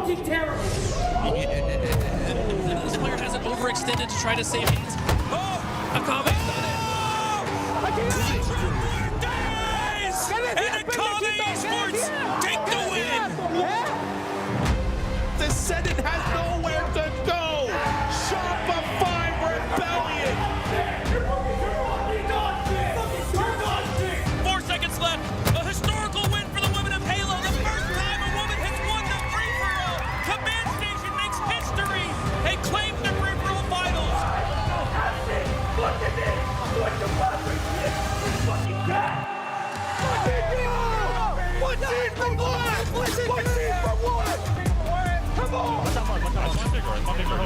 fucking terrible. This player hasn't overextended to try to save hands. Oh, Akame. And Akame Esports take the win. The Senate has nowhere to go. Shopify rebellion. 4 seconds left. A historical win for the women of Halo. The first time a woman has won the free-for-all. Command Station makes history and claims the free-for-all finals. Look at this. Look at the fucking shit. You fucking cat. One team for what? One team for what? Come on.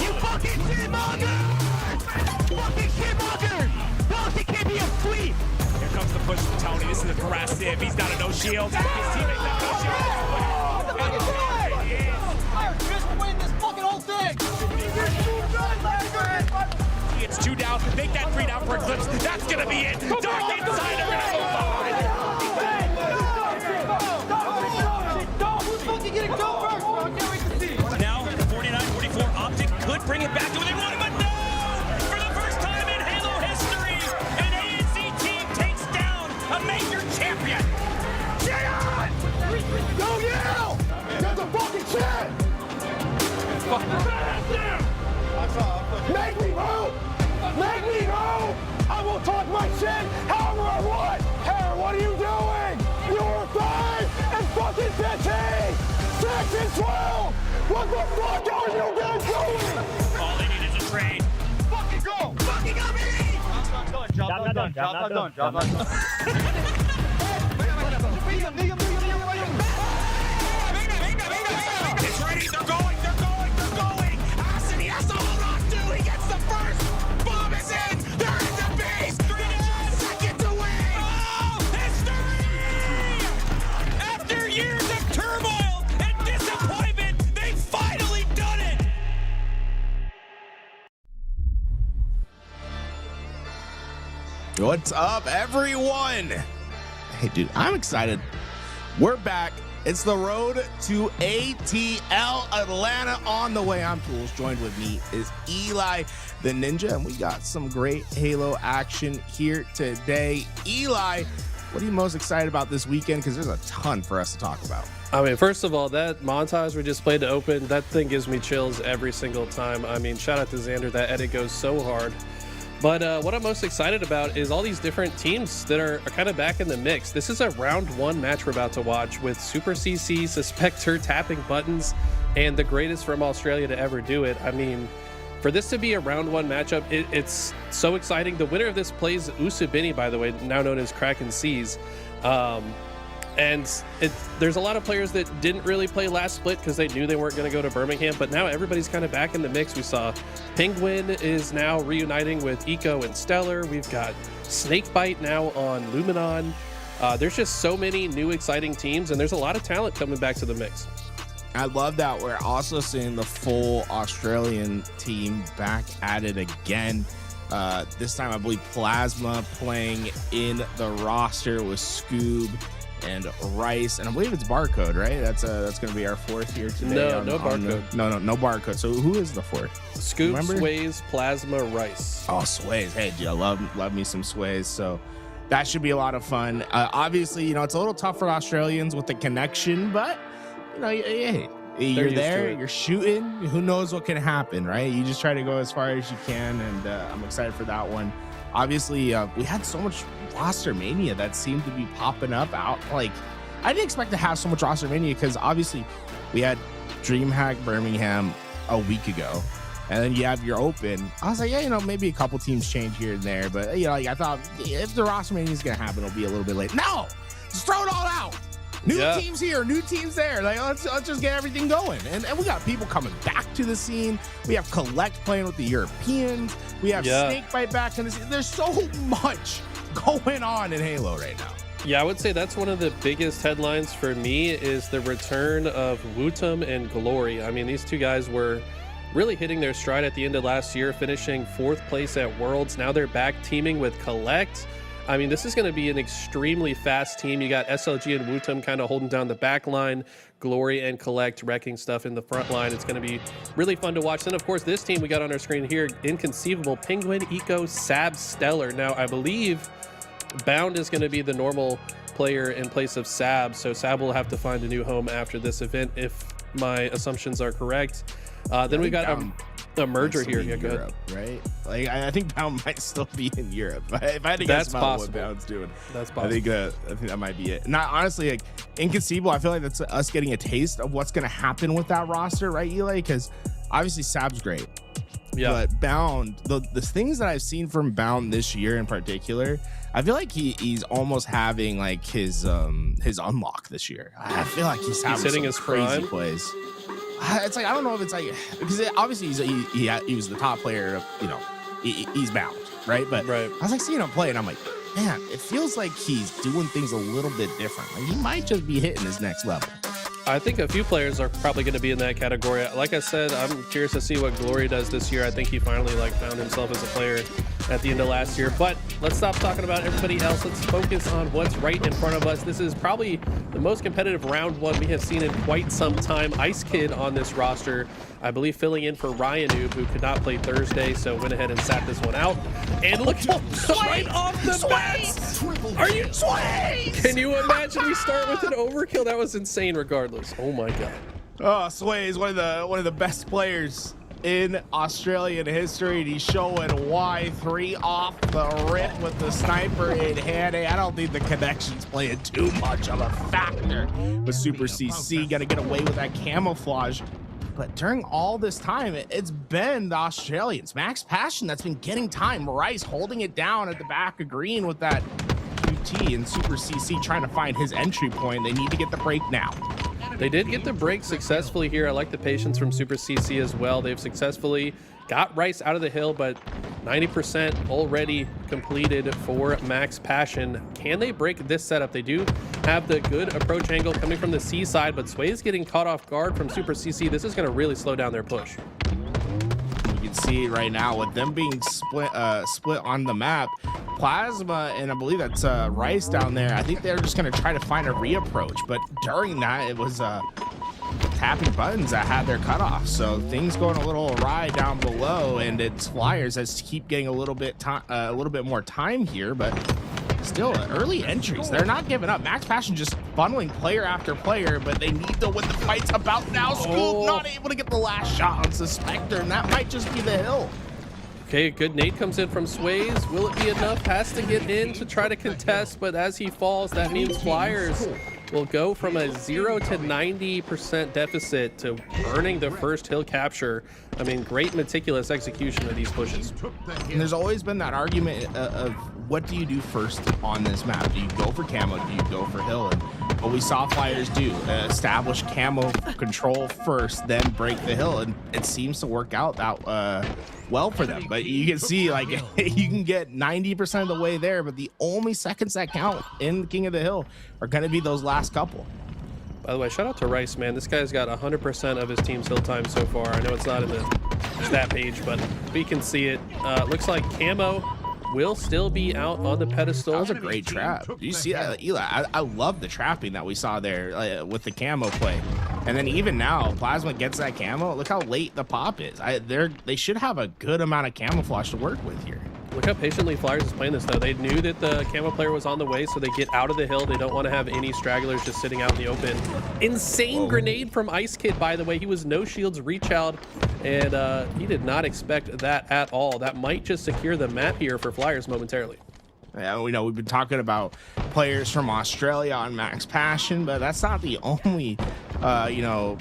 You fucking shitmonger! Fucking shitmonger! Policy can't be a sweep! Here comes the push from Tony. This is aggressive. He's down to no shields. His teammates have no shields. Just win this fucking whole thing! It's 2 down. Make that 3 down for Eclipse. That's gonna be it. Dark Insider gonna move on. Who's fucking getting go first, bro? I can't wait to see. Now, 49-44 Optic could bring it back to within one, but no! For the first time in Halo history, an ANC team takes down a major champion. Go Yale! That's a fucking chance! Make me move! Make me move! I will talk my shit however I want! Hey, what are you doing? You're 5 and fucking 15! 6 and 12! What the fuck are you guys doing? All they need is a trade. Fucking go! Fucking go, baby! Job not done. It's ready. They're going. Austin, he has to hold on to. He gets the first. Bomb is in. They're in the base. Second to win. Oh, history! After years of turmoil and disappointment, they've finally done it! What's up, everyone? Hey, dude, I'm excited. We're back. It's the road to ATL Atlanta on the way. I'm Tools. Joined with me is Eli the Ninja, and we got some great Halo action here today. Eli, what are you most excited about this weekend? Because there's a ton for us to talk about. I mean, first of all, that montage we just played to open, that thing gives me chills every single time. I mean, shout out to Xander. That edit goes so hard. But what I'm most excited about is all these different teams that are kind of back in the mix. This is a round 1 match we're about to watch with Super CC, Suspector tapping buttons, and the greatest from Australia to ever do it. I mean, for this to be a round 1 matchup, it's so exciting. The winner of this plays Usubini, by the way, now known as Kraken Seas. And there's a lot of players that didn't really play last split because they knew they weren't going to go to Birmingham, but now everybody's kind of back in the mix. We saw Penguin is now reuniting with Eco and Stellar. We've got Snakebite now on Luminon. There's just so many new exciting teams, and there's a lot of talent coming back to the mix. I love that we're also seeing the full Australian team back at it again. This time, I believe Plasma playing in the roster with Scoob and Rice, and I believe it's Barcode, right? That's going to be our 4th here today. No Barcode. No Barcode. So who is the 4th? Scoop, Sways, Plasma, Rice. Oh, Sways. Hey, dude, I love me some Sways. So that should be a lot of fun. Obviously, it's a little tough for Australians with the connection, but you're there, you're shooting. Who knows what can happen, right? You just try to go as far as you can, and I'm excited for that one. Obviously, we had so much roster mania that seemed to be popping up out. Like, I didn't expect to have so much roster mania because obviously we had DreamHack Birmingham a week ago, and then you have your open. I was like, maybe a couple teams change here and there, but I thought if the roster mania is gonna happen, it'll be a little bit late. No, just throw it all out. New teams here, new teams there. Like, let's just get everything going. And we got people coming back to the scene. We have Collect playing with the Europeans. We have Snakebite back in the scene. There's so much going on in Halo right now. Yeah, I would say that's one of the biggest headlines for me is the return of Wootum and Glory. I mean, these two guys were really hitting their stride at the end of last year, finishing 4th place at Worlds. Now they're back teaming with Collect. I mean, this is going to be an extremely fast team. You got SLG and Wutum kind of holding down the back line, Glory and Collect wrecking stuff in the front line. It's going to be really fun to watch. Then, of course, this team we got on our screen here, Inconceivable, Penguin, Eco, Sab, Stellar. Now, I believe Bound is going to be the normal player in place of Sab, so Sab will have to find a new home after this event if my assumptions are correct. Then we got a merger here. Yeah, go Europe, ahead. Right? Like I think Bound might still be in Europe. If I had to guess about what Bound's doing, that's possible. I think that might be it. Not honestly, like Inconceivable. I feel like that's us getting a taste of what's going to happen with that roster, right, Eli? Because obviously Sab's great. Yeah. But Bound, the things that I've seen from Bound this year in particular, I feel like he's almost having like his unlock this year. I feel like he's having hitting some his crazy prime. Plays. It's like I don't know if it's like because obviously he was the top player of, you know, he's Bound, right? But I was like seeing him play and I'm like, man, it feels like he's doing things a little bit different. Like he might just be hitting his next level. I think a few players are probably going to be in that category. Like I said, I'm curious to see what Glory does this year. I think he finally found himself as a player at the end of last year. But let's stop talking about everybody else. Let's focus on what's right in front of us. This is probably the most competitive round one we have seen in quite some time. Ice Kid on this roster, I believe filling in for Ryan Noob, who could not play Thursday, so went ahead and sat this one out. And look, right off the bat! Are you Sways? Can you imagine we start with an overkill? That was insane regardless. Oh my god. Oh, Sway is one of the best players in Australian history. He's showing Y3 off the rip with the sniper in hand. I don't think the connection's playing too much of a factor with Super CC. Got to get away with that camouflage. But during all this time, it's been the Australians. Max Passion that's been getting time. Rice holding it down at the back of green with that QT, and Super CC trying to find his entry point. They need to get the break now. They did get the break successfully here. I like the patience from Super CC as well. They've successfully got Rice out of the hill, but 90% already completed for Max Passion. Can they break this setup? They do have the good approach angle coming from the C side, but Sway's getting caught off guard from Super CC. This is going to really slow down their push. You can see it right now with them being split on the map. Plasma and I believe that's Rice down there. I think they're just going to try to find a reapproach, but during that it was tapping buttons that had their cutoff, so things going a little awry down below, and it's Flyers that keep getting a little bit more time here, but still early entries. They're not giving up. Max Passion just funneling player after player, but they need to win the fight's about now. Scoop not able to get the last shot on Suspector, and that might just be the hill. Okay, a good nade comes in from Sways. Will it be enough? Has to get in to try to contest, but as he falls, that means Flyers will go from a 0 to 90% deficit to earning the first hill capture. I mean, great meticulous execution of these pushes. And there's always been that argument of what do you do first on this map? Do you go for camo? Do you go for hill? And what we saw Flyers do, establish camo control first, then break the hill, and it seems to work out that well for them. But you can see, like, you can get 90% of the way there, but the only seconds that count in King of the Hill are going to be those last couple. By the way, shout out to Rice, man. This guy's got 100% of his team's hill time so far. I know it's not in the stat page, but we can see it. Looks like camo will still be out on the pedestal. That was a great trap. Did you see that, Eli? I love the trapping that we saw there with the camo play. And then even now, Plasma gets that camo. Look how late the pop is. They should have a good amount of camouflage to work with here. Look how patiently Flyers is playing this, though. They knew that the camo player was on the way, so they get out of the hill. They don't want to have any stragglers just sitting out in the open. Insane grenade from Ice Kid, by the way. He was no shields reach out, and he did not expect that at all. That might just secure the map here for Flyers momentarily. Yeah, we know we've been talking about players from Australia on Max Passion, but that's not the only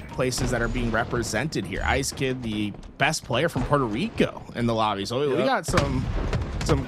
places that are being represented here. Ice Kid, the best player from Puerto Rico in the lobby. So we got some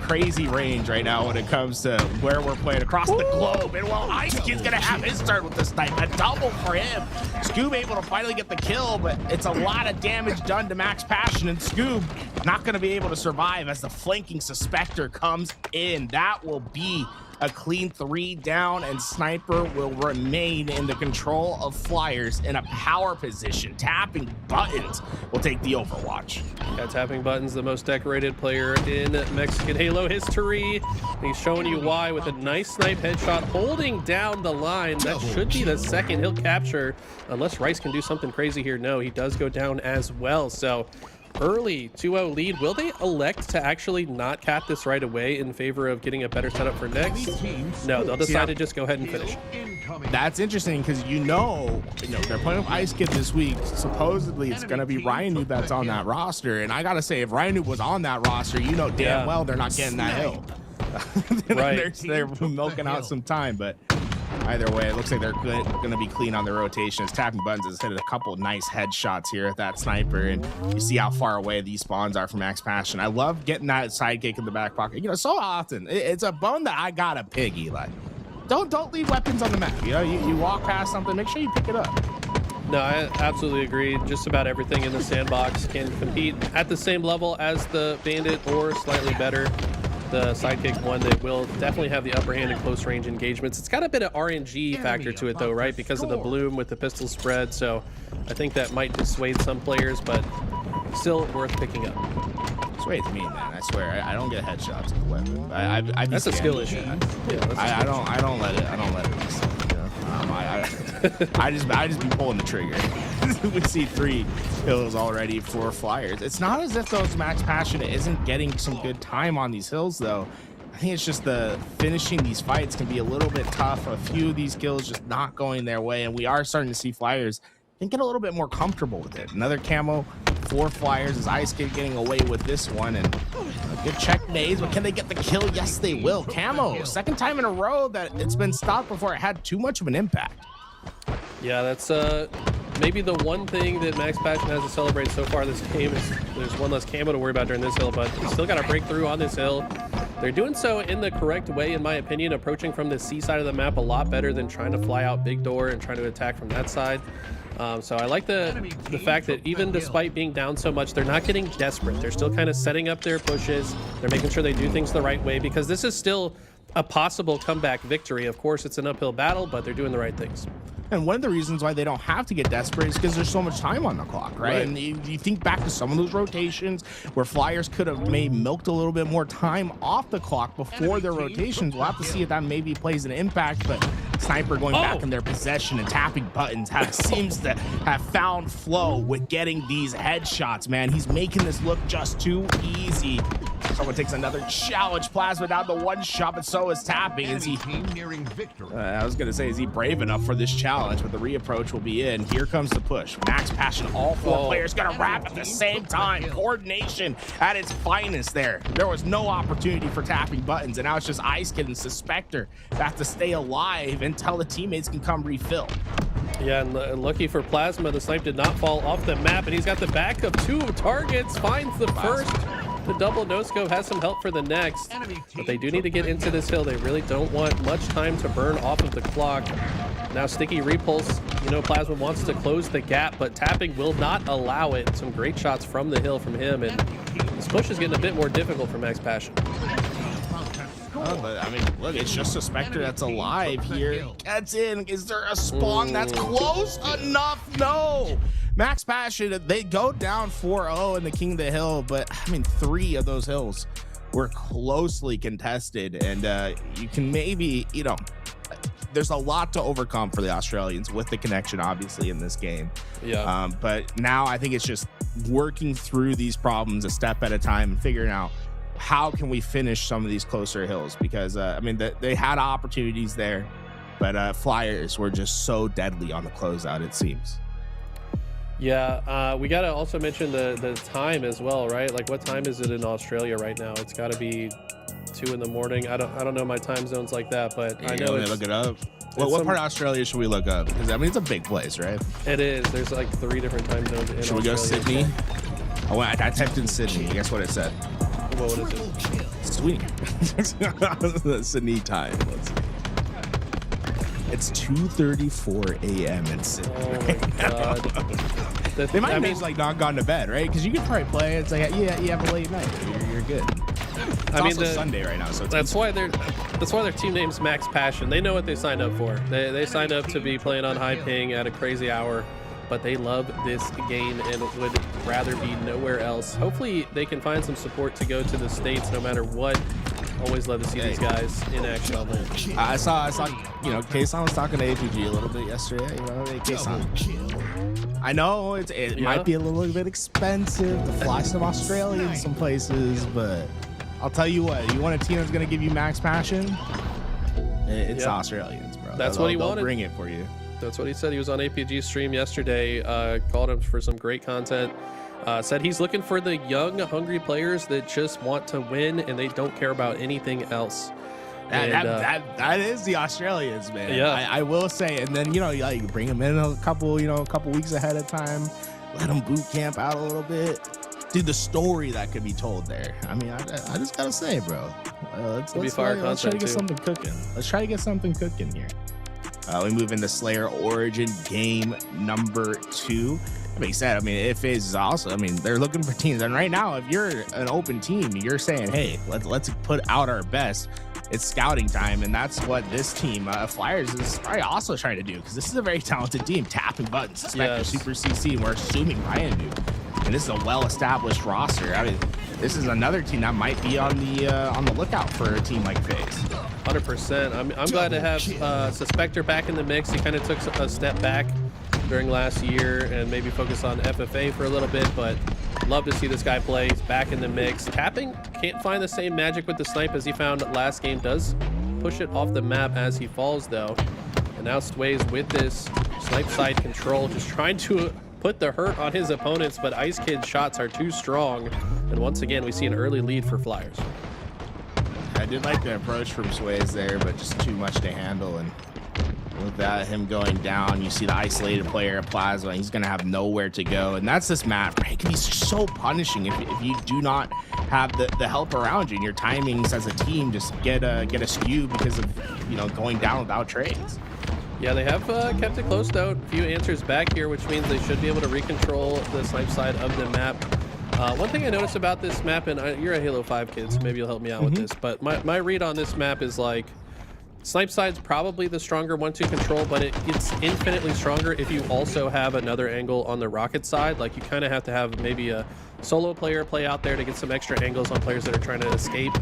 crazy range right now when it comes to where we're playing across the globe. And while Ice Kid's gonna have his turn with the snipe, a double for him. Scoob able to finally get the kill, but it's a lot of damage done to Max Passion, and Scoob not gonna be able to survive as the flanking Suspector comes in. That will be a clean 3 down, and Sniper will remain in the control of Flyers in a power position. Tapping Buttons will take the Overwatch. Yeah, Tapping Buttons, the most decorated player in Mexican Halo history. And he's showing you why with a nice snipe headshot, holding down the line. That should be the second he'll capture, unless Rice can do something crazy here. No, he does go down as well. So early 2-0 lead. Will they elect to actually not cap this right away in favor of getting a better setup for next? No, they'll decide to just go ahead and finish. That's interesting because you know they're playing with Ice Kid this week. Supposedly it's going to be Ryan Noob that's on that roster, and I gotta say, if Ryan Noob was on that roster, you know damn well they're not getting that hill. Right. they're milking out some time, but either way, it looks like they're going to be clean on their rotations. Tapping Buttons has hit a couple nice headshots here at that Sniper, and you see how far away these spawns are from Max Passion. I love getting that sidekick in the back pocket. You know, so often it's a bone that I gotta pick, Eli. Don't leave weapons on the map. You know, you walk past something, make sure you pick it up. No, I absolutely agree. Just about everything in the sandbox can compete at the same level as the Bandit or slightly better. The sidekick one that will definitely have the upper hand in close range engagements. It's got a bit of RNG factor to it though, right? Because of the bloom with the pistol spread. So I think that might dissuade some players, but still worth picking up. Sway's me, man. I swear, I don't get headshots with the weapon. That's a skill issue. Yeah, I don't let it. Myself, you know? I just be pulling the trigger. We see 3 hills already for Flyers. It's not as if those Max Passion isn't getting some good time on these hills, though. I think it's just the finishing these fights can be a little bit tough. A few of these kills just not going their way, and we are starting to see Flyers get a little bit more comfortable with it. Another camo for Flyers is Ice Kid getting away with this one, and a good check maze, but can they get the kill? Yes, they will. Camo, second time in a row that it's been stopped before it had too much of an impact. Yeah, that's maybe the one thing that Max Passion has to celebrate so far this game is there's one less camo to worry about during this hill, but they still got to break through on this hill. They're doing so in the correct way, in my opinion, approaching from the C side of the map a lot better than trying to fly out big door and trying to attack from that side. So I like the fact that even despite being down so much, they're not getting desperate. They're still kind of setting up their pushes. They're making sure they do things the right way, because this is still a possible comeback victory. Of course, it's an uphill battle, but they're doing the right things. And one of the reasons why they don't have to get desperate is because there's so much time on the clock, right? And you think back to some of those rotations where Flyers could have milked a little bit more time off the clock before their rotations. We'll have to see if that maybe plays an impact, but Sniper going back in their possession and Tapping Buttons seems to have found flow with getting these headshots, man. He's making this look just too easy. Someone takes another challenge. Plasma down to 1 shot, but so is Tapping. Is he nearing victory? I was gonna say, is he brave enough for this challenge? But the reapproach will be in. Here comes the push. Max Passion, all 4 players gonna wrap at the same time. Coordination at its finest there. There was no opportunity for Tapping Buttons, and now it's just Ice Kid and Suspector that have to stay alive until the teammates can come refill. Yeah, and lucky for Plasma, the snipe did not fall off the map, and he's got the back of 2 targets, finds the first. The double no-scope has some help for the next, but they do need to get into this hill. They really don't want much time to burn off of the clock. Now Sticky Repulse, you know, Plasma wants to close the gap, but Tapping will not allow it. Some great shots from the hill from him, and this push is getting a bit more difficult for Max Passion. But I mean, look, it's just a Spectre that's alive here. Gets in. Is there a spawn that's close enough? No. Max Passion, they go down 4-0 in the King of the Hill, but I mean, 3 of those hills were closely contested, and you can maybe, you know, there's a lot to overcome for the Australians with the connection, obviously, in this game. Yeah. But now I think it's just working through these problems a step at a time and figuring out how can we finish some of these closer hills, because I mean, they had opportunities there, but Flyers were just so deadly on the closeout, it seems. Yeah, we gotta also mention the time as well, right? Like, what time is it in Australia right now? It's gotta be 2 in the morning. I don't know my time zones like that, but I know. Look it up. What part of Australia should we look up? Because I mean, it's a big place, right? It is. There's like 3 different time zones in Should we go Sydney? Oh, I typed in Sydney. Guess what it said? What is it? Sydney. Sydney time. Let's see. It's 2:34 a.m. in Sydney. Oh my god. They might have just like not gone to bed, right? Because you could probably play. It's like, yeah, you have a late night. You're good. It's also Sunday right now, so that's why their team name's Max Passion. They know what they signed up for. They signed up to be playing on high ping at a crazy hour, but they love this game and would rather be nowhere else. Hopefully they can find some support to go to the States no matter what. Always love to see these guys in action. I saw, you know, Kason was talking to APG a little bit yesterday. You know, Kason. I know it might be a little bit expensive to fly some Australia in some places, but I'll tell you what, you want a team that's going to give you max passion? It's Australians, bro. That's what he wanted. They'll bring it for you. That's what he said. He was on APG's stream yesterday, called him for some great content. Said he's looking for the young, hungry players that just want to win and they don't care about anything else. That is the Australians, man. Yeah, I will say. And then, you know, you bring them in a couple weeks ahead of time, let them boot camp out a little bit. Dude, the story that could be told there. I mean, I just gotta say, bro. Let's try to get something cooking. Let's try to get something cooking here. We move into Slayer Origin game number 2. That being said, I mean, if FaZe is also, I mean, they're looking for teams. And right now, if you're an open team, you're saying, hey, let's put out our best. It's scouting time, and that's what this team, Flyers, is probably also trying to do, because this is a very talented team, tapping buttons, Spectre, Super CC, and we're assuming Ryan do. And this is a well-established roster. I mean, this is another team that might be on the lookout for a team like FaZe. 100%. I'm glad to have Suspector back in the mix. He kind of took a step back during last year and maybe focus on FFA for a little bit, but love to see this guy play. He's back in the mix. Tapping can't find the same magic with the snipe as he found last game. Does push it off the map as he falls, though. And now Sways with this snipe side control, just trying to put the hurt on his opponents, but Ice Kid's shots are too strong. And once again, we see an early lead for Flyers. I did like the approach from Sways there, but just too much to handle. And with that, him going down, you see the isolated player at Plasma. He's going to have nowhere to go. And that's this map. It can be so punishing if you do not have the help around you. And your timings as a team just get askew because of, you know, going down without trades. Yeah, they have kept it close, though. A few answers back here, which means they should be able to recontrol the snipe side of the map. One thing I noticed about this map, and you're a Halo 5 kid, so maybe you'll help me out with this, but my read on this map is like, snipe side's probably the stronger 1-2 control, but it's infinitely stronger if you also have another angle on the rocket side. Like, you kind of have to have maybe a solo player play out there to get some extra angles on players that are trying to escape.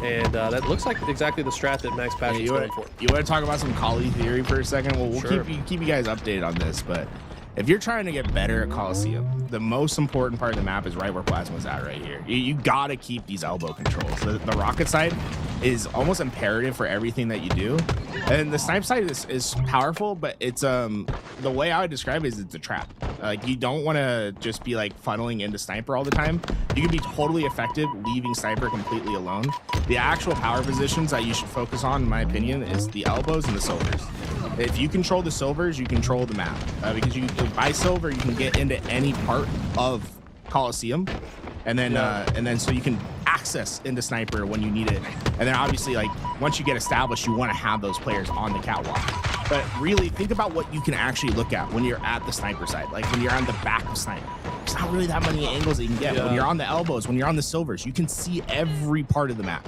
And that looks like exactly the strat that Max Passion's going for. You want to talk about some Kali theory for a second? Well, we'll sure. keep you guys updated on this, but if you're trying to get better at Coliseum, the most important part of the map is right where Plasma's at right here. You got to keep these elbow controls. The rocket side is almost imperative for everything that you do. And the snipe side is powerful, but it's the way I would describe it is it's a trap. Like, you don't want to just be like funneling into sniper all the time. You can be totally effective leaving sniper completely alone. The actual power positions that you should focus on, in my opinion, is the elbows and the silvers. If you control the silvers, you control the map, because you by silver you can get into any part of Coliseum, and then so you can access into sniper when you need it. And then obviously, like, once you get established, you want to have those players on the catwalk. But really think about what you can actually look at when you're at the sniper side. Like, when you're on the back of sniper, there's not really that many angles that you can get. When you're on the elbows, when you're on the silvers, you can see every part of the map.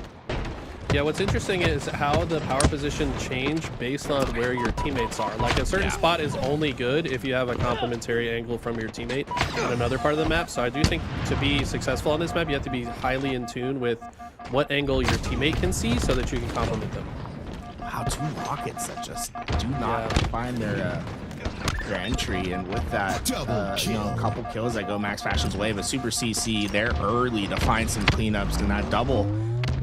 Yeah, what's interesting is how the power position change based on where your teammates are. Like, a certain spot is only good if you have a complementary angle from your teammate on another part of the map. So I do think to be successful on this map, you have to be highly in tune with what angle your teammate can see so that you can complement them. Wow, 2 rockets that just do not find their entry, and with that, you know, a couple kills that go Max Fashion's way, but Super CC, they're early to find some cleanups, and that double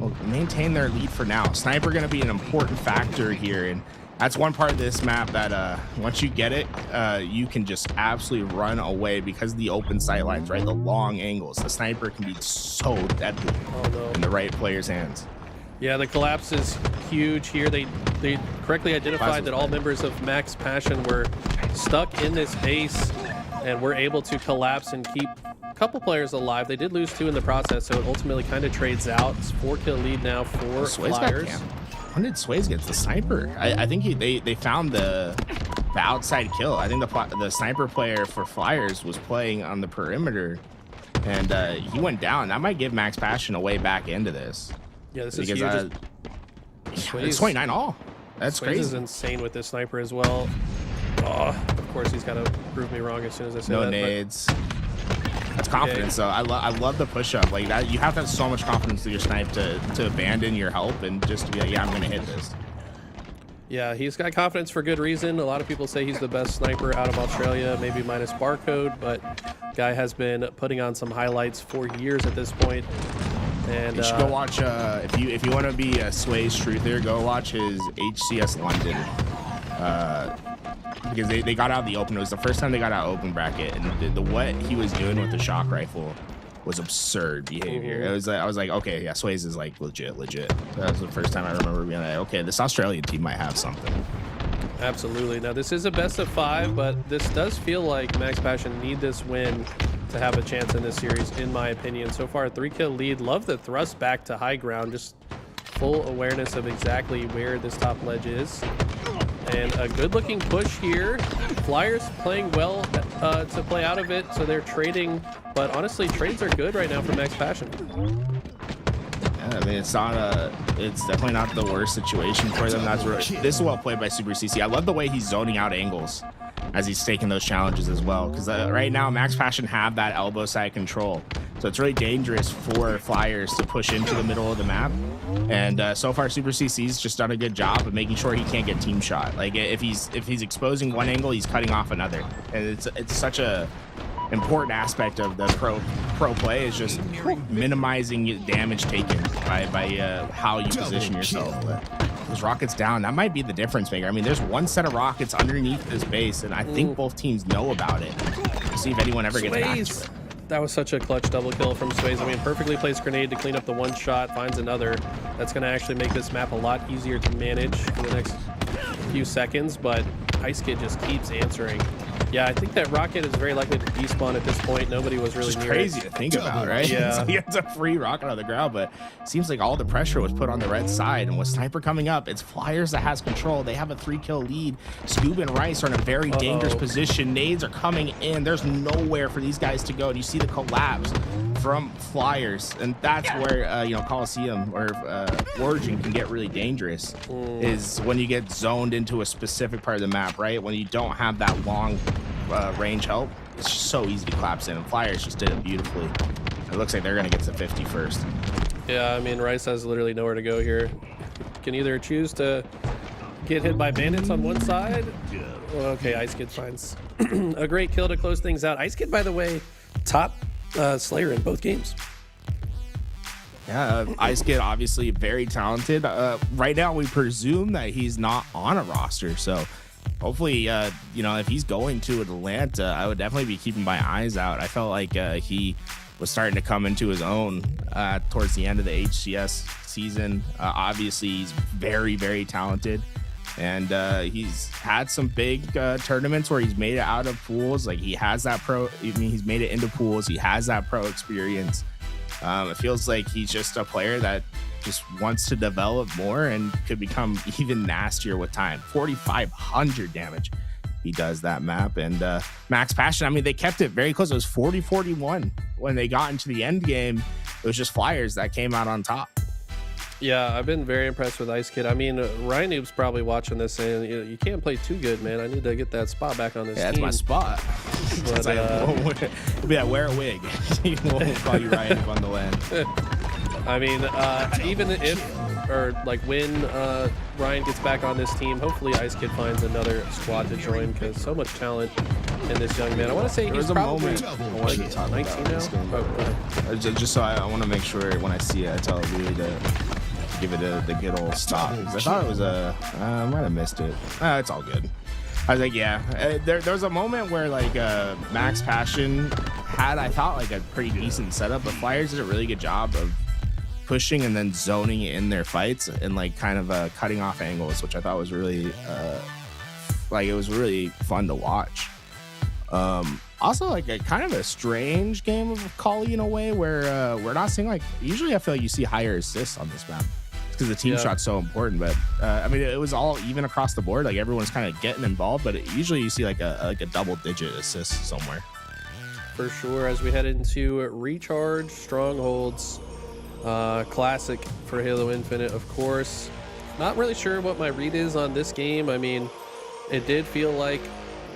will maintain their lead for now. Sniper going to be an important factor here, and that's one part of this map that once you get it, you can just absolutely run away because of the open sight lines, right? The long angles. The sniper can be so deadly in the right player's hands. Yeah, the collapse is huge here. They correctly identified that all members of Max Passion were stuck in this base and were able to collapse and keep a couple players alive. They did lose 2 in the process, so it ultimately kind of trades out. It's 4-kill lead now for Flyers. When did Sways get the sniper? I think they found the outside kill. I think the sniper player for Flyers was playing on the perimeter. and he went down. That might give Max Passion a way back into this. Yeah, this is because huge. It's 29 all. That's Swayze crazy. is insane with this sniper as well. Oh, of course, he's got to prove me wrong as soon as I say No that. nades. That's confidence. So I love the push up like that. You have to have so much confidence through your snipe to abandon your help and just to be like, yeah, I'm gonna hit this. Yeah, he's got confidence for good reason. A lot of people say he's the best sniper out of Australia, maybe minus barcode, but guy has been putting on some highlights for years at this point. And you should go watch if you want to be a Swayze truther, go watch his HCS London. Because they got out of the open. It was the first time they got out of open bracket, and the what he was doing with the shock rifle was absurd behavior. It was I was like, okay, yeah, Swayze is like legit. That was the first time I remember being like, okay, this Australian team might have something. Absolutely. Now this is a best of 5, but this does feel like Max Passion need this win to have a chance in this series, in my opinion. So far, 3-kill lead. Love the thrust back to high ground. Just full awareness of exactly where this top ledge is. And a good-looking push here. Flyers playing well to play out of it, so they're trading. But honestly, trades are good right now for Max Passion. Yeah, I mean, it's definitely not the worst situation for them. This is well played by Super CC. I love the way he's zoning out angles as he's taking those challenges as well. Because right now, Max Passion have that elbow side control. So it's really dangerous for Flyers to push into the middle of the map. And so far, Super CC's just done a good job of making sure he can't get team shot. Like if he's exposing one angle, he's cutting off another. And it's such a important aspect of the pro play is just minimizing damage taken by how you position yourself. But those rockets down, that might be the difference maker. I mean, there's one set of rockets underneath this base, and I think both teams know about it. We'll see if anyone ever gets back to it. That was such a clutch double kill from Swayze. I mean, perfectly placed grenade to clean up the one shot, finds another. That's going to actually make this map a lot easier to manage for the next few seconds, but Ice Kid just keeps answering. Yeah, I think that rocket is very likely to despawn at this point. Nobody was really near crazy it. to think about, right? Yeah. He gets a free rocket on the ground, but it seems like all the pressure was put on the red side. And with Sniper coming up, it's Flyers that has control. They have a 3-kill lead. Scoob and Rice are in a very dangerous position. Nades are coming in. There's nowhere for these guys to go. And you see the collapse from Flyers, and that's where Coliseum or Origin can get really dangerous. Is when you get zoned into a specific part of the map, right? When you don't have that long range help, it's just so easy to collapse in, and Flyers just did it beautifully. It looks like they're gonna get to 50 first. Yeah, I mean, Rice has literally nowhere to go here. Can either choose to get hit by bandits on one side. Well, okay, Ice Kid finds a great kill to close things out. Ice Kid, by the way, top Slayer in both games. Yeah, Ice Kid obviously very talented. Right now, we presume that he's not on a roster, so hopefully, if he's going to Atlanta, I would definitely be keeping my eyes out. I felt like he was starting to come into his own towards the end of the HCS season. Obviously, he's very, very talented, and he's had some big tournaments where he's made it out of pools. Like he has that he's made it into pools. He has that pro experience. It feels like he's just a player that just wants to develop more and could become even nastier with time. 4,500 damage he does that map. And Max Passion, I mean, they kept it very close. It was 40-41 when they got into the end game. It was just Flyers that came out on top. Yeah, I've been very impressed with Ice Kid. I mean, Ryan Noob's probably watching this saying, you can't play too good, man. I need to get that spot back on this team. That's my spot. But, it'll be that wear a wig. We'll call you Ryan on the land. I mean, even when Ryan gets back on this team, hopefully Ice Kid finds another squad to join, because so much talent in this young man. I want to say he's probably 19 now. Just so I want to make sure when I see it, I tell Louis to give it the good old stop. I thought it was I might have missed it. It's all good. I was like, yeah. There was a moment where Max Passion had, I thought, like a pretty decent setup, but Flyers did a really good job of pushing and then zoning in their fights and kind of cutting off angles, which I thought was really it was really fun to watch. Also, a kind of a strange game of Collie in a way where we're not seeing usually I feel like you see higher assists on this map because the team shot's so important. But I mean, it was all even across the board. Everyone's kind of getting involved, but usually you see a double-digit assist somewhere. for sure as we head into Recharge Strongholds. Classic for Halo Infinite, of course. Not really sure what my read is on this game. I mean, it did feel like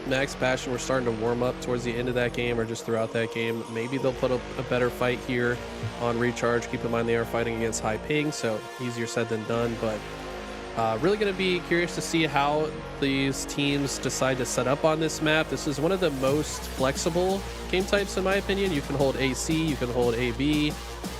Max Passion were starting to warm up towards the end of that game or just throughout that game. Maybe they'll put up a better fight here on Recharge. Keep in mind they are fighting against high ping, so easier said than done. But really going to be curious to see how these teams decide to set up on this map. This is one of the most flexible game types in my opinion. You can hold AC, you can hold AB.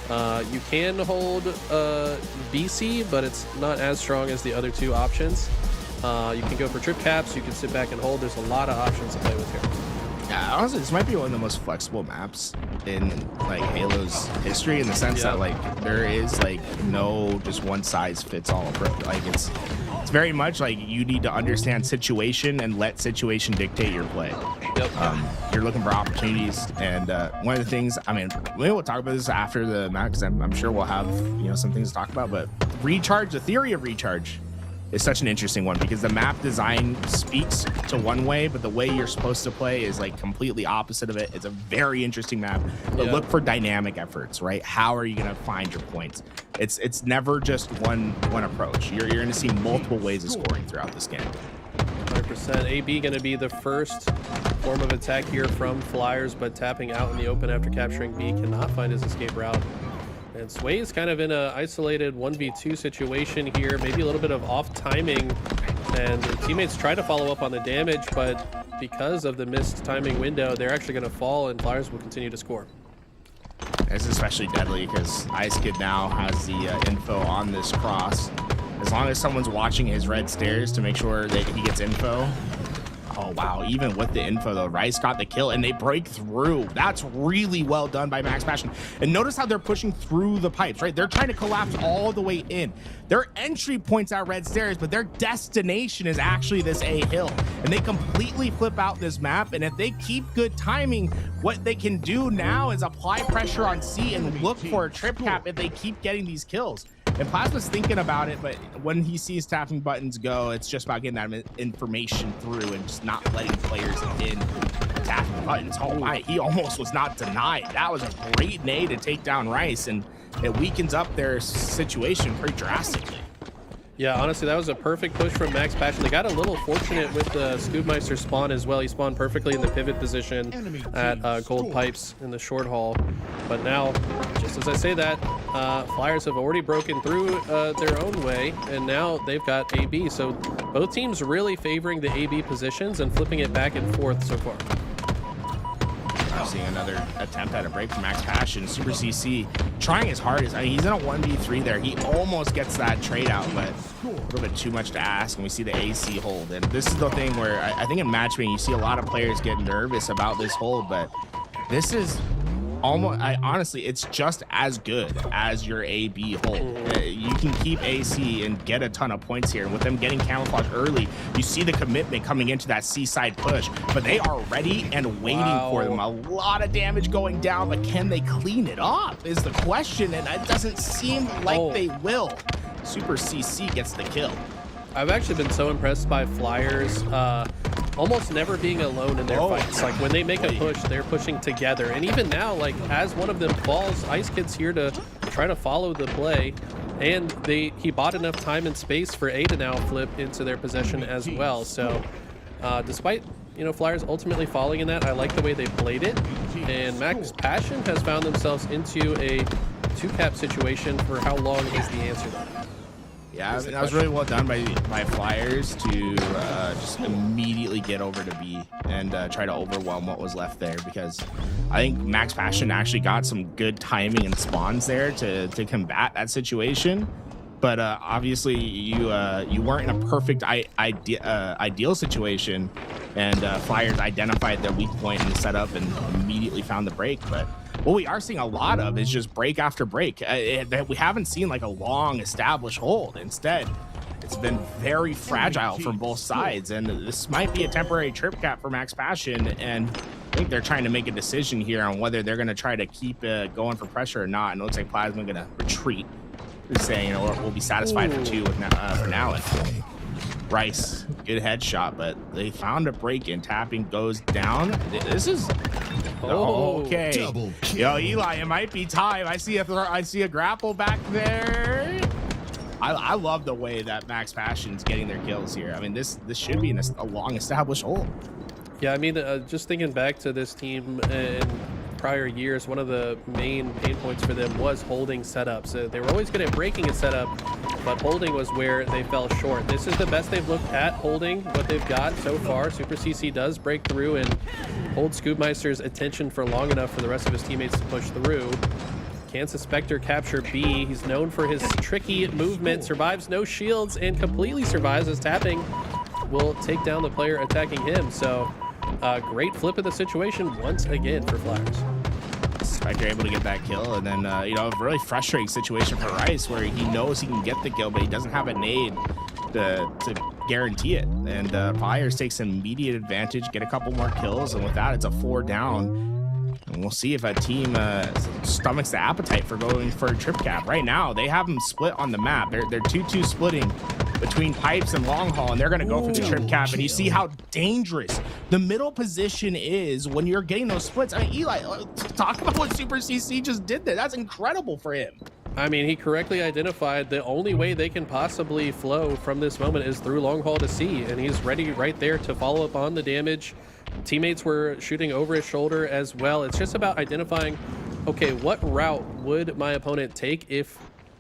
You can hold BC, but it's not as strong as the other two options. You can go for trip caps, you can sit back and hold. There's a lot of options to play with here. Yeah, honestly, this might be one of the most flexible maps in like Halo's history, in the sense that like there is like no just one size fits all approach. Like it's very much like you need to understand situation and let situation dictate your play. Yep. You're looking for opportunities, and one of the things, I mean, maybe we'll talk about this after the map, because I'm sure we'll have, you know, some things to talk about. But Recharge, the theory of Recharge is such an interesting one, because the map design speaks to one way, but the way you're supposed to play is like completely opposite of it. It's a very interesting map, but look for dynamic efforts, right? How are you going to find your points? It's never just one approach. You're going to see multiple ways of scoring throughout this game. 100%. AB going to be the first form of attack here from Flyers, but tapping out in the open after capturing B, cannot find his escape route. And Sway is kind of in an isolated 1v2 situation here, maybe a little bit of off timing, and the teammates try to follow up on the damage, but because of the missed timing window, they're actually going to fall, and Flyers will continue to score. It's especially deadly because Ice Kid now has the info on this cross. As long as someone's watching his red stairs to make sure that he gets info. Oh, wow. Even with the info, though, Rice got the kill, and they break through. That's really well done by Max Passion. And notice how they're pushing through the pipes, right? They're trying to collapse all the way in. Their entry point's out red stairs, but their destination is actually this A hill. And they completely flip out this map. And if they keep good timing, what they can do now is apply pressure on C and look for a trip cap if they keep getting these kills. And Plasma's thinking about it, but when he sees tapping buttons go, it's just about getting that information through and just not letting players in tapping buttons. Oh my, he almost was not denied. That was a great nade to take down Rice, and it weakens up their situation pretty drastically. Yeah, honestly, that was a perfect push from Max Passion. They got a little fortunate with the Scoopmeister spawn as well. He spawned perfectly in the pivot position at Gold Pipes in the short haul. But now, just as I say that, Flyers have already broken through their own way, and now they've got AB. So both teams really favoring the AB positions and flipping it back and forth so far. Seeing another attempt at a break from Max Passion. Super CC trying his hardest. I mean, he's in a 1v3 there. He almost gets that trade out, but a little bit too much to ask. And we see the AC hold. And this is the thing where I think in matchmaking, you see a lot of players get nervous about this hold, but this is almost, honestly, it's just as good as your AB hold. You can keep AC and get a ton of points here. And with them getting camouflage early, you see the commitment coming into that seaside push, but they are ready and waiting for them. A lot of damage going down, but can they clean it up is the question, and it doesn't seem like they will. Super CC gets the kill. I've actually been so impressed by Flyers almost never being alone in their fights. Like when they make a push, they're pushing together. And even now, like as one of them falls, Ice Kid's here to try to follow the play. And he bought enough time and space for A to now flip into their possession as well. So despite, you know, Flyers ultimately falling in that, I like the way they played it. And Max Passion has found themselves into a 2-cap situation. For how long is the answer there? Yeah, that was really well done by Flyers to just immediately get over to B and try to overwhelm what was left there, because I think Max Passion actually got some good timing and spawns there to combat that situation. But obviously you weren't in a perfect ideal situation, and Flyers identified their weak point in the setup and immediately found the break. But what we are seeing a lot of is just break after break. We haven't seen like a long established hold. Instead, it's been very fragile from both sides, and this might be a temporary trip cap for Max Passion, and I think they're trying to make a decision here on whether they're going to try to keep going for pressure or not. And it looks like Plasma going to retreat. They're saying, you know, we'll be satisfied for 2 with for now. Rice, good headshot, but they found a break in. Tapping goes down. This is Oh, okay. Double kill. Yo, Eli, it might be time. I see a grapple back there. I love the way that Max Passion's getting their kills here. I mean, this should be a long established hold. Yeah, I mean, just thinking back to this team in prior years, one of the main pain points for them was holding setups. They were always good at breaking a setup, but holding was where they fell short. This is the best they've looked at holding what they've got so far. Super CC does break through and hold Scoopmeister's attention for long enough for the rest of his teammates to push through. Can Suspector capture B? He's known for his tricky movement, survives no shields, and completely survives as tapping will take down the player attacking him. So great flip of the situation once again for Flyers. Spectre able to get that kill, and then you know, a really frustrating situation for Rice where he knows he can get the kill, but he doesn't have a nade to guarantee it. And Flyers takes immediate advantage, get a couple more kills, and with that, it's a 4 down. And we'll see if a team stomachs the appetite for going for a trip cap. Right now, they have them split on the map. They're 2-2 splitting between Pipes and Long Haul, and they're going to go for the trip cap. And you see how dangerous the middle position is when you're getting those splits. I mean, Eli, talk about what Super CC just did there. That's incredible for him. I mean, he correctly identified the only way they can possibly flow from this moment is through Long Haul to C, and he's ready right there to follow up on the damage. Teammates were shooting over his shoulder as well. It's just about identifying, okay, what route would my opponent take if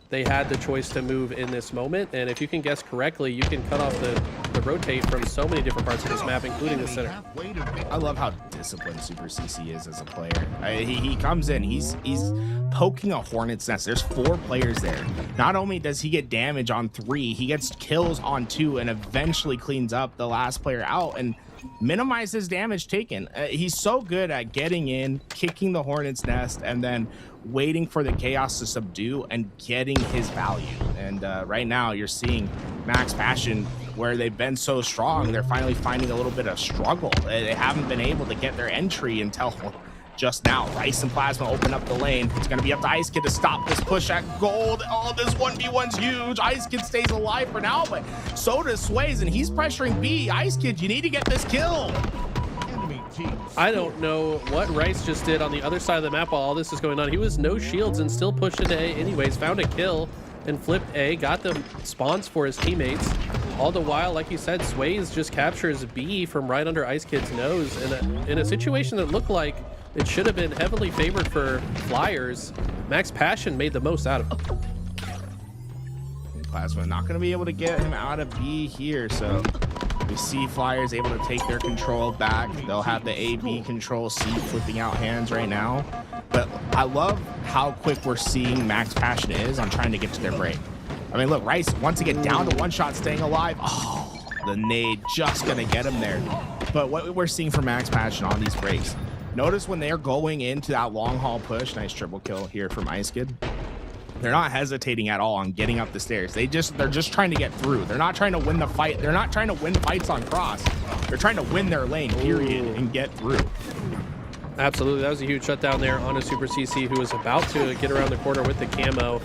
they had the choice to move in this moment? And if you can guess correctly, you can cut off the rotate from so many different parts of this map, including the center. I love how disciplined Super CC is as a player. He comes in, he's poking a hornet's nest. There's 4 players there. Not only does he get damage on 3, he gets kills on 2 and eventually cleans up the last player out and minimizes damage taken. He's so good at getting in, kicking the hornet's nest, and then waiting for the chaos to subdue and getting his value. And right now you're seeing Max Passion, where they've been so strong, they're finally finding a little bit of struggle. They haven't been able to get their entry until just now. Rice and Plasma open up the lane. It's going to be up to Ice Kid to stop this push at gold. Oh, this 1v1's huge. Ice Kid stays alive for now, but so does Sways, and he's pressuring B. Ice Kid, you need to get this kill. I don't know what Rice just did on the other side of the map while all this is going on. He was no shields and still pushed into A anyways, found a kill and flipped A, got the spawns for his teammates. All the while, like you said, Sways just captures B from right under Ice Kid's nose in a situation that looked like it should have been heavily favored for Flyers. Max Passion made the most out of it. Plasma not going to be able to get him out of B here, so we see Flyers able to take their control back. They'll have the A-B control C flipping out hands right now. But I love how quick we're seeing Max Passion is on trying to get to their break. I mean, look, Rice wants to get down to one shot, staying alive. Oh, the nade just going to get him there. But what we're seeing from Max Passion on these breaks, notice when they're going into that long haul push, nice triple kill here from Ice Kid. They're not hesitating at all on getting up the stairs. They're just trying to get through. They're not trying to win the fight. They're not trying to win fights on cross. They're trying to win their lane, period, and get through. Absolutely, that was a huge shutdown there on a Super CC who was about to get around the corner with the camo.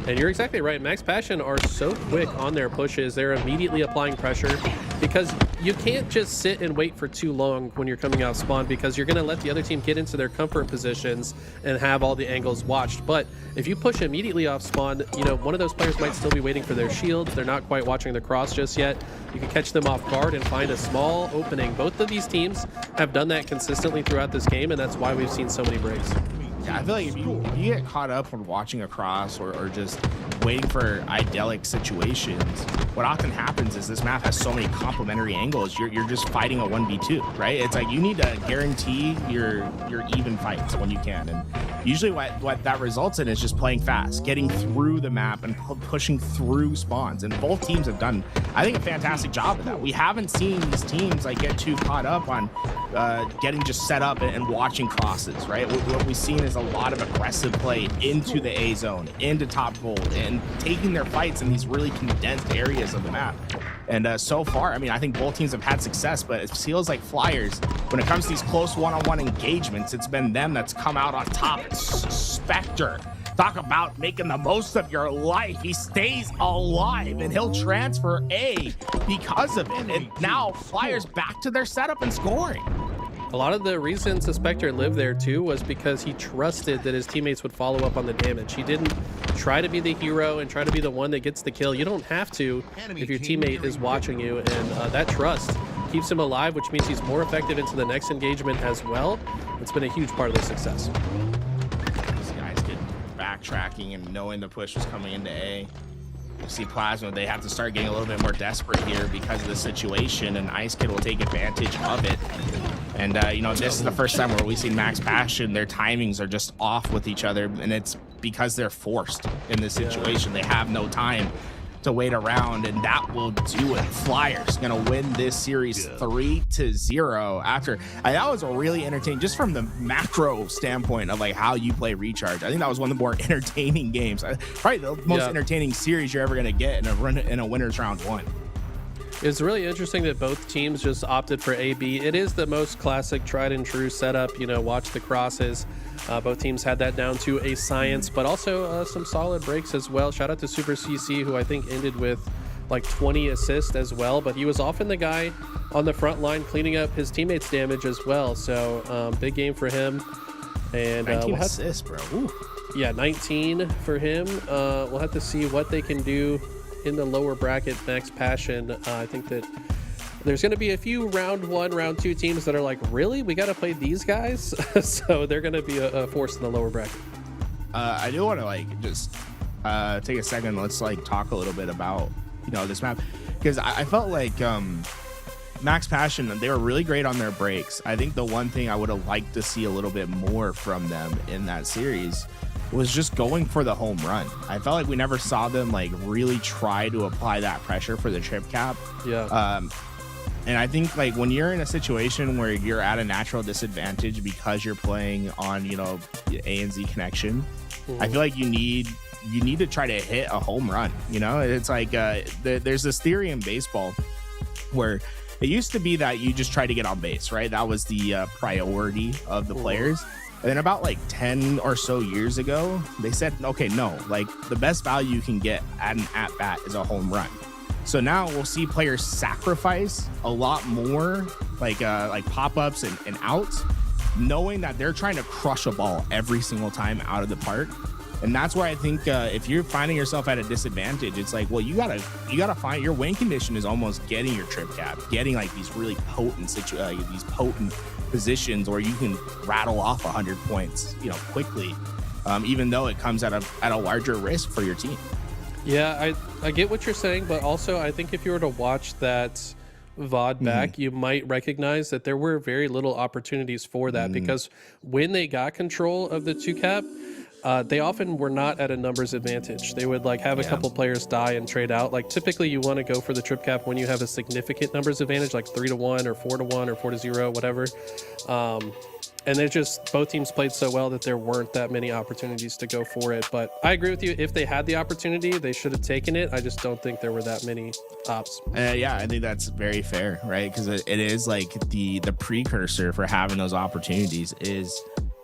And you're exactly right. Max Passion are so quick on their pushes. They're immediately applying pressure because you can't just sit and wait for too long when you're coming out spawn, because you're going to let the other team get into their comfort positions and have all the angles watched. But if you push immediately off spawn, you know, one of those players might still be waiting for their shields. They're not quite watching the cross just yet. You can catch them off guard and find a small opening. Both of these teams have done that consistently throughout this game, and that's why we've seen so many breaks. Yeah, I feel like if you get caught up when watching a cross or just waiting for idyllic situations, what often happens is this map has so many complementary angles. You're just fighting a 1v2, right? It's like you need to guarantee your even fights when you can. And usually what that results in is just playing fast, getting through the map and pushing through spawns. And both teams have done, I think, a fantastic job of that. We haven't seen these teams like get too caught up on getting just set up and watching crosses, right? What we've seen is a lot of aggressive play into the A zone, into top gold, and taking their fights in these really condensed areas of the map. And so far, I mean, I think both teams have had success, but it feels like Flyers, when it comes to these close one-on-one engagements, it's been them that's come out on top. Spectre, talk about making the most of your life. He stays alive, and he'll transfer A because of it. And now Flyers back to their setup and scoring. A lot of the reason Spectre lived there too was because he trusted that his teammates would follow up on the damage. He didn't try to be the hero and try to be the one that gets the kill. You don't have to if your teammate is watching you, and that trust keeps him alive, which means he's more effective into the next engagement as well. It's been a huge part of their success. These guys get backtracking and knowing the push was coming into A. You see Plasma, they have to start getting a little bit more desperate here because of the situation, and Ice Kid will take advantage of it. And, you know, this is the first time where we've seen Max Passion, their timings are just off with each other, and it's because they're forced in this situation. They have no time to wait around, and that will do it. Flyers gonna win this series 3-0 after. That was a really entertaining, just from the macro standpoint of like how you play Recharge. I think that was one of the more entertaining games, probably the most entertaining series you're ever gonna get in a winners round 1. It's really interesting that both teams just opted for AB. It is the most classic, tried and true setup. You know, watch the crosses. Both teams had that down to a science, but also some solid breaks as well. Shout out to Super CC, who I think ended with like 20 assists as well, but he was often the guy on the front line cleaning up his teammates' damage as well. So big game for him. And 19 assists, bro. Ooh. Yeah, 19 for him. We'll have to see what they can do in the lower bracket. Max Passion. I think that there's going to be a few round 1, round 2 teams that are like, really? We got to play these guys? So they're going to be a force in the lower bracket. I do want to like just take a second. Let's like talk a little bit about, you know, this map, because I felt like Max Passion, they were really great on their breaks. I think the one thing I would have liked to see a little bit more from them in that series was just going for the home run. I felt like we never saw them like really try to apply that pressure for the trip cap. Yeah. And I think like when you're in a situation where you're at a natural disadvantage because you're playing on, you know, A and Z connection, I feel like you need to try to hit a home run. You know, it's like there's this theory in baseball where it used to be that you just try to get on base, right? That was the priority of the players. And then about like 10 or so years ago, they said, okay, no, like the best value you can get at an at-bat is a home run. So now we'll see players sacrifice a lot more like pop-ups and outs, knowing that they're trying to crush a ball every single time out of the park. And that's why I think if you're finding yourself at a disadvantage, it's like, well, you gotta find your win condition is almost getting your trip cap, getting like these really potent these potent positions where you can rattle off 100 points, you know, quickly, even though it comes at a larger risk for your team. Yeah, I get what you're saying, but also I think if you were to watch that VOD back, you might recognize that there were very little opportunities for that, because when they got control of the 2-cap, they often were not at a numbers advantage. They would like have a couple players die and trade out. Like typically you want to go for the trip cap when you have a significant numbers advantage, like 3-1 or 4-1 or 4-0, whatever. And they're just, both teams played so well that there weren't that many opportunities to go for it. But I agree with you. If they had the opportunity, they should have taken it. I just don't think there were that many ops. Yeah, I think that's very fair, right? Because it is like the precursor for having those opportunities is,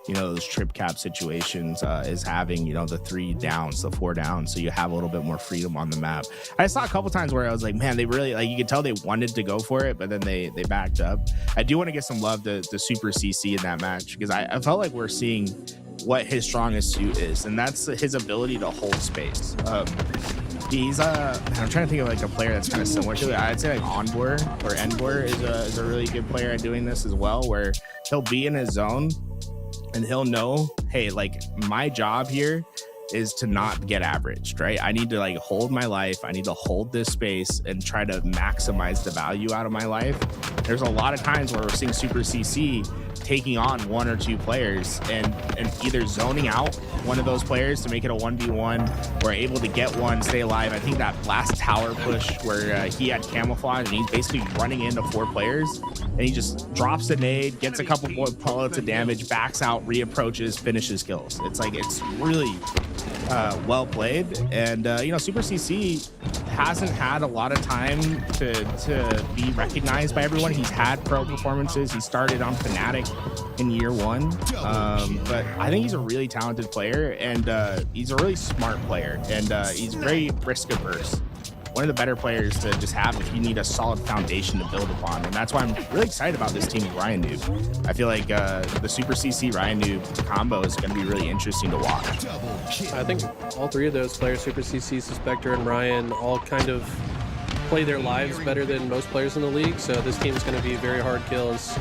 you know, those trip cap situations, is having, you know, the 3 downs, the 4 downs, so you have a little bit more freedom on the map. I saw a couple times where I was like, man, they really, like, you could tell they wanted to go for it, but then they backed up. I do want to give some love to Super CC in that match, because I felt like we're seeing what his strongest suit is, and that's his ability to hold space. He's I'm trying to think of like a player that's kind of similar to it. I'd say like Onbor or Enbor is a really good player at doing this as well, where he'll be in his zone and he'll know, hey, like my job here is to not get averaged, right? I need to like hold my life. I need to hold this space and try to maximize the value out of my life. There's a lot of times where we're seeing Super CC taking on 1 or 2 players and either zoning out one of those players to make it a 1v1 or able to get one, stay alive. I think that last tower push where he had camouflage and he's basically running into 4 players and he just drops a nade, gets a couple more pellets of damage, backs out, reapproaches, finishes kills. It's like, it's really well played. And you know, Super CC hasn't had a lot of time to be recognized by everyone. He's had pro performances. He started on Fnatic in year 1, but I think he's a really talented player, and he's a really smart player, and he's very risk averse. one of the better players to just have if you need a solid foundation to build upon. And that's why I'm really excited about this team with Ryan Noob. I feel like the Super CC Ryan Noob combo is going to be really interesting to watch. I think all three of those players, Super CC, Suspector, and Ryan, all kind of play their lives better than most players in the league. So this team is going to be very hard kills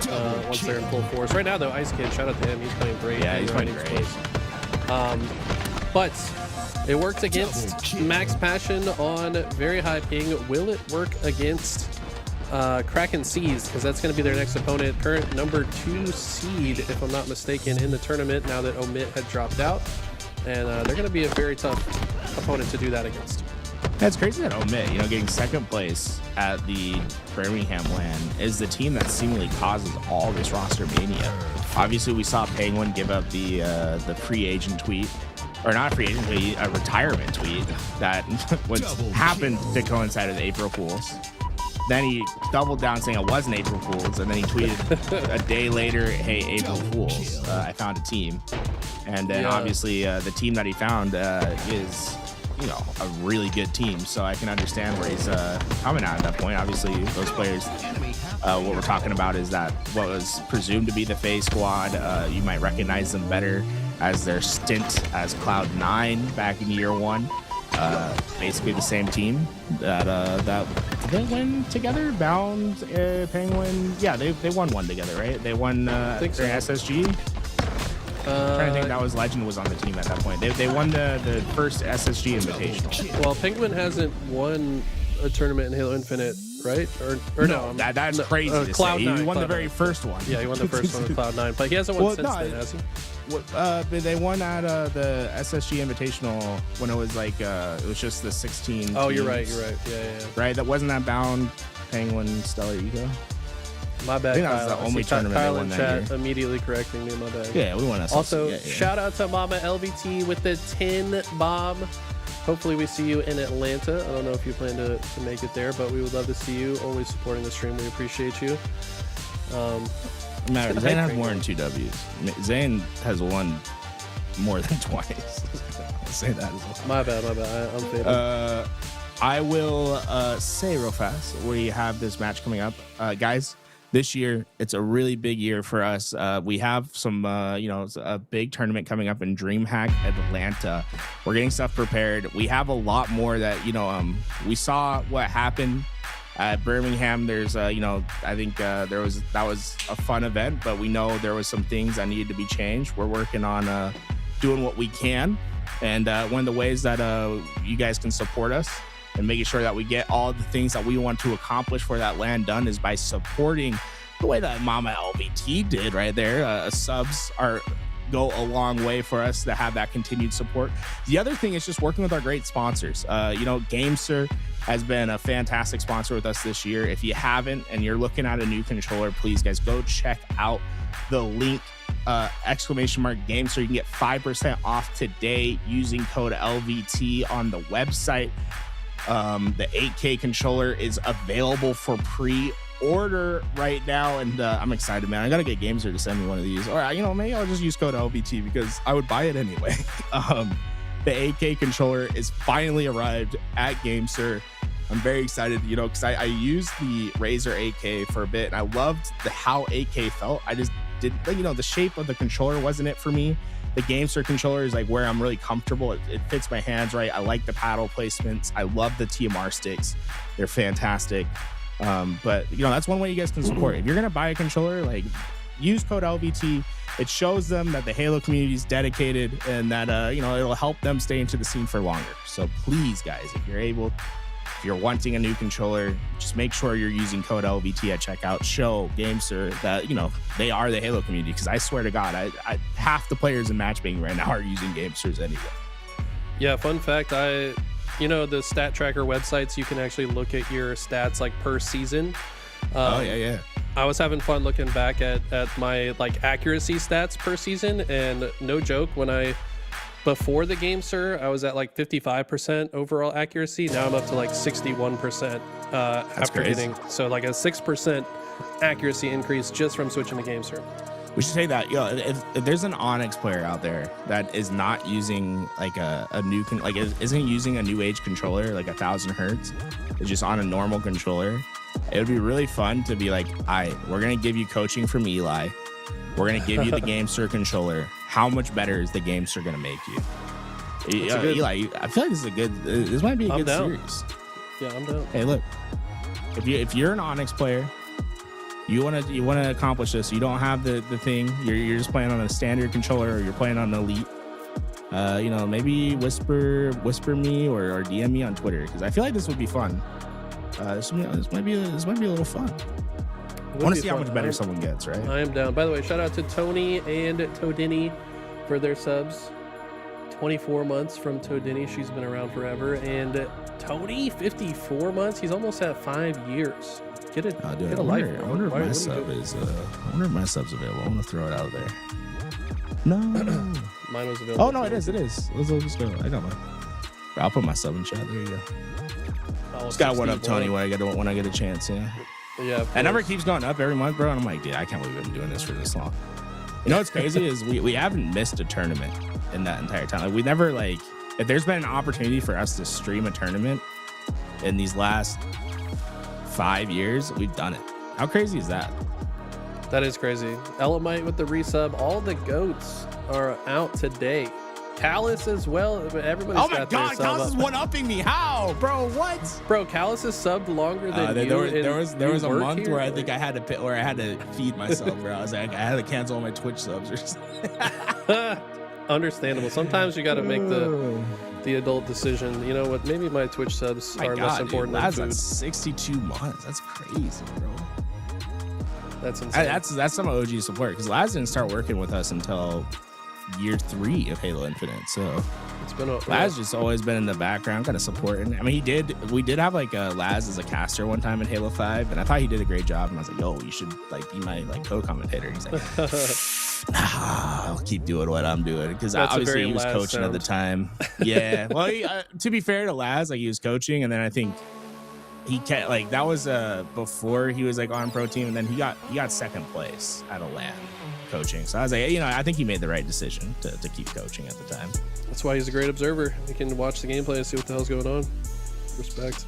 once they're in full force. Right now, though, Ice Kid, shout out to him. He's playing great. Yeah, he's playing great. But it works against Max Passion on very high ping. Will it work against Kraken Seas? Because that's going to be their next opponent. Current number 2 seed, if I'm not mistaken, in the tournament now that Omit had dropped out. And they're going to be a very tough opponent to do that against. That's crazy that Omit, getting second place at the Birmingham LAN is the team that seemingly causes all this roster mania. Obviously, we saw Penguin give up the free agent tweet, or not a free agent tweet, a retirement tweet that happened to coincide with April Fools. Then he doubled down saying it wasn't April Fools, and then he tweeted a day later, "Hey, April Fools, I found a team." And then obviously the team that he found is a really good team, so I can understand where he's coming at that point. Obviously, those players, what we're talking about is that what was presumed to be the FaZe squad, you might recognize them better as their stint as Cloud9 back in year 1. Basically the same team that did they win together? Bound, Penguin, yeah, they won one together, right? They won their SSG. I'm trying to think, that was Legend was on the team at that point. They won the first SSG Invitational. Well, Penguin hasn't won a tournament in Halo Infinite, right? Or no? That's crazy to say. He won the very first one. Yeah, he won the first one with Cloud9, but he hasn't won since then, has he? They won at the SSG Invitational when it was like it was just the 16. Oh, teams, you're right. Yeah. Right, that wasn't that Bound, Penguin, Stellar Ego. My bad. I think that was the only tournament Kyle they won in that chat year. immediately correcting me. My bad. Yeah, we won SSG. Also, shout out to Mama LVT with the 10 bomb. Hopefully we see you in Atlanta. I don't know if you plan to make it there, but we would love to see you. Always supporting the stream. We appreciate you. Zane has more than 2 W's. Zane has won more than twice. I'll say that as well. My bad. I'm faded. I will say real fast, we have this match coming up. Guys, this year, it's a really big year for us. We have some, a big tournament coming up in DreamHack Atlanta. We're getting stuff prepared. We have a lot more that, we saw what happened at Birmingham. There's, I think that was a fun event, but we know there was some things that needed to be changed. We're working on doing what we can. And one of the ways that you guys can support us and making sure that we get all the things that we want to accomplish for that LAN done is by supporting the way that Mama LVT did right there. Subs go a long way for us to have that continued support. The other thing is just working with our great sponsors. GameSir has been a fantastic sponsor with us this year. If you haven't and you're looking at a new controller, please guys go check out the link !GameSir. You can get 5% off today using code LVT on the website. The 8K controller is available for pre-order right now, and I'm excited, man. I gotta get GameSir to send me one of these, or maybe I'll just use code LVT because I would buy it anyway. The 8K controller is finally arrived at GameSir. I'm very excited, because I used the Razer 8K for a bit, and I loved how 8K felt. I just didn't, the shape of the controller wasn't it for me. The GameSir controller is like where I'm really comfortable. It fits my hands right. I like the paddle placements. I love the TMR sticks. They're fantastic. But that's one way you guys can support. If you're gonna buy a controller, use code LVT. It shows them that the Halo community is dedicated and that it'll help them stay into the scene for longer. So please, guys, if you're wanting a new controller, just make sure you're using code LVT at checkout. Show GameSir that they are the Halo community, because I swear to God, I half the players in matchmaking right now are using GameSirs anyway. Yeah, fun fact, the stat tracker websites, you can actually look at your stats per season. Yeah. I was having fun looking back at my accuracy stats per season, and no joke, before the GameSir, I was at 55% overall accuracy. Now I'm up to 61% after crazy. hitting. So a 6% accuracy increase just from switching to GameSir. We should say that, if there's an Onyx player out there that is not using like a new, isn't using a new age controller, like 1000 hertz, it's just on a normal controller, it would be really fun to be like, all right, we're going to give you coaching from Eli. We're going to give you the GameSir controller. How much better is the GameSir going to make you? Eli, I feel like this might be a good series. Yeah, I'm down. Hey, look, if you're an Onyx player, you want to accomplish this. You don't have the thing. You're just playing on a standard controller, or you're playing on an elite. Maybe whisper me or DM me on Twitter, because I feel like this would be fun. This might be a little fun. I want to see how much better someone gets, right? I am down. By the way, shout out to Tony and Todini for their subs. 24 months from Todini. She's been around forever. And Tony, 54 months. He's almost at 5 years. Get it. I wonder if my sub is. I wonder if my sub's available. I want to throw it out there. No. Mine was available. Oh no, it is. Let's go. I got mine. I'll put my sub in chat. There you go. Just got one up, Tony. When I get a chance. Yeah. That number keeps going up every month, bro. And I'm like, dude, I can't believe I've been doing this for this long. You know what's crazy is we haven't missed a tournament in that entire time. Like, we never if there's been an opportunity for us to stream a tournament in these last 5 years, we've done it. How crazy is that? That is crazy. Elamite with the resub. All the goats are out today. Callus as well. Everybody's got their sub. Callus is one-upping me. How, bro? What? Bro, Callus is subbed longer than you. There was a month where I think I had to feed myself, bro. I was like, I had to cancel all my Twitch subs or something. Understandable. Sometimes you got to make the adult decision. You know what? Maybe my Twitch subs are less important than food. That's 62 months. That's crazy, bro. That's insane. That's some OG support, because Laz didn't start working with us until year 3 of Halo Infinite. So it's been Laz just always been in the background, kind of supporting. I mean, we did have Laz as a caster one time in Halo 5, and I thought he did a great job. And I was like, yo, you should be my co-commentator. He's like, nah, I'll keep doing what I'm doing, because obviously he was coaching at the time. Yeah. Well, to be fair to Laz, he was coaching, and then I think he can't, that was before he was on pro team, and then he got second place at a LAN coaching. So I was like, I think he made the right decision to keep coaching at the time. That's why he's a great observer. He can watch the gameplay and see what the hell's going on. Respect.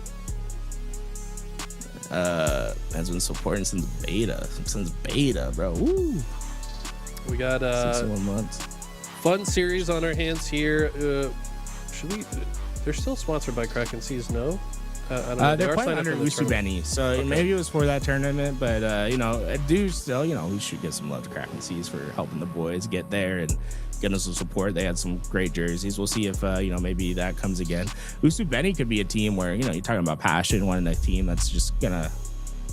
Has been supporting since beta, bro. Woo. We got 61 months. Fun series on our hands here. They're still sponsored by Kraken Seas, no? I don't know. They're playing under Usubeni, so okay. Maybe it was for that tournament, but I do still, we should get some love to Kraken Seas for helping the boys get there and getting us some support. They had some great jerseys. We'll see if maybe that comes again. Usubeni could be a team where you're talking about passion, wanting a team that's just gonna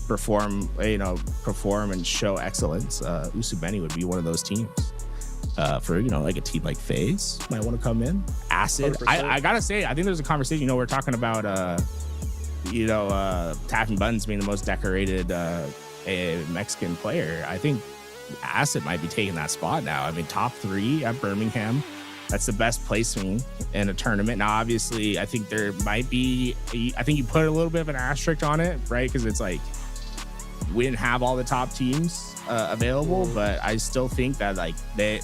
perform and show excellence. Usubeni would be one of those teams. For a team like FaZe might want to come in. Acid, I gotta say, I think there's a conversation. We're talking about Tapping Buttons being the most decorated Mexican player. I think Acid might be taking that spot now. I mean, top 3 at Birmingham. That's the best placing in a tournament. Now, obviously, I think there might be. I think you put a little bit of an asterisk on it, right? Because it's we didn't have all the top teams available, but I still think that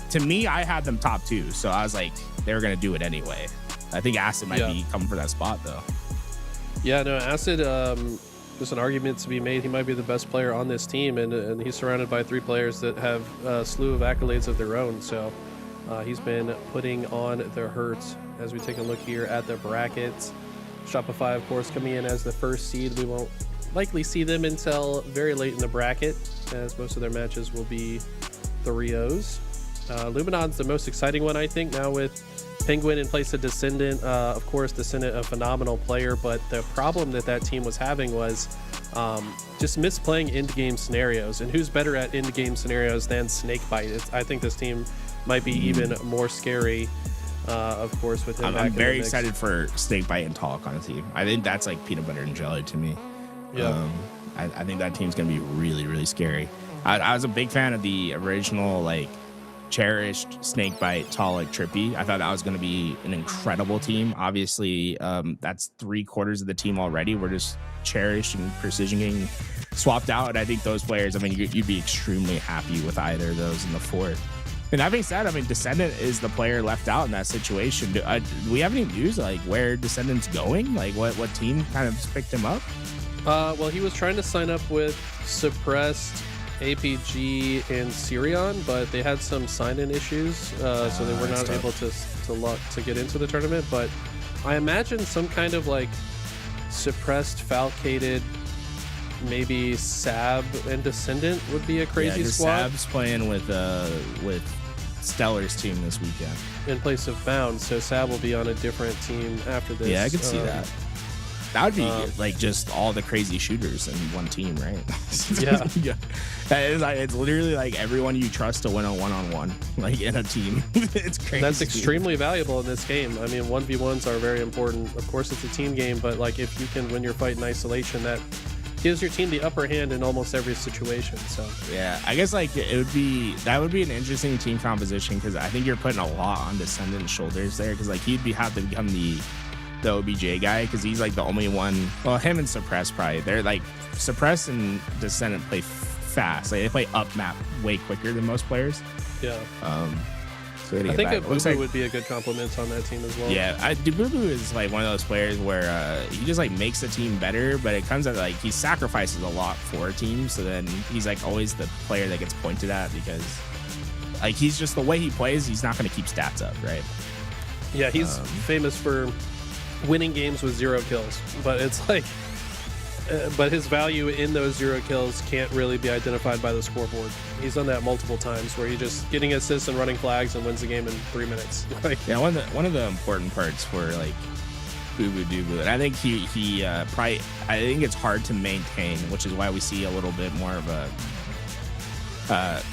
to me, I had them top 2, so I was like, they were gonna do it anyway. I think Acid might be coming for that spot though. Yeah, no, Acid. There's an argument to be made. He might be the best player on this team, and he's surrounded by 3 players that have a slew of accolades of their own. So he's been putting on the hurts. As we take a look here at the brackets, Shopify, of course, coming in as the first seed. We won't likely see them until very late in the bracket, as most of their matches will be 3-0s. Luminon's the most exciting one, I think, now with Penguin in place of Descendant. Of course, Descendant, a phenomenal player, but the problem that team was having was just misplaying end-game scenarios. And who's better at end-game scenarios than Snakebite? I think this team might be even more scary, of course, with him. I'm very excited for Snakebite and Talk on the team. I think that's peanut butter and jelly to me. Yeah. I think that team's going to be really, really scary. I was a big fan of the original, cherished Snakebite, Talik, Trippy. I thought that was going to be an incredible team. Obviously, that's 3/4 of the team already. We're just cherished and precision getting swapped out. And I think those players, I mean, you'd be extremely happy with either of those in the 4th. And that being said, I mean, Descendant is the player left out in that situation. Do we have any news like where Descendant's going? Like what team kind of picked him up? Well, he was trying to sign up with Suppressed, APG, and Sirion, but they had some sign-in issues, so they were not able to get into the tournament. But I imagine some kind of like Suppressed, Falcated, maybe Sab and Descendant would be a crazy squad. Sab's playing with Stellar's team this weekend in place of Bound, so Sab will be on a different team after this. Yeah, I could see that. That would be like just all the crazy shooters in one team, right? Yeah. Yeah. It's literally like everyone you trust to win a one-on-one, like in a team. It's crazy. That's extremely valuable in this game. I mean, 1v1s are very important. Of course, it's a team game, but like if you can win your fight in isolation, that gives your team the upper hand in almost every situation. So yeah, I guess like that would be an interesting team composition, because I think you're putting a lot on Descendant's shoulders there, because like he'd have to become the OBJ guy, because he's like the only one. Well, him and Suppress probably, they're like Suppress and Descendant play fast. Like they play up map way quicker than most players. Yeah. So I think Boo would be a good compliment on that team as well. Yeah, Boo is like one of those players where he just like makes the team better, but it comes out like he sacrifices a lot for a team. So then he's like always the player that gets pointed at, because like he's just the way he plays, he's not going to keep stats up, right? Yeah, he's famous for winning games with 0 kills, but it's like, but his value in those 0 kills can't really be identified by the scoreboard. He's done that multiple times, where he just getting assists and running flags and wins the game in 3 minutes. Like, yeah, one of the important parts for like Boo Doo, and I think he probably, I think it's hard to maintain, which is why we see a little bit more of a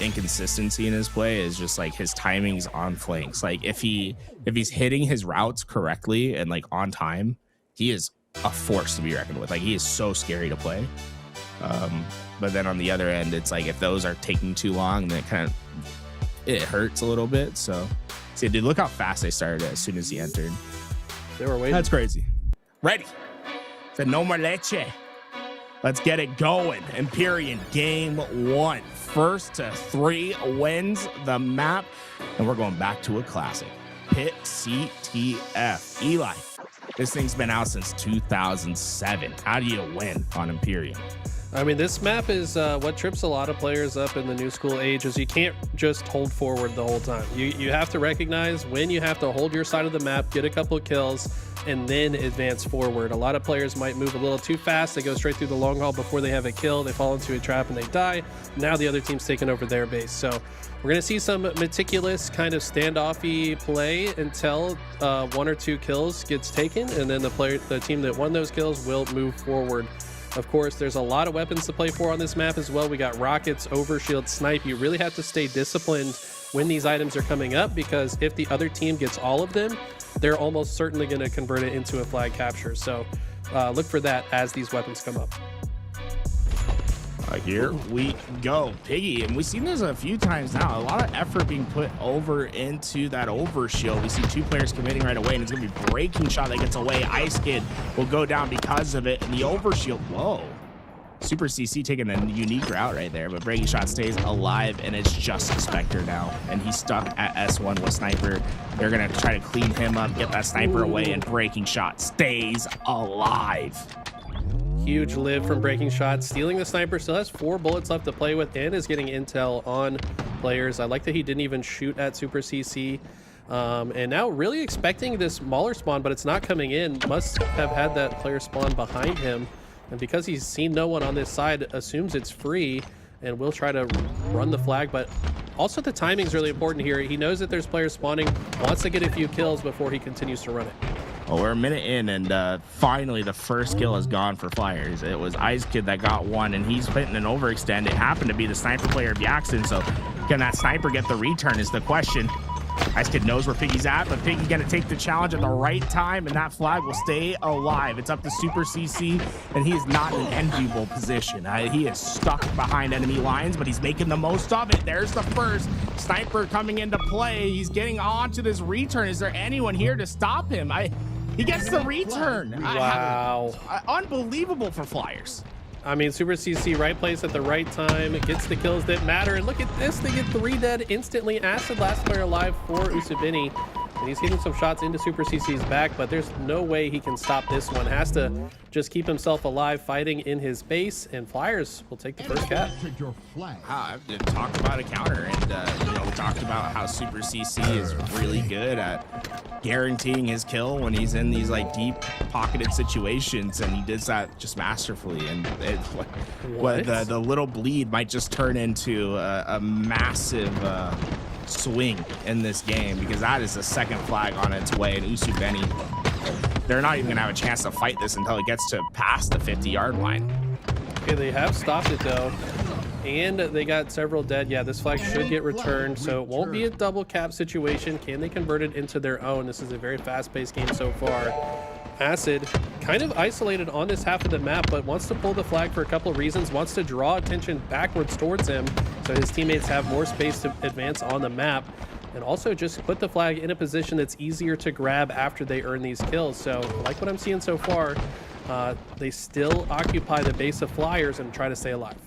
inconsistency in his play, is just like his timing's on flanks. Like if he's hitting his routes correctly and like on time, he is a force to be reckoned with. Like he is so scary to play. But then on the other end, it's like if those are taking too long, then it hurts a little bit. So see, dude, look how fast they started as soon as he entered. they were waiting. That's crazy. Ready. Said no more leche. Let's get it going. Empyrean game 1. First to 3 wins the map. And we're going back to a classic. Pit CTF. Eli, this thing's been out since 2007. How do you win on Empyrean? I mean, this map is what trips a lot of players up in the new school age, is you can't just hold forward the whole time. You have to recognize when you have to hold your side of the map, get a couple of kills, and then advance forward. A lot of players might move a little too fast. They go straight through the long haul before they have a kill. They fall into a trap and they die. Now the other team's taking over their base. So we're going to see some meticulous kind of standoffy play until 1 or 2 kills gets taken, and then the team that won those kills will move forward. Of course, there's a lot of weapons to play for on this map as well. We got rockets, overshield, snipe. You really have to stay disciplined when these items are coming up, because if the other team gets all of them, they're almost certainly going to convert it into a flag capture. So look for that as these weapons come up. Here we go, Piggy, and we've seen this a few times now. A lot of effort being put over into that overshield. We see 2 players committing right away, and it's gonna be Breaking Shot that gets away. Ice Kid will go down because of it, and the overshield, whoa. Super CC taking a unique route right there, but Breaking Shot stays alive, and it's just Spectre now, and he's stuck at S1 with Sniper. They're gonna try to clean him up, get that Sniper away, and Breaking Shot stays alive. Huge live from Breaking Shot. Stealing the Sniper, still has 4 bullets left to play with, and is getting intel on players. I like that he didn't even shoot at Super CC. And now really expecting this Mauler spawn, but it's not coming in. Must have had that player spawn behind him. And because he's seen no one on this side, assumes it's free and will try to run the flag. But also the timing is really important here. He knows that there's players spawning, wants to get a few kills before he continues to run it. Well, we're a minute in, and finally the first kill is gone for Flyers. It was Ice Kid that got one, and he's hitting an overextend. It happened to be the Sniper player of Jackson, so can that Sniper get the return is the question. Ice Kid knows where Piggy's at, but Piggy gonna take the challenge at the right time, and that flag will stay alive. It's up to Super CC, and he is not in an enviable position. He is stuck behind enemy lines, but he's making the most of it. There's the first sniper coming into play. He's getting onto this return. Is there anyone here to stop him? He gets the return. Wow. Unbelievable for Flyers. I mean, Super CC, right place at the right time. It gets the kills that matter. And look at this. They get 3 dead instantly. Acid, last player alive for Usubini. And he's hitting some shots into Super CC's back, but there's no way he can stop this one. Has to just keep himself alive, fighting in his base, and Flyers will take the first cap. I've talked about a counter, and we talked about how Super CC is really good at guaranteeing his kill when he's in these like deep pocketed situations, and he does that just masterfully. And the little bleed might just turn into a massive swing in this game, because that is the second flag on its way, and Usubeni, they're not even gonna have a chance to fight this until it gets to past the 50-yard line. Okay, they have stopped it though, and they got several dead. Yeah, this flag should get returned, so it won't be a double cap situation. Can they convert it into their own? This is a very fast-paced game so far. Acid kind of isolated on this half of the map, but wants to pull the flag for a couple of reasons. Wants to draw attention backwards towards him so his teammates have more space to advance on the map, and also just put the flag in a position that's easier to grab after they earn these kills. So like what I'm seeing so far, they still occupy the base of Flyers and try to stay alive.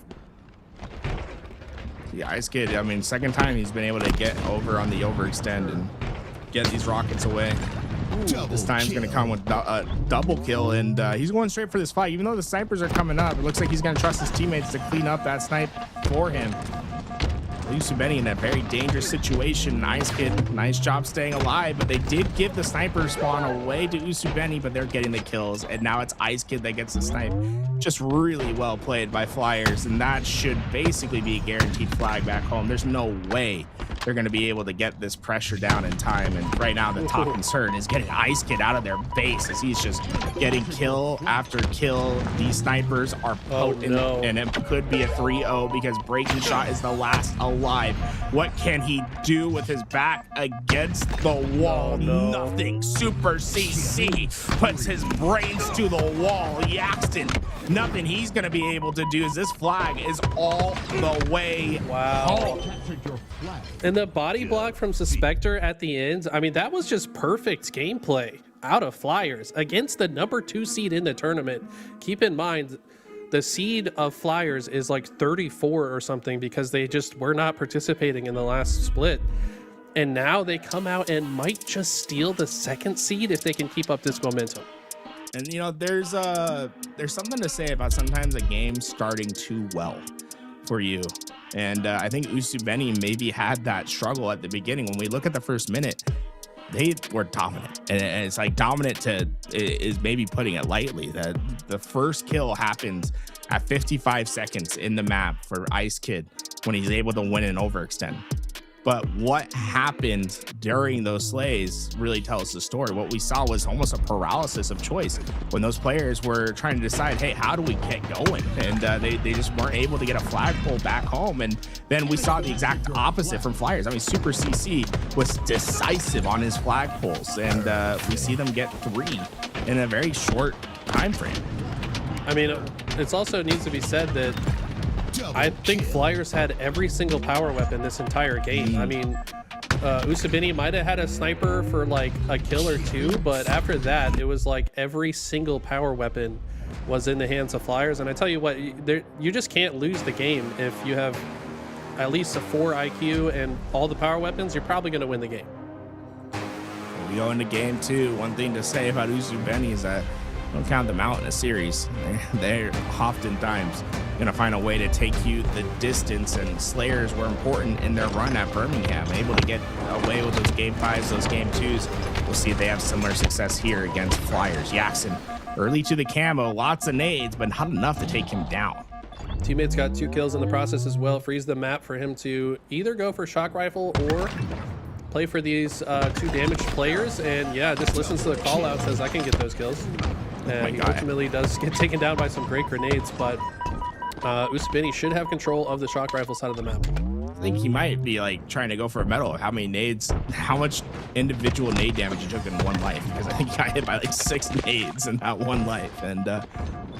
Yeah, Ice Kid, I mean, second time he's been able to get over on the overextend and get these rockets away. This time's going to come with a double kill, and he's going straight for this fight. Even though the snipers are coming up, it looks like he's going to trust his teammates to clean up that snipe for him. Usubeni in a very dangerous situation. Ice Kid, nice job staying alive, but they did give the sniper spawn away to Usubeni, but they're getting the kills, and now it's Ice Kid that gets the snipe. Just really well played by Flyers, and that should basically be a guaranteed flag back home. There's no way they're going to be able to get this pressure down in time, and right now the top concern is getting Ice Kid out of their base, as he's just getting kill after kill. These snipers are potent, and it could be a 3-0 because Breaking Shot is the last alive. What can he do with his back against the wall? Nothing. Super CC puts his brains to the wall. Yaxton, nothing he's going to be able to do, as this flag is all the way home. And the body block from Suspector at the end, I mean, that was just perfect gameplay out of Flyers against the number 2 seed in the tournament. Keep in mind, the seed of Flyers is like 34 or something, because they just were not participating in the last split. And now they come out and might just steal the 2nd seed if they can keep up this momentum. And there's something to say about sometimes a game starting too well for you. And I think Usubeni maybe had that struggle at the beginning. When we look at the first minute, they were dominant, and it's like dominant is maybe putting it lightly. That the first kill happens at 55 seconds in the map for Ice Kid when he's able to win an overextend. But what happened during those slays really tells the story. What we saw was almost a paralysis of choice when those players were trying to decide, hey, how do we get going? And they just weren't able to get a flagpole back home. And then we saw the exact opposite from Flyers. I mean, Super CC was decisive on his flagpoles, and we see them get 3 in a very short time frame. I mean, it also needs to be said that I think Flyers had every single power weapon this entire game. I mean, Usubeni might have had a sniper for like a kill or 2, but after that, it was like every single power weapon was in the hands of Flyers. And I tell you what, you just can't lose the game if you have at least a 4 IQ and all the power weapons. You're probably going to win the game. We go into game 2. One thing to say about Usubeni is that don't count them out in a series. They're oftentimes going to find a way to take you the distance, and Slayers were important in their run at Birmingham, able to get away with those game 5s, those game 2s. We'll see if they have similar success here against Flyers. Jackson early to the camo, lots of nades, but not enough to take him down. Teammates got 2 kills in the process as well. Frees the map for him to either go for shock rifle or play for these 2 damaged players. And yeah, just listens to the call out, says I can get those kills. And he ultimately does get taken down by some great grenades, but Usubeni should have control of the shock rifle side of the map. think he might be like trying to go for a medal of how many nades, how much individual nade damage he took in one life, because I think he got hit by like 6 nades in that one life, and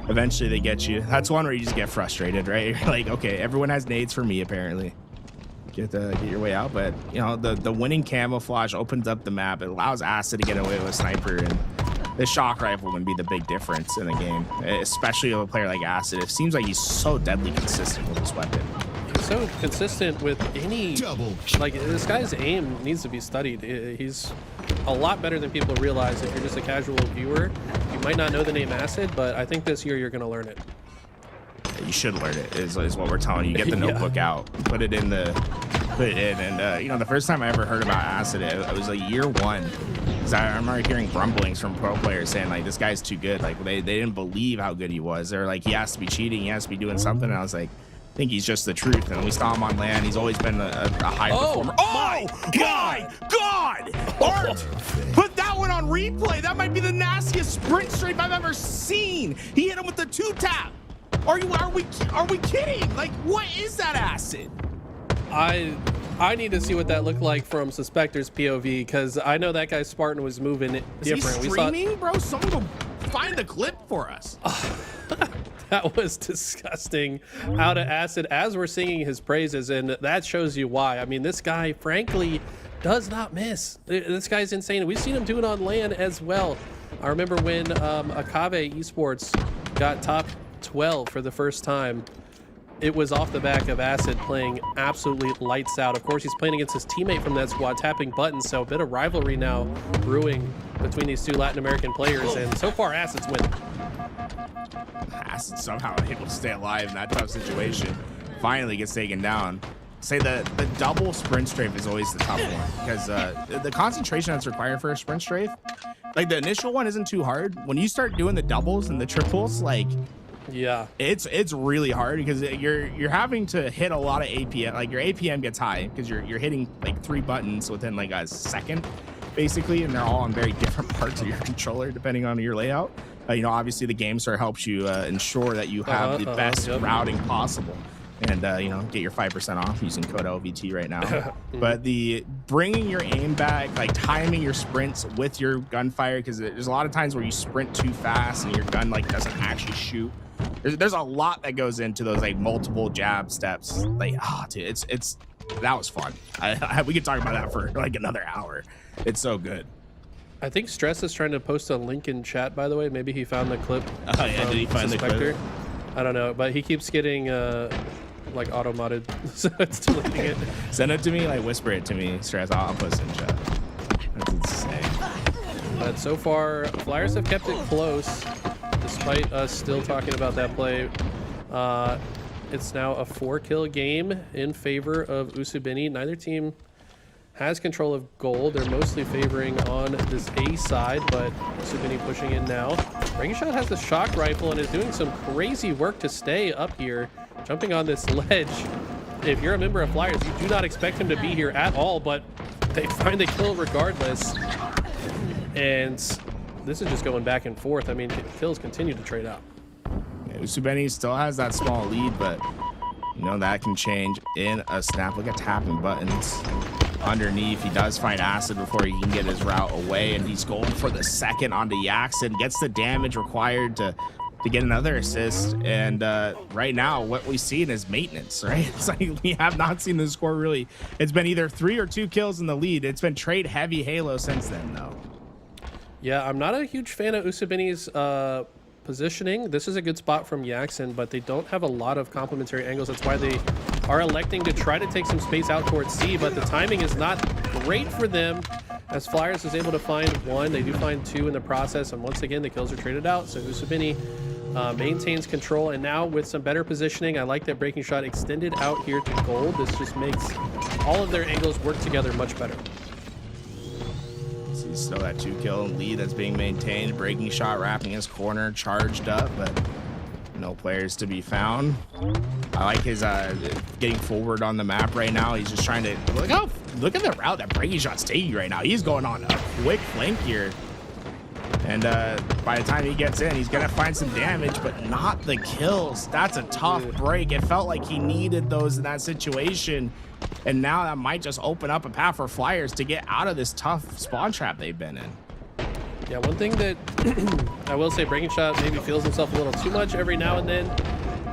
eventually they get you. That's one where you just get frustrated, right? You're like, okay, everyone has nades for me apparently. Get your way out, but you know, the winning camouflage opens up the map. It allows Acid to get away with a sniper, and the shock rifle can be the big difference in the game, especially with a player like Acid. It seems like he's so deadly consistent with this weapon. He's so consistent with any, like, this guy's aim needs to be studied. He's a lot better than people realize. If you're just a casual viewer, you might not know the name Acid, but I think this year you're going to learn it. You should learn it, is what we're telling you. Get the notebook out, put it in, and you know, the first time I ever heard about Acid, it was like year 1. Because I remember hearing grumblings from pro players saying like, this guy's too good. Like they didn't believe how good he was. They're like, he has to be cheating, he has to be doing something. And I was like, I think he's just the truth. And we saw him on LAN. He's always been a high performer. Oh my God! Art, put that one on replay. That might be the nastiest sprint strafe I've ever seen. He hit him with the 2-tap. Are we kidding? Like, what is that Acid? I need to see what that looked like from Suspector's POV, because I know that guy Spartan was moving different. Is he streaming, bro? Someone go find the clip for us. That was disgusting out of Acid as we're singing his praises, and that shows you why. I mean, this guy, frankly, does not miss. This guy's insane. We've seen him do it on LAN as well. I remember when Akave Esports got top 12 for the first time. It was off the back of Acid playing absolutely lights out. Of course, he's playing against his teammate from that squad, tapping buttons, so a bit of rivalry now brewing between these two Latin American players, and so far Acid's winning. Acid somehow able to stay alive in that tough situation. Finally gets taken down. Say the double sprint strafe is always the tough one, because the concentration that's required for a sprint strafe, like the initial one isn't too hard. When you start doing the doubles and the triples, like, yeah, it's really hard, because you're having to hit a lot of APM. Like your APM gets high because you're hitting like 3 buttons within like a second, basically, and they're all on very different parts of your controller depending on your layout. You know, obviously the GameStar helps you ensure that you have the best routing possible, and you know, get your 5% off using code LVT right now. But the bringing your aim back, like timing your sprints with your gunfire, because there's a lot of times where you sprint too fast and your gun like doesn't actually shoot. There's a lot that goes into those like multiple jab steps. Like, dude, that was fun. We could talk about that for like another hour. It's so good. I think Stress is trying to post a link in chat, by the way. Maybe he found the clip. Oh yeah, did he find the clip? I don't know, but he keeps getting like auto-modded, so it's deleting it. Send it to me, like whisper it to me, Stress. I'll post it in chat. That's insane. But so far, Flyers have kept it close, despite us still talking about that play. It's now a 4-kill game in favor of Usubini. Neither team has control of gold. They're mostly favoring on this A side, but Usubini pushing in now. Shot has the shock rifle and is doing some crazy work to stay up here, jumping on this ledge. If you're a member of Flyers, you do not expect him to be here at all, but they find the kill regardless. And this is just going back and forth. I mean, kills continue to trade out. Yeah, Usubini still has that small lead, but you know that can change in a snap. Look at tapping buttons underneath. He does find Acid before he can get his route away, and he's going for the second onto Yaxon. Gets the damage required to get another assist, and right now what we've seen is maintenance, right? It's like we have not seen the score really. It's been either 3 or 2 kills in the lead. It's been trade heavy Halo since then, though. Yeah, I'm not a huge fan of Usubini's positioning. This is a good spot from Yaxon, but they don't have a lot of complementary angles. That's why they are electing to try to take some space out towards C, but the timing is not great for them, as Flyers is able to find 1. They do find 2 in the process, and once again the kills are traded out. So Usubini maintains control, and now with some better positioning, I like that Breaking Shot extended out here to gold. This just makes all of their angles work together much better. So still that 2-kill lead that's being maintained. Breaking Shot wrapping his corner, charged up, but no players to be found. I like his getting forward on the map right now. He's just trying to look at the route that Breaking Shot's taking right now. He's going on a quick flank here. And by the time he gets in, he's going to find some damage, but not the kills. That's a tough break. It felt like he needed those in that situation. And now that might just open up a path for Flyers to get out of this tough spawn trap they've been in. Yeah, one thing that I will say, Breaking Shot maybe feels himself a little too much every now and then.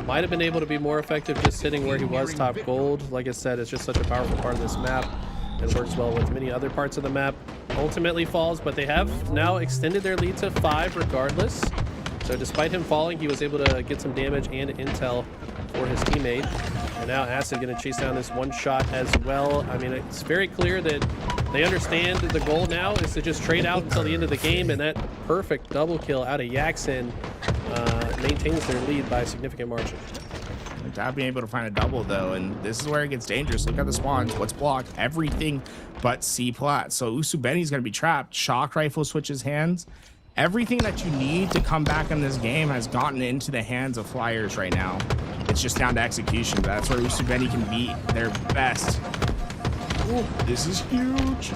Might have been able to be more effective just sitting where he was top gold. Like I said, it's just such a powerful part of this map. It works well with many other parts of the map. Ultimately falls, but they have now extended their lead to 5 regardless. So despite him falling, he was able to get some damage and intel for his teammate. And now Acid going to chase down this one shot as well. I mean, it's very clear that they understand the goal now is to just trade out until the end of the game, and that perfect double kill out of Yaxin maintains their lead by a significant margin. Without being able to find a double though, and this is where it gets dangerous. Look at the spawns. What's blocked? Everything but C plat. So Usubeni's gonna be trapped. Shock rifle switches hands. Everything that you need to come back in this game has gotten into the hands of Flyers right now. It's just down to execution. That's where Usubeni can be their best. Ooh, this is huge.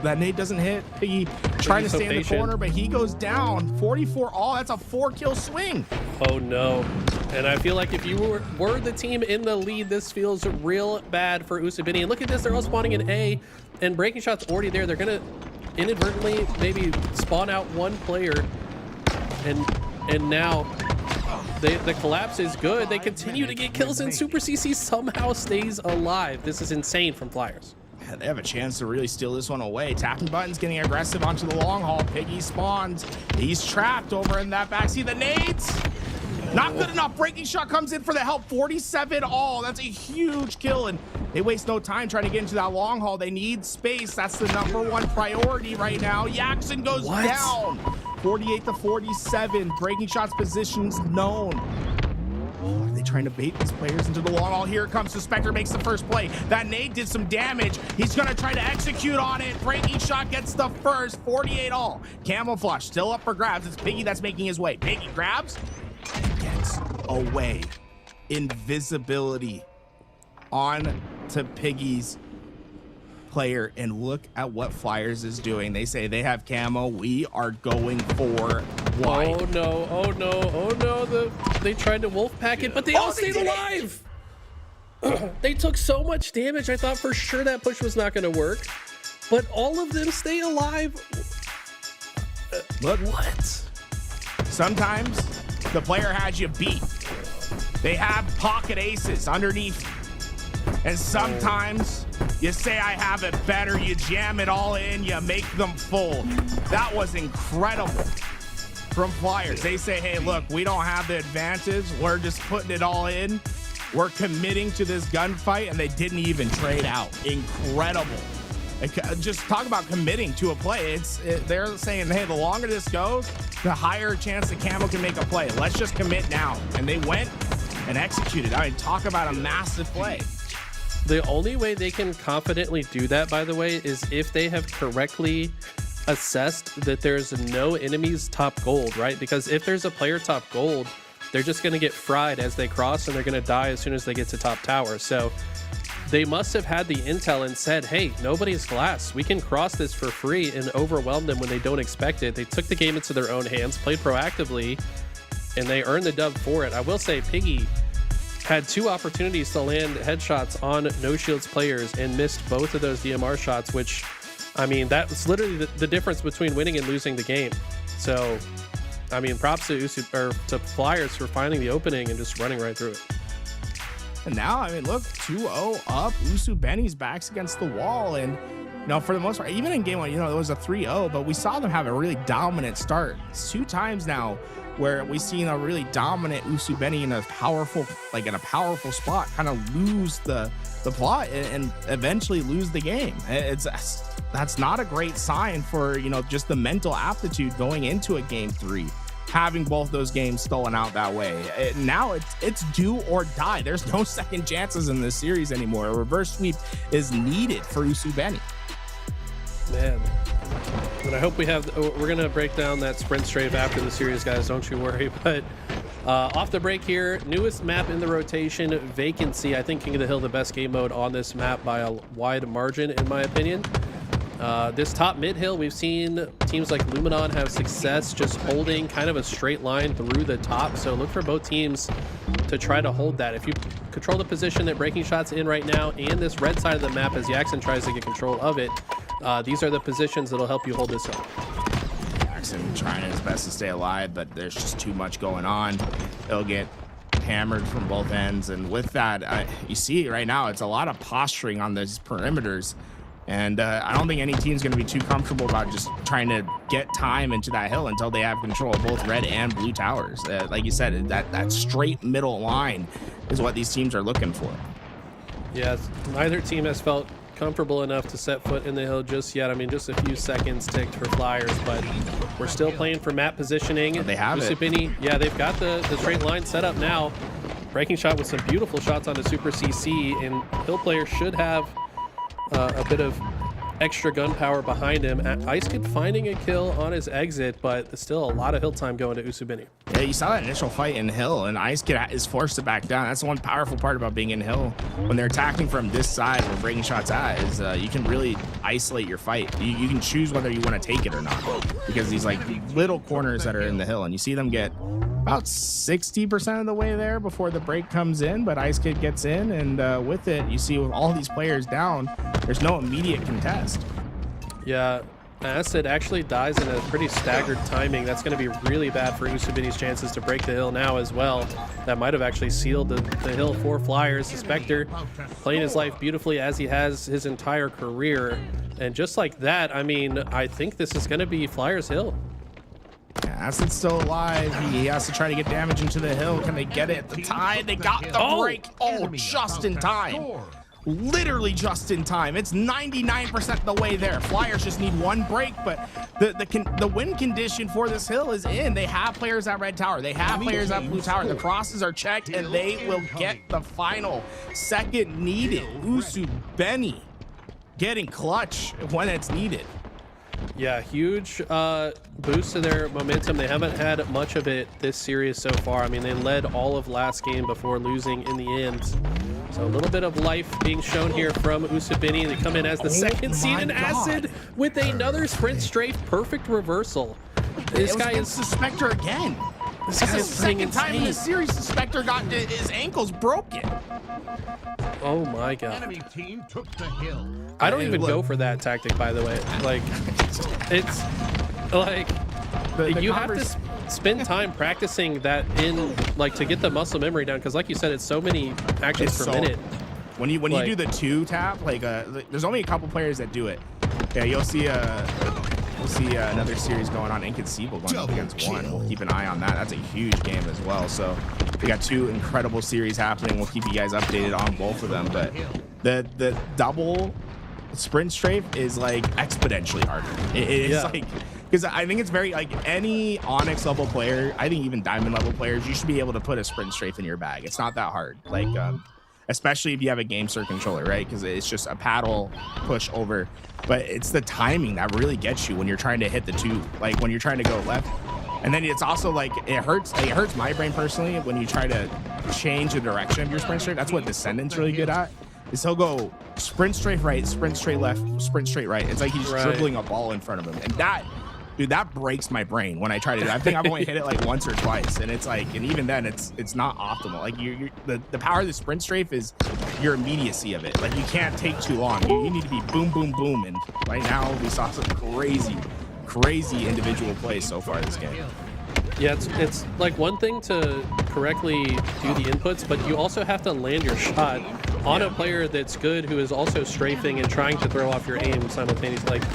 That nade doesn't hit. Piggy trying to stay in the corner, but he goes down. 44 all. That's a 4-kill swing. Oh no. And I feel like if you were the team in the lead, this feels real bad for Usubeni. And look at this, they're all spawning in A, and Breaking Shot's already there. They're gonna inadvertently maybe spawn out one player, and now the collapse is good. They continue to get kills, and Super CC somehow stays alive. This is insane from Flyers. They have a chance to really steal this one away. Tapping buttons, getting aggressive onto the long haul. Piggy spawns. He's trapped over in that back. See the nades? Not good enough. Breaking Shot comes in for the help. 47 all. That's a huge kill, and they waste no time trying to get into that long haul. They need space. That's the #1 priority right now. Yaxin goes down. 48 to 47. Breaking Shot's position's known. Are they trying to bait these players into the long haul? Here it comes. Suspector makes the first play. That nade did some damage. He's going to try to execute on it. Breaking Shot gets the first. 48 all. Camouflage still up for grabs. It's Piggy that's making his way. Piggy grabs and gets away. Invisibility on to Piggy's player, and look at what Flyers is doing. They say they have camo. We are going for white. Oh no, oh no, oh no. They tried to wolf pack it, but they all stayed alive. They took so much damage. I thought for sure that push was not going to work, but all of them stay alive. Look, what? Sometimes the player has you beat. They have pocket aces underneath. And sometimes you say I have it better, you jam it all in, you make them full. That was incredible from Flyers. They say, hey, look, we don't have the advantage. We're just putting it all in. We're committing to this gunfight, and they didn't even trade out. Incredible. Just talk about committing to a play. They're saying, hey, the longer this goes, the higher chance the camo can make a play. Let's just commit now. And they went and executed. I mean, talk about a massive play. The only way they can confidently do that, by the way, is if they have correctly assessed that there's no enemies top gold, right? Because if there's a player top gold, they're just going to get fried as they cross, and they're going to die as soon as they get to top tower. So they must have had the intel and said, hey, nobody's glass. We can cross this for free, and overwhelm them when they don't expect it. They took the game into their own hands, played proactively, and they earned the dub for it. I will say Piggy had 2 opportunities to land headshots on No Shields players and missed both of those DMR shots, which, I mean, that was literally the difference between winning and losing the game. So, I mean, props to Flyers for finding the opening and just running right through it. And now, I mean, look, 2-0 up. Usubeni's back's against the wall, and you know, for the most part, even in game 1, you know, it was a 3-0, but we saw them have a really dominant start. It's 2 times now where we've seen a really dominant Usubeni in a powerful spot kind of lose the plot and eventually lose the game. That's not a great sign for, you know, just the mental aptitude going into a game 3, having both those games stolen out that way. Now it's do or die. There's no second chances in this series anymore. A reverse sweep is needed for Usubeni. Man, and I hope we're gonna break down that sprint strafe after the series, guys, don't you worry. But off the break here, newest map in the rotation, Vacancy. I think King of the Hill the best game mode on this map by a wide margin, in my opinion. This top mid hill, we've seen teams like Luminon have success just holding kind of a straight line through the top. So look for both teams to try to hold that. If you control the position that Breaking Shot's in right now and this red side of the map as Jackson tries to get control of it, these are the positions that'll help you hold this up. Jackson trying his best to stay alive, but there's just too much going on. He'll get hammered from both ends, and with that, you see right now, it's a lot of posturing on these perimeters. And I don't think any team's going to be too comfortable about just trying to get time into that hill until they have control of both red and blue towers. Like you said, that straight middle line is what these teams are looking for. Yeah, neither team has felt comfortable enough to set foot in the hill just yet. I mean, just a few seconds ticked for Flyers, but we're still playing for map positioning. They have Usabini, yeah, they've got the straight line set up now. Breaking Shot with some beautiful shots onto Super CC, and hill players should have a bit of extra gun power behind him. Ice Kid finding a kill on his exit, but there's still a lot of hill time going to Usabini. Yeah, you saw that initial fight in hill, and Ice Kid is forced to back down. That's the one powerful part about being in hill. When they're attacking from this side where Breaking Shot's at, is you can really isolate your fight. You can choose whether you want to take it or not, because these like little corners that are in the hill, and you see them get about 60% of the way there before the break comes in, but Ice Kid gets in, and with it, you see with all these players down, there's no immediate contest. Yeah, Acid actually dies in a pretty staggered timing. That's going to be really bad for Usabini's chances to break the hill now as well. That might have actually sealed the hill for Flyers. The Spectre playing his life beautifully as he has his entire career. And just like that, I mean, I think this is going to be Flyers hill. Acid's still alive. He has to try to get damage into the hill. Can they get it at the time? They got the break. Oh, just in time. Literally just in time. It's 99% the way there. Flyers just need one break, but the win condition for this hill is in. They have players at red tower. They have players at blue tower. The crosses are checked, and they will get the final second needed. Usabini getting clutch when it's needed. Yeah, huge boost to their momentum. They haven't had much of it this series so far. I mean, they led all of last game before losing in the end. So a little bit of life being shown here from Usabini. They come in as the second seed in Acid with another sprint strafe. Perfect reversal. This guy is the Spectre again. This is the second time in the series the Spectre got his ankles broken. Oh my god. Enemy team took the hill. I don't even go for that tactic, by the way. Like, it's like you have to spend time practicing that in, like, to get the muscle memory down, because like you said, it's so many actions per minute. When you do the 2 tap, like there's only a couple players that do it. Yeah, you'll see another series going on, Inconceivable going up against 1. We'll keep an eye on that. That's a huge game as well. So we got 2 incredible series happening. We'll keep you guys updated on both of them. But the double sprint strafe is like exponentially harder. It's like, because I think it's very, like, any Onyx level player, I think even Diamond level players, you should be able to put a sprint strafe in your bag. It's not that hard. Like, especially if you have a GameSir controller, right? Because it's just a paddle push over. But it's the timing that really gets you when you're trying to hit the 2, like when you're trying to go left. And then it's also like, it hurts my brain personally when you try to change the direction of your sprint strafe. That's what Descendant's really good at. Is he'll go sprint straight right, sprint straight left, sprint straight right. It's like he's dribbling a ball in front of him. And that, dude, that breaks my brain when I try to do it. I think I've only hit it like once or twice, and it's like, and even then it's not optimal. Like the power of the sprint strafe is your immediacy of it. Like, you can't take too long. You need to be boom, boom, boom. And right now we saw some crazy individual plays so far this game. Yeah, it's like one thing to correctly do the inputs, but you also have to land your shot on a player that's good, who is also strafing and trying to throw off your aim simultaneously. Like,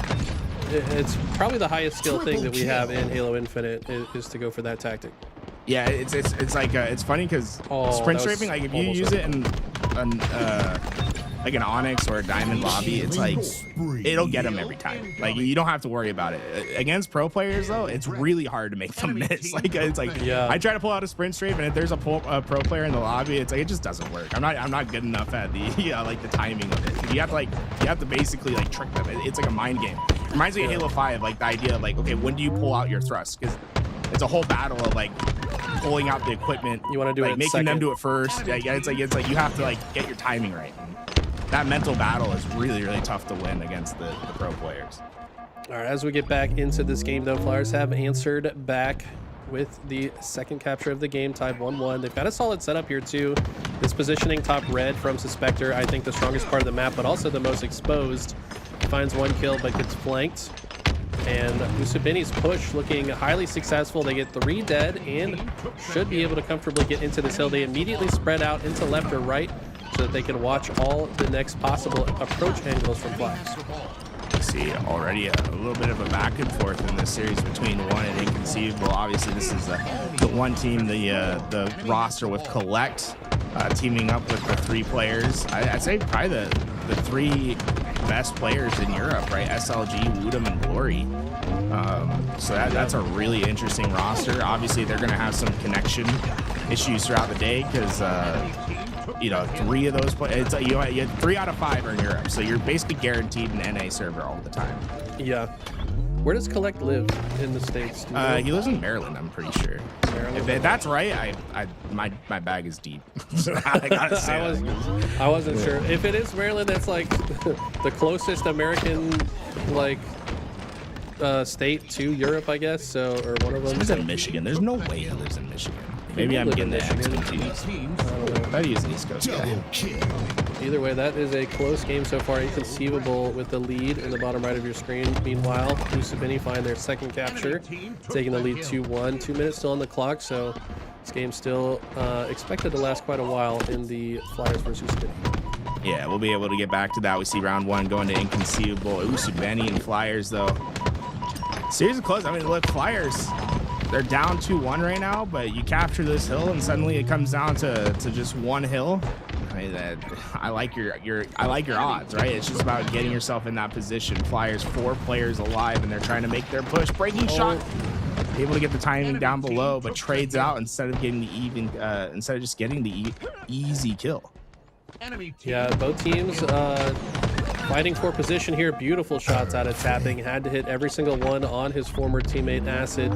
it's probably the highest skill thing that we have in Halo Infinite is to go for that tactic. Yeah, it's like it's funny because sprint strafing, like if you use it in like an Onyx or a Diamond lobby, it's like it'll get them every time. Like, you don't have to worry about it. Against pro players though, it's really hard to make them miss. Like, it's like, I try to pull out a sprint strafe, and if there's a pro player in the lobby, it's like it just doesn't work. I'm not good enough at the like the timing of it. You have to basically like trick them. It's like a mind game. It reminds me of Halo 5, like the idea of like, okay, when do you pull out your thrust? Because it's a whole battle of like pulling out the equipment. You want to do like it making second. them do it first. Yeah, it's like you have to like get your timing right. that mental battle is really, really tough to win against the pro players. All right, as we get back into this game, though, Flyers have answered back with the second capture of the game, tied 1-1. They've got a solid setup here, too. This positioning top red from Suspector, I think the strongest part of the map, but also the most exposed. Finds 1 kill, but gets flanked. And Usubini's push looking highly successful. They get 3 dead and should be able to comfortably get into this hill. They immediately spread out into left or right so that they can watch all the next possible approach angles from Flyers. See already a little bit of a back and forth in this series between One and Inconceivable. Obviously, this is the one team, the roster with Collect teaming up with the 3 players. I'd say probably the 3 best players in Europe, right? SLG, Woodham, and Glory. So that's a really interesting roster. Obviously, they're going to have some connection issues throughout the day because you know, 3 of those players, you have 3 out of 5 are in Europe, so you're basically guaranteed an NA server all the time. Yeah. Where does Collect live in the States? He lives in Maryland, I'm pretty sure. Maryland? If that's right, my bag is deep. I gotta say I wasn't sure. If it is Maryland, that's like the closest American like state to Europe, I guess. So, or one of them. He's in Michigan. There's no way he lives in Michigan. Maybe I'm getting the X confused. I thought he was an East Coast guy. Either way, that is a close game so far. Inconceivable with the lead in the bottom right of your screen. Meanwhile, Usubini find their second capture, taking the lead 2-1. 2 minutes still on the clock, so this game's still expected to last quite a while in the Flyers versus Usubini. Yeah, we'll be able to get back to that. We see round 1 going to Inconceivable. Usubini and Flyers, though. Series is close. I mean, look, Flyers, they're down 2-1 right now, but you capture this hill and suddenly it comes down to just 1 hill. I mean, I like your odds, right? It's just about getting yourself in that position. Flyers 4 players alive and they're trying to make their push. Breaking shot, able to get the timing down below, but trades out instead of getting the instead of just getting the easy kill. Yeah, both teams fighting for position here. Beautiful shots out of tapping. Had to hit every single one on his former teammate Acid,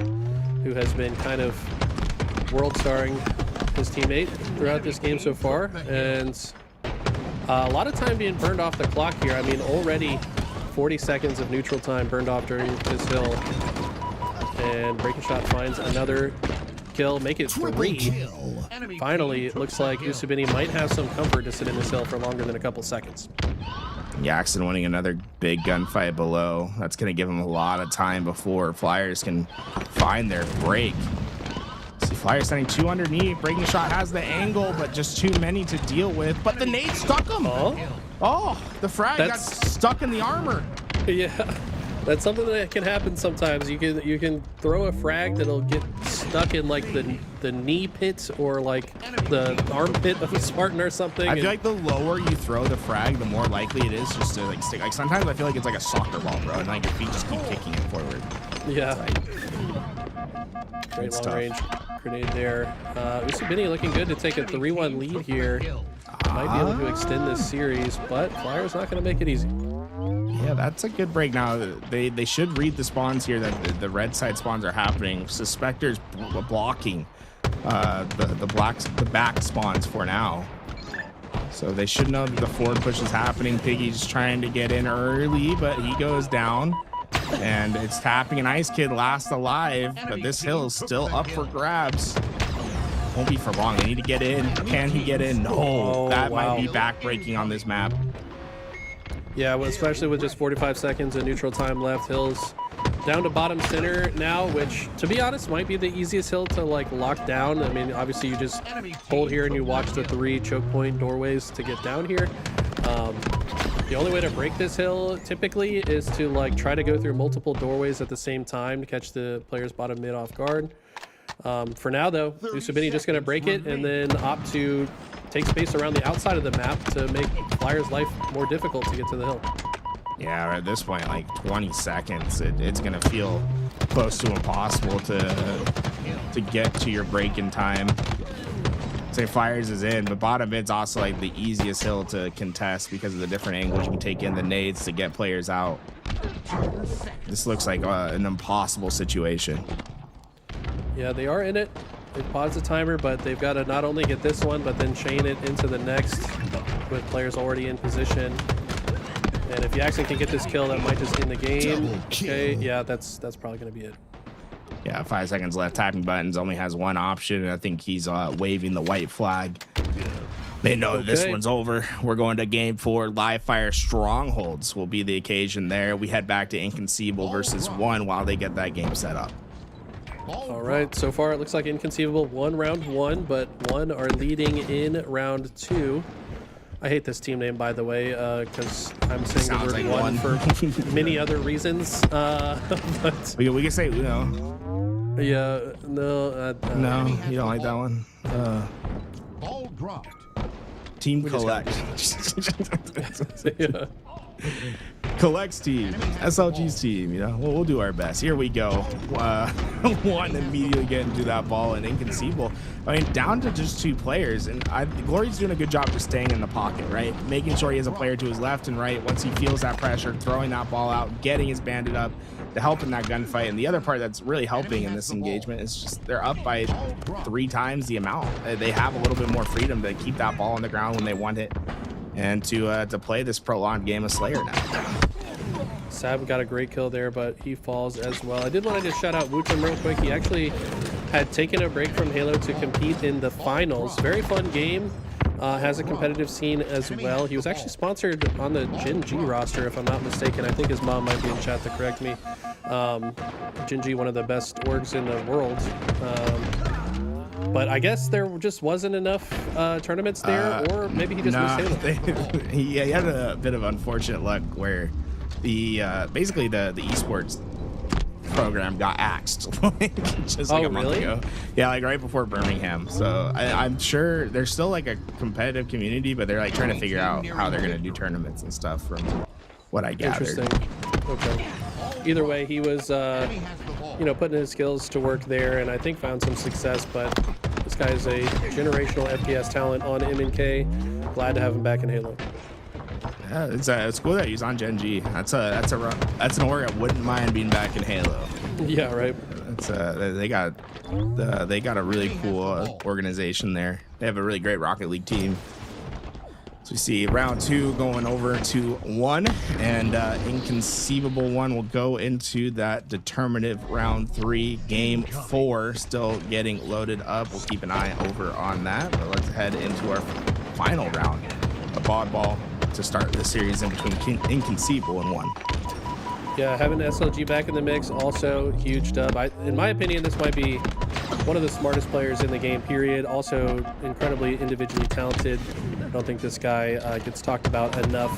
who has been kind of world starring his teammate throughout this game so far. And a lot of time being burned off the clock here. I mean, already 40 seconds of neutral time burned off during this hill. And Breaking Shot finds another kill, make it 3. Finally, it looks like Usubini might have some comfort to sit in this hill for longer than a couple seconds. Jackson winning another big gunfight below. That's going to give him a lot of time before Flyers can find their break. See, Flyers sending 2 underneath. Breaking Shot has the angle, but just too many to deal with. But the nade stuck him. Oh, the frag got stuck in the armor. Yeah, that's something that can happen sometimes. You can throw a frag that'll get stuck in like the knee pit or like the armpit of a Spartan or something. I feel like the lower you throw the frag, the more likely it is just to like stick. Like sometimes I feel like it's like a soccer ball, bro, and like your feet just keep kicking it forward. Yeah. Great long range grenade there. Usubini looking good to take a 3-1 lead here. Might be able to extend this series, but Flyers not going to make it easy. Yeah, that's a good break. Now they should read the spawns here that the red side spawns are happening. Suspector's blocking the back spawns for now, so they should know that the forward push is happening. Piggy's trying to get in early, but he goes down, and it's tapping. An Ice Kid last alive, but this hill is still up for grabs. Won't be for long. They need to get in. Can he get in? No, that might be back-breaking on this map. Yeah, well, especially with just 45 seconds of neutral time left. Hill's down to bottom center now, which, to be honest, might be the easiest hill to like lock down. I mean, obviously you just hold here and you watch the 3 choke point doorways to get down here. The only way to break this hill typically is to like try to go through multiple doorways at the same time to catch the player's bottom mid off guard. For now, though, Usubini just going to break it and then opt to take space around the outside of the map to make Flyers' life more difficult to get to the hill. Yeah, at this point, like 20 seconds, it's going to feel close to impossible to get to your break in time. Say Flyers is in, but bottom mid's also like the easiest hill to contest because of the different angles you can take in the nades to get players out. This looks like an impossible situation. Yeah, they are in it. They paused the timer, but they've got to not only get this one, but then chain it into the next. with players already in position. And if Jackson can get this kill, that might just end the game. Okay, yeah, that's probably going to be it. Yeah, 5 seconds left. Typing buttons only has one option, and I think he's waving the white flag. They know that this one's over. We're going to game 4. Live fire Strongholds will be the occasion there. We head back to Inconceivable versus 1 while they get that game set up. All right, so far it looks like Inconceivable won round 1, but 1 are leading in round 2. I hate this team name, by the way, because I'm saying the word like one for many other reasons. But we can say Uno. Yeah, no. No, you don't like that one. Ball dropped. Team Collect. Yeah. Collect's team, SLG's team, you know, we'll do our best. Here we go. One immediately get into that ball and Inconceivable. I mean, down to just 2 players, and Glory's doing a good job just staying in the pocket, right? Making sure he has a player to his left and right. Once he feels that pressure, throwing that ball out, getting his bandit up to help in that gunfight. And the other part that's really helping in this engagement is just they're up by 3 times the amount. They have a little bit more freedom to keep that ball on the ground when they want it, and to play this prolonged game of Slayer now. Sab got a great kill there, but he falls as well. I did want to just shout out Wuchum real quick. He actually had taken a break from Halo to compete in the finals. Very fun game. Has a competitive scene as well. He was actually sponsored on the Gen G roster, if I'm not mistaken. I think his mom might be in chat to correct me. Gen G, one of the best orgs in the world. But I guess there just wasn't enough tournaments there, or maybe he just missed Halo. He had a bit of unfortunate luck where the basically the esports program got axed just like a month ago. Yeah, like right before Birmingham. So I'm sure there's still like a competitive community, but they're like trying to figure out how they're gonna do tournaments and stuff from what I gathered. Interesting. Okay. Either way, he was you know, putting his skills to work there, and I think found some success. But this guy is a generational FPS talent on MNK. Glad to have him back in Halo. Yeah, it's cool that he's on Gen G. That's an org I wouldn't mind being back in Halo. Yeah, right. They got a really cool organization there. They have a really great Rocket League team. So we see round 2 going over to 1, and Inconceivable 1 will go into that determinative round 3. Game 4 still getting loaded up. We'll keep an eye over on that. But let's head into our final round of Oddball to start the series in between Inconceivable and 1. Yeah, having SLG back in the mix, also huge dub. In my opinion, this might be one of the smartest players in the game, period. Also incredibly individually talented. I don't think this guy gets talked about enough.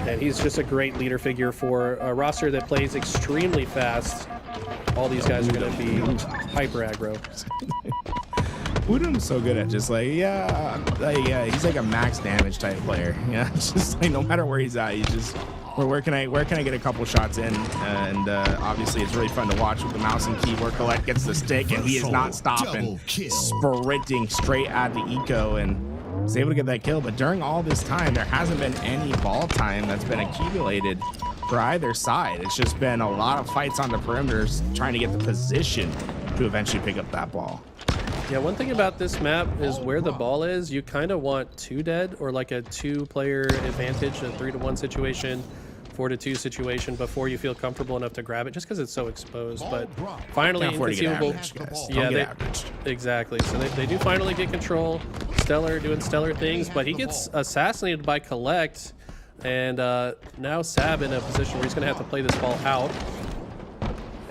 And he's just a great leader figure for a roster that plays extremely fast. All these guys are going to be hyper aggro. Udum's so good at just like, he's like a max damage type player. Yeah, it's just like no matter where he's at, he's just, where can I get a couple shots in? And obviously it's really fun to watch with the mouse and keyboard. Colette gets the stick and he is not stopping, sprinting straight at the eco and was able to get that kill. But during all this time, there hasn't been any ball time that's been accumulated for either side. It's just been a lot of fights on the perimeters trying to get the position to eventually pick up that ball. Yeah, one thing about this map is where the ball is, you kind of want 2 dead or like a 2-player advantage, a 3-to-1 situation, 4-to-2 situation before you feel comfortable enough to grab it, just because it's so exposed. But finally, Inconceivable. Yeah, exactly. So they do finally get control. Stellar doing stellar things, but he gets assassinated by Collect, and now Sab in a position where he's going to have to play this ball out.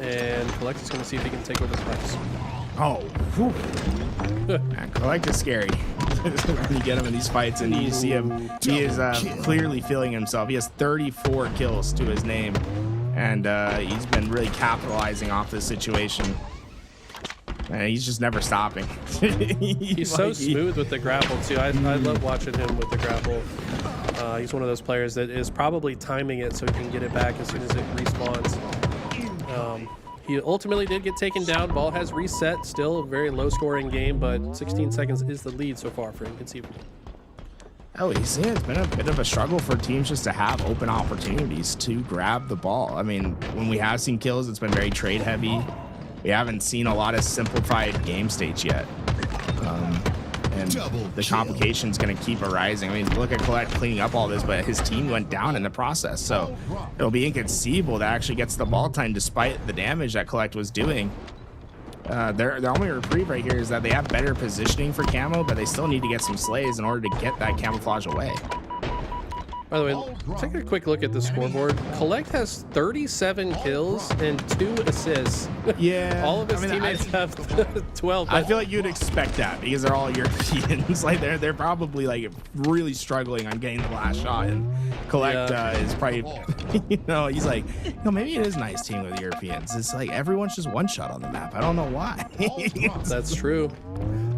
And Collect is going to see if he can take over the fights. Oh, man, Collect is scary. When you get him in these fights and you see him, he is clearly feeling himself. He has 34 kills to his name, and he's been really capitalizing off this situation. And he's just never stopping. He's so smooth with the grapple too. I love watching him with the grapple. He's one of those players that is probably timing it so he can get it back as soon as it respawns. He ultimately did get taken down. Ball has reset. Still a very low-scoring game, but 16 seconds is the lead so far for Inconceivable. Oh, it's been a bit of a struggle for teams just to have open opportunities to grab the ball. I mean, when we have seen kills, it's been very trade-heavy. We haven't seen a lot of simplified game states yet. and the complication's going to keep arising. I mean, look at Collect cleaning up all this, but his team went down in the process. So it'll be Inconceivable that actually gets the ball time despite the damage that Collect was doing. Their only reprieve right here is that they have better positioning for camo, but they still need to get some slays in order to get that camouflage away. By the way, take a quick look at the scoreboard. Collect has 37 kills and 2 assists. Yeah. All of his teammates have 12. I feel like you'd expect that because they're all Europeans. Like they're probably like really struggling on getting the last shot, and Collect is probably, you know, he's like, you know, maybe it is a nice team with Europeans. It's like everyone's just one shot on the map. I don't know why. That's true.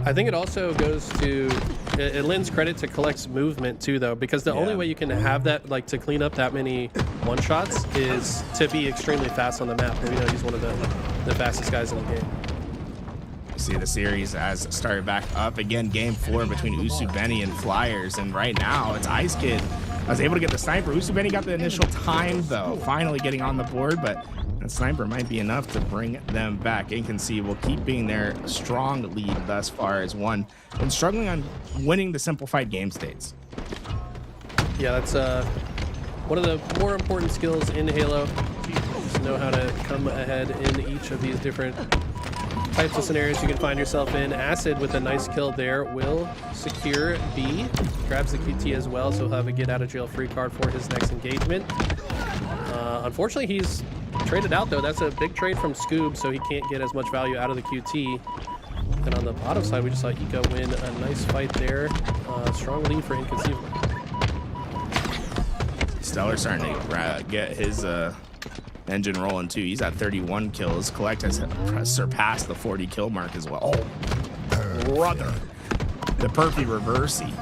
I think it also goes to, it lends credit to Collect's movement too, though, because the only way you can have that, like, to clean up that many one shots is to be extremely fast on the map. And we know he's one of the fastest guys in the game. See, the series has started back up again. Game 4 between Usubeni and Flyers, and right now it's Ice Kid. I was able to get the sniper. Usubeni got the initial time though, finally getting on the board, but that sniper might be enough to bring them back. Inconceivable keeping their strong lead thus far as one, and struggling on winning the simplified game states. Yeah, that's one of the more important skills in Halo. Just know how to come ahead in each of these different types of scenarios you can find yourself in. Acid with a nice kill there will secure B. Grabs the QT as well, so he'll have a get out of jail free card for his next engagement. Unfortunately, he's traded out though. That's a big trade from Scoob, so he can't get as much value out of the QT. And on the bottom side, we just saw Eco win a nice fight there. Strong lead for Inconceivable. Stellar starting to get his engine rolling too. He's at 31 kills. Collect has surpassed the 40 kill mark as well. Oh, brother. The perfect reversey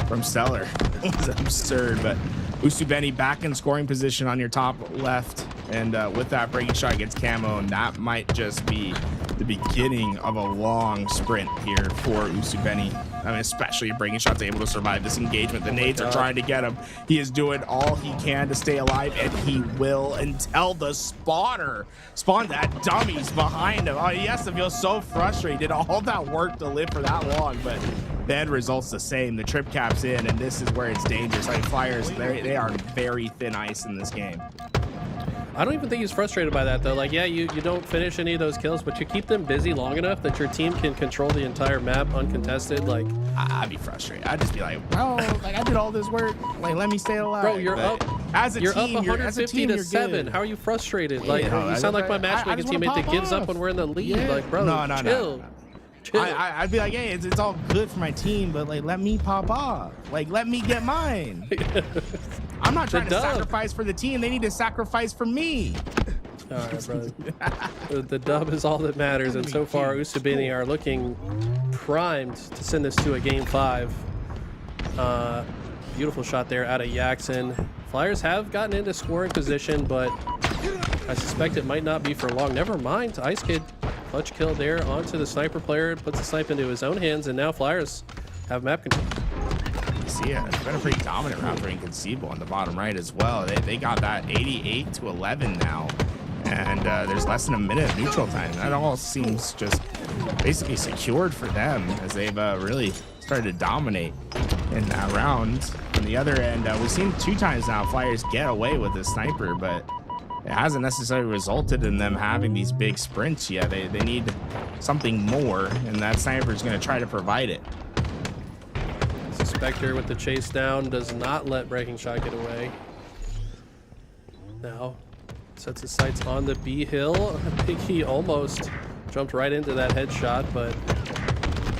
from Stellar was absurd, but Usubeni back in scoring position on your top left, and with that breaking shot gets camo, and that might just be the beginning of a long sprint here for Usubeni. I mean, especially breaking shots able to survive this engagement. The nades are trying to get him. He is doing all he can to stay alive, and he will until the spotter spawned that dummies behind him. Oh, he has to feel so frustrated. Did all that work to live for that long, but the end result's the same. The trip cap's in, and this is where it's dangerous. Like Flyers, they are very thin ice in this game. I don't even think he's frustrated by that though. Like, yeah, you don't finish any of those kills, but you keep them busy long enough that your team can control the entire map uncontested. Like, I'd be frustrated. I'd just be like, bro, like I did all this work. Like, let me stay alive. Bro, you're but up. As a you're team, up 150 to 7. How are you frustrated? Like, you sound like my matchmaking teammate that gives up when we're in the lead. Yeah. Like, bro, chill. No. Chill. I'd be like, hey, it's all good for my team, but like, let me pop off. Like, let me get mine. I'm not trying to sacrifice for the team. They need to sacrifice for me. All right, brother. The dub is all that matters, and so far, Usubeni are looking primed to send this to a game 5. Beautiful shot there out of Yaxon. Flyers have gotten into scoring position, but I suspect it might not be for long. Never mind. Ice Kid, clutch kill there onto the sniper player, puts the snipe into his own hands, and now Flyers have map control. See, it's been a pretty dominant round for Inconceivable on the bottom right as well. They got that 88 to 11 now. And there's less than a minute of neutral time. That all seems just basically secured for them as they've really started to dominate in that round. On the other end, we've seen 2 times now Flyers get away with the sniper, but it hasn't necessarily resulted in them having these big sprints yet. They need something more, and that sniper is going to try to provide it. Spectre with the chase down does not let breaking shot get away. Now sets his sights on the B hill. I think he almost jumped right into that headshot, but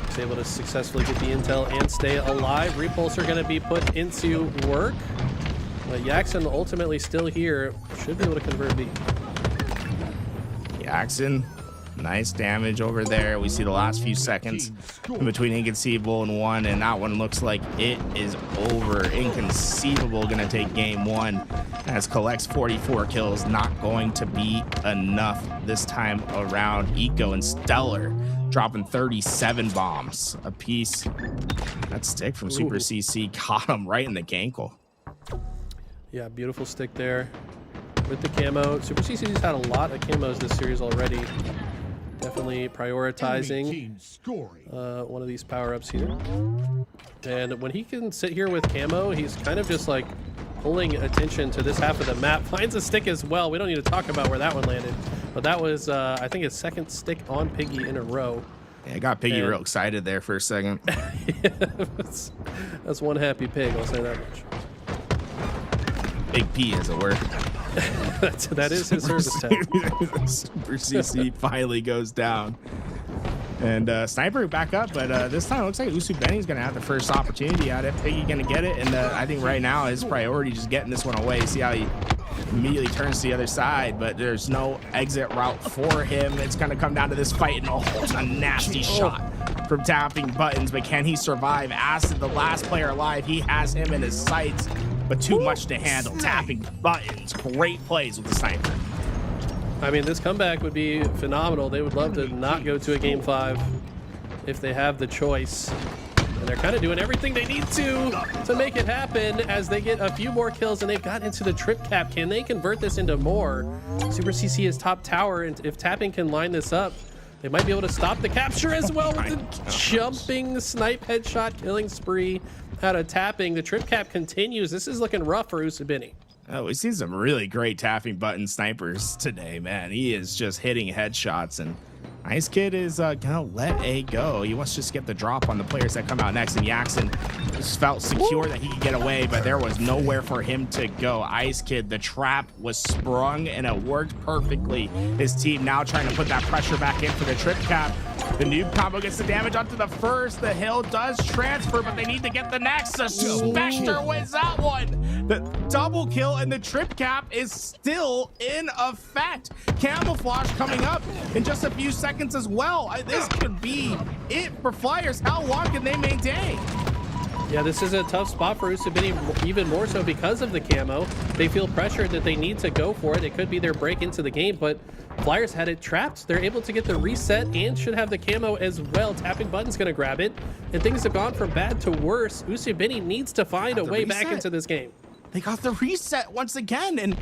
was able to successfully get the intel and stay alive. Repulsor going to be put into work, but Yaxon ultimately still here. Should be able to convert B. Yaxon, nice damage over there. We see the last few seconds in between Inconceivable and 1, and that one looks like it is over. Inconceivable gonna take game 1 as collects 44 kills. Not going to be enough this time around. Eco and Stellar dropping 37 bombs a piece. That stick from Super CC caught him right in the gankle. Yeah, beautiful stick there with the camo. Super CC's had a lot of camos this series already. Definitely prioritizing one of these power-ups here. And when he can sit here with camo, he's kind of just like pulling attention to this half of the map. Finds a stick as well. We don't need to talk about where that one landed. But that was, I think, his second stick on Piggy in a row. Yeah, I got Piggy real excited there for a second. That's one happy pig, I'll say that much. Big P as it were. That is his service tag. Super CC finally goes down. And Sniper back up, but this time it looks like Usu Benny's going to have the first opportunity at it. Piggy going to get it, and I think right now his priority just getting this one away. See how he immediately turns to the other side, but there's no exit route for him. It's going to come down to this fight, and it's a nasty shot from tapping buttons, but can he survive? Acid, the last player alive, he has him in his sights, but too much to handle. Tapping buttons, great plays with the Sniper. I mean, this comeback would be phenomenal. They would love to not go to a game 5 if they have the choice. And they're kind of doing everything they need to make it happen as they get a few more kills, and they've gotten into the trip cap. Can they convert this into more? Super CC is top tower, and if tapping can line this up, they might be able to stop the capture as well with the jumping snipe headshot killing spree out of tapping. The trip cap continues. This is looking rough for Usubini. Oh, we've seen some really great tapping button snipers today, man. He is just hitting headshots, and Ice Kid is gonna let A go. He wants to just get the drop on the players that come out next, and Yaxon just felt secure that he could get away, but there was nowhere for him to go. Ice Kid, the trap was sprung, and it worked perfectly. His team now trying to put that pressure back in for the trip cap. The noob combo gets the damage onto the first. The hill does transfer, but they need to get the next. The Spectre wins that one. The double kill, and the trip cap is still in effect. Camouflage coming up in just a few seconds as well. This could be it for Flyers. How long can they maintain? Yeah, this is a tough spot for Usubini, even more so because of the camo. They feel pressured that they need to go for it. It could be their break into the game, but Flyers had it trapped. They're able to get the reset and should have the camo as well. Tapping button's gonna grab it, and things have gone from bad to worse. Usubini needs to find a way back into this game. They got the reset once again, and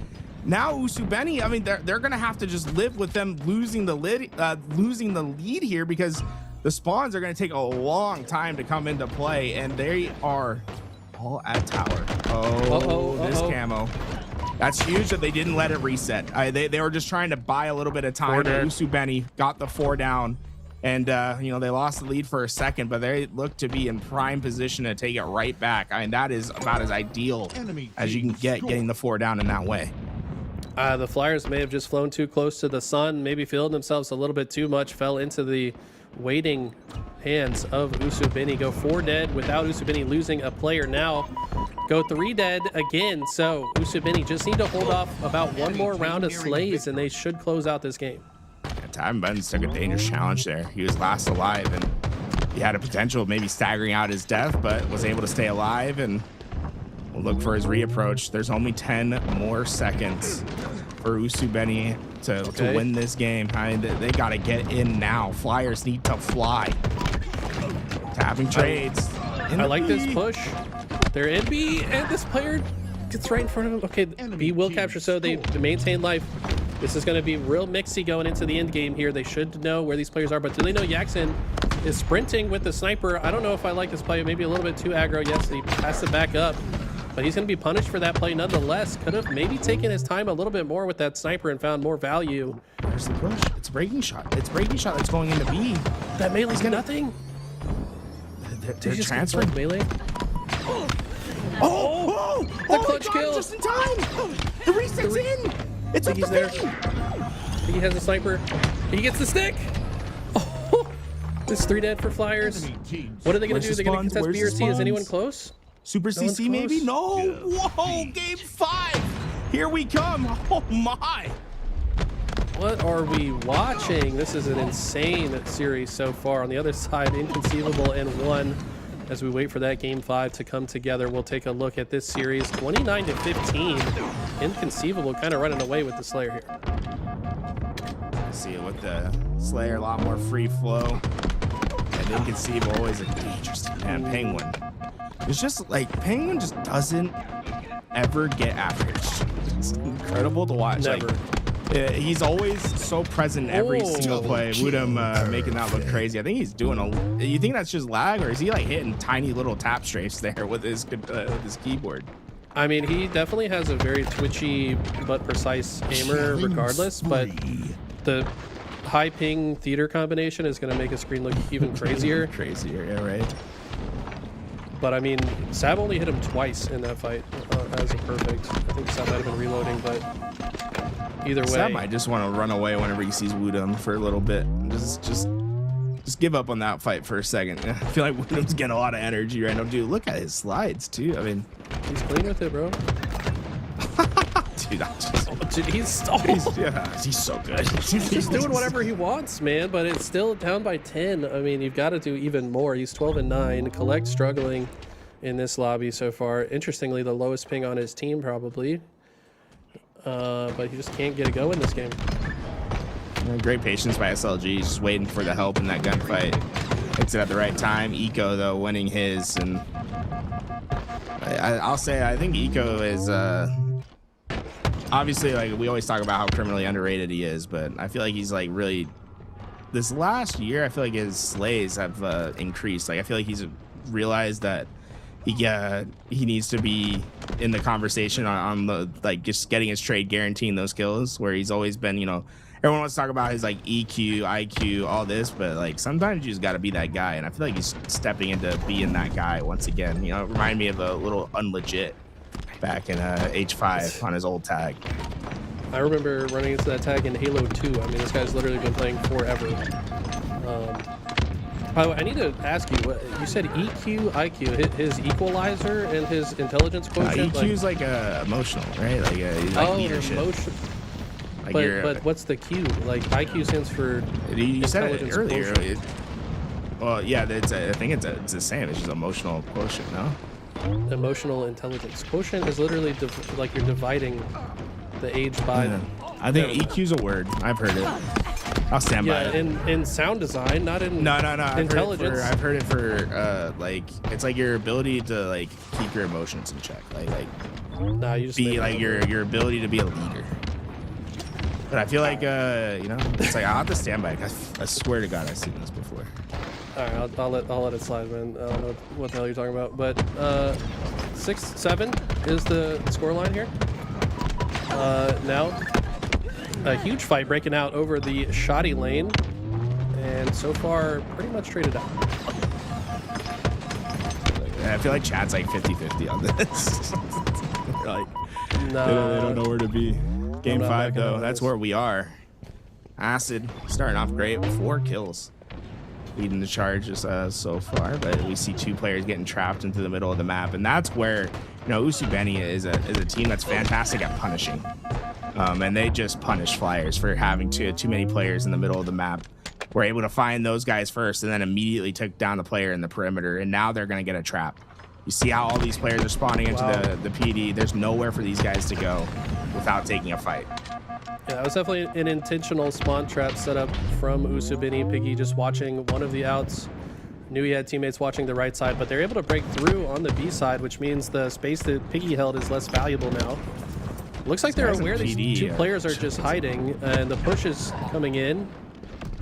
now Usubini, I mean, they're gonna have to just live with them losing the lead here, because the spawns are going to take a long time to come into play, and they are all at tower. This camo. That's huge that they didn't let it reset. They were just trying to buy a little bit of time. Usubini got the 4 down, and you know, they lost the lead for a second, but they look to be in prime position to take it right back. I mean, that is about as ideal as you can get, getting the 4 down in that way. The Flyers may have just flown too close to the sun, maybe feeling themselves a little bit too much, fell into the waiting hands of Usubini. Go 4 dead without Usubini losing a player now. Go 3 dead again. So Usubini just need to hold off about one more round of slays, and they should close out this game. Tapping Buttons took a dangerous challenge there. He was last alive, and he had a potential of maybe staggering out his death, but was able to stay alive, and we'll look for his reapproach. There's only 10 more seconds for Usubini to win this game. I mean, they got to get in now. Flyers need to fly. Tapping trades. I like this push. They're in B, and this player gets right in front of him. Okay, B will capture, so they maintain life. This is going to be real mixy going into the end game here. They should know where these players are, but do they know Yaxon is sprinting with the sniper? I don't know if I like this play. Maybe a little bit too aggro. Yes, he has to back up, but he's going to be punished for that play nonetheless. Could have maybe taken his time a little bit more with that sniper and found more value. There's the push. It's breaking shot. It's breaking shot that's going into B. That melee's nothing. They're transferring melee. The clutch kill. Just in time. The reset's in. It's up He's to there. B. He has a sniper. He gets the stick. Oh, this 3 dead for Flyers. What are they going to do? They're going to contest B or C. Is anyone close? Super CC maybe? No. Whoa, game 5. Here we come. Oh my. What are we watching? This is an insane series so far. On the other side, Inconceivable and 1. As we wait for that game 5 to come together, we'll take a look at this series. 29-15. Inconceivable kind of running away with the Slayer here. See it with the Slayer, a lot more free flow. And Inconceivable always a dangerous man. Penguin. It's just like Penguin just doesn't ever get after it. It's incredible to watch. Never. Like, He's always so present every single play. Woodham making that look crazy. I think he's doing you think that's just lag, or is he like hitting tiny little tap strafes there with his keyboard? I mean, he definitely has a very twitchy but precise aimer regardless, but the high ping theater combination is going to make his screen look even crazier. Yeah, right. But I mean, Sab only hit him twice in that fight as a perfect. I think Sab might have been reloading, but either way. Sab might just want to run away whenever he sees Woodham for a little bit. Just give up on that fight for a second. I feel like Woodham's getting a lot of energy right now. Dude, look at his slides too. I mean, he's clean with it, bro. Dude, he's so good. He's just doing whatever he wants, man. But it's still down by 10. I mean, you've got to do even more. He's 12-9. Collect struggling in this lobby so far. Interestingly, the lowest ping on his team probably. But he just can't get a go in this game. Great patience by SLG, just waiting for the help in that gunfight. Hits it at the right time. Eco though winning his, and I'll say I think Eco is obviously, like, we always talk about how criminally underrated he is, but I feel like he's like really this last year. I feel like his slays have increased. Like, I feel like he's realized that he needs to be in the conversation on the, like, just getting his trade, guaranteeing those kills, where he's always been, you know, everyone wants to talk about his like EQ, IQ, all this, but like sometimes you just got to be that guy, and I feel like he's stepping into being that guy once again. You know, it reminded me of a little unlegit back in H5 on his old tag. I remember running into that tag in Halo 2. I mean, this guy's literally been playing forever. I need to ask you, you said EQ, IQ, his equalizer and his intelligence quotient? EQ is like emotional, right? Like, leadership. Emotion. Like, but what's the Q? Like, IQ stands for you said it earlier. Quotient. Well, yeah, I think it's the same. It's just emotional quotient, no? Emotional intelligence quotient is literally like you're dividing the age by. Yeah. I think EQ's a word. I've heard it. I'll stand by it. in sound design, not in no. intelligence. I've heard it for like, it's like your ability to like keep your emotions in check. Like nah, you just be like your ability to be a leader. But I feel like you know, it's like I'll have to stand by it. I swear to God, I've seen this before. All right, I'll let it slide, man. I don't know what the hell you're talking about, but 6-7 is the scoreline here. Now a huge fight breaking out over the shoddy lane, and so far pretty much traded out. I feel like Chad's like 50-50 on this. Like, nah, they don't know where to be. Game 5 though, that's where we are. Acid starting off great with 4 kills, leading the charges so far, but we see 2 players getting trapped into the middle of the map, and that's where, you know, Usubeni is a team that's fantastic at punishing, and they just punish Flyers for having too many players in the middle of the map. We're able to find those guys first, and then immediately took down the player in the perimeter, and now they're going to get a trap. You see how all these players are spawning into the PD. There's nowhere for these guys to go without taking a fight. Yeah, that was definitely an intentional spawn trap set up from Usubeni. Piggy just watching one of the outs. Knew he had teammates watching the right side, but they're able to break through on the B side, which means the space that Piggy held is less valuable now. Looks like they're aware these 2 players are just hiding, and the push is coming in.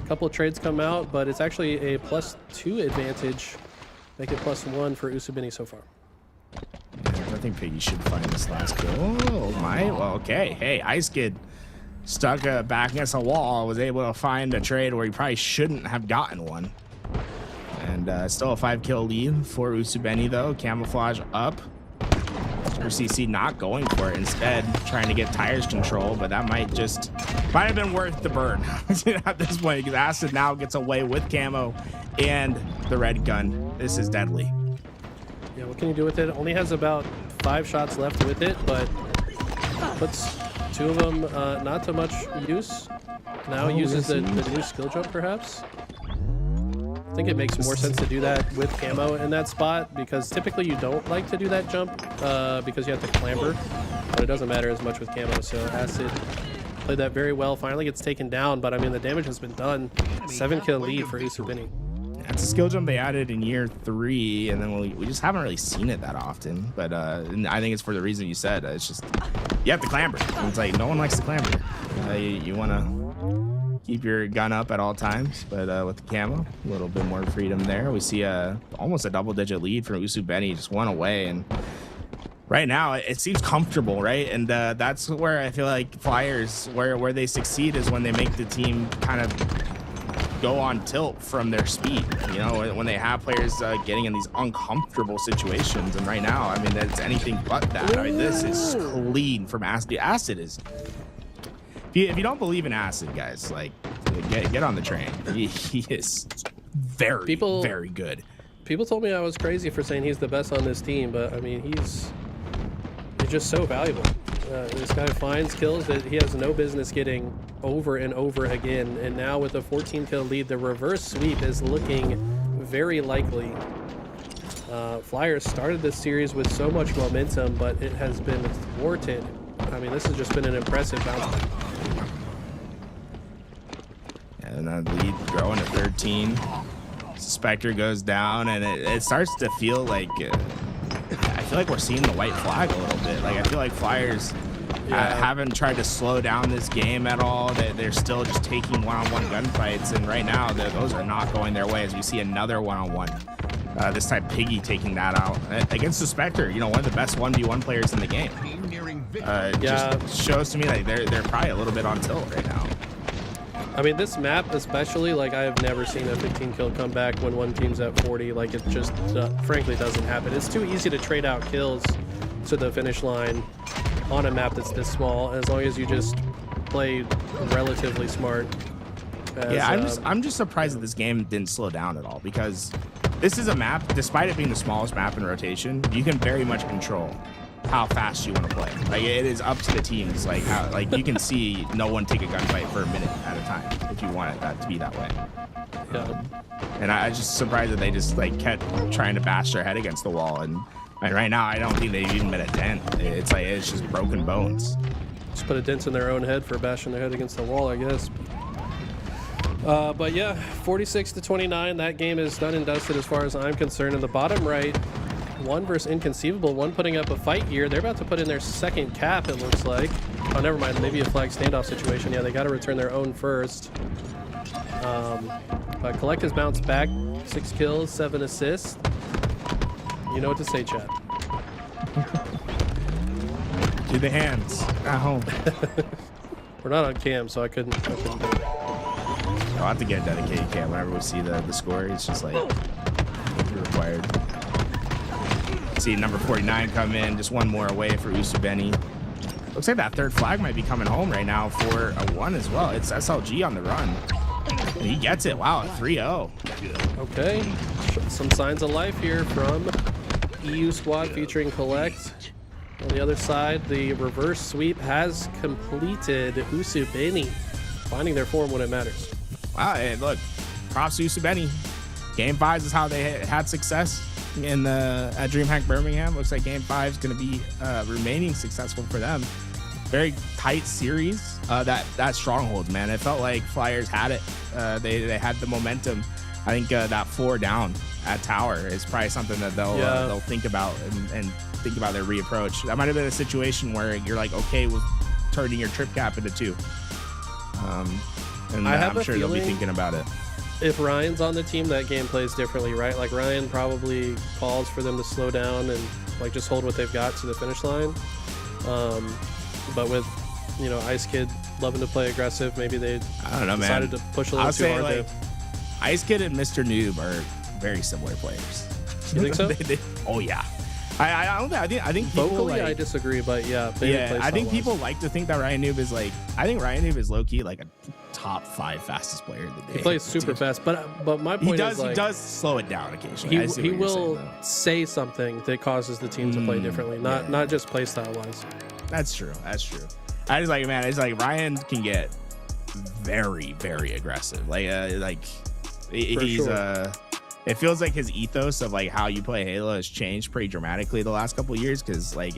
A couple of trades come out, but it's actually a +2 advantage. Make it +1 for Usubeni so far. Yeah, I think Piggy should find this last kill. Oh my, well, okay. Hey, Ice Kid stuck back against a wall, was able to find a trade where he probably shouldn't have gotten one. And still a 5-kill lead for Usubeni though. Camouflage up. CC not going for it, instead trying to get tires control, but that might have been worth the burn at this point, because Acid now gets away with camo and the red gun. This is deadly. Yeah, what can you do with it? Only has about 5 shots left with it, but puts 2 of them not to much use. Now uses the new skill jump, perhaps. I think it makes more sense to do that with camo in that spot, because typically you don't like to do that jump because you have to clamber, but it doesn't matter as much with camo. So Acid played that very well. Finally gets taken down, but I mean, the damage has been done. 7-kill lead for Usubeni. That's a skill jump they added in year 3, and then we just haven't really seen it that often. But I think it's for the reason you said. It's just you have to clamber. And it's like no one likes to clamber. You want to keep your gun up at all times, but with the camo, a little bit more freedom there. We see almost a double-digit lead from Usubeni, just one away, and right now it seems comfortable, right? And that's where I feel like Flyers, where they succeed is when they make the team kind of go on tilt from their speed, you know, when they have players getting in these uncomfortable situations. And right now, I mean, it's anything but that. I mean, this is clean from Acid. Acid is, if you don't believe in Acid, guys, like get on the train. He is very good. People told me I was crazy for saying he's the best on this team, but I mean, he's just so valuable. This guy finds kills that he has no business getting over and over again, and now with a 14 kill lead, the reverse sweep is looking very likely. Flyers started this series with so much momentum, but it has been thwarted. I mean, this has just been an impressive bounce back. And that lead growing to 13. Spectre goes down, and it starts to feel like I feel like we're seeing the white flag a little bit. Like I feel like Flyers haven't tried to slow down this game at all. They're still just taking one-on-one gunfights, and right now those are not going their way as we see another one-on-one. This time Piggy taking that out against the Spectre, you know, one of the best 1v1 players in the game. Just shows to me like they're probably a little bit on tilt right now. I mean, this map especially, like I have never seen a 15 kill comeback when one team's at 40. Like it just frankly doesn't happen. It's too easy to trade out kills to the finish line on a map that's this small, as long as you just play relatively smart. I'm just surprised that this game didn't slow down at all, because this is a map, despite it being the smallest map in rotation, you can very much control how fast you want to play. Like it is up to the teams. Like how, like you can see no one take a gunfight for a minute at a time if you want it to be that way. Yeah. And I just surprised that they just like kept trying to bash their head against the wall. And right now, I don't think they've even been a dent. It's like it's just broken bones. Just put a dent in their own head for bashing their head against the wall, I guess. But yeah, 46-29. That game is done and dusted as far as I'm concerned. In the bottom right, one versus Inconceivable, one putting up a fight here. They're about to put in their second cap, it looks like. Oh, never mind. Maybe a flag standoff situation. Yeah, they got to return their own first. But Collect has bounced back. 6 kills, 7 assists. You know what to say, Chad. Do the hands at home. We're not on cam, so I couldn't do it. I'll have to get a dedicated cam whenever we see the score. It's just like required. See number 49 come in, just one more away for Usubeni. Looks like that third flag might be coming home right now for a 1 as well. It's SLG on the run. And he gets it. Wow, 3-0. Okay. Some signs of life here from EU squad featuring Collect. On the other side, the reverse sweep has completed. Usubeni finding their form when it matters. Wow, hey, look, props to Usubeni. Game 5 is how they had success at DreamHack Birmingham. Looks like Game 5 is going to be remaining successful for them. Very tight series. That Strongholds, man. It felt like Flyers had it. They had the momentum. I think that 4 down at Tower is probably something that they'll think about and think about their reapproach. That might have been a situation where you're like okay with turning your trip cap into 2. And I'm sure they'll be thinking about it. If Ryan's on the team, that game plays differently, right? Like Ryan probably calls for them to slow down and like just hold what they've got to the finish line. But with, you know, Ice Kid loving to play aggressive, maybe they decided to push a little too hard there. Ice Kid and Mr. Noob are very similar players. You think so? Oh yeah. I think people vocally I disagree, but yeah. I think people like to think that Ryan Noob is like. I think Ryan Noob is low key like a top 5 fastest player in the game. He plays super fast, but my point is like, he does slow it down occasionally. He will say something that causes the team to play differently, not just play style wise. That's true. I just like, man, it's like Ryan can get very, very aggressive. It feels like his ethos of like how you play Halo has changed pretty dramatically the last couple of years, because like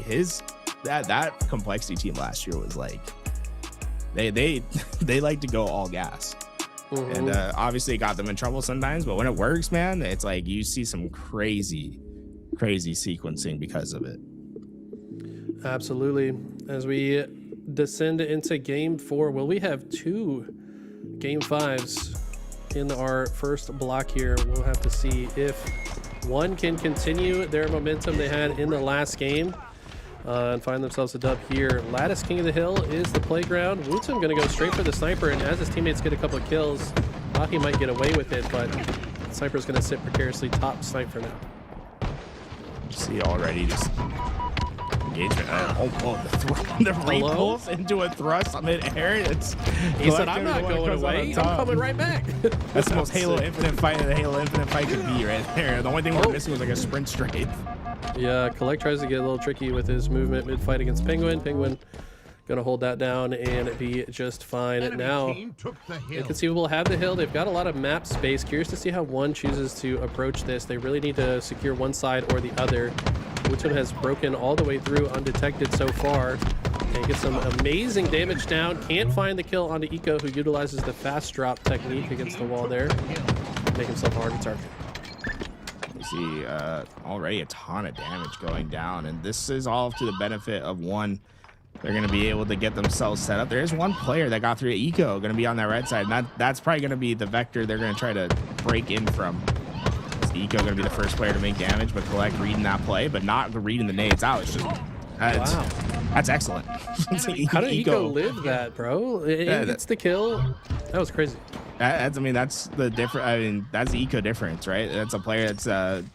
that complexity team last year was like they like to go all gas. And obviously it got them in trouble sometimes, but when it works, man, it's like you see some crazy sequencing because of it. Absolutely. as we descend into game 4. Will we have 2 game 5s in our first block here? We'll have to see if one can continue their momentum they had in the last game and find themselves a dub here. Lattice King of the Hill is the playground. Wootum going to go straight for the sniper, and as his teammates get a couple of kills, thought he might get away with it, but the sniper's going to sit precariously top snipe for now. See already just engagement. The repulse into a thrust mid-air. He said, I'm not going away. I'm coming right back. That's the most Halo Infinite fight that the Halo Infinite fight could be right there. The only thing we're missing was like a sprint straight. Yeah, Collect tries to get a little tricky with his movement mid-fight against Penguin. Penguin going to hold that down and be just fine. Now, Inconceivable have the hill. They've got a lot of map space. Curious to see how one chooses to approach this. They really need to secure one side or the other. Wootum has broken all the way through undetected so far. And gets some amazing damage down. Can't find the kill onto Eco, who utilizes the fast drop technique against the wall there. Make himself a harder target. You see already a ton of damage going down, and this is all to the benefit of one. They're going to be able to get themselves set up. There is one player that got through Eco going to be on that right side, and that's probably going to be the vector they're going to try to break in from. Is Eco going to be the first player to make damage, but Collect reading that play, but not reading the nades out. It's just Wow. That's excellent. How did Eco live that, bro? It's the kill. That was crazy. I mean, that's the difference. I mean, that's the Eco difference, right? That's a player that's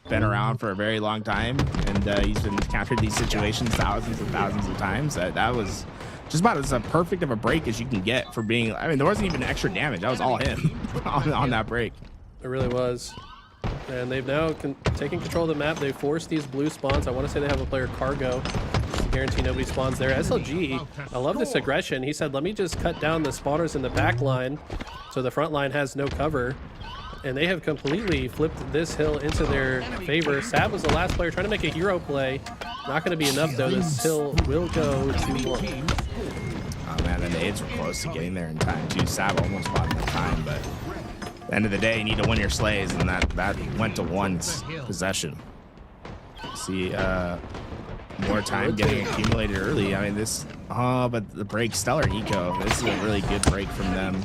been around for a very long time, and he's been encountered these situations thousands and thousands of times. That was just about as perfect of a break as you can get for being. I mean, there wasn't even extra damage. That was all him on that break. It really was. And they've now taken control of the map. They forced these blue spawns. I want to say they have a player Cargo. Guarantee nobody spawns there. SLG, I love this aggression. He said, let me just cut down the spawners in the back line so the front line has no cover. And they have completely flipped this hill into their favor. Sab was the last player trying to make a hero play. Not going to be enough, though. This hill will go to one. Oh, man, the nades were close to getting there in time, too. Sab almost bought the time, but at the end of the day, you need to win your slays, and that went to one's possession. See, more time getting accumulated early. I mean, but the break, Stellar and Eco, this is a really good break from them.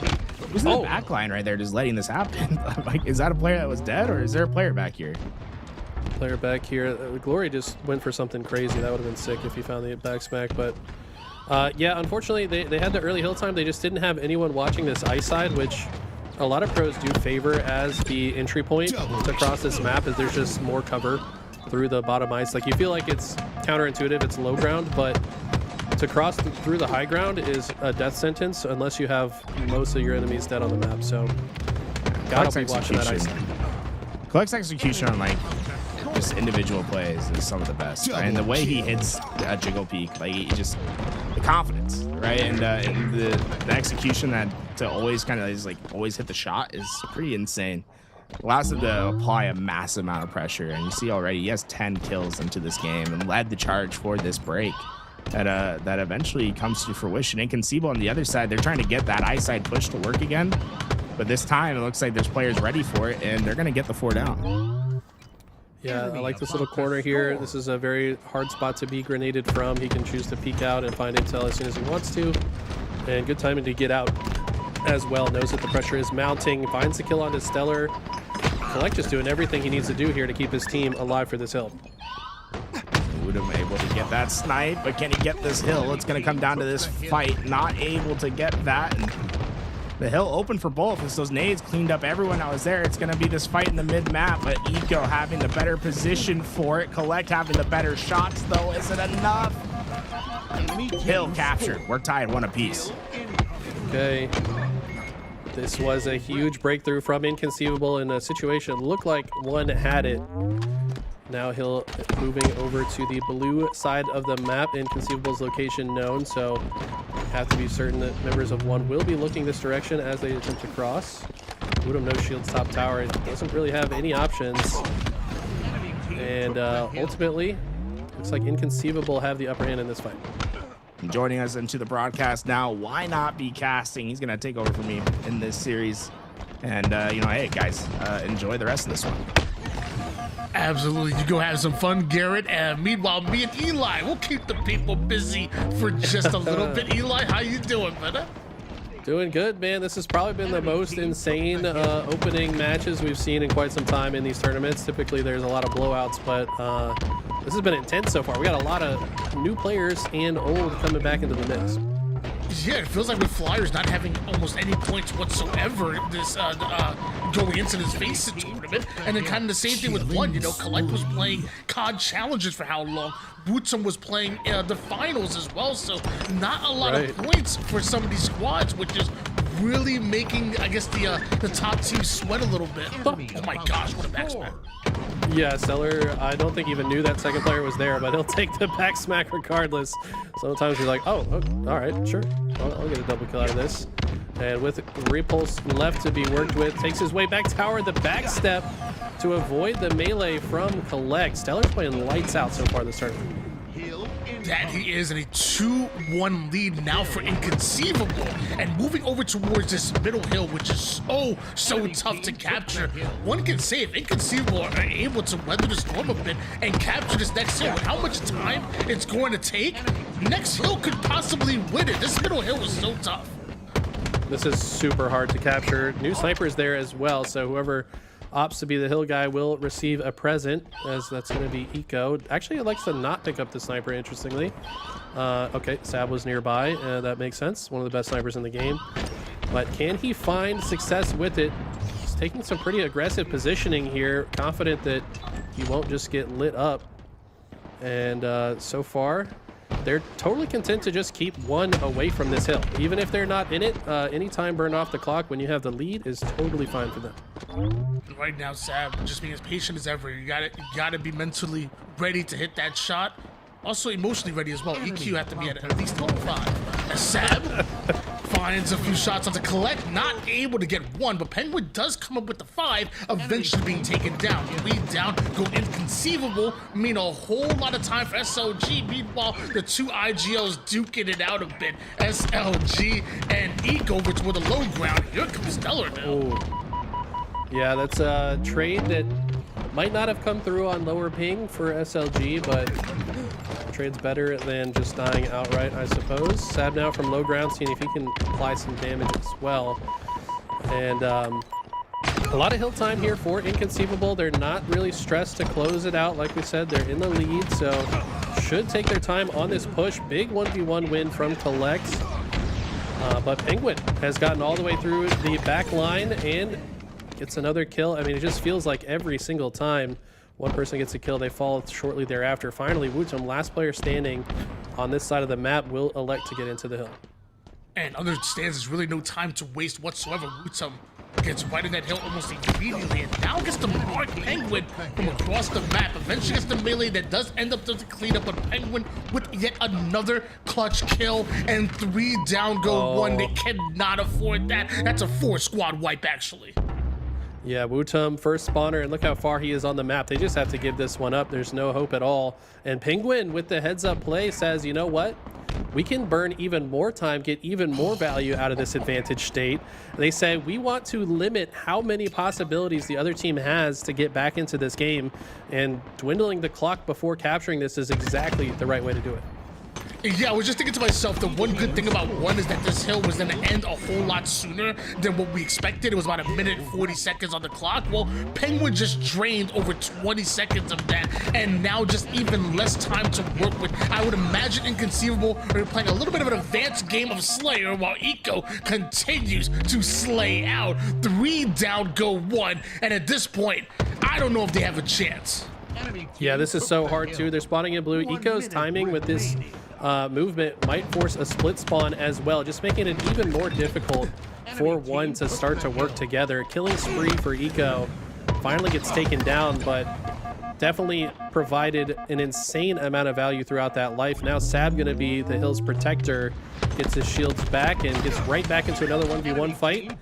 Who's in the back line right there just letting this happen? Like, is that a player that was dead, or is there a player back here? Player back here. Glory just went for something crazy. That would have been sick if he found the back smack, but yeah, unfortunately, they had the early hill time. They just didn't have anyone watching this ice side, which a lot of pros do favor as the entry point to cross this map, as there's just more cover through the bottom ice. Like, you feel like it's counterintuitive, it's low ground, but to cross through the high ground is a death sentence unless you have most of your enemies dead on the map. So gotta be watching that ice. Collect's execution on like just individual plays is some of the best, right? And the way he hits a jiggle peak, like, he just, the confidence, right? And the execution that to always kind of is like always hit the shot is pretty insane. Allows him to apply a massive amount of pressure, and you see already he has 10 kills into this game and led the charge for this break that eventually comes to fruition. Inconceivable on the other side, they're trying to get that ice side push to work again, but this time it looks like there's players ready for it, and they're going to get the 4 down. Yeah, I like this little corner here. This is a very hard spot to be grenaded from. He can choose to peek out and find intel as soon as he wants to, and good timing to get out as well. Knows that the pressure is mounting, finds the kill onto Stellar. Collect just doing everything he needs to do here to keep his team alive for this hill. Wootum able to get that snipe, but can he get this hill? It's going to come down to this fight. Not able to get that. And the hill open for both as those nades cleaned up everyone that was there. It's going to be this fight in the mid-map, but Eco having the better position for it. Collect having the better shots, though. Is it enough? Hill captured. We're tied 1 apiece. Okay. This was a huge breakthrough from Inconceivable in a situation looked like one had it. Now Hill moving over to the blue side of the map. Inconceivable's location known, so have to be certain that members of one will be looking this direction as they attempt to cross. Wootum no shields top tower. It doesn't really have any options. And ultimately, looks like Inconceivable have the upper hand in this fight. Joining us into the broadcast now, Why Not Be Casting. He's going to take over for me in this series. And, you know, hey, guys, enjoy the rest of this one. Absolutely. You go have some fun, Garrett. And meanwhile, me and Eli, we'll keep the people busy for just a little bit. Eli, how you doing, brother? Doing good, man. This has probably been the most insane opening matches we've seen in quite some time in these tournaments. Typically, there's a lot of blowouts, but this has been intense so far. We got a lot of new players and old coming back into the mix. Yeah, it feels like with Flyers not having almost any points whatsoever this going into this FACEIT tournament, and then kind of the same thing with one. You know, Collect was playing COD Challenges for how long? Bootsum was playing the finals as well, so not a lot of points for some of these squads, which is really making, I guess, the top team sweat a little bit. Oh my gosh, what a backsmack. Yeah, Stellar, I don't think even knew that second player was there, but he'll take the back smack regardless. Sometimes you're like, oh all right, sure. I'll get a double kill out of this. And with Repulse left to be worked with, takes his way back tower, the back step to avoid the melee from Collect. Stellar's playing lights out so far this tournament. That he is in a 2-1 lead now for Inconceivable, and moving over towards this middle hill, which is so tough to capture. One can say if Inconceivable are able to weather the storm a bit and capture this next hill, with how much time it's going to take, next hill could possibly win it. This middle hill is so tough. This is super hard to capture. New snipers there as well, so whoever opts to be the hill guy will receive a present, as that's going to be Eco. Actually, it likes to not pick up the sniper, interestingly. Okay, Sab was nearby. That makes sense. One of the best snipers in the game. But can he find success with it? He's taking some pretty aggressive positioning here, confident that he won't just get lit up. And so far, they're totally content to just keep one away from this hill. Even if they're not in it, any time burned off the clock when you have the lead is totally fine for them. Right now, Sab, just being as patient as ever. You gotta be mentally ready to hit that shot. Also emotionally ready as well. EQ have to be at least level 5. As Sab finds a few shots onto Collect, not able to get one, but Penguin does come up with the 5, eventually being taken down. 3 down, go Inconceivable, mean a whole lot of time for SLG. Meanwhile, the 2 IGLs duking it out a bit. SLG and Eco, which were the low ground. Here comes Stellar now. Ooh. Yeah, that's a trade that might not have come through on lower ping for SLG, but trade's better than just dying outright, I suppose. Sab now from low ground, seeing if he can apply some damage as well. And a lot of hill time here for Inconceivable. They're not really stressed to close it out. Like we said, they're in the lead, so should take their time on this push. Big 1v1 win from Collect. But Penguin has gotten all the way through the back line and gets another kill. I mean, it just feels like every single time one person gets a kill, they fall shortly thereafter. Finally, Wootum, last player standing on this side of the map, will elect to get into the hill. And understands there's really no time to waste whatsoever. Wootum gets right in that hill almost immediately, and now gets to mark Penguin from across the map. Eventually gets the melee that does end up to clean up, but Penguin with yet another clutch kill, and 3 down go 1. They cannot afford that. That's a 4-squad wipe, actually. Yeah, Wootum, first spawner, and look how far he is on the map. They just have to give this one up. There's no hope at all. And Penguin, with the heads-up play, says, you know what? We can burn even more time, get even more value out of this advantage state. They say, we want to limit how many possibilities the other team has to get back into this game, and dwindling the clock before capturing this is exactly the right way to do it. Yeah, I was just thinking to myself, the one good thing about one is that this hill was going to end a whole lot sooner than what we expected. It was about 1 minute and 40 seconds on the clock. Well, Penguin just drained over 20 seconds of that, and now just even less time to work with. I would imagine Inconceivable are playing a little bit of an advanced game of Slayer while Eco continues to slay out. 3 down, go 1, and at this point, I don't know if they have a chance. Yeah, this is so hard too. They're spawning in blue. Eco's timing with this movement might force a split spawn as well, just making it even more difficult for one to start to work together. Killing spree for Eco finally gets taken down, but definitely provided an insane amount of value throughout that life. Now Sab gonna be the hill's protector, gets his shields back and gets right back into another 1v1 fight.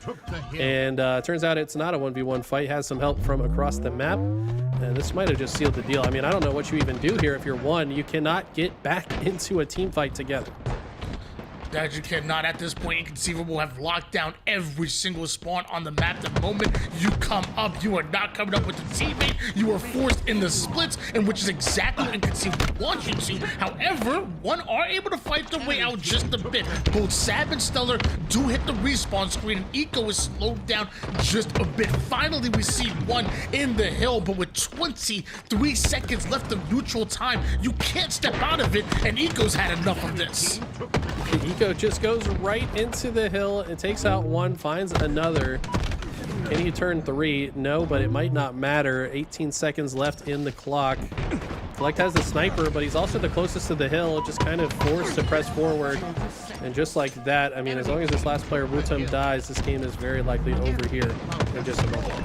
And turns out it's not a 1v1 fight, has some help from across the map. And this might have just sealed the deal. I mean, I don't know what you even do here if you're one. You cannot get back into a team fight together. That you cannot at this point. Inconceivable have locked down every single spawn on the map. The moment you come up, you are not coming up with a teammate. You are forced in the splits, and which is exactly what Inconceivable wants you to. However, one are able to fight their way out just a bit. Both Sab and Stellar do hit the respawn screen, and Eco is slowed down just a bit. Finally, we see one in the hill, but with 23 seconds left of neutral time, you can't step out of it, and Eco's had enough of this. Eco just goes right into the hill and takes out one, finds another. Can he turn 3? No, but it might not matter. 18 seconds left in the clock. Collect has the sniper, but he's also the closest to the hill, just kind of forced to press forward. And just like that, I mean, as long as this last player, Wutum, dies, this game is very likely over here in just a moment.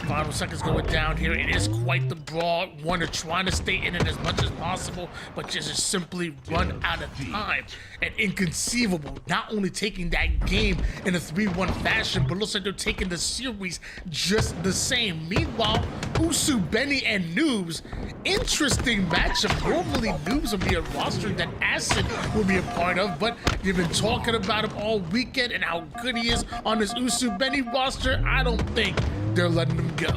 Final seconds going down here. It is quite the brawl. One are trying to stay in it as much as possible, but just simply run out of time. And Inconceivable not only taking that game in a 3-1 fashion, but looks like they're taking the series just the same. Meanwhile, Usu, Benny, and Noobs, interesting matchup. Normally, Noobs would be a roster that Acid would be a part of, but you've been talking about him all weekend and how good he is on this Usu Benny roster. I don't think they're letting him go.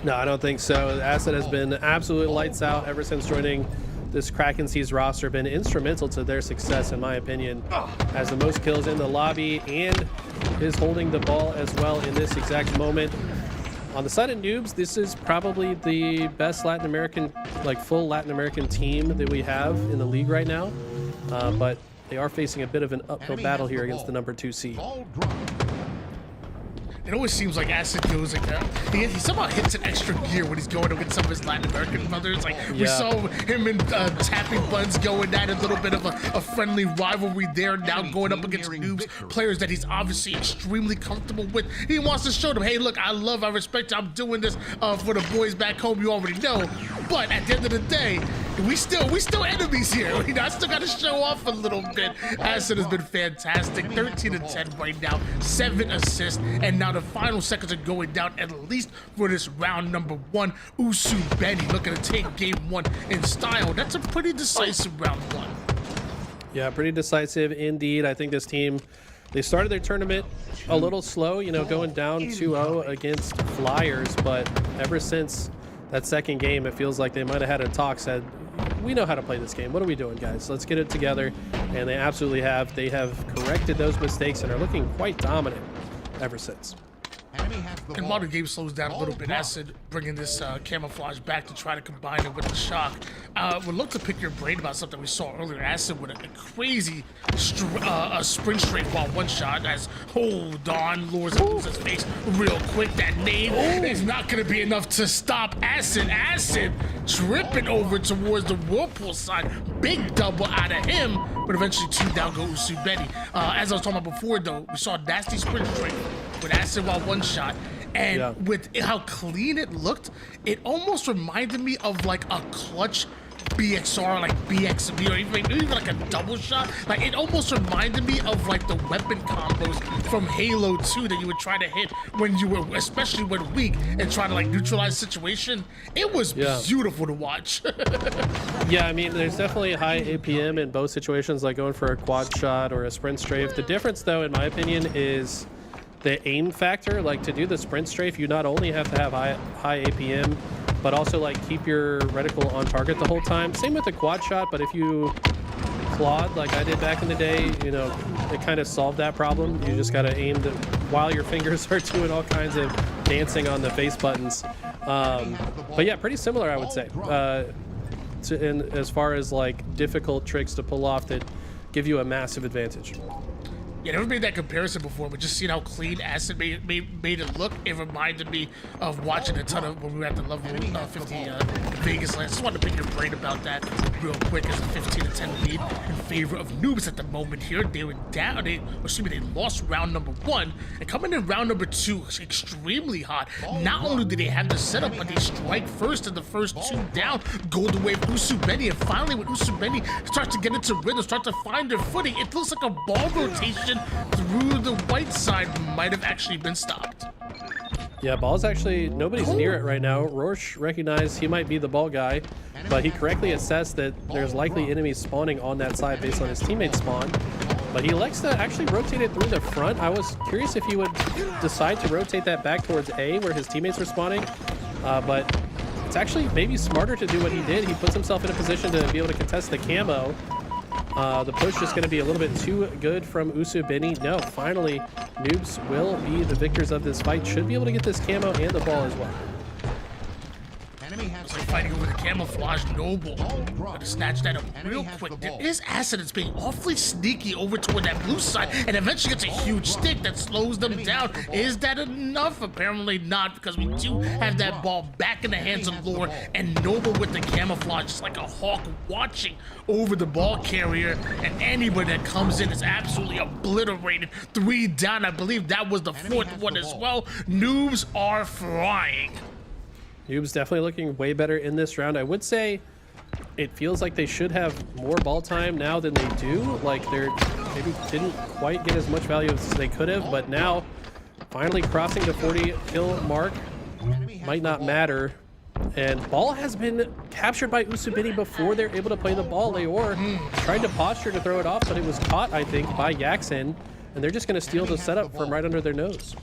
No, I don't think so. Acid has been absolutely lights out ever since joining this Kraken Seas roster, been instrumental to their success, in my opinion. Has the most kills in the lobby and is holding the ball as well in this exact moment. On the side of Noobs, this is probably the best Latin American, like full Latin American team that we have in the league right now. But they are facing a bit of an uphill battle here against the number 2 seed. It always seems like Acid goes like that. He somehow hits an extra gear when he's going against some of his Latin American brothers. Like we saw him and Tapping Buns going at a little bit of a friendly rivalry there. Now going up against Noobs, players that he's obviously extremely comfortable with. He wants to show them, hey, look, I respect you. I'm doing this for the boys back home. You already know. But at the end of the day, we still enemies here. I still got to show off a little bit. Acid has been fantastic. 13-10 right now, 7 assists, and now the final seconds are going down at least for this round number 1. Usu Benny looking to take game 1 in style. That's a pretty decisive round 1. Yeah, pretty decisive indeed. I think this team, they started their tournament a little slow, you know, going down 2-0 against Flyers, but ever since that second game, it feels like they might have had a talk, said, we know how to play this game. What are we doing, guys? Let's get it together. And they absolutely have. They have corrected those mistakes and are looking quite dominant ever since. And while the game slows down a little bit, Acid bringing this camouflage back to try to combine it with the shock. Would love to pick your brain about something we saw earlier. Acid with a crazy sprint straight while one shot as hold on, lures and loses his face real quick. That nade is not going to be enough to stop Acid. Acid tripping over towards the Whirlpool side. Big double out of him, but eventually 2 down go Usu Benny. As I was talking about before, though, we saw a nasty sprint straight with Acid while one shot, and with how clean it looked, it almost reminded me of like a clutch BXR, like BXB, or even like a double shot. Like it almost reminded me of like the weapon combos from Halo 2 that you would try to hit when you were, especially when weak, and try to like neutralize situation. It was beautiful to watch. Yeah, I mean, there's definitely high APM in both situations, like going for a quad shot or a sprint strafe. The difference, though, in my opinion, is the aim factor. Like to do the sprint strafe, you not only have to have high APM, but also like keep your reticle on target the whole time. Same with the quad shot, but if you clawed like I did back in the day, you know, it kind of solved that problem. You just got to aim while your fingers are doing all kinds of dancing on the face buttons. But yeah, pretty similar, I would say, as far as like difficult tricks to pull off that give you a massive advantage. Yeah, never made that comparison before, but just seeing how clean Acid made it look, it reminded me of watching a ton of when we were at the level 50 Vegas land. Just wanted to pick your brain about that real quick as a 15-10 lead in favor of Noobs at the moment here. They were down, they lost round number 1, and coming in round number 2, extremely hot. Not only did they have the setup, but they strike first in the first 2 down, Golden Wave Usu Benny, and finally when Usu Benny starts to get into rhythm, start to find their footing, it looks like a ball rotation through the white side might have actually been stopped. Yeah, ball's actually, nobody's near it right now. Rorsch recognized he might be the ball guy, but he correctly assessed that there's likely enemies spawning on that side based on his teammate's spawn. But he likes to actually rotate it through the front. I was curious if he would decide to rotate that back towards A where his teammates were spawning, but it's actually maybe smarter to do what he did. He puts himself in a position to be able to contest the camo. The push is going to be a little bit too good from Usubeni. No, finally, Noobs will be the victors of this fight. Should be able to get this camo and the ball as well. It's like fighting over the camouflage. Noble gonna snatch that up real quick. There is Acid that's being awfully sneaky over toward that blue side and eventually gets a huge stick that slows them down. Is that enough? Apparently not, because we do have that ball back in the hands of Lore, and Noble with the camouflage just like a hawk watching over the ball carrier, and anybody that comes in is absolutely obliterated. 3 down. I believe that was the 4th one as well. Noobs are flying. Noob's definitely looking way better in this round. I would say it feels like they should have more ball time now than they do. Like they're maybe didn't quite get as much value as they could have, but now finally crossing the 40 kill mark might not matter. And ball has been captured by Usubeni before they're able to play the ball. Leor tried to posture to throw it off, but it was caught, I think, by Yaxin, and they're just going to steal the setup from right under their nose.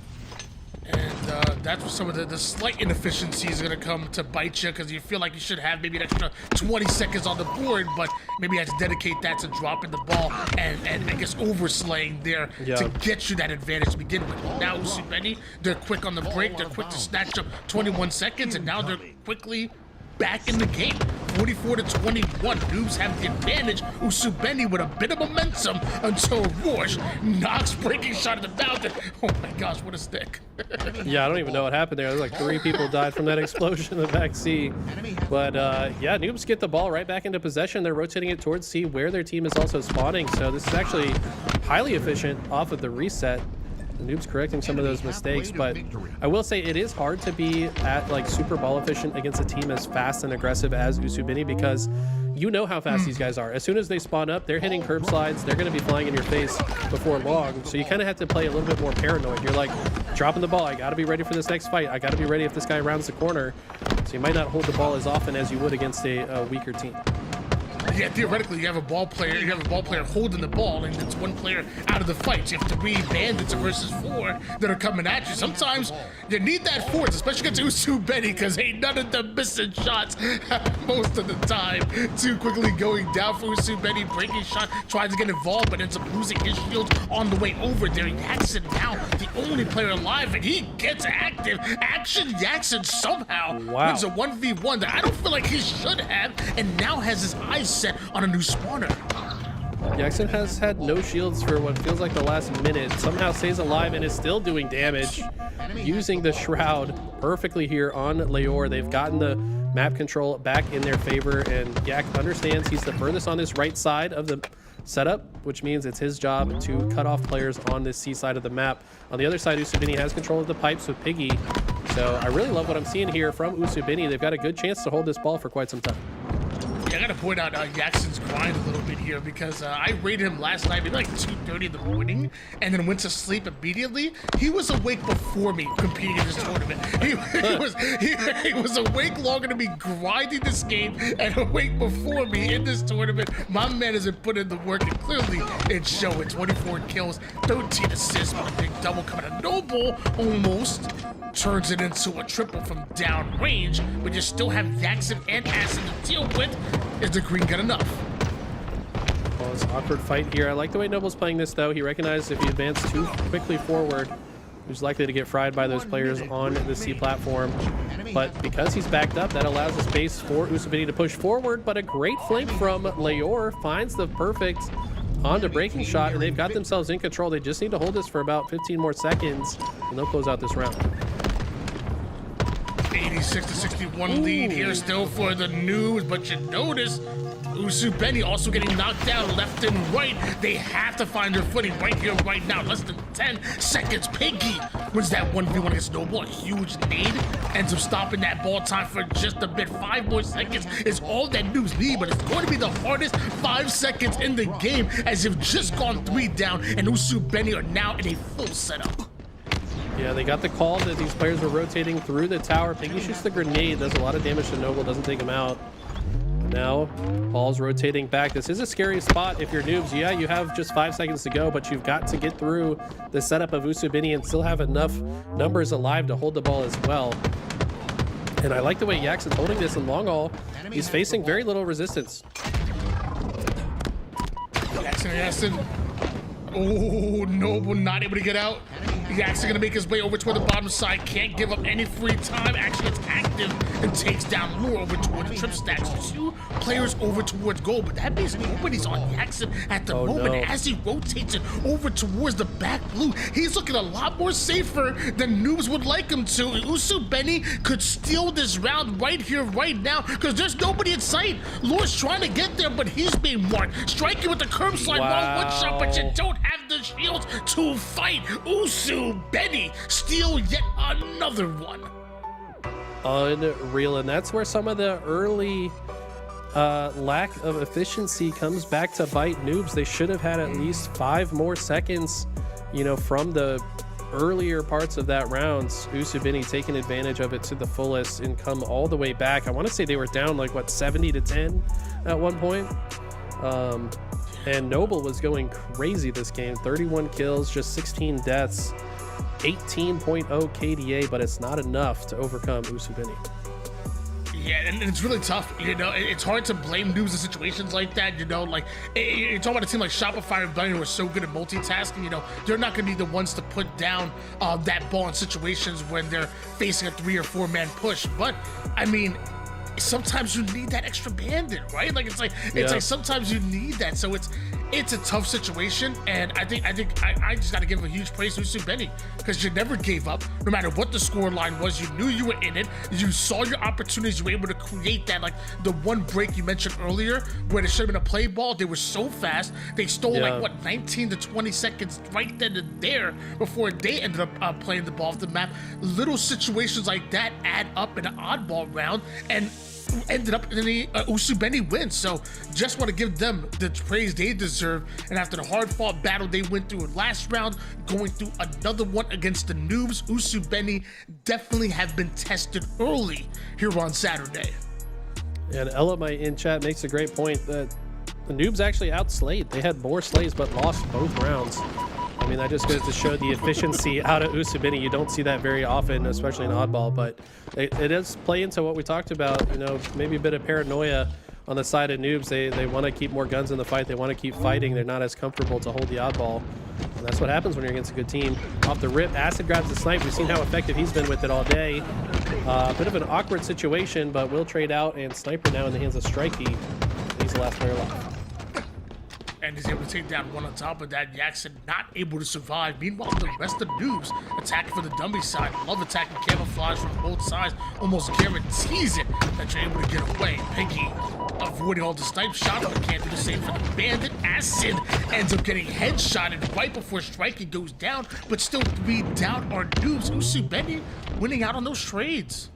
And that's where some of the slight inefficiencies are going to come to bite you, because you feel like you should have maybe an extra 20 seconds on the board, but maybe you have to dedicate that to dropping the ball and I guess overslaying there to get you that advantage to begin with. Now Usubeni, they're quick on the break, they're quick to snatch up 21 seconds, and now they're quickly back in the game. 44-21. Noobs have the advantage. Usubeni with a bit of momentum until Rorsch knocks breaking shot at the mountain. Oh my gosh, what a stick. Yeah, I don't even know what happened there. There's like 3 people died from that explosion in the back C. But yeah, Noobs get the ball right back into possession. They're rotating it towards C where their team is also spawning. So this is actually highly efficient off of the reset. The Noobs correcting some of those mistakes, but I will say it is hard to be at like super ball efficient against a team as fast and aggressive as Usubeni, because you know how fast these guys are. As soon as they spawn up, they're hitting curb slides. They're going to be flying in your face before long. So you kind of have to play a little bit more paranoid. You're like, dropping the ball. I got to be ready for this next fight. I got to be ready if this guy rounds the corner. So you might not hold the ball as often as you would against a weaker team. Yeah, theoretically, you have a ball player holding the ball, and it's 1 player out of the fight. So you have 3 bandits versus 4 that are coming at you. Sometimes you need that force, especially against Usubeni, because ain't none of them missing shots most of the time. Too quickly going down for Usubeni, breaking shot, tries to get involved, but ends up losing his shield on the way over there. Yaxin now the only player alive, and he gets active. Action Yaxin somehow wins a 1v1 that I don't feel like he should have, and now has his eyes set on a new spawner. Yaxin has had no shields for what feels like the last minute. Somehow stays alive and is still doing damage, using the shroud perfectly here on Leor. They've gotten the map control back in their favor, and Yak understands he's the furthest on this right side of the setup, which means it's his job to cut off players on this C side of the map. On the other side, Usubeni has control of the pipes with Piggy. So I really love what I'm seeing here from Usubeni. They've got a good chance to hold this ball for quite some time. Yeah, I gotta point out Yaxin's grind a little bit here, because I raided him last night, maybe like 2:30 in the morning, and then went to sleep immediately. He was awake before me competing in this tournament. He was awake longer to be grinding this game and awake before me in this tournament. My man hasn't put in the work, and clearly it's showing. 24 kills, 13 assists, but a big double coming out. Noble almost turns it into a triple from downrange, but you still have Yaxin and Acid to deal with. Is the green good enough? Well, it's an awkward fight here. I like the way Noble's playing this, though. He recognizes if he advances too quickly forward, he's likely to get fried by those players on the C platform. But because he's backed up, that allows the space for Usubeni to push forward. But a great flank from Leor finds the perfect onto breaking shot, and they've got themselves in control. They just need to hold this for about 15 more seconds, and they'll close out this round. 86-61 lead here still for the Noobs, but you notice Usubeni also getting knocked down left and right. They have to find their footing right here, right now. Less than 10 seconds. Piggy wins that 1v1 against Noble. A huge nade. Ends up stopping that ball time for just a bit. 5 more seconds is all that Noobs need, but it's going to be the hardest 5 seconds in the game, as they've just gone 3 down, and Usubeni are now in a full setup. Yeah, they got the call that these players were rotating through the tower. Piggy shoots the grenade, does a lot of damage to Noble, doesn't take him out. Now, Paul's rotating back. This is a scary spot if you're noobs. Yeah, you have just 5 seconds to go, but you've got to get through the setup of Usubini and still have enough numbers alive to hold the ball as well. And I like the way Yaxon's holding this in long haul. He's facing very little resistance. Yaxon. Oh, Noble not able to get out. Yaxon gonna make his way over toward the bottom side. Can't give up any free time. Actually, it's active and takes down Lure over toward the trip stacks. 2 players over towards goal, but that means nobody's on Yaxon at the moment. No. As he rotates it over towards the back blue, he's looking a lot more safer than noobs would like him to. Usubini could steal this round right here, right now, because there's nobody in sight. Lure's trying to get there, but he's being marked. Striking with the curb slide, wrong one shot, but you don't have the shields to fight. Usubini steal yet another one. Unreal, and that's where some of the early lack of efficiency comes back to bite noobs. They should have had at least 5 more seconds, you know, from the earlier parts of that round. Usubini taking advantage of it to the fullest and come all the way back. I want to say they were down like, what, 70-10 at one point. And Noble was going crazy this game. 31 kills, just 16 deaths, 18.0 KDA, but it's not enough to overcome Usubini. Yeah, and it's really tough, you know. It's hard to blame noobs in situations like that, you know. Like, you're talking about a team like Shopify and Bunny who are so good at multitasking, you know. They're not going to be the ones to put down that ball in situations when they're facing a 3 or 4 man push. But, I mean, sometimes you need that extra bandit, right? Like it's like sometimes you need that. So it's a tough situation, and I just got to give a huge praise to Usubini because you never gave up, no matter what the score line was. You knew you were in it. You saw your opportunities. You were able to create that, like the one break you mentioned earlier, where there should have been a play ball. They were so fast. They stole like what 19 to 20 seconds right then and there before they ended up playing the ball off the map. Little situations like that add up in an oddball round, and ended up in the Usubini win. So just want to give them the praise they deserve. And after the hard fought battle they went through last round, going through another one against the noobs, Usubini definitely have been tested early here on Saturday. And Elamite in chat makes a great point that the noobs actually outslayed. They had more slays but lost both rounds. I mean, that just goes to show the efficiency out of Usubini. You don't see that very often, especially in oddball, but it does play into what we talked about, you know, maybe a bit of paranoia on the side of noobs. They want to keep more guns in the fight. They want to keep fighting. They're not as comfortable to hold the oddball. And that's what happens when you're against a good team. Off the rip, Acid grabs the snipe. We've seen how effective he's been with it all day. A bit of an awkward situation, but will trade out, and Sniper now in the hands of Strikey. He's the last player left. And he's able to take down one on top of that. Yaxon not able to survive. Meanwhile, the rest of noobs attacking for the dummy side. Love attacking camouflage from both sides. Almost guarantees it that you're able to get away. Pinky avoiding all the snipe shots, but can't do the same for the bandit. Acid ends up getting headshotted right before Striking goes down, but still 3 down are noobs. Usubini winning out on those trades.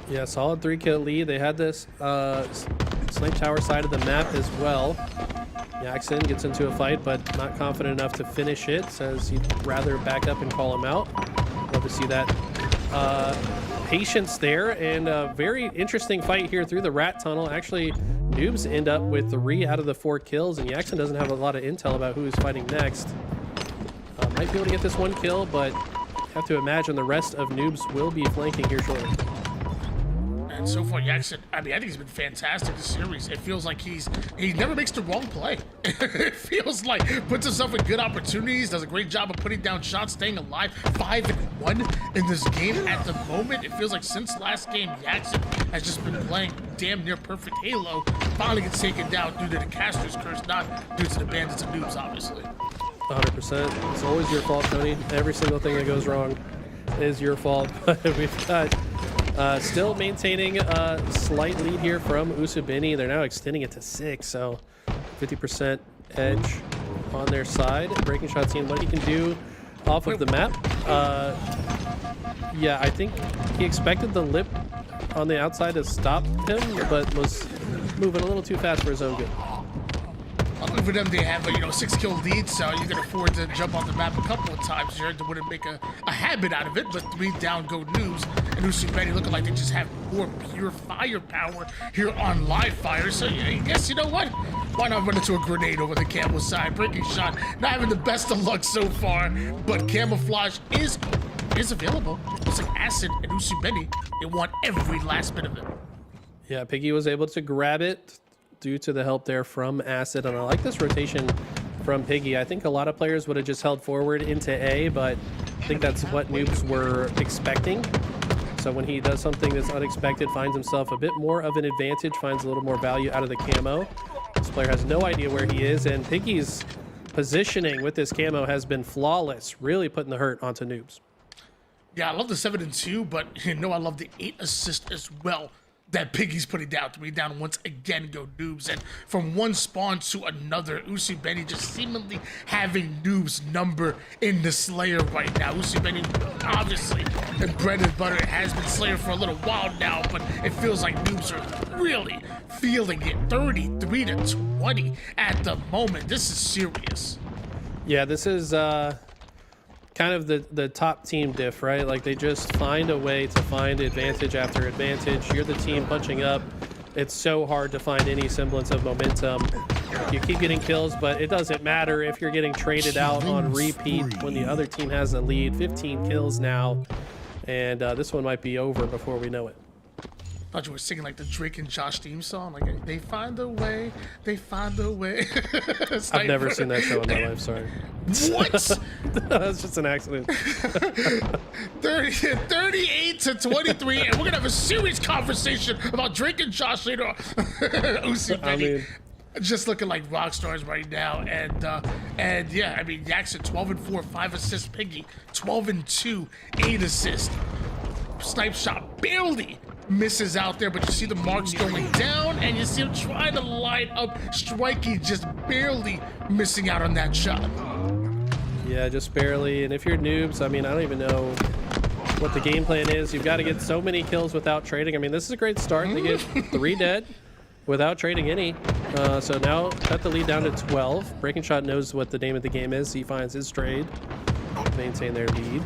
Yeah, solid 3-kill lead. They had this snipe tower side of the map as well. Yaxon gets into a fight, but not confident enough to finish it. Says he'd rather back up and call him out. Love to see that patience there, and a very interesting fight here through the rat tunnel. Actually, noobs end up with 3 out of the 4 kills, and Yaxon doesn't have a lot of intel about who is fighting next. Might be able to get this 1 kill, but have to imagine the rest of noobs will be flanking here shortly. And so far, Yaxon, I mean, I think he's been fantastic this series. It feels like he never makes the wrong play. It feels like puts himself in good opportunities, does a great job of putting down shots, staying alive. 5-1 in this game at the moment. It feels like since last game, Yaxon has just been playing damn near perfect Halo. Finally gets taken down due to the caster's curse, not due to the bandits and noobs, obviously. 100%. It's always your fault, Tony. Every single thing that goes wrong is your fault. But we've got still maintaining a slight lead here from Usubini. They're now extending it to 6, so 50% edge on their side. Breaking shot, seeing what he can do off of the map. Yeah, I think he expected the lip on the outside to stop him, but was moving a little too fast for his own good. luckily for them, they have a 6-kill lead, so you can afford to jump on the map a couple of times here to wouldn't make a habit out of it. But 3 down go Noobs, and Usubeni looking like they just have more pure firepower here on live fire. So yeah, I guess you know what? Why not run into a grenade over the camel side? Breaking shot, not having the best of luck so far, but camouflage is available. It's like Acid and Usubeni. They want every last bit of it. Yeah, Piggy was able to grab it due to the help there from Acid, and I like this rotation from Piggy. I think a lot of players would have just held forward into A, but I think that's what Noobs were expecting. So when he does something that's unexpected, finds himself a bit more of an advantage, finds a little more value out of the camo. This player has no idea where he is, and Piggy's positioning with this camo has been flawless, really putting the hurt onto Noobs. Yeah, I love the 7 and 2, but I love the 8 assist as well that Piggy's putting down. 3 down once again go Noobs, and from one spawn to another, Usubeni just seemingly having Noobs' number in the Slayer right now. Usubeni, obviously, and bread and butter has been Slayer for a little while now, but it feels like Noobs are really feeling it. 33 to 20 at the moment. This is serious. Yeah, this is kind of the top team diff, right? Like they just find a way to find advantage after advantage. You're the team punching up. It's so hard to find any semblance of momentum. You keep getting kills, but it doesn't matter if you're getting traded out on repeat when the other team has a lead. 15 kills now, and this one might be over before we know it. I thought you were singing like the Drake and Josh theme song, like they find a way, they find a way. I've never seen that show in my life, sorry. What? That's just an accident. 38 to 23, and we're gonna have a serious conversation about Drake and Josh later on. Usubeni just looking like rock stars right now, and yeah, I mean Jackson 12 and 4, 5 assists. Piggy 12 and 2, 8 assists. Snipe shot barely misses out there, but you see the marks going down, and you see him trying to line up Strikey, just barely missing out on that shot. Yeah, just barely. And if you're Noobs, I mean, I don't even know what the game plan is. You've got to get so many kills without trading. I mean, this is a great start. They get 3 dead without trading any. So now cut the lead down to 12. Breaking Shot knows what the name of the game is. He finds his trade, maintain their lead.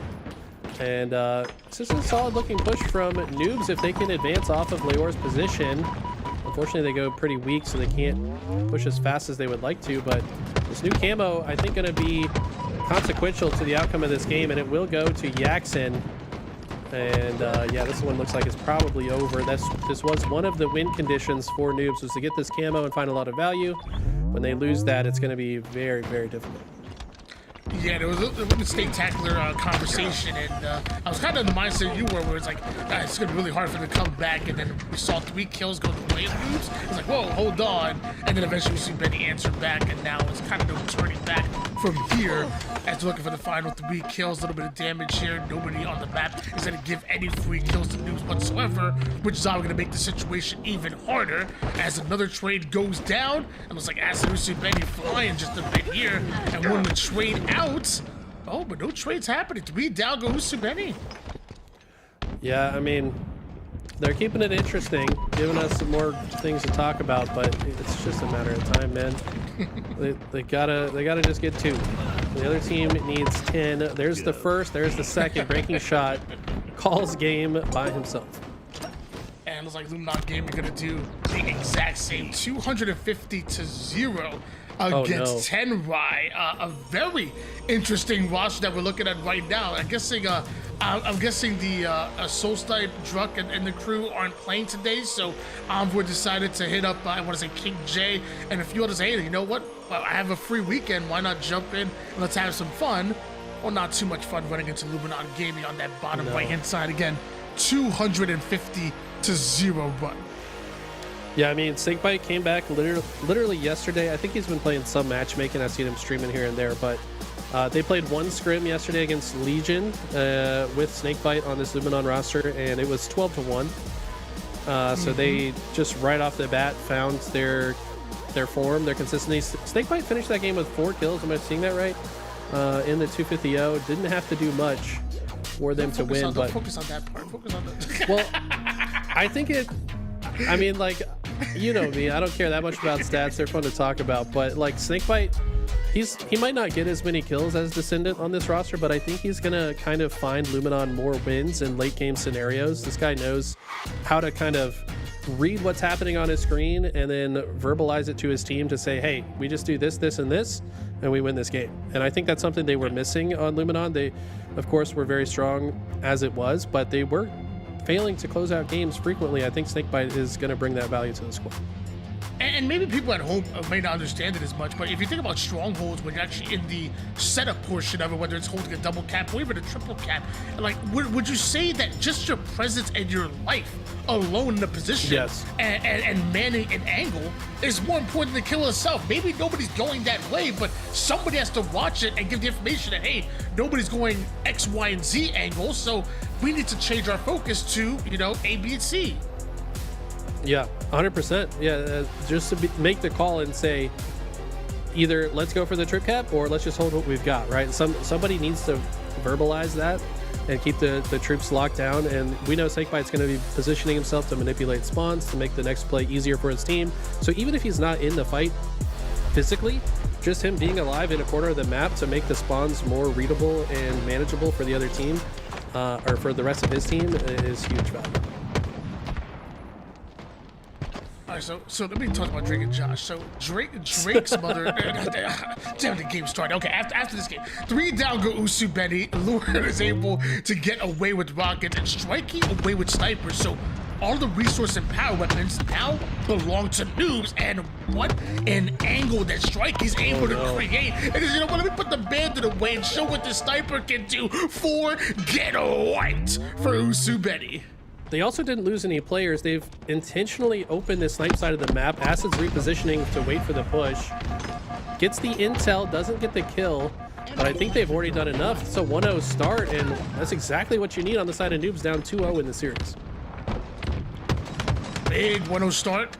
And this is a solid looking push from Noobs if they can advance off of Leor's position. Unfortunately, they go pretty weak, so they can't push as fast as they would like to. But this new camo, I think, going to be consequential to the outcome of this game, and it will go to Jackson. And yeah, this one looks like it's probably over. This was one of the win conditions for Noobs, was to get this camo and find a lot of value. When they lose that, it's going to be very, very difficult. Yeah, there was a spectacular conversation, and I was kind of in the mindset you were, where it's like, it's going to be really hard for them to come back, and then we saw 3 kills go the way of Noobs. It's like, whoa, hold on, and then eventually we see Benny answer back, and now it's kind of no turning back from here as they're looking for the final 3 kills, a little bit of damage here. Nobody on the map is going to give any free kills to Noobs whatsoever, which is how we're going to make the situation even harder as another trade goes down. And looks like Acid Usubeni flying just a bit here, and when the trade out. Oh, but no trades happening. 3 down go Usubeni. Yeah, I mean, they're keeping it interesting, giving us some more things to talk about, but it's just a matter of time, man. they gotta just get 2. The other team needs 10. There's the first, there's the second. Breaking Shot calls game by himself. And it looks like Luminant Gaming gonna do the exact same, 250 to 0 against Tenrai. A very interesting roster that we're looking at right now. I'm guessing the Solstice, Druck, and the crew aren't playing today, so Envoy decided to hit up, I want to say King J, and a few others. Hey, you know what? Well, I have a free weekend. Why not jump in and let's have some fun? Well, not too much fun running into Luminant Gaming on that bottom right-hand side again. 250 to 0 run. Yeah, I mean, Snakebite came back literally yesterday. I think he's been playing some matchmaking. I've seen him streaming here and there, but they played 1 scrim yesterday against Legion with Snakebite on this Luminon roster, and it was 12 to 1. So they just right off the bat found their form, their consistency. Snakebite finished that game with 4 kills. Am I seeing that right? In the 250-0. Didn't have to do much for them to win, but focus on that part. Focus on that. Well, I think it. I mean, like, You know me. I don't care that much about stats. They're fun to talk about. But like Snakebite, he might not get as many kills as Descendant on this roster, but I think he's gonna kind of find Luminon more wins in late game scenarios. This guy knows how to kind of read what's happening on his screen and then verbalize it to his team to say, hey, we just do this, this, and this, and we win this game. And I think that's something they were missing on Luminon. They, of course, were very strong as it was, but they were failing to close out games frequently. I think Snakebite is going to bring that value to the squad. And maybe people at home may not understand it as much, but if you think about Strongholds, when you're actually in the setup portion of it, whether it's holding a double cap or even a triple cap, like, would you say that just your presence and your life alone in the position Yes. and manning an angle is more important than the kill itself? Maybe nobody's going that way, but somebody has to watch it and give the information that, hey, nobody's going X, Y, and Z angle, so we need to change our focus to, you know, A, B, and C. Yeah, 100%. Yeah, just to make the call and say, either let's go for the trip cap or let's just hold what we've got, right? Somebody needs to verbalize that and keep the troops locked down. And we know Snakebite's going to be positioning himself to manipulate spawns to make the next play easier for his team. So even if he's not in the fight physically, just him being alive in a corner of the map to make the spawns more readable and manageable for the other team, or for the rest of his team, is huge value. All right, so let me talk about Drake and Josh. So Drake's mother, damn, the game started. Okay, after this game, 3 down go Usu Benny. Lure is able to get away with rockets and Strikey away with snipers. So all the resource and power weapons now belong to noobs, and what an angle that Strikey's able to create. And you know what? Let me put the bandit away and show what the sniper can do for get wiped for Usu Benny. They also didn't lose any players. They've intentionally opened the snipe side of the map. Acid's repositioning to wait for the push. Gets the intel, doesn't get the kill, but I think they've already done enough. It's a 1-0 start, and that's exactly what you need on the side of noobs, down 2-0 in the series. Big 1-0 start.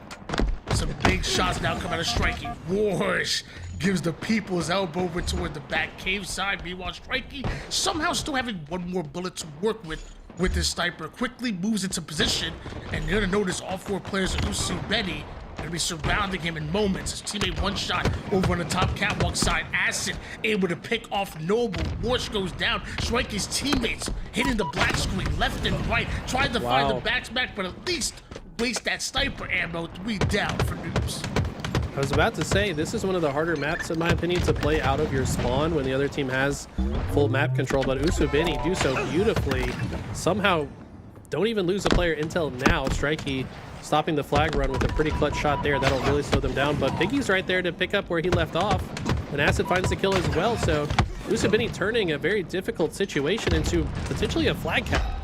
Some big shots now come out of Strikey. Whoosh gives the people's elbow over toward the back cave side. Meanwhile, Strikey somehow still having one more bullet to work with this sniper. Quickly moves into position, and you're gonna notice all 4 players of Usu Benny gonna be surrounding him in moments. His teammate one shot over on the top catwalk side. Acid able to pick off Noble. Warsh goes down. Strikey's teammates hitting the black screen left and right. Tried to find the back, but at least waste that sniper ammo. 3 down for noobs. I was about to say, this is one of the harder maps, in my opinion, to play out of your spawn when the other team has full map control, but Usu Benny do so beautifully. Somehow don't even lose a player until now. Strikey stopping the flag run with a pretty clutch shot there. That'll really slow them down, but Biggie's right there to pick up where he left off, and Acid finds the kill as well. So Usu Benny turning a very difficult situation into potentially a flag cap.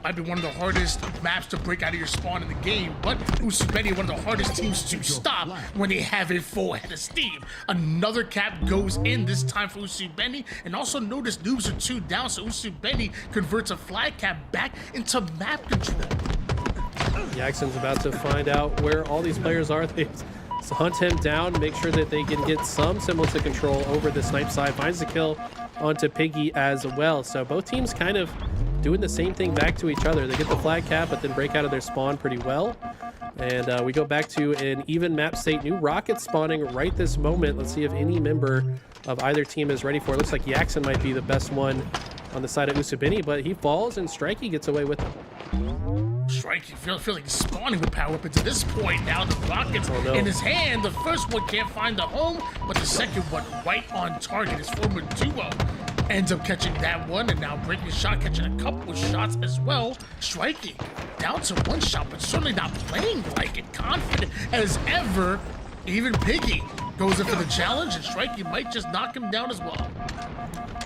Might be one of the hardest maps to break out of your spawn in the game, but Usu Benny, one of the hardest teams to stop when they have a full head of steam. Another cap goes in, this time for Usu Benny, and also notice noobs are 2 down, so Usu Benny converts a flag cap back into map control. Jackson's about to find out where all these players are. They hunt him down, make sure that they can get some semblance of control over the snipe side. Finds the kill onto Piggy as well. So both teams kind of doing the same thing back to each other. They get the flag cap, but then break out of their spawn pretty well. And we go back to an even map state. New rockets spawning right this moment. Let's see if any member of either team is ready for it. Looks like Jackson might be the best one on the side of Usu Benny, but he falls and Strikey gets away with him. Strikey feel like he's spawning with power weapons at this point. Now the rockets in his hand. The first one can't find the home, but the second one right on target. His former duo ends up catching that one, and now breaking a shot, catching a couple of shots as well. Strikey down to 1 shot, but certainly not playing like it. Confident as ever. Even Piggy goes in for the challenge, and Strikey might just knock him down as well.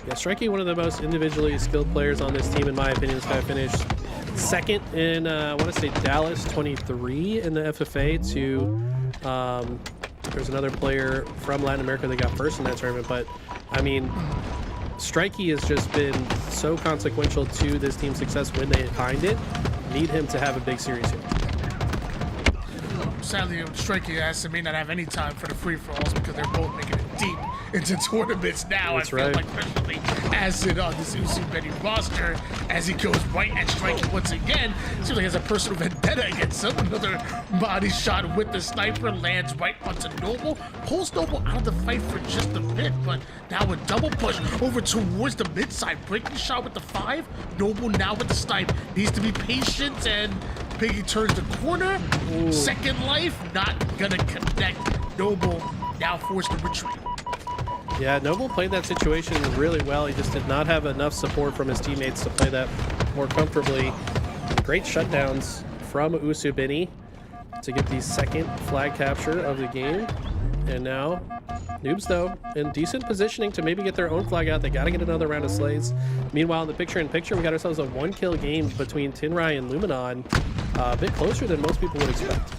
Yeah, Strikey, one of the most individually skilled players on this team, in my opinion. This guy finished second in, I want to say, Dallas 23 in the FFA to, there's another player from Latin America that got first in that tournament. But, I mean, Strikey has just been so consequential to this team's success when they find it. Need him to have a big series here. Sadly, Strikey may not have any time for the free-for-alls because they're both making it deep into tournaments now. That's I feel right. like personally, as in on this Usubeni roster, as he goes right at striking once again. Seems like he has a personal vendetta against him. Another body shot with the sniper lands right onto Noble. Pulls Noble out of the fight for just a bit, but now a double push over towards the mid side. Breaking shot with the 5. Noble now with the snipe. Needs to be patient, and Piggy turns the corner. Ooh. Second life, not gonna connect. Noble now forced to retreat. Yeah, Noble played that situation really well. He just did not have enough support from his teammates to play that more comfortably. Great shutdowns from Usubeni to get the second flag capture of the game. And now, Noobs, though, in decent positioning to maybe get their own flag out. They got to get another round of slays. Meanwhile, in the picture-in-picture, we got ourselves a 1-kill game between Tinrai and Luminon. A bit closer than most people would expect.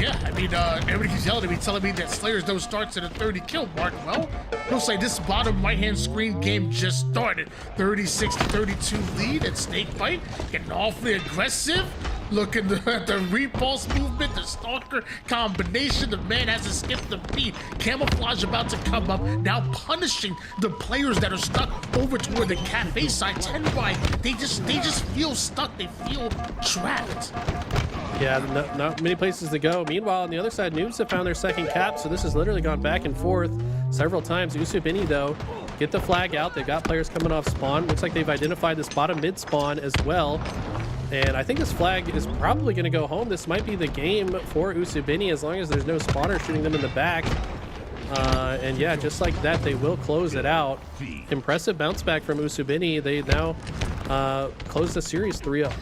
Yeah, I mean, everybody keeps yelling at me, telling me that Slayers don't start to the 30-kill mark. Well, looks like this bottom right-hand screen game just started. 36-32 lead at Snakebite, getting awfully aggressive. Looking at the repulse movement, the stalker combination. The man hasn't skipped the beat. Camouflage about to come up, now punishing the players that are stuck over toward the cafe side. 10 wide, they just feel stuck. They feel trapped. Yeah, not many places to go. Meanwhile, on the other side, Noobs have found their second cap, so this has literally gone back and forth several times. Usubeni, though, get the flag out. They've got players coming off spawn. Looks like they've identified this bottom mid spawn as well. And I think this flag is probably going to go home. This might be the game for Usubeni as long as there's no spawner shooting them in the back. And yeah, just like that, they will close it out. Impressive bounce back from Usubeni. They now close the series 3-0.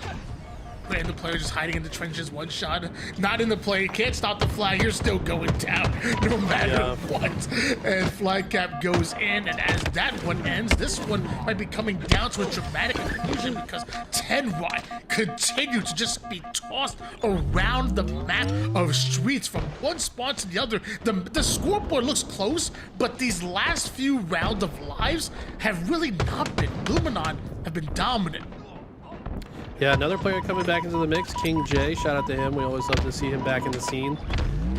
Random player just hiding in the trenches, one shot, not in the play, can't stop the flag, you're still going down no matter what. And flag cap goes in, and as that one ends, this one might be coming down to a dramatic conclusion because Tenrai continue to just be tossed around the map of streets from one spot to the other. The scoreboard looks close, but these last few rounds of lives have really not been. Luminon have been dominant. Yeah, another player coming back into the mix, King J. Shout out to him. We always love to see him back in the scene.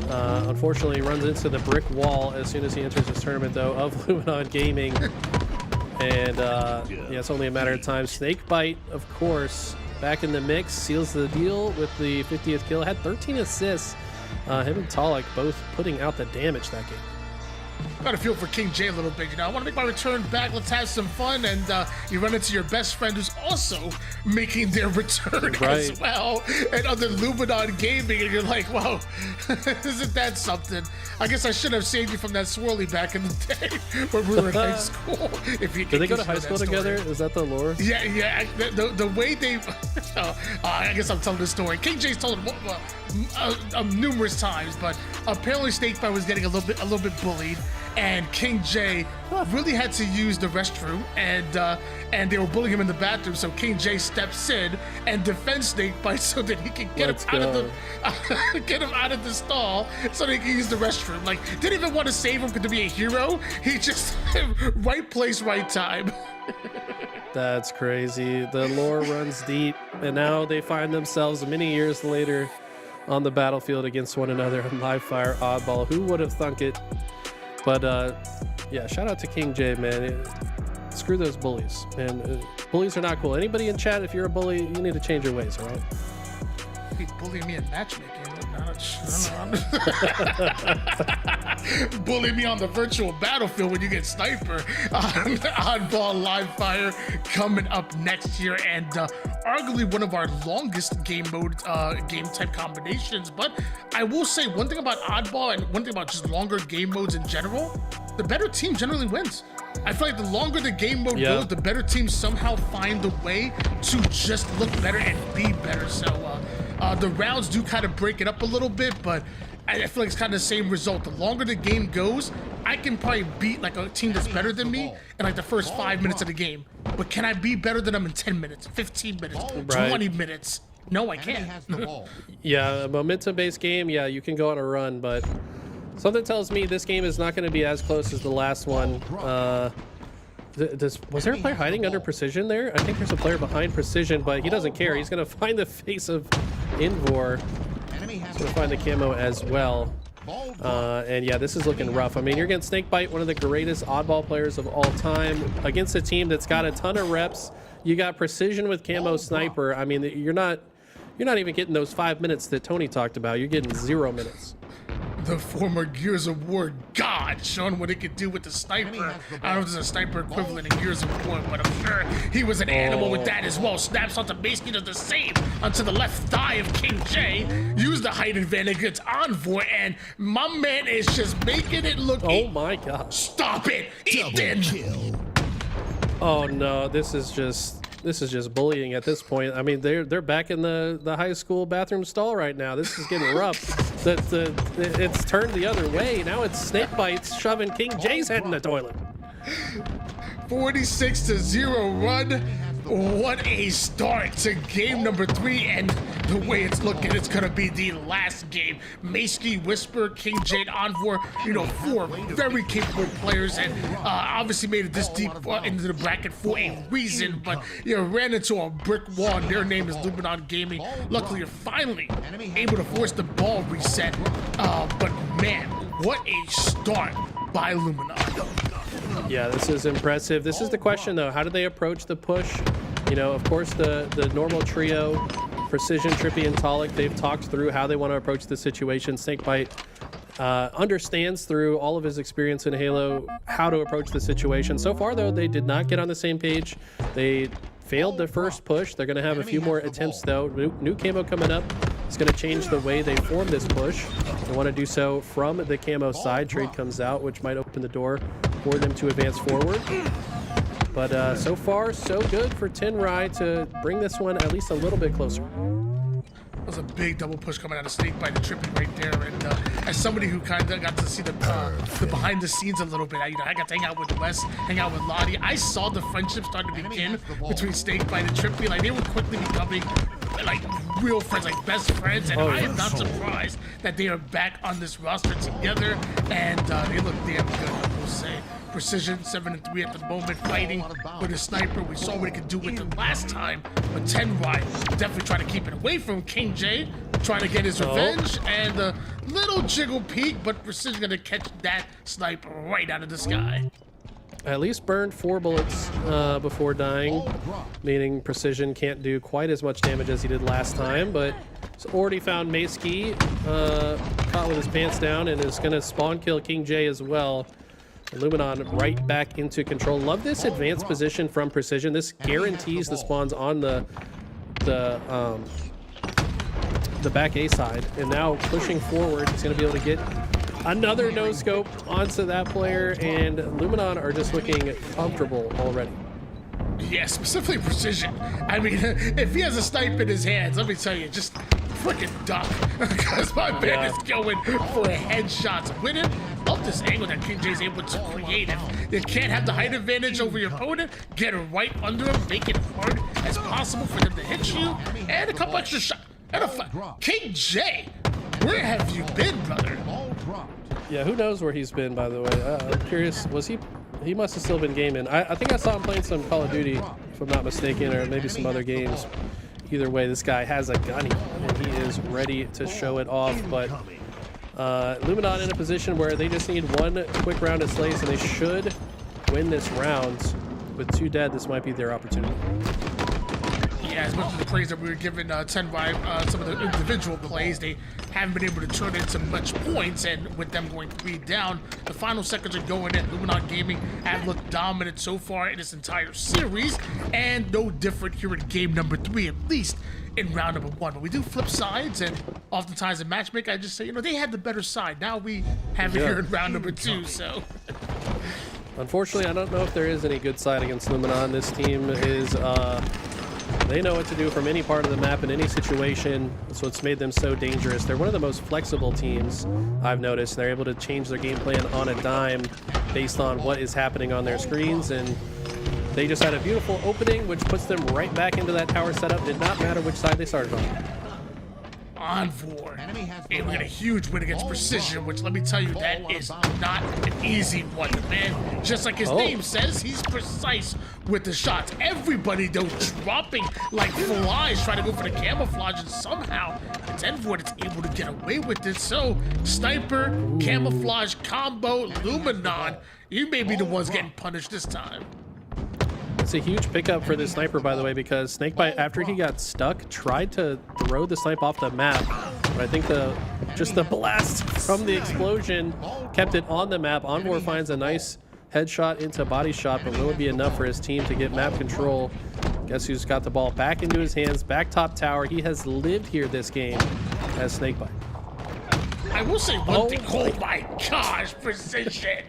Unfortunately, he runs into the brick wall as soon as he enters this tournament, though, of Luminon Gaming. And yeah, it's only a matter of time. Snakebite, of course, back in the mix, seals the deal with the 50th kill. Had 13 assists. Him and Talik both putting out the damage that game. Got to feel for King J a little bit, you know. I want to make my return back. Let's have some fun. And you run into your best friend who's also making their return as well. And other Luminon Gaming, and you're like, wow, isn't that something? I guess I should have saved you from that swirly back in the day when we were in high school. If you Did they go to high school together? Is that the lore? Yeah, yeah. The way they, I guess I'm telling the story. King J's told him numerous times, but apparently Snakebite was getting a little bit bullied. And King J really had to use the restroom, and they were bullying him in the bathroom. So King J steps in and defends Snakebite so that he can get him out of the stall, so that he can use the restroom. Like, didn't even want to save him to be a hero. He just right place, right time. That's crazy. The lore runs deep, and now they find themselves many years later on the battlefield against one another on live fire Oddball. Who would have thunk it? But yeah, shout out to King J, man. Screw those bullies, man. Bullies are not cool. Anybody in chat, if you're a bully, you need to change your ways, all right? He's bullying me in matchmaking. Bully me on the virtual battlefield when you get sniper. Oddball live fire coming up next year, and arguably one of our longest game type combinations. But I will say one thing about Oddball, and one thing about just longer game modes in general, the better team generally wins. I feel like the longer the game mode goes, the better teams somehow find a way to just look better and be better. So the rounds do kind of break it up a little bit, but I feel like it's kind of the same result. The longer the game goes, I can probably beat like a team that's better than me in like the first 5 minutes of the game. But can I be better than them in 10 minutes, 15 minutes, 20 minutes? No, I can't. Yeah, a momentum-based game, yeah, you can go on a run, but something tells me this game is not going to be as close as the last one. Was there a player hiding under Precision there? I think there's a player behind Precision, but he doesn't care. He's going to find the face of Invor. He's going to find the camo as well. And yeah, this is looking rough. I mean, you're getting Snakebite, one of the greatest oddball players of all time, against a team that's got a ton of reps. You got precision with camo sniper. I mean, you're not even getting those 5 minutes that Tony talked about. You're getting 0 minutes. The former Gears of War god showing what he could do with the sniper. I don't know if there's a sniper equivalent in Gears of War, but I'm sure he was an animal with that as well. Snaps onto Maski, does the same onto the left thigh of King J. Use the height advantage against Envoy, and my man is just making it look. Oh my god. Stop it, Ethan! Oh no, this is just bullying at this point. I mean, they're back in the high school bathroom stall right now. This is getting rough. It's turned the other way. Now it's Snakebites shoving King J's head in the toilet. 46-0 run. What a start to game number 3, and the way it's looking, it's gonna be the last game. Maski, Whisper, King Jade, Envoy, 4 very capable players, and obviously made it this deep into the bracket for a reason, but you ran into a brick wall, and their name is Luminon Gaming. Luckily, you're finally able to force the ball reset, but man, what a start by Luminon. Yeah, this is impressive. This is the question, though. How do they approach the push? Of course, the normal trio, Precision, Trippy, and Talik, they've talked through how they want to approach the situation. Snakebite understands through all of his experience in Halo how to approach the situation. So far, though, they did not get on the same page. They failed the first push. They're going to have a few more attempts, though. New camo coming up. It's going to change the way they form this push. They want to do so from the camo side. Trade comes out, which might open the door for them to advance forward. But so far, so good for Tenrai to bring this one at least a little bit closer. That was a big double push coming out of Snakebite and Trippy right there. And as somebody who kind of got to see the behind the scenes a little bit, I got to hang out with Wes, hang out with Lottie. I saw the friendship start to begin between Snakebite and Trippy. Like, they were quickly becoming like real friends, like best friends. And I am not surprised that they are back on this roster together. And they look damn good, I will say. Precision 7-3 at the moment, fighting with a sniper. We saw what he could do with it last time, but Tenrai definitely trying to keep it away from King J, trying to get his revenge, and a little jiggle peek, but Precision gonna catch that sniper right out of the sky. At least burned 4 bullets before dying, meaning Precision can't do quite as much damage as he did last time, but he's already found Maski, caught with his pants down, and is gonna spawn kill King J as well. Luminon right back into control. Love this advanced position from Precision. This guarantees the spawns on the back A side. And now pushing forward, he's going to be able to get another no-scope onto that player. And Luminon are just looking comfortable already. Yeah, specifically Precision. I mean, if he has a snipe in his hands, let me tell you, just freaking duck. Because my man is going for headshots with him. Love this angle that King J is able to create. If you can't have the height advantage over your opponent, get it right under him, make it hard as possible for them to hit you, and a couple extra shots. And King J, where have you been, brother? Yeah, who knows where he's been, by the way. I'm curious, was he must have still been gaming. I think I saw him playing some Call of Duty, if I'm not mistaken, or maybe some other games. Either way, this guy has a gunny, and he is ready to show it off. But Luminon in a position where they just need one quick round of slays, and they should win this round. With 2 dead, this might be their opportunity. Yeah, as much as the praise that we were giving Tenrai, some of the individual plays, they haven't been able to turn into much points, and with them going 3 down, the final seconds are going in. Luminon Gaming have looked dominant so far in this entire series, and no different here in game number 3, at least in round number 1. But we do flip sides, and oftentimes in matchmaking, I just say, they had the better side. Now we have it here in round number 2, so... Unfortunately, I don't know if there is any good side against Luminon. This team is... They know what to do from any part of the map in any situation. That's what's made them so dangerous. They're one of the most flexible teams I've noticed. They're able to change their game plan on a dime based on what is happening on their screens. And they just had a beautiful opening, which puts them right back into that tower setup. Did not matter which side they started on. Envor. And we get a huge win against Precision, which let me tell you, that is not an easy one, man. Just like his name says, he's precise with the shots. Everybody, though, dropping like flies, trying to go for the camouflage, and somehow it's Envor that's able to get away with it. So, sniper, camouflage combo, Luminon, you may be the ones getting punished this time. It's a huge pickup for the sniper, by the way, because Snakebite, after he got stuck, tried to throw the snipe off the map. But I think just the blast from the explosion kept it on the map. Envor finds a nice headshot into body shot, but will it be enough for his team to get map control? Guess who's got the ball back into his hands, back top tower. He has lived here this game as Snakebite. I will say one thing. Oh my gosh, Precision.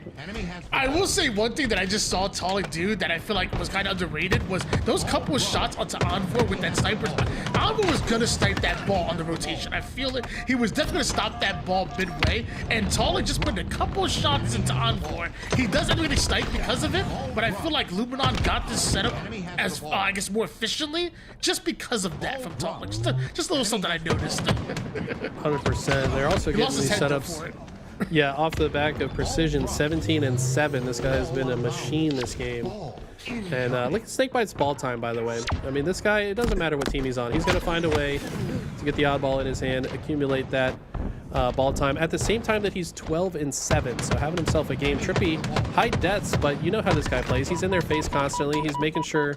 I will say one thing that I just saw Talik do that I feel like was kind of underrated was those couple of shots onto Envor with that sniper. Envor was gonna snipe that ball on the rotation. I feel it. He was definitely gonna stop that ball midway, and Talik just put a couple of shots into Envor. He doesn't really snipe because of it, but I feel like Luminon got this setup as I guess more efficiently just because of that from Talik. Just a little something I noticed. 100%. They're also getting these setups. Yeah, off the back of Precision, 17 and 7. This guy has been a machine this game. And look at Snakebite's ball time, by the way. I mean, this guy, it doesn't matter what team he's on. He's going to find a way to get the oddball in his hand, accumulate that ball time at the same time that he's 12 and 7. So having himself a game. Trippy, high deaths, but you know how this guy plays. He's in their face constantly. He's making sure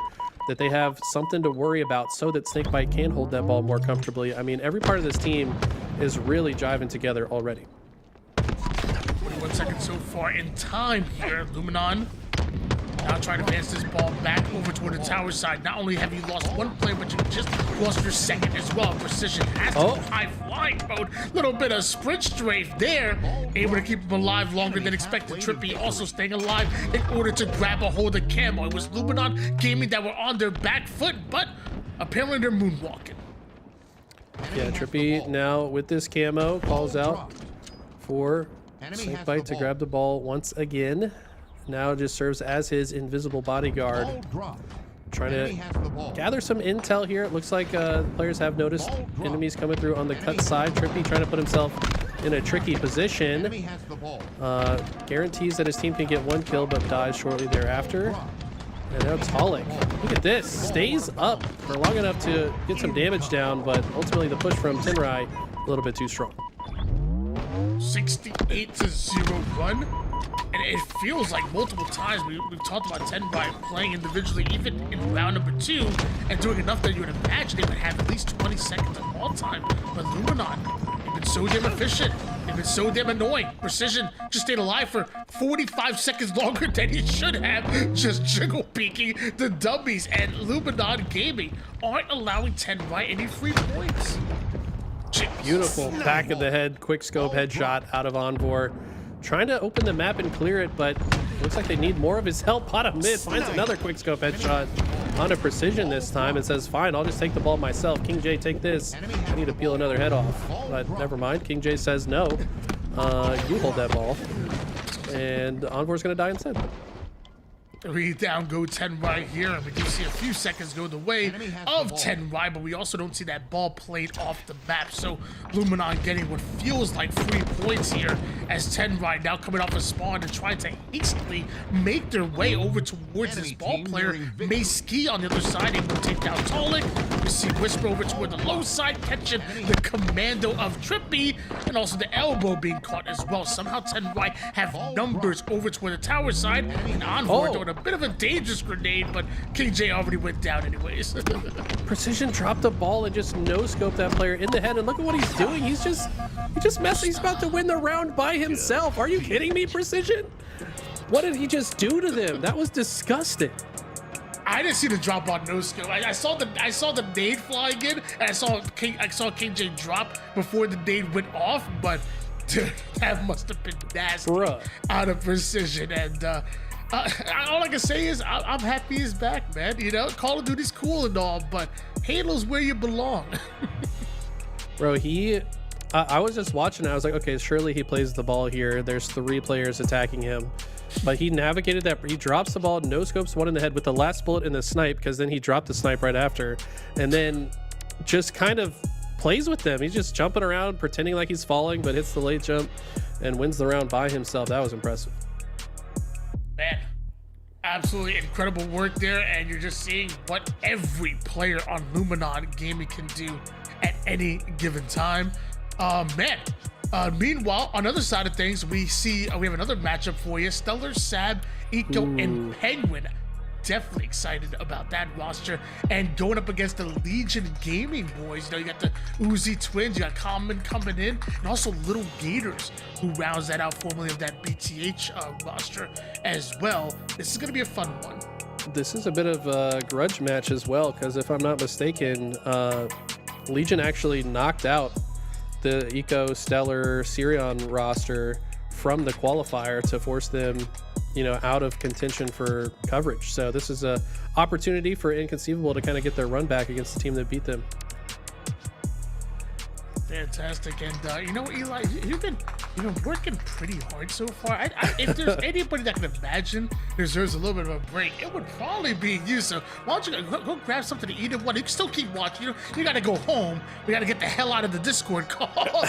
that they have something to worry about so that Snakebite can hold that ball more comfortably. I mean, every part of this team is really jiving together already. 21 seconds so far in time here. Luminon now trying to advance this ball back over toward the tower side. Not only have you lost one player, but you just lost your second as well. Precision has to go high flying mode. Little bit of sprint strafe there. Able to keep him alive longer than expected. Trippy also staying alive in order to grab a hold of camo. It was Luminon Gaming that were on their back foot, but apparently they're moonwalking. Yeah, Trippy now with this camo calls out for Snakebite to grab the ball once again. Now just serves as his invisible bodyguard. Trying to gather some intel here. It looks like players have noticed enemies coming through on the cut side. Trippy trying to put himself in a tricky position. Guarantees that his team can get one kill, but dies shortly thereafter. And now Talik, look at this, stays up for long enough to get some damage down, but ultimately the push from Tenrai a little bit too strong. 68-0 run, and it feels like multiple times we've talked about Tenrai playing individually, even in round number 2, and doing enough that you would imagine they would have at least 20 seconds of ball time. But Luminon, they've been so damn efficient. They've been so damn annoying. Precision just stayed alive for 45 seconds longer than he should have, just jiggle peeking the dummies, and Luminon Gaming aren't allowing Tenrai any free points. Beautiful back of the head, quick scope headshot out of Envor. Trying to open the map and clear it, but looks like they need more of his help. Bottom mid finds another quick scope headshot onto Precision this time and says, fine, I'll just take the ball myself. King J, take this. I need to peel another head off. But never mind. King J says, no. You hold that ball. And Envor's going to die instead. 3 down go Tenrai here, and we do see a few seconds go the way of Tenrai, but we also don't see that ball played off the map. So Luminon getting what feels like 3 points here as Tenrai now coming off a spawn and trying to hastily make their way over towards this ball player. May Ski on the other side able to take down Talik. We see Whisper over toward the low side, catching the commando of Trippy, and also the elbow being caught as well. Somehow Tenrai have numbers over toward the tower side, and Envor throwing a bit of a dangerous grenade, but King J already went down anyways. Precision dropped the ball and just no-scoped that player in the head, and look at what he's doing. He's just messing. He's about to win the round by himself. Are you kidding me, Precision? What did he just do to them? That was disgusting. I didn't see the drop on no scope. I saw the nade flying in, and I saw King J drop before the nade went off, but dude, that must have been nasty out of Precision. And all I can say is I'm happy he's back, man. You know, Call of Duty's cool and all, but Halo's where you belong. Bro, I was just watching it. I was like, okay, surely he plays the ball here. There's 3 players attacking him. But he navigated that. He drops the ball, no scopes one in the head with the last bullet in the snipe, because then he dropped the snipe right after. And then just kind of plays with them. He's just jumping around, pretending like he's falling, but hits the late jump and wins the round by himself. That was impressive. Man, absolutely incredible work there, and you're just seeing what every player on Luminon Gaming can do at any given time. Man. Meanwhile, on the other side of things, we have another matchup for you. Stellar, Sab, Eco, and Penguin. Definitely excited about that roster. And going up against the Legion Gaming boys, you know, you got the Uzi twins, you got Common coming in, and also Little Gators, who rounds that out formerly of that BTH roster as well. This is going to be a fun one. This is a bit of a grudge match as well, because if I'm not mistaken, Legion actually knocked out the Eco, Stellar, Sirion roster from the qualifier to force them, you know, out of contention for coverage. So this is a opportunity for Inconceivable to kind of get their run back against the team that beat them. Fantastic. And you know, Eli, you've been working pretty hard so far. If there's anybody that can imagine deserves a little bit of a break, it would probably be you. So why don't you go grab something to eat and what? You can still keep watching. You know, you got to go home. We got to get the hell out of the Discord call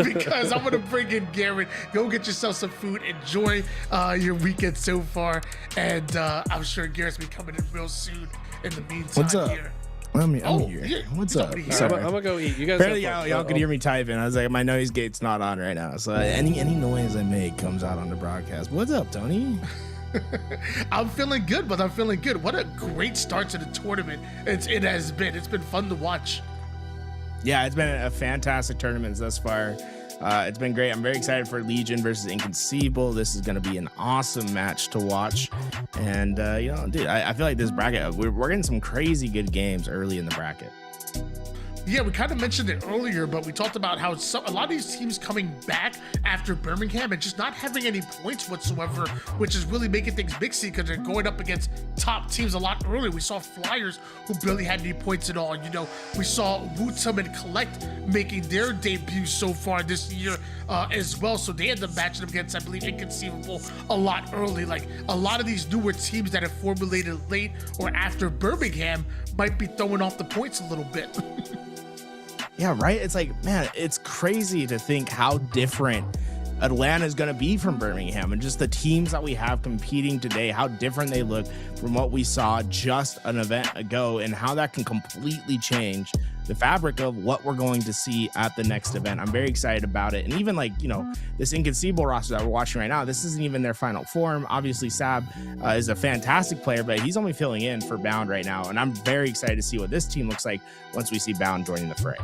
because I'm gonna bring in Garrett. Go get yourself some food. Enjoy your weekend so far, and I'm sure Garrett's be coming in real soon. In the meantime, what's up? Here. I'm here. Yeah, What's up? I'm gonna go eat. You guys. Apparently, y'all could hear me typing. I was like, my noise gate's not on right now, so any noise I make comes out on the broadcast. What's up, Tony? I'm feeling good, but I'm feeling good. What a great start to the tournament it has been. It's been fun to watch. Yeah, it's been a fantastic tournament thus far. It's been great. I'm very excited for Legion versus Inconceivable. This is going to be an awesome match to watch. And, you know, dude, I feel like this bracket, we're getting some crazy good games early in the bracket. Yeah, we kind of mentioned it earlier, but we talked about how a lot of these teams coming back after Birmingham and just not having any points whatsoever, which is really making things mixy because they're going up against top teams a lot earlier. We saw Flyers who barely had any points at all. You know, we saw Wootsum and Collect making their debut so far this year as well. So they ended up matching up against, I believe, Inconceivable a lot early. Like a lot of these newer teams that have formulated late or after Birmingham might be throwing off the points a little bit. Yeah, right? It's like, man, it's crazy to think how different Atlanta is going to be from Birmingham, and just the teams that we have competing today, how different they look from what we saw just an event ago, and how that can completely change the fabric of what we're going to see at the next event. I'm very excited about it. And even like, you know, this Inconceivable roster that we're watching right now, this isn't even their final form. Obviously, Sab is a fantastic player, but he's only filling in for Bound right now. And I'm very excited to see what this team looks like once we see Bound joining the fray.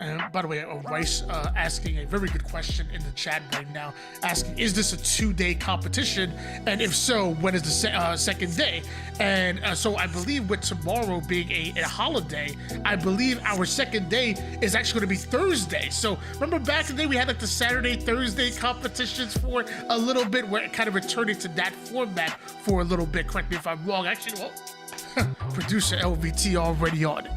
And by the way, Rice asking a very good question in the chat right now, asking, is this a 2-day competition? And if so, when is the second day? And so I believe with tomorrow being a holiday, I believe our second day is actually going to be Thursday. So remember back in the day, we had like the Saturday, Thursday competitions for a little bit. We're kind of returning to that format for a little bit. Correct me if I'm wrong. Actually, well, producer LVT already on it.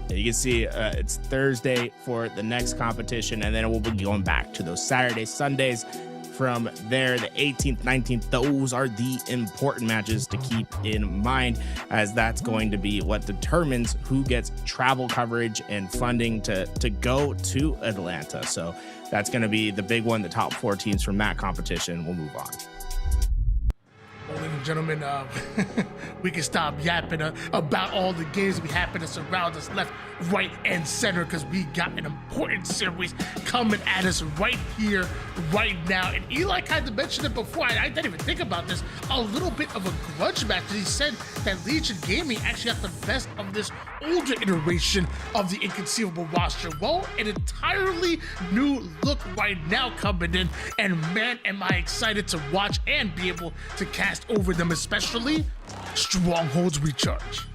You can see it's Thursday for the next competition, and then we'll be going back to those Saturdays, Sundays. From there, the 18th, 19th, those are the important matches to keep in mind, as that's going to be what determines who gets travel coverage and funding to go to Atlanta. So that's going to be the big one. The top 4 teams from that competition will move on. Ladies and gentlemen, we can stop yapping about all the games that be happening around us left, right, and center, because we got an important series coming at us right here, right now. And Eli kind of mentioned it before. I didn't even think about this. A little bit of a grudge match. He said that Legion Gaming actually got the best of this older iteration of the Inconceivable roster. Well, an entirely new look right now coming in, and man, am I excited to watch and be able to cast over them, especially Strongholds Recharge.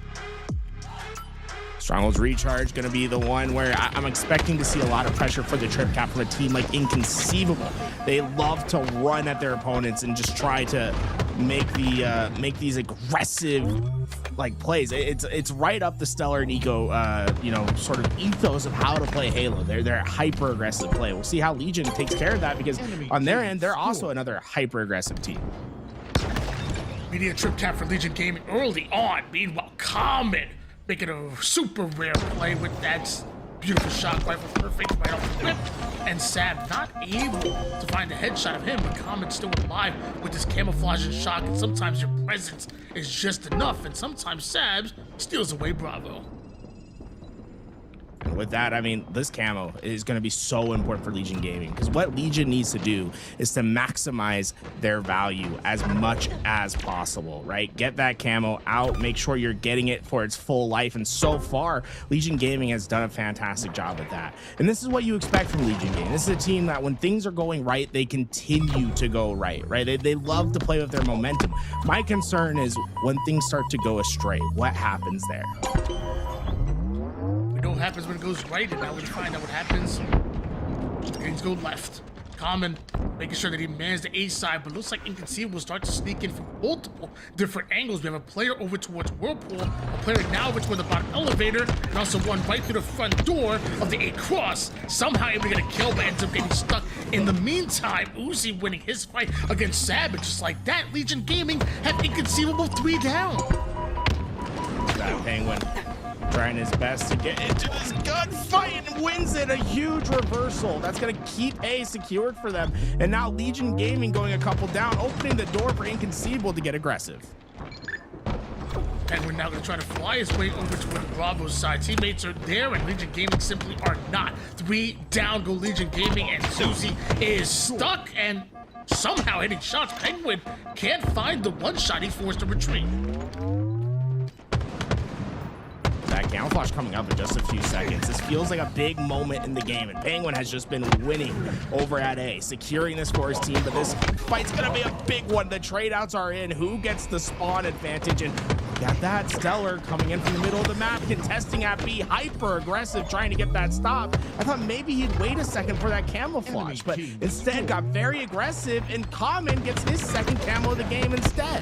Strongholds Recharge going to be the one where I'm expecting to see a lot of pressure for the trip cap from a team like Inconceivable. They love to run at their opponents and just try to make these aggressive like plays. It's right up the Stellar and Eco sort of ethos of how to play Halo. They're hyper aggressive play. We'll see how Legion takes care of that, because on their end they're also another hyper aggressive team. Media trip cap for Legion Gaming early on. Meanwhile, Common making a super rare play with that beautiful shot, rifle perfect right off the whip. And Sab not able to find a headshot of him, but Common still alive with his camouflage and shock. And sometimes your presence is just enough, and sometimes Sab steals away Bravo. With that, I mean, this camo is going to be so important for Legion Gaming, because what Legion needs to do is to maximize their value as much as possible, right? Get that camo out, make sure you're getting it for its full life, and so far, Legion Gaming has done a fantastic job at that. And this is what you expect from Legion Gaming. This is a team that when things are going right, they continue to go right? They love to play with their momentum. My concern is when things start to go astray, what happens there? We know what happens when it goes right, and now we find out what happens. Things go left. Common making sure that he mans the A side, but looks like Inconceivable starts to sneak in from multiple different angles. We have a player over towards Whirlpool, a player now over toward the bottom elevator, and also one right through the front door of the A cross. Somehow able to get a kill, but ends up getting stuck. In the meantime, Uzi winning his fight against Savage. Just like that, Legion Gaming have Inconceivable 3 down. That Penguin trying his best to get into this gunfight and wins it. A huge reversal. That's going to keep A secured for them. And now Legion Gaming going a couple down, opening the door for Inconceivable to get aggressive. And we're now going to try to fly his way over to the Bravo's side. Teammates are there, and Legion Gaming simply are not. 3 down go Legion Gaming, and Susie is stuck and somehow hitting shots. Penguin can't find the one shot. He forced to retreat. That camouflage coming up in just a few seconds. This feels like a big moment in the game, and Penguin has just been winning over at A, securing this for his team, but this fight's gonna be a big one. The trade outs are in. Who gets the spawn advantage? And got that Stellar coming in from the middle of the map, contesting at B, hyper aggressive, trying to get that stop. I thought maybe he'd wait a second for that camouflage, but instead got very aggressive, and Common gets his second camo of the game instead.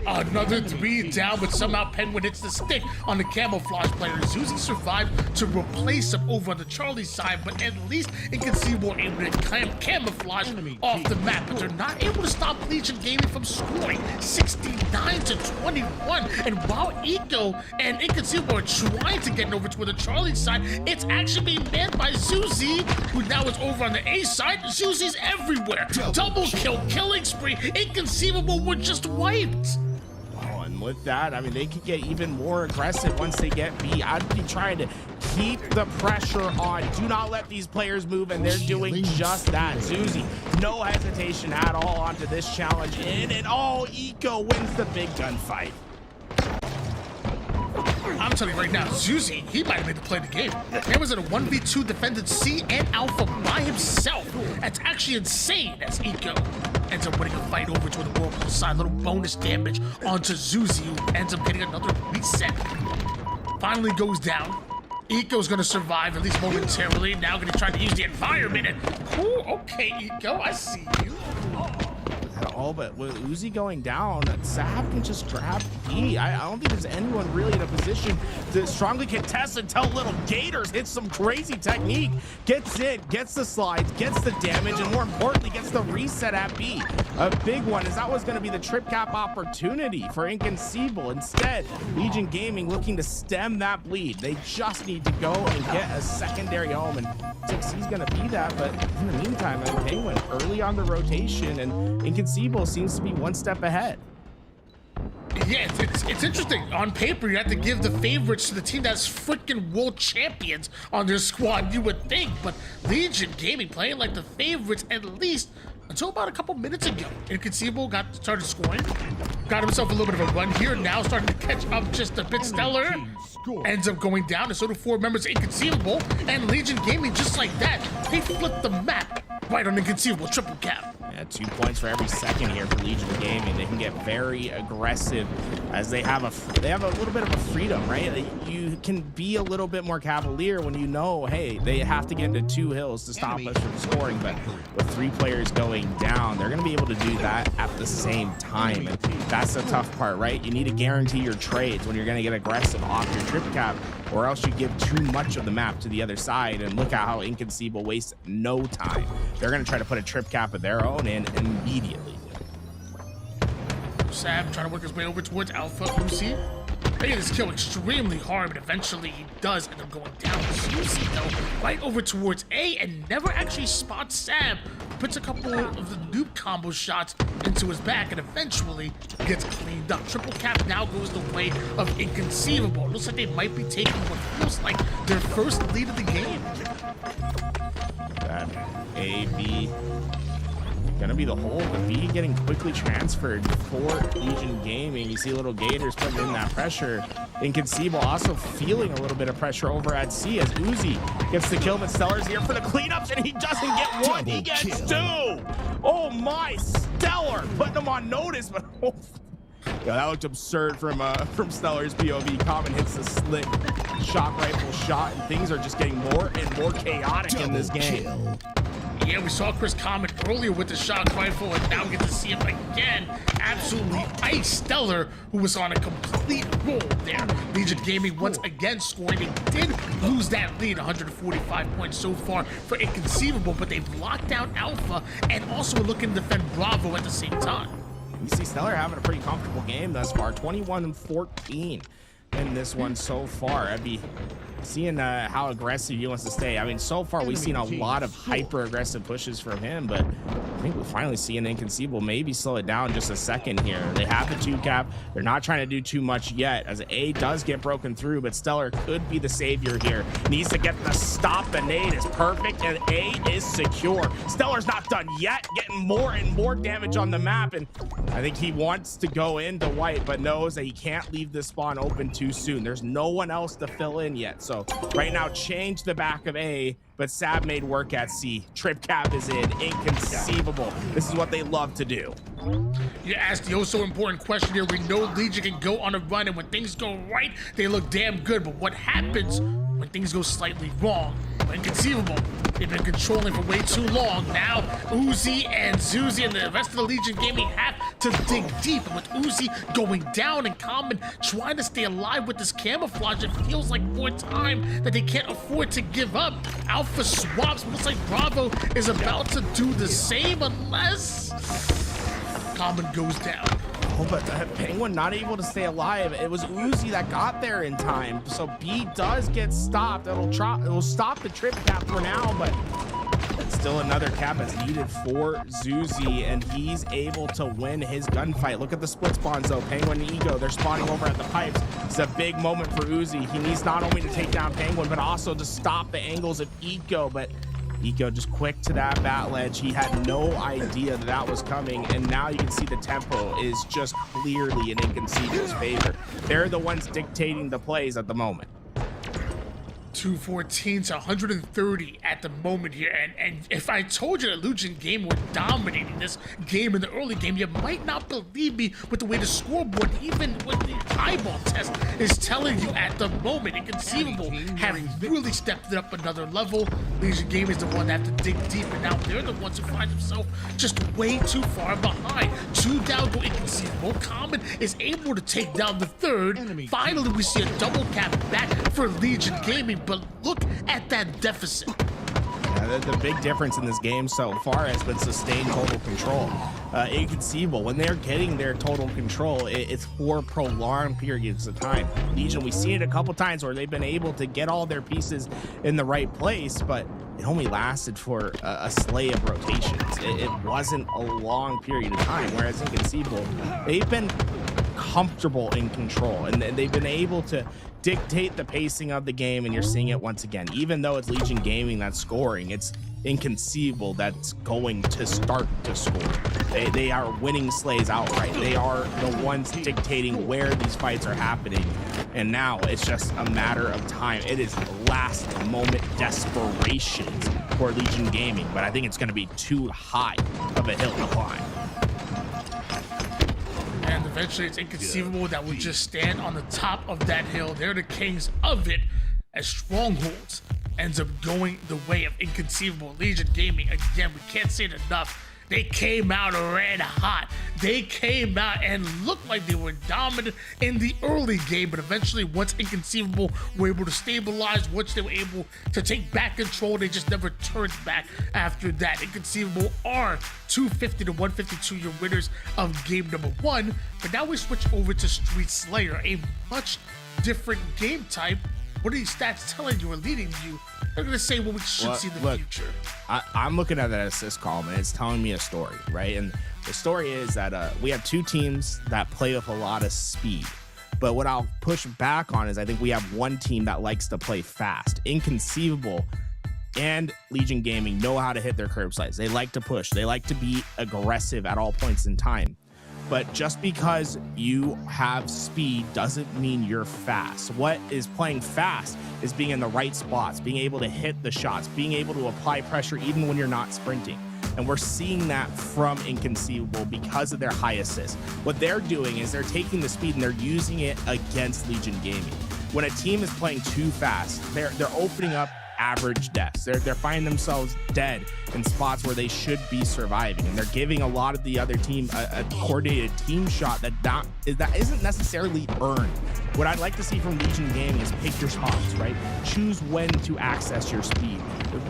Another 3 down, but somehow Penguin hits the stick on the camouflage player. Zuzi survived to replace him over on the Charlie side, but at least Inconceivable able to camouflage off the map. But they're not able to stop Legion Gaming from scoring 69-21. And while Eco and Inconceivable are trying to get over to the Charlie side, it's actually being manned by Zuzi, who now is over on the A side. Zuzi's everywhere. Double kill, killing spree. Inconceivable were just wiped. With that, I mean, they could get even more aggressive once they get B. I'd be trying to keep the pressure on. Do not let these players move, and they're doing just that. Zuzi, no hesitation at all onto this challenge. In and all, Eco wins the big gunfight. I'm telling you right now, Zuzi, he might have made the play of the game. There was in a 1v2 defended C and Alpha by himself. That's actually insane. That's Eco. Ends up winning a fight over to the Whirlpool side. Little bonus damage onto Zuzi, who ends up getting another reset. Finally goes down. Eco's gonna survive, at least momentarily. Now gonna try to use the environment. And, ooh, okay, Eco, I see you. At all, but with Uzi going down, Sab can just grab B. I don't think there's anyone really in a position to strongly contest until Little Gators hits some crazy technique, gets in, gets the slides, gets the damage, and more importantly, gets the reset at B. A big one, as that was going to be the trip cap opportunity for Inconceivable. Instead, Legion Gaming looking to stem that bleed. They just need to go and get a secondary home, and 6C's going to be that, but in the meantime, Penguin early on the rotation, and Inconceivable seems to be one step ahead. Yeah, it's interesting. On paper, you have to give the favorites to the team that's freaking world champions on their squad, you would think, but Legion Gaming playing like the favorites at least until about a couple minutes ago. Inconceivable started scoring, got himself a little bit of a run here, now starting to catch up just a bit. Stellar ends up going down, and so do 4 members of Inconceivable, and Legion Gaming, just like that, they flipped the map right on Inconceivable, triple cap. Yeah, 2 points for every second here for Legion Gaming. They can get very aggressive as they have a little bit of a freedom, right? You can be a little bit more cavalier when you know, hey, they have to get into 2 hills to stop us from scoring. But with 3 players going down, they're going to be able to do that at the same time, and that's the tough part, right? You need to guarantee your trades when you're going to get aggressive off your trip cap, or else you give too much of the map to the other side. And look at how Inconceivable wastes no time. They're going to try to put a trip cap of their own in immediately. Sab trying to work his way over towards Alpha. Uzi making this kill extremely hard, but eventually he does end up going down. Susie, though, right over towards A and never actually spots Sam. Puts a couple of the noob combo shots into his back and eventually gets cleaned up. Triple cap now goes the way of Inconceivable. Looks like they might be taking what feels like their first lead of the game. That A, B, gonna be the hole. The B getting quickly transferred for Legion Gaming. You see little Gators putting in that pressure. Inconceivable also feeling a little bit of pressure over at C as Uzi gets the kill, but Stellar's here for the cleanups and he doesn't get one, he gets two. Oh my, Stellar putting him on notice, but oh, yeah, that looked absurd from Stellar's POV. Common hits the slick shock rifle shot, and things are just getting more and more chaotic in this game. Yeah, we saw Chris Common earlier with the shock rifle, and now we get to see him again. Absolutely ice Stellar, who was on a complete roll there. Legion Gaming once again scoring. They did lose that lead, 145 points so far for Inconceivable, but they've locked down Alpha and also looking to defend Bravo at the same time. You see Stellar having a pretty comfortable game thus far, 21-14 in this one so far. I'd be seeing how aggressive he wants to stay. I mean, so far we've seen a lot of hyper aggressive pushes from him, but I think we're finally seeing Inconceivable maybe slow it down just a second here. They have the 2 cap. They're not trying to do too much yet as A does get broken through, but Stellar could be the savior here. Needs to get the stop. The nade is perfect and A is secure. Stellar's not done yet, getting more and more damage on the map, and I think he wants to go into white, but knows that he can't leave the spawn open too soon. There's no one else to fill in yet. So right now, change the back of A, but Sab made work at C. Trip cap is in. Inconceivable. This is what they love to do. You asked the oh-so important question here. We know Legion can go on a run, and when things go right, they look damn good. But what happens when things go slightly wrong? Inconceivable. They've been controlling for way too long. Now, Uzi and Zuzi and the rest of the Legion Gaming have to dig deep. And with Uzi going down and Common trying to stay alive with this camouflage, it feels like more time that they can't afford to give up. Alpha swaps. Looks like Bravo is about to do the same unless Common goes down. Oh, but the Penguin not able to stay alive. It was Uzi that got there in time. So B does get stopped. It'll stop the trip cap for now, but still another cap is needed for Zuzi, and he's able to win his gunfight. Look at the split spawns though. Penguin and Ego, they're spawning over at the pipes. It's a big moment for Uzi. He needs not only to take down Penguin, but also to stop the angles of Ego, but Eco just quick to that bat ledge. He had no idea that that was coming, and now you can see the tempo is just clearly in Inconceivable's favor. They're the ones dictating the plays at the moment. 214 to 130 at the moment here, and if I told you that Legion Game were dominating this game in the early game, you might not believe me with the way the scoreboard, even with the eyeball test, is telling you at the moment. Inconceivable have really stepped it up another level. Legion Game is the one that have to dig deep, and now they're the ones who find themselves just way too far behind. 2 down go Inconceivable. Common is able to take down the third. Finally, we see a double cap back for Legion Gaming, but look at that deficit. The big difference in this game so far has been sustained total control. Inconceivable, when they're getting their total control, it's for prolonged periods of time. Legion, we've seen it a couple times where they've been able to get all their pieces in the right place, but it only lasted for a slew of rotations. It wasn't a long period of time, whereas Inconceivable, they've been comfortable in control, and they've been able to dictate the pacing of the game, and you're seeing it once again. Even though it's Legion Gaming that's scoring, it's Inconceivable that's going to start to score. They are winning slays outright. They are the ones dictating where these fights are happening, and now it's just a matter of time. It is last moment desperation for Legion Gaming, but I think it's going to be too high of a hill to climb. And eventually it's Inconceivable that will just stand on the top of that hill. They're the kings of it, as Strongholds ends up going the way of Inconceivable. Legion Gaming, again, we can't say it enough. They came out red hot. They came out and looked like they were dominant in the early game, but eventually once Inconceivable were able to stabilize, once they were able to take back control, they just never turned back after that. Inconceivable are 250 to 152 your winners of game number 1, but now we switch over to Street Slayer, a much different game type. What are these stats telling you or leading you? They're going to say what we should see in the future. I'm looking at that assist column, and it's telling me a story, right? And the story is that we have two teams that play with a lot of speed. But what I'll push back on is I think we have one team that likes to play fast. Inconceivable and Legion Gaming know how to hit their curb sites. They like to push. They like to be aggressive at all points in time. But just because you have speed doesn't mean you're fast. What is playing fast is being in the right spots, being able to hit the shots, being able to apply pressure even when you're not sprinting. And we're seeing that from Inconceivable because of their high assist. What they're doing is they're taking the speed and they're using it against Legion Gaming. When a team is playing too fast, they're opening up average deaths. They're finding themselves dead in spots where they should be surviving, and they're giving a lot of the other team a coordinated team shot that isn't necessarily earned. What I'd like to see from Legion Gaming is pick your spots, right? Choose when to access your speed.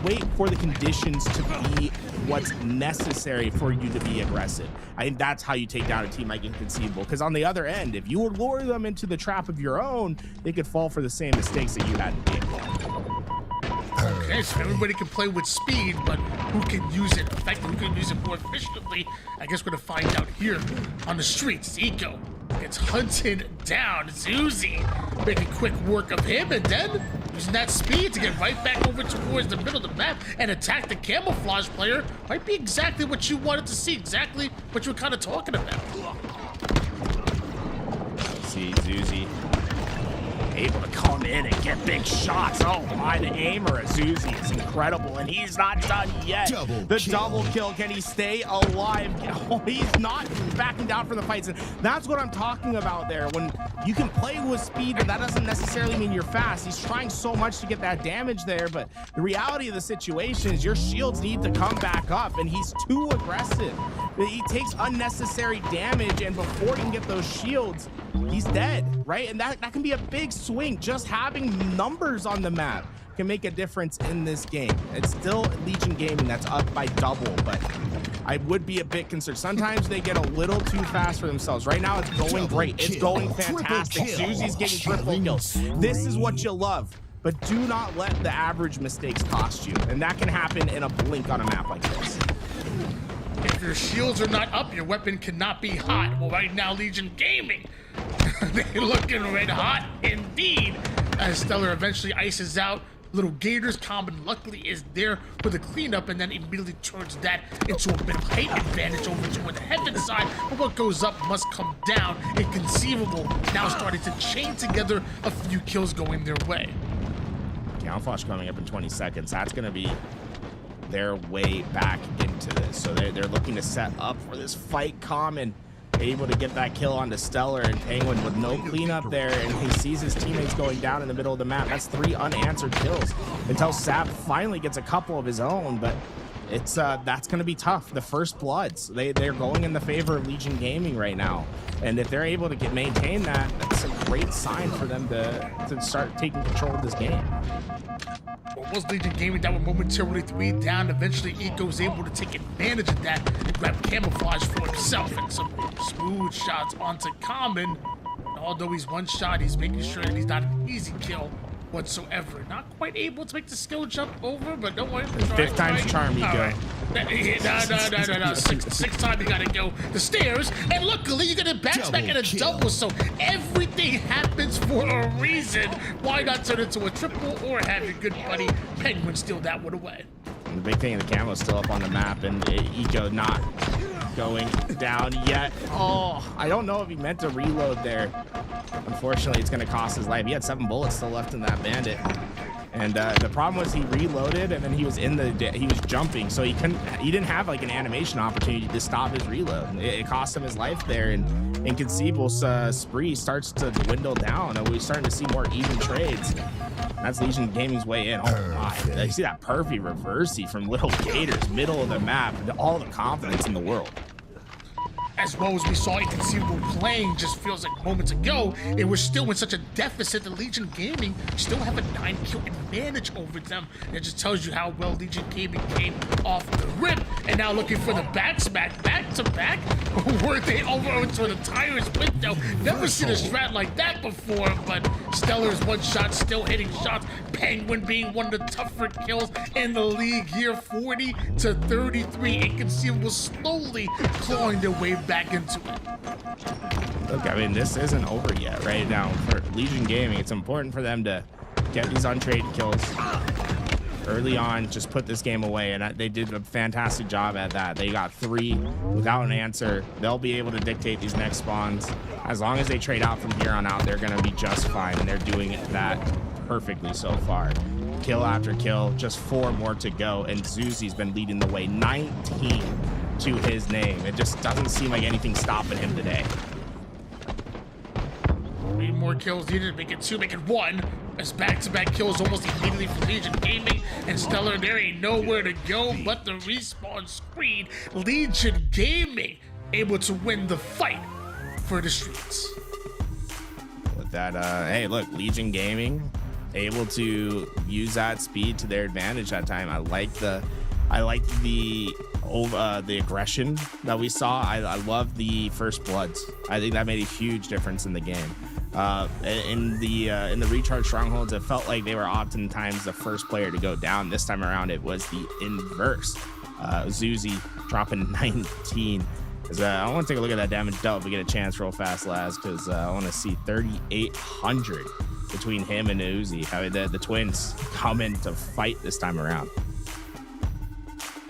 Wait for the conditions to be what's necessary for you to be aggressive. I think that's how you take down a team like Inconceivable, because on the other end, if you would lure them into the trap of your own, they could fall for the same mistakes that you had in game one. Okay, so everybody can play with speed, but who can use it effectively, who can use it more efficiently? I guess we're gonna find out here on the streets. Eco gets hunted down. Zuzi making quick work of him, and then using that speed to get right back over towards the middle of the map and attack the camouflage player. Might be exactly what you wanted to see, exactly what you were kind of talking about. See Zuzi able to come in and get big shots. Oh my, the aimer of Zuzi is incredible, and he's not done yet. Double kill. Can he stay alive? Oh, he's not backing down from the fights, and that's what I'm talking about there. When you can play with speed, but that doesn't necessarily mean you're fast. He's trying so much to get that damage there, but the reality of the situation is your shields need to come back up, and he's too aggressive. He takes unnecessary damage, and before he can get those shields, he's dead, right? And that can be a big swing. Just having numbers on the map can make a difference in this game. It's still Legion Gaming that's up by double, but I would be a bit concerned. Sometimes they get a little too fast for themselves. Right now, it's going great. It's going fantastic. Zuzi's getting triple kills. This is what you love, but do not let the average mistakes cost you. And that can happen in a blink on a map like this. If your shields are not up, your weapon cannot be hot. Well, right now, Legion Gaming, they're looking red hot indeed. As Stellar eventually ices out, little Gators common luckily is there for the cleanup, and then immediately turns that into a bit of height advantage over to the heaven side. But what goes up must come down. Inconceivable now starting to chain together a few kills going their way. Camouflage coming up in 20 seconds. That's going to be their way back into this. So they're looking to set up for this fight. Common able to get that kill onto Stellar, and Penguin with no cleanup there, and he sees his teammates going down in the middle of the map. That's 3 unanswered kills until Sab finally gets a couple of his own, but it's that's going to be tough. The first bloods, they're going in the favor of Legion Gaming right now, and if they're able to maintain that, that's a great sign for them to start taking control of this game. What was Legion Gaming that were momentarily 3 down? Eventually, Eco's able to take advantage of that and grab camouflage for himself, and some smooth shots onto Common. And although he's one shot, he's making sure that he's not an easy kill whatsoever. Not quite able to make the skill jump over, but don't worry. Fifth time's charm, Eco. Right. No. Six time you gotta go the stairs, and luckily you get a back and a double, so everything happens for a reason. Why not turn it to a triple or have your good buddy Penguin steal that one away? And the big thing, the camo's still up on the map, and Eco not going down yet. Oh, I don't know if he meant to reload there. Unfortunately, it's going to cost his life. He had 7 bullets still left in that bandit. And the problem was he reloaded, and then he was he was jumping, so he didn't have like an animation opportunity to stop his reload. It cost him his life there, and Inconceivable's spree starts to dwindle down, and we're starting to see more even trades. That's Legion Gaming's way in. Oh my, you see that perfect reversey from Little Gators, middle of the map, all the confidence in the world. As well as we saw Inconceivable playing just feels like moments ago, it was still in such a deficit that Legion Gaming still have a 9-kill advantage over them. It just tells you how well Legion Gaming came off the rip, and now looking for the back smack, back to back. Were they over to the tires window? Never seen a strat like that before, but Stellar's one shot still hitting shots. Penguin being one of the tougher kills in the league here, 40 to 33. Inconceivable slowly clawing their way back into it. Look, I mean, this isn't over yet. Right now, for Legion Gaming, it's important for them to get these untraded kills early on, just put this game away, and they did a fantastic job at that. They got 3 without an answer. They'll be able to dictate these next spawns. As long as they trade out from here on out, they're going to be just fine, and they're doing that perfectly so far. Kill after kill, just 4 more to go, and Zuzi's been leading the way, 19 to his name. It just doesn't seem like anything's stopping him today. 3 more kills needed to make it 2, make it 1. As back-to-back kills almost immediately for Legion Gaming and Stellar. There ain't nowhere to go but the respawn screen. Legion Gaming able to win the fight for the streets. With that, hey, look, Legion Gaming able to use that speed to their advantage that time. I like the aggression that we saw. I love the first bloods. I think that made a huge difference in the game. In the recharge strongholds, it felt like they were oftentimes the first player to go down. This time around, it was the inverse. Zuzi dropping 19. I want to take a look at that damage dealt if we get a chance real fast, lads, because I want to see 3,800 between him and Uzi. How the twins come in to fight this time around.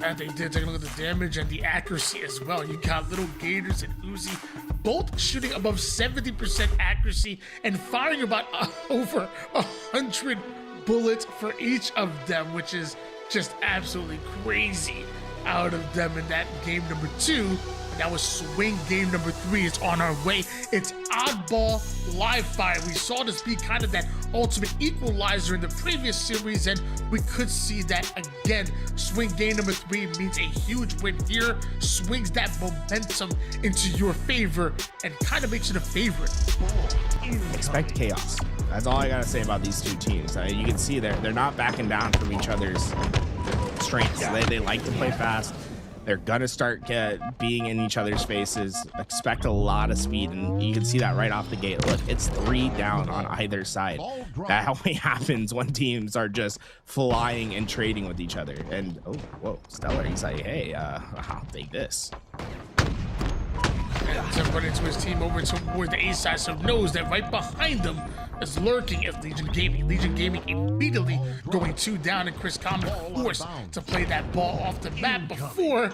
And they did take a look at the damage and the accuracy as well. You got Little Gators and Uzi both shooting above 70% accuracy and firing about over 100 bullets for each of them, which is just absolutely crazy out of them in that game number 2. That was swing game number 3 is on our way. It's Oddball live fire. We saw this be kind of that ultimate equalizer in the previous series, and we could see that again. Swing game number 3 means a huge win here, swings that momentum into your favor, and kind of makes it a favorite. Expect chaos. That's all I gotta say about these two teams. You can see they're not backing down from each other's strengths. They like to play fast. They're gonna start being in each other's faces. Expect a lot of speed, and you can see that right off the gate. Look, it's 3 down on either side. That only happens when teams are just flying and trading with each other. And oh, whoa, Stellar, he's like, hey, I'll take this. And to run into his team over toward the A side, so knows that right behind them is lurking as Legion Gaming. Legion Gaming immediately going 2 down, and Chris Common forced to play that ball off the map before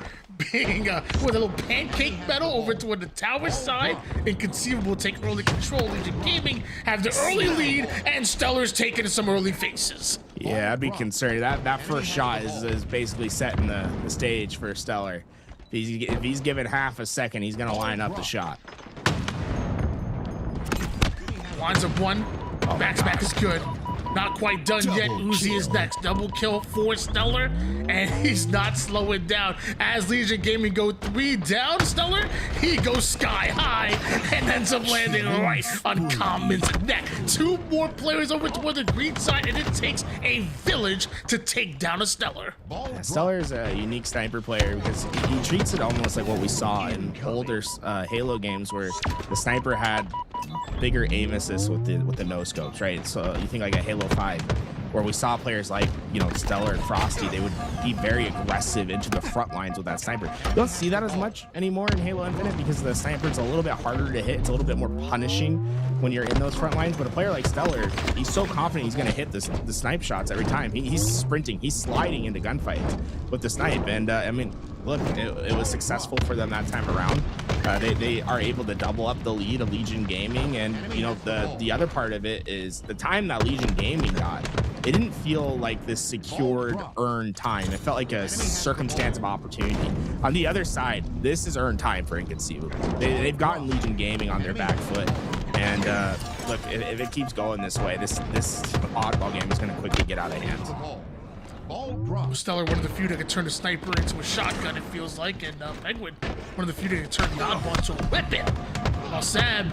being with a little pancake battle over toward the tower side. Inconceivable take early control. Legion Gaming have the early lead, and Stellar's taking some early faces. Yeah, I'd be concerned. That first shot is basically setting the stage for Stellar. If he's given half a second, he's gonna line up the shot. Lines up 1. Back is good. Not quite done yet. Uzi is next. Double kill for Stellar, and he's not slowing down. As Legion Gaming go 3 down, Stellar, he goes sky high and ends up landing right on Common's neck. 2 more players over toward the green side, and it takes a village to take down a Stellar. Yeah, Stellar is a unique sniper player because he treats it almost like what we saw in older Halo games, where the sniper had bigger aim assist with the no scopes, right? So you think like a Halo 5, where we saw players like, you know, Stellar and Frosty, they would be very aggressive into the front lines with that sniper. You don't see that as much anymore in Halo Infinite because the sniper's a little bit harder to hit. It's a little bit more punishing when you're in those front lines. But a player like Stellar, he's so confident he's going to hit the snipe shots every time. He's sprinting, he's sliding into gunfights with the snipe. And I mean, look, it was successful for them that time around. They are able to double up the lead of Legion Gaming, and you know the other part of it is the time that Legion Gaming got. It didn't feel like this secured, earned time. It felt like a circumstance of opportunity. On the other side, this is earned time for Inconceivable. They've gotten Legion Gaming on their back foot, and look, if it keeps going this way, this Oddball game is going to quickly get out of hand. Stellar, one of the few that can turn a sniper into a shotgun, it feels like, and Penguin, one of the few that can turn the Oddball into a weapon. While Sab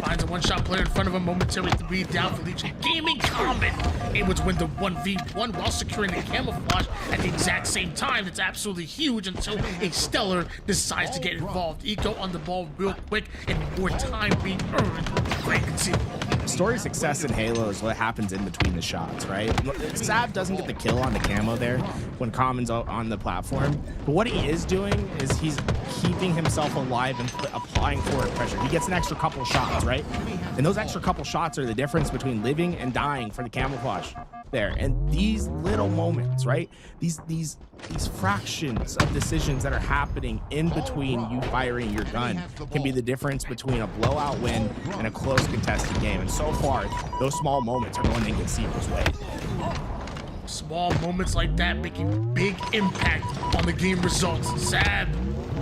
finds a one-shot player in front of him, momentarily 3 down for Legion Gaming. Common able to win the 1v1 while securing the camouflage at the exact same time. It's absolutely huge until a Stellar decides to get involved. Eco on the ball real quick and more time being earned for Inconceivable. Story of success in Halo is what happens in between the shots, right? Sab doesn't get the kill on the camo there when Common's on the platform, but what he is doing is he's keeping himself alive and applying forward pressure. He gets an extra couple shots, right? And those extra couple shots are the difference between living and dying for the camouflage there. And these little moments, right? These fractions of decisions that are happening in between you firing your gun can be the difference between a blowout win and a close contested game. And so far, those small moments are going Inconceivable's way. Small moments like that making big impact on the game results. Sab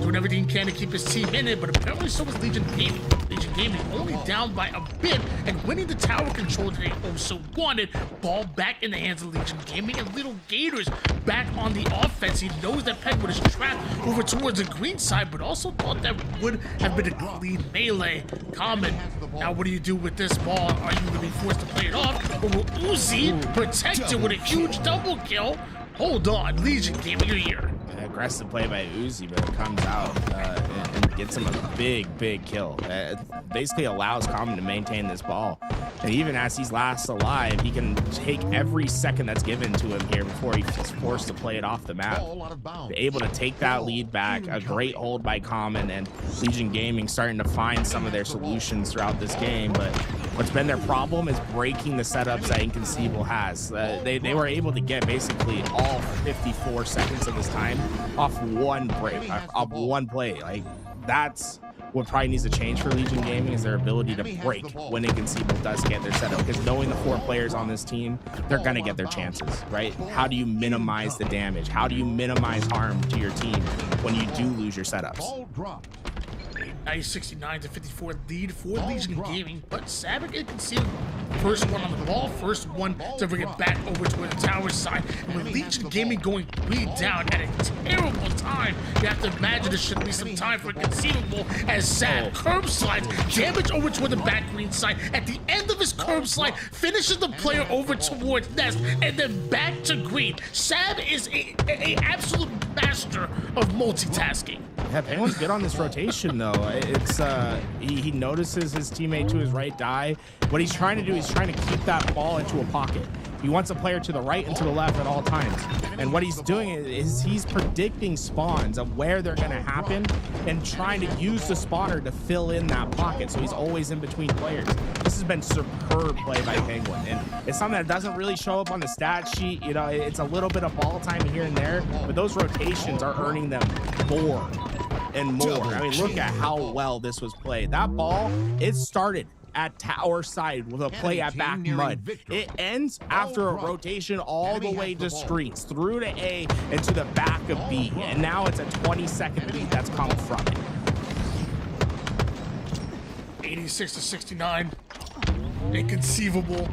doing everything he can to keep his team in it, but apparently so was Legion Gaming. Legion Gaming only down by a bit and winning the tower control that they also wanted. Ball back in the hands of Legion Gaming and Little Gators back on the offense. He knows that Penguin is trapped over towards the green side, but also thought that would have been a clean melee. Common, now what do you do with this ball? Are you going to be forced to play it off, or will Uzi protect it with a huge double kill? Hold on, Legion Gaming, you're here. Aggressive play by Uzi, but it comes out and gets him a big kill. It basically allows Common to maintain this ball. And even as he's last alive, he can take every second that's given to him here before he's forced to play it off the map. Able to take that lead back, a great hold by Common, and Legion Gaming starting to find some of their solutions throughout this game. But what's been their problem is breaking the setups that Inconceivable has. They were able to get basically all 54 seconds of this time off one break, off one play. Like, that's what probably needs to change for Legion Gaming, is their ability to break when Inconceivable does get their setup. Because knowing the 4 players on this team, they're gonna get their chances, right? How do you minimize the damage? How do you minimize harm to your team when you do lose your setups? Nice 69-54 lead for Legion Gaming, but Sabic Inconceivable, first one on the ball, first one to bring it back over to the tower side. And with Legion Gaming going 3 down at a terrible time, you have to imagine there should be some time for Inconceivable as Sab curb slides, damage over toward the back green side. At the end of his curb slide, finishes the player over towards Nest, and then back to green. Sab is a absolute master of multitasking. Yeah, Penguin's good on this rotation though. It's he notices his teammate to his right die. What he's trying to do is trying to keep that ball into a pocket. He wants a player to the right and to the left at all times. And what he's doing is he's predicting spawns of where they're gonna happen and trying to use the spawner to fill in that pocket. So he's always in between players. This has been superb play by Penguin. And it's something that doesn't really show up on the stat sheet. You know, it's a little bit of ball time here and there, but those rotations are earning them more and more. I mean, look at how well this was played. That ball, it started at tower side with a play at back mud. It ends after a rotation all the way to streets, through to A and to the back of B. And now it's a 20-second lead that's come from it. 86-69. Inconceivable.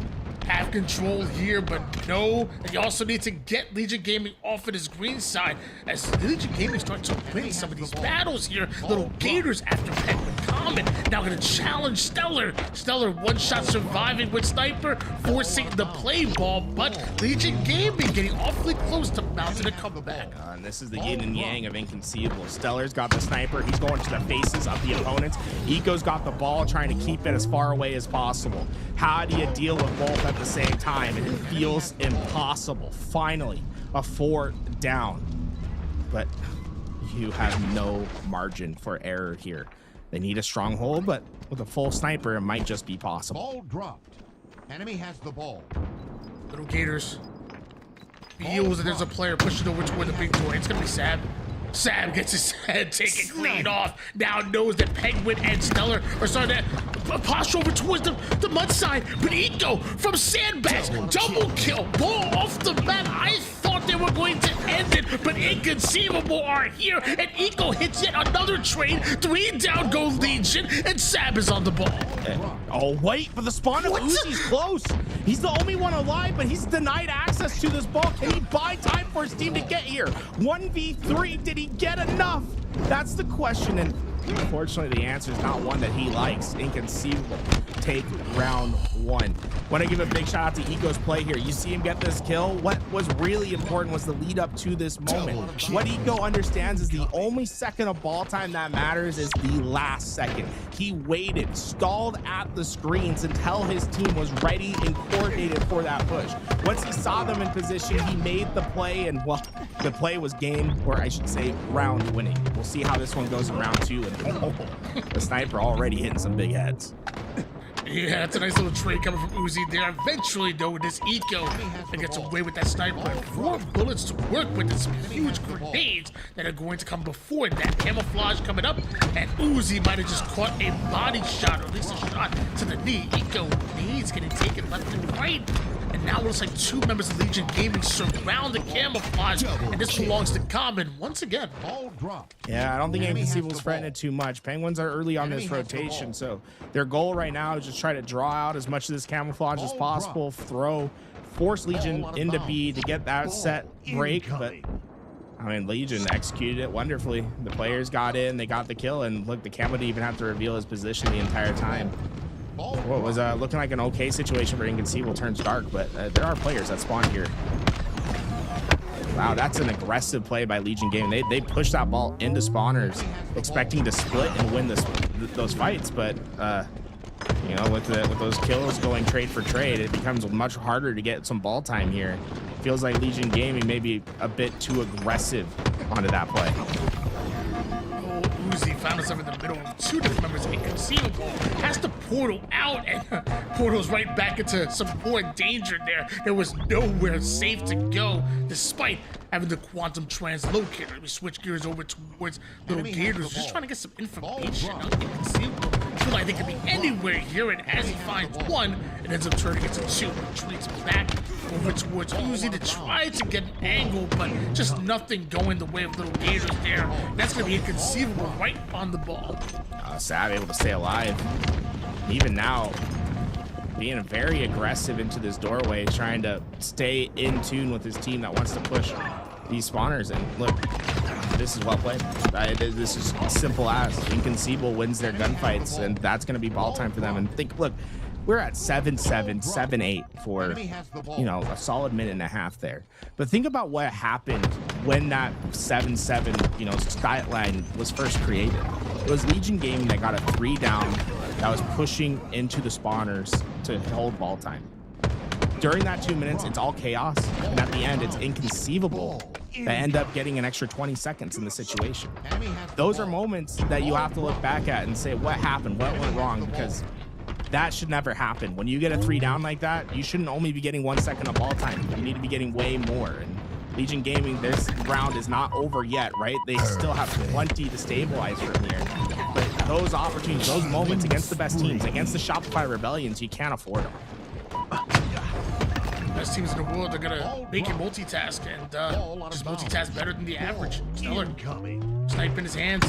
Have control here, but no, they also need to get Legion Gaming off of his green side as Legion Gaming starts to win some of these battles here. Little Gators after Penguin Common now gonna challenge Stellar. Stellar one-shot surviving with Sniper, forcing the play ball, but Legion Gaming getting awfully close to mounting a comeback. And this is the yin and yang of Inconceivable. Stellar's got the sniper. He's going to the faces of the opponents. Eco's got the ball, trying to keep it as far away as possible. How do you deal with both at the same time? And it feels impossible. Finally, a 4 down. But you have no margin for error here. They need a stronghold, but with a full sniper, it might just be possible. Ball dropped. Enemy has the ball. Little Gators feels that there's a player pushing over toward the big toy. It's gonna be Sab. Sab gets his head taken clean off. Now knows that Penguin and Stellar are starting to posture over towards the mud side. But Eco from Sandbags, double kill, ball off the bat. I thought they were going to end it, but Inconceivable are here, and Eco hits yet another trade. 3 down go Legion, and Sab is on the ball. Oh, wait, but the spawn of Uzi's close. He's the only one alive, but he's denied access to this ball. Can he buy time for his team to get here? 1v3, did he get enough? That's the question, and unfortunately, the answer is not one that he likes. Inconceivable. Take round 1. Want to give a big shout out to Eco's play here. You see him get this kill. What was really important was the lead up to this moment. What Eco understands is the only second of ball time that matters is the last second. He waited, stalled at the screens until his team was ready and coordinated for that push. Once he saw them in position, he made the play, and well, the play was game, or I should say round winning. We'll see how this one goes in round 2. And the sniper already hitting some big heads. Yeah, that's a nice little trade coming from Uzi there. Eventually, though, with this Eco, it gets away with that sniper. 4 bullets to work with. Some huge grenades that are going to come before that. Camouflage coming up, and Uzi might have just caught a body shot, or at least a shot to the knee. Eco knees getting taken left and right. And now it looks like 2 members of Legion Gaming surround the camouflage, and this belongs to Common once again. Ball drop. Yeah, I don't think Enemy has Inconceivable's the fretting ball. it too much. Penguins are early on Enemy this has the rotation, ball. so their goal right now is just try to draw out as much of this camouflage as Ball possible, force Legion Ball out of into bounds. B to get that Ball set break, but incoming. I mean, Legion executed it wonderfully. The players got in, they got the kill, and look, the camo didn't even have to reveal his position the entire time. Ball What was looking like an okay situation for Inconceivable turns dark, but there are players that spawn here. Wow, that's an aggressive play by Legion Gaming. They pushed that ball into spawners, expecting to split and win those fights, but you know, with those kills going trade for trade, it becomes much harder to get some ball time here. Feels like Legion Gaming may be a bit too aggressive onto that play. Uzi found himself in the middle of 2 different members. Inconceivable has to portal out, and portals right back into some more danger there. There was nowhere safe to go, despite having the quantum translocator. We switch gears over towards Little Enemy has Gators, the just ball. trying to get some Ball information drop. on Inconceivable. Feel like they could be anywhere here, and as he finds one, it ends up turning into 2. Retreats back over towards Uzi to try to get an angle, but just nothing going the way of Little Gators there. That's going to be Inconceivable right on the ball. Sab able to stay alive. Even now, being very aggressive into this doorway, trying to stay in tune with his team that wants to push these spawners. And look, this is well played. This is simple as Inconceivable wins their gunfights, and that's going to be ball time for them. And think, look, we're at 7-7, 7-8 for, you know, a solid minute and a half there. But think about what happened when that 7-7, you know, stat line was first created. It was Legion Gaming that got a 3 down that was pushing into the spawners to hold ball time. During that 2 minutes, it's all chaos, and at the end, it's Inconceivable that end up getting an extra 20 seconds in the situation. Those are moments that you have to look back at and say, what happened? What went wrong? Because that should never happen. When you get a 3 down like that, you shouldn't only be getting 1 second of ball time. You need to be getting way more. And Legion Gaming, this round is not over yet, right? They still have plenty to stabilize from here. But those opportunities, those moments against the best teams, against the Shopify Rebellions, you can't afford them. Best teams in the world are gonna make you multitask, and just multitask better than the average. Stellar snipe in his hands.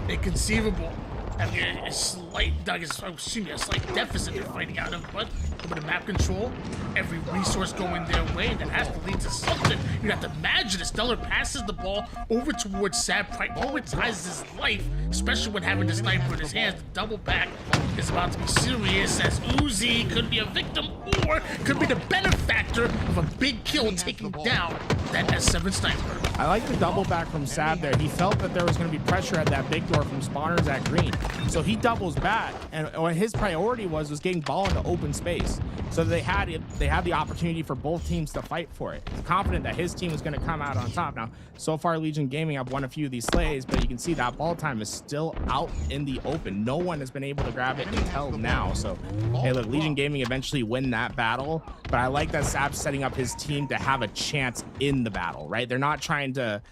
Inconceivable. Having a slight, a slight deficit they're fighting out of, but a bit of map control, every resource going their way, that has to lead to something. You have to imagine it. Stellar passes the ball over towards Sab, prioritizes his life, especially when having the sniper in his hands. The double back is about to be serious, as Uzi could be a victim or could be the benefactor of a big kill taking down that S7 sniper. I like the double back from Sab there. He felt that there was going to be pressure at that big door from spawners at green. So he doubles back, and what his priority was getting ball into open space. So they had the opportunity for both teams to fight for it. He's confident that his team was going to come out on top. Now, so far, Legion Gaming have won a few of these slays, but you can see that ball time is still out in the open. No one has been able to grab it until now. So, hey, look, Legion Gaming eventually win that battle, but I like that Sab's setting up his team to have a chance in the battle, right? They're not trying to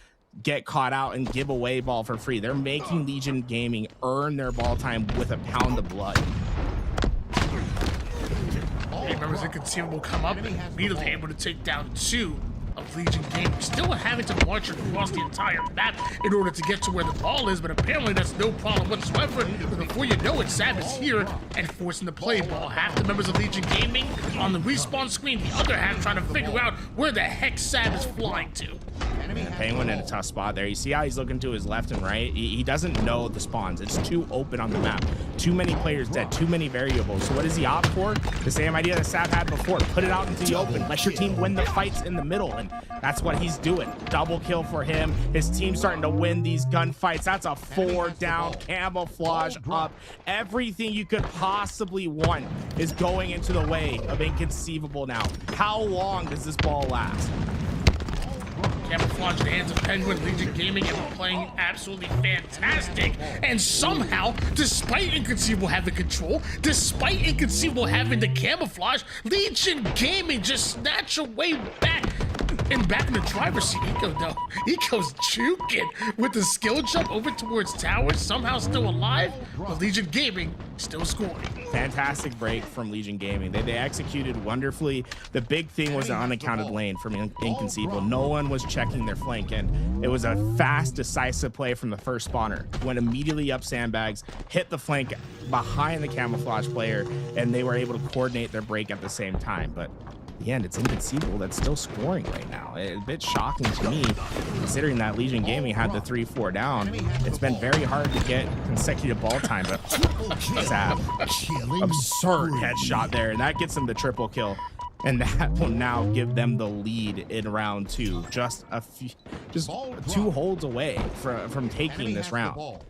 get caught out and give away ball for free. They're making Legion Gaming earn their ball time with a pound of blood. Members Inconceivable come up and immediately able to take down 2. of Legion Gaming. Still having to march across the entire map in order to get to where the ball is, but apparently that's no problem whatsoever. But before you know it, Sav is here and forcing the play ball. Half the members of Legion Gaming on the respawn screen, the other half trying to figure out where the heck Sav is flying to. Penguin in a tough spot there. You see how he's looking to his left and right? He doesn't know the spawns. It's too open on the map. Too many players dead, too many variables. So what does he opt for? The same idea that Sav had before. Put it out into the open. Let your team win the fights in the middle. And that's what he's doing. Double kill for him. His team's starting to win these gunfights. That's a 4 down, camouflage up. Everything you could possibly want is going into the way of Inconceivable now. How long does this ball last? Camouflage in the hands of Penguin. Legion Gaming and playing absolutely fantastic. And somehow, despite Inconceivable having control, despite Inconceivable having the camouflage, Legion Gaming just snatch away back. And back in the driver's seat, Eco though. Eco's juking with the skill jump over towards towers, somehow still alive, but Legion Gaming still scoring. Fantastic break from Legion Gaming. They executed wonderfully. The big thing was an unaccounted lane from Inconceivable. No one was checking their flank, and it was a fast, decisive play from the first spawner. Went immediately up sandbags, hit the flank behind the camouflage player, and they were able to coordinate their break at the same time. But in the end, it's Inconceivable that's still scoring right now. It's a bit shocking to me, considering that Legion Gaming had the 3-4 down. It's been very hard to get consecutive ball time, but Sav, absurd headshot there, and that gets them the triple kill. And that will now give them the lead in round 2, just 2 holds away from taking this round.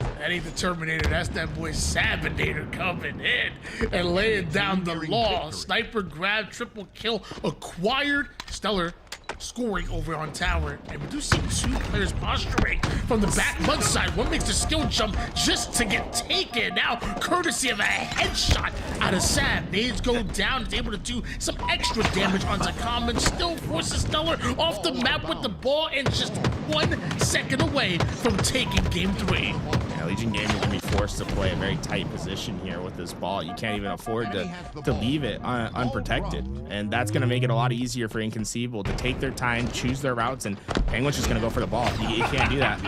That ain't the Terminator, that's that boy Sabinator coming in and laying down the law. Sniper grab, triple kill, acquired, stellar scoring over on tower. And we do see 2 players posturing from the back mud side. One makes the skill jump just to get taken. Now, courtesy of a headshot out of Sav. Nades go down, is able to do some extra damage onto Common. Still forces Stellar off the map with the ball and just 1 second away from taking game 3. Yeah, Legion Gaming is going to be forced to play a very tight position here with this ball. You can't even afford to leave it unprotected. And that's going to make it a lot easier for Inconceivable to take their time, choose their routes, and Penguin's just going to go for the ball. You can't do that.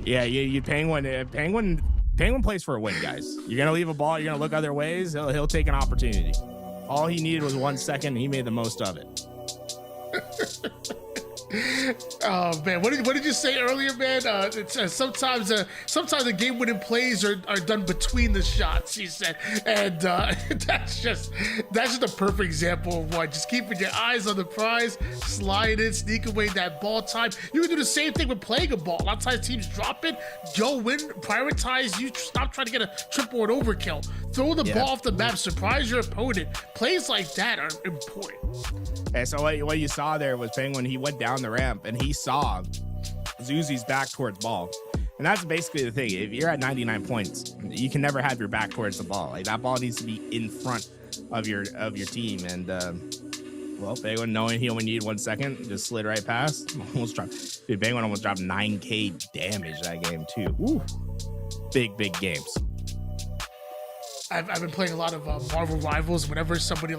Yeah, Penguin plays for a win, guys. You're going to leave a ball, you're going to look other ways, he'll take an opportunity. All he needed was 1 second, and he made the most of it. Oh man, what did you say earlier, man? Sometimes the game-winning plays are done between the shots, he said, and that's just a perfect example of one. Just keeping your eyes on the prize, slide in, sneak away that ball time. You can do the same thing with playing a ball. A lot of times teams drop it, go win, prioritize. You stop trying to get a triple or overkill. Throw the ball off the map, surprise your opponent. Plays like that are important. Okay, so what you saw there was Penguin. He went down the ramp and he saw Zuzi's back towards ball. And that's basically the thing. If you're at 99 points, you can never have your back towards the ball. Like, that ball needs to be in front of your team. And well, Penguin, knowing he only needed 1 second, just slid right past. Dude, Penguin almost dropped 9k damage that game too. Woo. Big games. I've been playing a lot of Marvel Rivals. Whenever somebody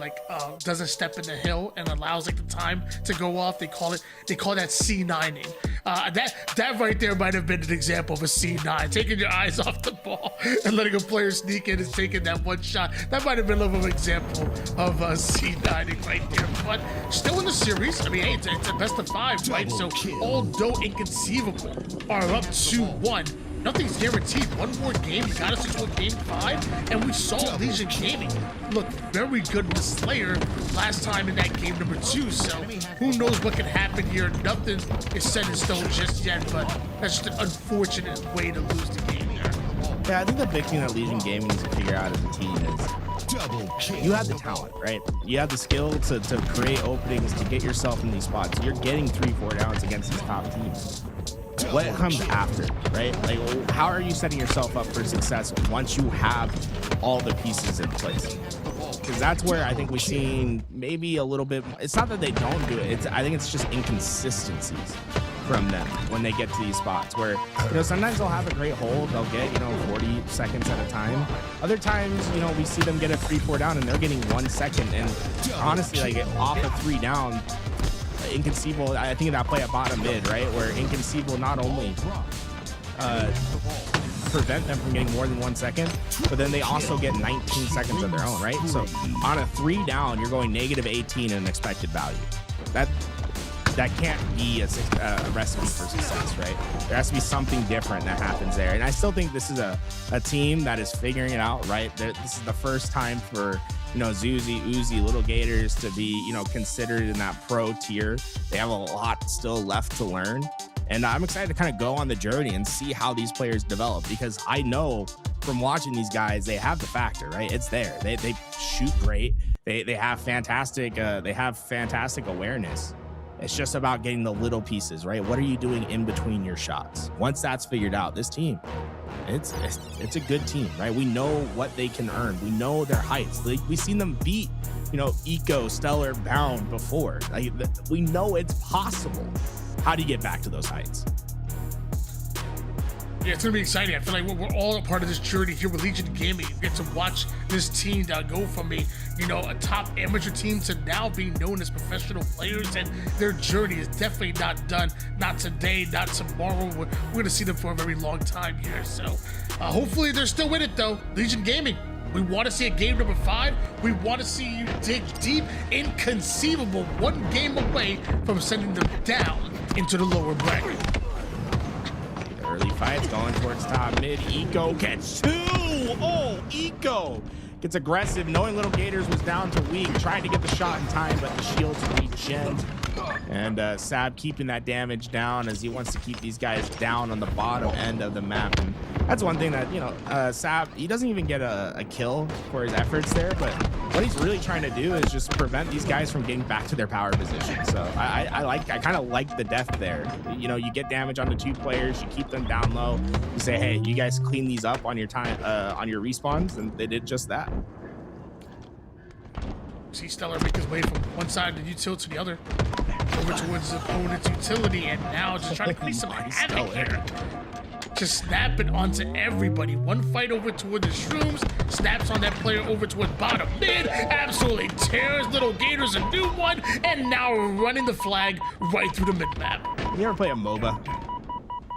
doesn't step in the hill and allows the time to go off, they call that C9ing. That right there might have been an example of a C9, taking your eyes off the ball and letting a player sneak in and taking that 1 shot. That might have been a little example of C9ing right there. But still in the series, I mean, hey, it's a best of 5, right? So although Inconceivable are up 2-1, nothing's guaranteed. One more game got us into a game 5, and we saw Legion Gaming look very good with Slayer last time in that game number 2. So who knows what can happen here? Nothing is set in stone just yet, but that's just an unfortunate way to lose the game here. Yeah, I think the big thing that Legion Gaming needs to figure out as a team is you have the talent, right? You have the skill to create openings, to get yourself in these spots. You're getting 3-4 downs against these top teams. What comes after, right? Like, how are you setting yourself up for success once you have all the pieces in place? Because that's where I think we've seen maybe a little bit. It's not that they don't do it. I think it's just inconsistencies from them when they get to these spots where, sometimes they'll have a great hold. They'll get, 40 seconds at a time. Other times, we see them get a 3-4 down and they're getting 1 second. And honestly, off of 3 down, Inconceivable, I think that play at bottom mid, right? Where Inconceivable not only prevent them from getting more than 1 second, but then they also get 19 seconds of their own, right? So on a 3 down, you're going -18 in expected value. That can't be a recipe for success, right? There has to be something different that happens there. And I still think this is a team that is figuring it out, right? This is the first time for, Zuzi, Uzi, Little Gators to be, considered in that pro tier. They have a lot still left to learn. And I'm excited to kind of go on the journey and see how these players develop, because I know from watching these guys, they have the factor, right? It's there. They shoot great. They have fantastic awareness. It's just about getting the little pieces, right? What are you doing in between your shots? Once that's figured out, this team, it's a good team, right? We know what they can earn. We know their heights. We've seen them beat, Eco, Stellar, Bound before. We know it's possible. How do you get back to those heights? Yeah, it's gonna be exciting. I feel like we're all a part of this journey here with Legion Gaming. You get to watch this team go from a top amateur team to now being known as professional players, and their journey is definitely not done. Not today, not tomorrow. We're gonna see them for a very long time here. So hopefully they're still with it though. Legion Gaming. We want to see a game number 5. We want to see you dig deep. Inconceivable, 1 game away from sending them down into the lower bracket. Early fights going towards top mid. Eco gets 2. Oh, Eco gets aggressive, knowing Little Gators was down to weak, trying to get the shot in time, but the shields regen. And Sab keeping that damage down as he wants to keep these guys down on the bottom end of the map. And that's one thing that, Sab, he doesn't even get a kill for his efforts there, but what he's really trying to do is just prevent these guys from getting back to their power position. So I kind of like the death there. You get damage on the 2 players, you keep them down low, you say, hey, you guys clean these up on your time, on your respawns, and they did just that. See Stellar make his way from one side of the utility to the other, over towards the opponent's utility, and now just trying to create some havoc here. Just snapping onto everybody. One fight over toward the shrooms, snaps on that player over toward bottom mid, absolutely tears Little Gators a new one, and now running the flag right through the mid map. You ever play a MOBA?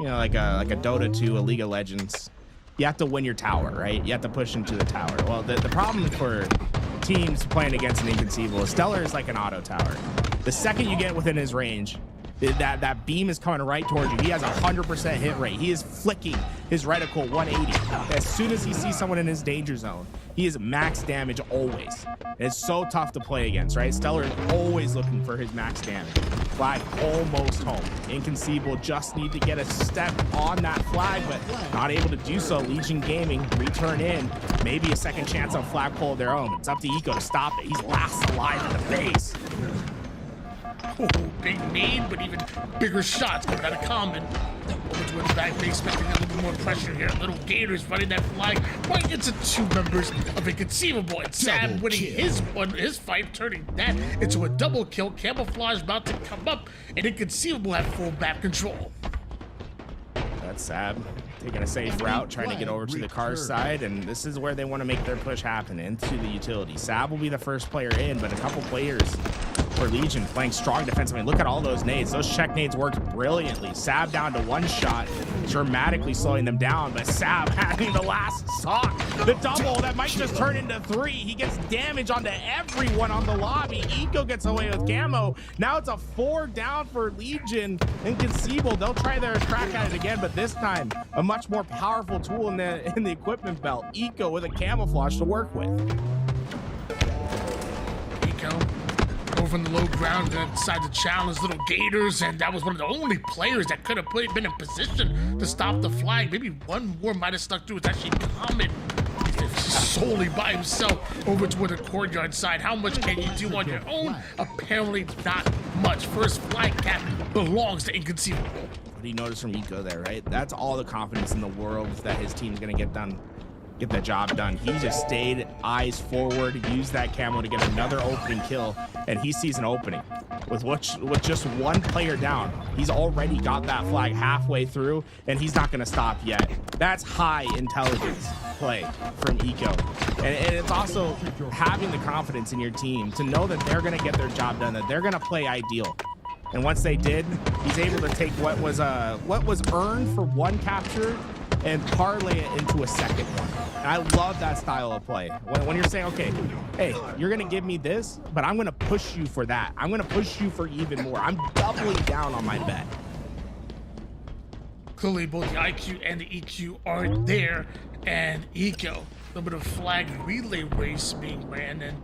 Like a Dota 2, a League of Legends. You have to win your tower, right? You have to push into the tower. Well, the problem for teams playing against an Inconceivable is Stellar is like an auto tower. The second you get within his range, that beam is coming right towards you. He has 100% hit rate. He is flicking his reticle 180. As soon as he sees someone in his danger zone, he is max damage always. It's so tough to play against, right? Stellar is always looking for his max damage. Flag almost home. Inconceivable just need to get a step on that flag, but not able to do so. Legion Gaming return in. Maybe a second chance on flagpole of their own. It's up to Eco to stop it. He's last alive in the face. Oh, big nade, but even bigger shots coming out of Common. Over to the back, they expecting a little bit more pressure here. Little Gators running that flag right into 2 members of Inconceivable. And Sam winning his fight, turning that into a double kill. Camouflage about to come up, and Inconceivable have full map control. That's Sab taking a safe route, trying to get over to the car side, and this is where they want to make their push happen, into the utility. Sab will be the first player in, but a couple players for Legion playing strong defense. I mean, look at all those nades. Those check nades worked brilliantly. Sab down to 1 shot, dramatically slowing them down, but Sab having the last sock. The double that might just turn into 3. He gets damage onto everyone on the lobby. Eco gets away with camo. Now it's a 4 down for Legion. Inconceivable, they'll try their crack at it again, but this time a much more powerful tool in the equipment belt. Eco with a camouflage to work with. Eco over on the low ground to decide to challenge Little Gators, and that was one of the only players that could have been in position to stop the flag. Maybe one more might have stuck through. It's actually Common solely by himself over toward the courtyard side. How much can you do on your own? Apparently not much. First flag cap belongs to Inconceivable. What do you notice from Eco there, right? That's all the confidence in the world that his team's gonna get the job done. He just stayed eyes forward, used that camo to get another opening kill, and he sees an opening. With just 1 player down, he's already got that flag halfway through, and he's not gonna stop yet. That's high intelligence play from Eco. And it's also having the confidence in your team to know that they're gonna get their job done, that they're gonna play ideal. And once they did, he's able to take what was earned for one capture and parlay it into a second one. And I love that style of play. When you're saying, okay, hey, you're gonna give me this, but I'm gonna push you for that. I'm gonna push you for even more. I'm doubling down on my bet. Clearly, both the IQ and the EQ are there, and Eco. A little bit of flag relay race being ran, and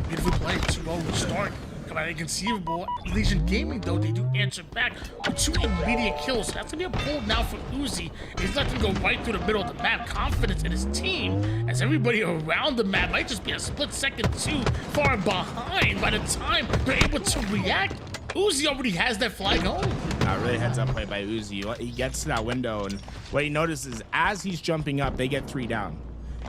beautiful play, 2-0 start. Come out Inconceivable. Legion Gaming, though, they do answer back with 2 immediate kills. So that's going to be a pull now for Uzi. He's let him go right through the middle of the map. Confidence in his team, as everybody around the map might just be a split second too far behind. By the time they're able to react, Uzi already has that flag home. Really heads up play by Uzi. He gets to that window, and what he notices as he's jumping up, they get 3 down.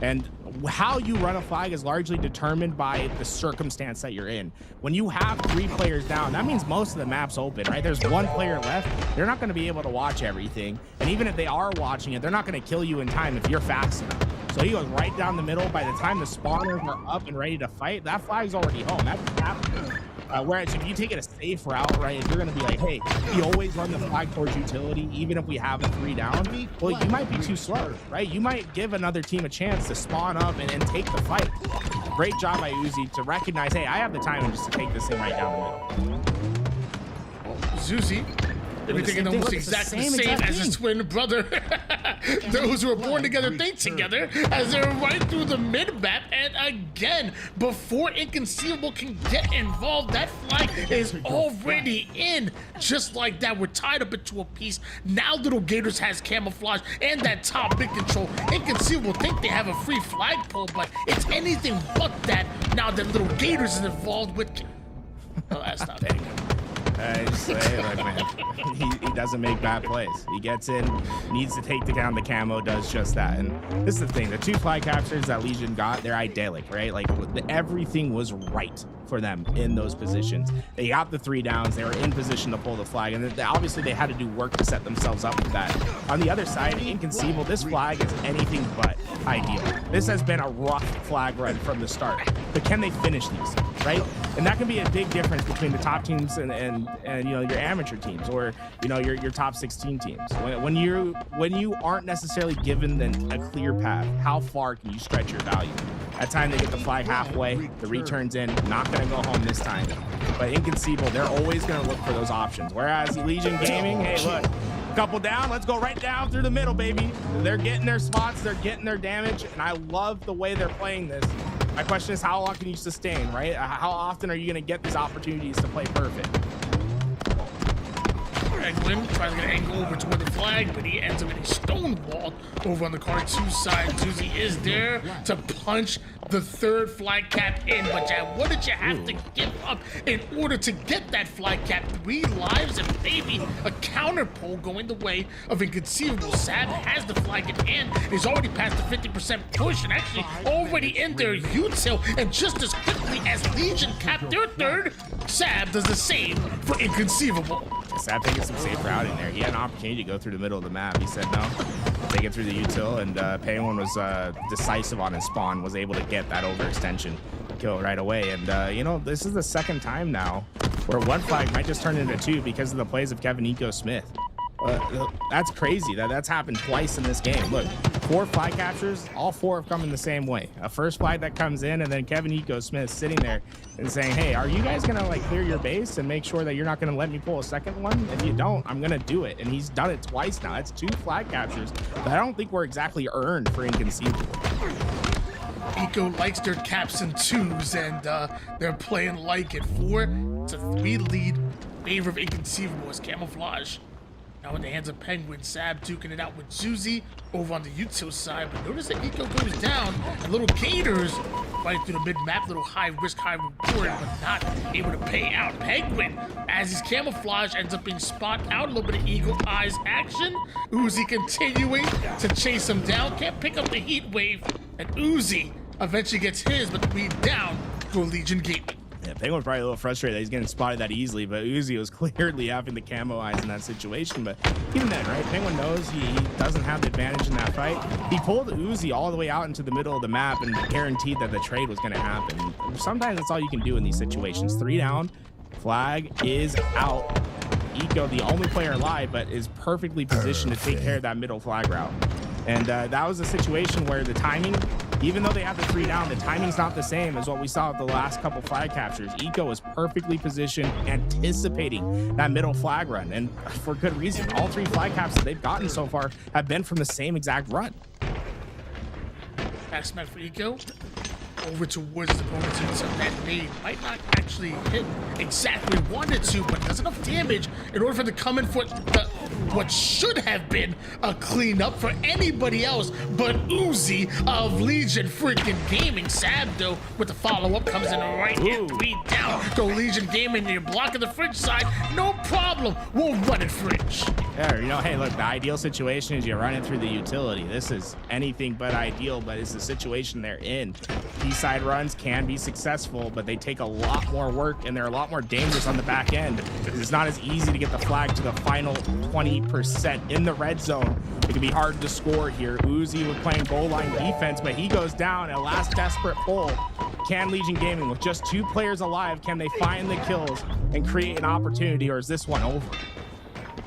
And how you run a flag is largely determined by the circumstance that you're in. When you have 3 players down, that means most of the map's open, right? There's 1 player left. They're not going to be able to watch everything. And even if they are watching it, they're not going to kill you in time if you're fast enough. So he goes right down the middle. By the time the spawners are up and ready to fight, that flag's already home. That's happening. Whereas if you take it a safe route, right, if you're going to be like, hey, you always run the flag towards utility, even if we have a 3 down, well, you might be too slow, right? You might give another team a chance to spawn up and take the fight. Great job by Uzi to recognize, hey, I have the time just to take this thing right down the middle. Zuzi. They're thinking almost exactly the same as his twin brother. Those who were born together think together, as they're right through the mid-map. And again, before Inconceivable can get involved, that flag is already in. Just like that, we're tied up into a piece. Now Little Gators has camouflage and that top mid control. Inconceivable think they have a free flagpole, but it's anything but that now that Little Gators is involved with. Oh, that's not bad. He doesn't make bad plays. He gets in, needs to take down the camo, does just that. And this is the thing, the 2 flag captures that Legion got, they're idyllic, right? Like everything was right for them in those positions. They got the 3 downs, they were in position to pull the flag, and obviously they had to do work to set themselves up for that. On the other side, Inconceivable, this flag is anything but ideal. This has been a rough flag run from the start, but can they finish these, right? And that can be a big difference between the top teams and you know, your amateur teams, or you know, your top 16 teams. When you aren't necessarily given a clear path, how far can you stretch your value? That time they get the flag halfway, the return's in, not gonna go home this time. But Inconceivable, they're always gonna look for those options. Whereas Legion Gaming, hey look, couple down, let's go right down through the middle, baby. They're getting their spots, they're getting their damage, and I love the way they're playing this. My question is, how long can you sustain, right? How often are you gonna get these opportunities to play perfect? Edwin tries to get an angle over toward the flag, but he ends up getting stonewalled over on the card 2 side. Zuzi is there to punch the 3rd flag cap in, but Chad, what did you have to give up in order to get that flag cap? 3 lives and maybe a counter pull going the way of Inconceivable. Sab has the flag in hand, he's already past the 50% push and actually already in their util, and just as quickly as Legion capped their 3rd, Sab does the same for Inconceivable. Sab taking some safe routing there. He had an opportunity to go through the middle of the map. He said no, take it through the util, and Penguin was decisive on his spawn, was able to get that overextension kill right away. And you know, this is the 2nd time now where 1 flag might just turn into 2 because of the plays of Kevin Eco Smith. That's crazy. That's happened twice in this game. Look, 4 flag captures, all 4 have come in the same way. A first flag that comes in, and then Kevin Eco Smith sitting there and saying, hey, are you guys gonna like clear your base and make sure that you're not gonna let me pull a 2nd one? If you don't, I'm gonna do it. And he's done it twice now. That's 2 flag captures that I don't think were exactly earned for Inconceivable. Eco likes their caps and 2s, and they're playing like it. 4-3 lead in favor of Inconceivable as camouflage. Now in the hands of Penguin, Sab duking it out with Zuzi over on the util side. But notice that Eco goes down, and Little Gators right through the mid-map, little high risk, high reward, but not able to pay out. Penguin, as his camouflage ends up being spot out, a little bit of eagle eyes action. Uzi continuing to chase him down, can't pick up the heat wave, and Uzi eventually gets his, but 3 down for Legion Gaming. Yeah, Penguin's probably a little frustrated that he's getting spotted that easily, but Uzi was clearly having the camo eyes in that situation. But even then, right, Penguin knows he doesn't have the advantage in that fight. He pulled Uzi all the way out into the middle of the map and guaranteed that the trade was going to happen. Sometimes that's all you can do in these situations. 3 down, flag is out, Eco, the only player alive, but is perfectly positioned to take care of that middle flag route. And that was a situation where the timing, even though they had the 3 down, the timing's not the same as what we saw with the last couple flag captures. Eco was perfectly positioned, anticipating that middle flag run, and for good reason. All 3 flag caps that they've gotten so far have been from the same exact run. Pass match for Eco. Over towards the opponent, so that nade might not actually hit exactly wanted to, but does enough damage in order for them to come in for what should have been a cleanup for anybody else but Uzi of Legion freaking Gaming. Sab, though, with the follow-up, comes in right here, 3 down. Go Legion Gaming, you're blocking the fridge side, no problem, we'll run it fridge. Yeah, you know, hey, look, the ideal situation is you run it through the utility. This is anything but ideal, but it's the situation they're in. Side runs can be successful, but they take a lot more work and they're a lot more dangerous on the back end. It's not as easy to get the flag to the final 20% in the red zone. It can be hard to score here. Uzi was playing goal line defense, but he goes down. A last desperate pull. Can Legion Gaming, with just 2 players alive, can they find the kills and create an opportunity, or is this one over?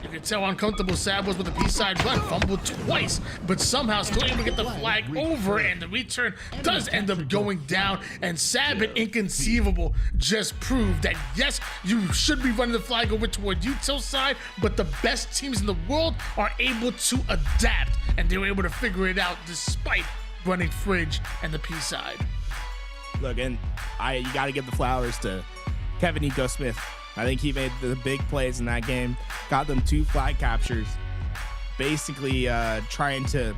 You can tell how uncomfortable Sab was with the B-side run. Fumbled twice, but somehow still able to get the flag over, and the return does end up going down. And Sab and Inconceivable just proved that, yes, you should be running the flag over toward util side, but the best teams in the world are able to adapt, and they were able to figure it out despite running fridge and the P-side. Look, and you got to give the flowers to Kevin Eco Smith. I think he made the big plays in that game, got them 2 flag captures, basically trying to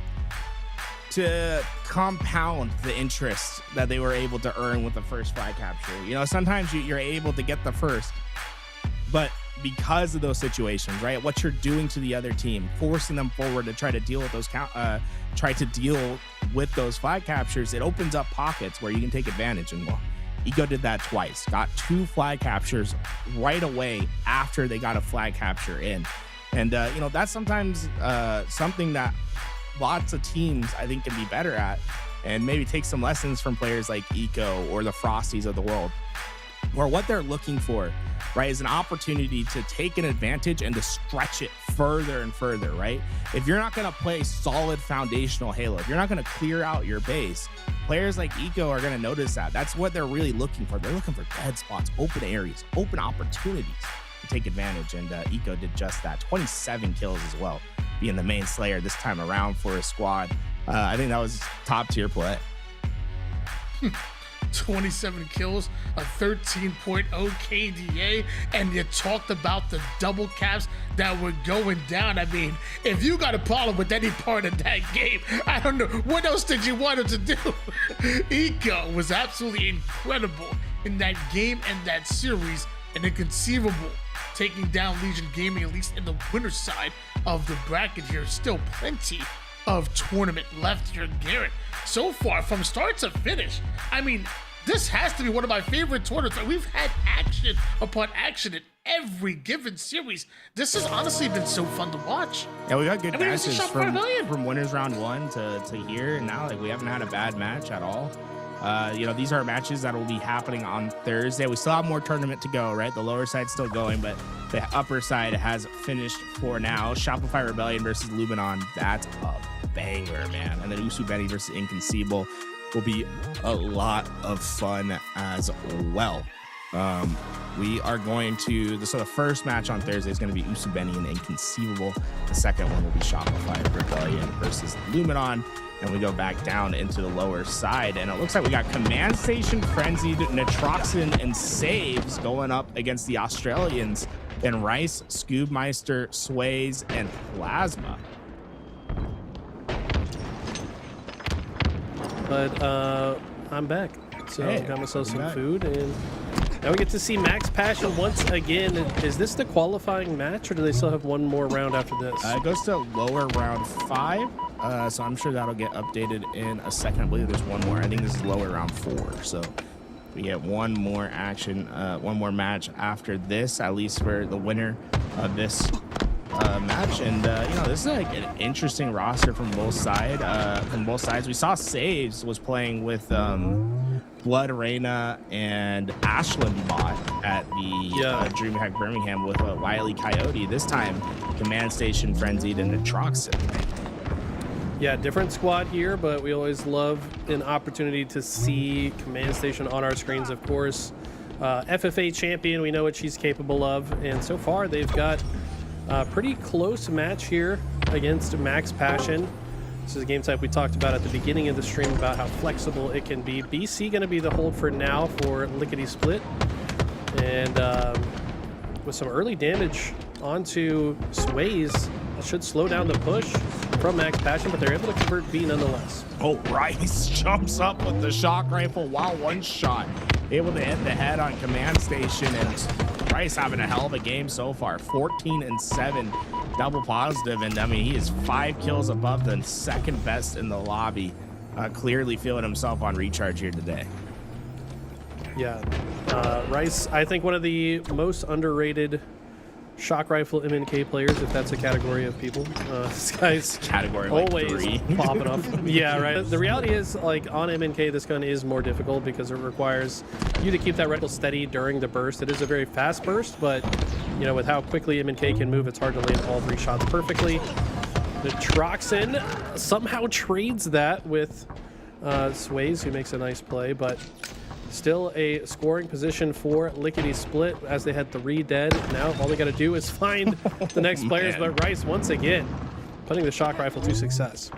compound the interest that they were able to earn with the first flag capture. You know, sometimes you're able to get the first, but because of those situations, right, what you're doing to the other team, forcing them forward to try to deal with those flag captures, it opens up pockets where you can take advantage. And well, Eco did that twice, got 2 flag captures right away after they got a flag capture in. And, you know, that's sometimes something that lots of teams, I think, can be better at, and maybe take some lessons from players like Eco or the Frosties of the world, where what they're looking for, right, is an opportunity to take an advantage and to stretch it further and further, right? If you're not going to play solid foundational Halo, if you're not going to clear out your base, players like Eco are going to notice that. That's what they're really looking for. They're looking for dead spots, open areas, open opportunities to take advantage, and Eco did just that. 27 kills as well, being the main slayer this time around for his squad. I think that was top tier play. 27 kills, a 13.0 KDA, and you talked about the double caps that were going down. I mean, if you got a problem with any part of that game, I don't know, what else did you want him to do? Eco was absolutely incredible in that game and that series, and Inconceivable taking down Legion Gaming, at least in the winner's side of the bracket here. Still plenty of tournament left here, Garrett. So far, from start to finish, I mean, this has to be one of my favorite tournaments. We've had action upon action in every given series. This has honestly been so fun to watch. Yeah, we got good matches from winners round 1 to here, and now like we haven't had a bad match at all. You know, these are matches that will be happening on Thursday. We still have more tournament to go, right? The lower side's still going, but the upper side has finished for now. Shopify Rebellion versus Luminon, that's a banger, man. And then Usubeni versus Inconceivable will be a lot of fun as well. We are going to, so the first match on Thursday is going to be Usubeni and Inconceivable. The second one will be Shopify Rebellion versus Luminon. And we go back down into the lower side, and it looks like we got Command Station, Frenzied, Nitroxin, and Saves going up against the Australians, and Rice, Scoobmeister, Sways, and Plasma. But I'm back, so Hey, got myself some back. food, and now we get to see Max Passion once again. Is this the qualifying match, or do they still have one more round after this? It goes to lower round 5, so I'm sure that'll get updated in a second. I believe there's one more. I think this is lower round 4, so we get one more action, one more match after this, at least for the winner of this match. And you know, this is like an interesting roster from both sides. We saw Saves was playing with Blood Reyna and Ashland bot at the DreamHack Birmingham with a Wily Coyote. This time, Command Station, Frenzied, and Atroxin. Yeah, different squad here, but we always love an opportunity to see Command Station on our screens, of course. FFA champion, we know what she's capable of, and so far they've got a pretty close match here against Max Passion. This is a game type we talked about at the beginning of the stream about how flexible it can be. BC going to be the hold for now for Lickety Split. And with some early damage onto Sways, that should slow down the push from Max Passion, but they're able to convert B nonetheless. Oh, Rice jumps up with the shock rifle while one shot. Able to hit the head on Command Station, and Rice having a hell of a game so far. 14 and 7. Double positive, and I mean, he is 5 kills above the second best in the lobby. Clearly feeling himself on recharge here today. Yeah, Rice, I think one of the most underrated shock rifle MNK players, if that's a category of people. This guy's category always like 3. popping up. Yeah, right. The reality is, like, on MNK, this gun is more difficult because it requires you to keep that reticle steady during the burst. It is a very fast burst, but you know, with how quickly MNK can move, it's hard to land all 3 shots perfectly. The Troxin somehow trades that with Sways, who makes a nice play, but still a scoring position for Lickety Split as they had 3 dead. Now all they got to do is find the next players, but Rice once again putting the shock rifle to success.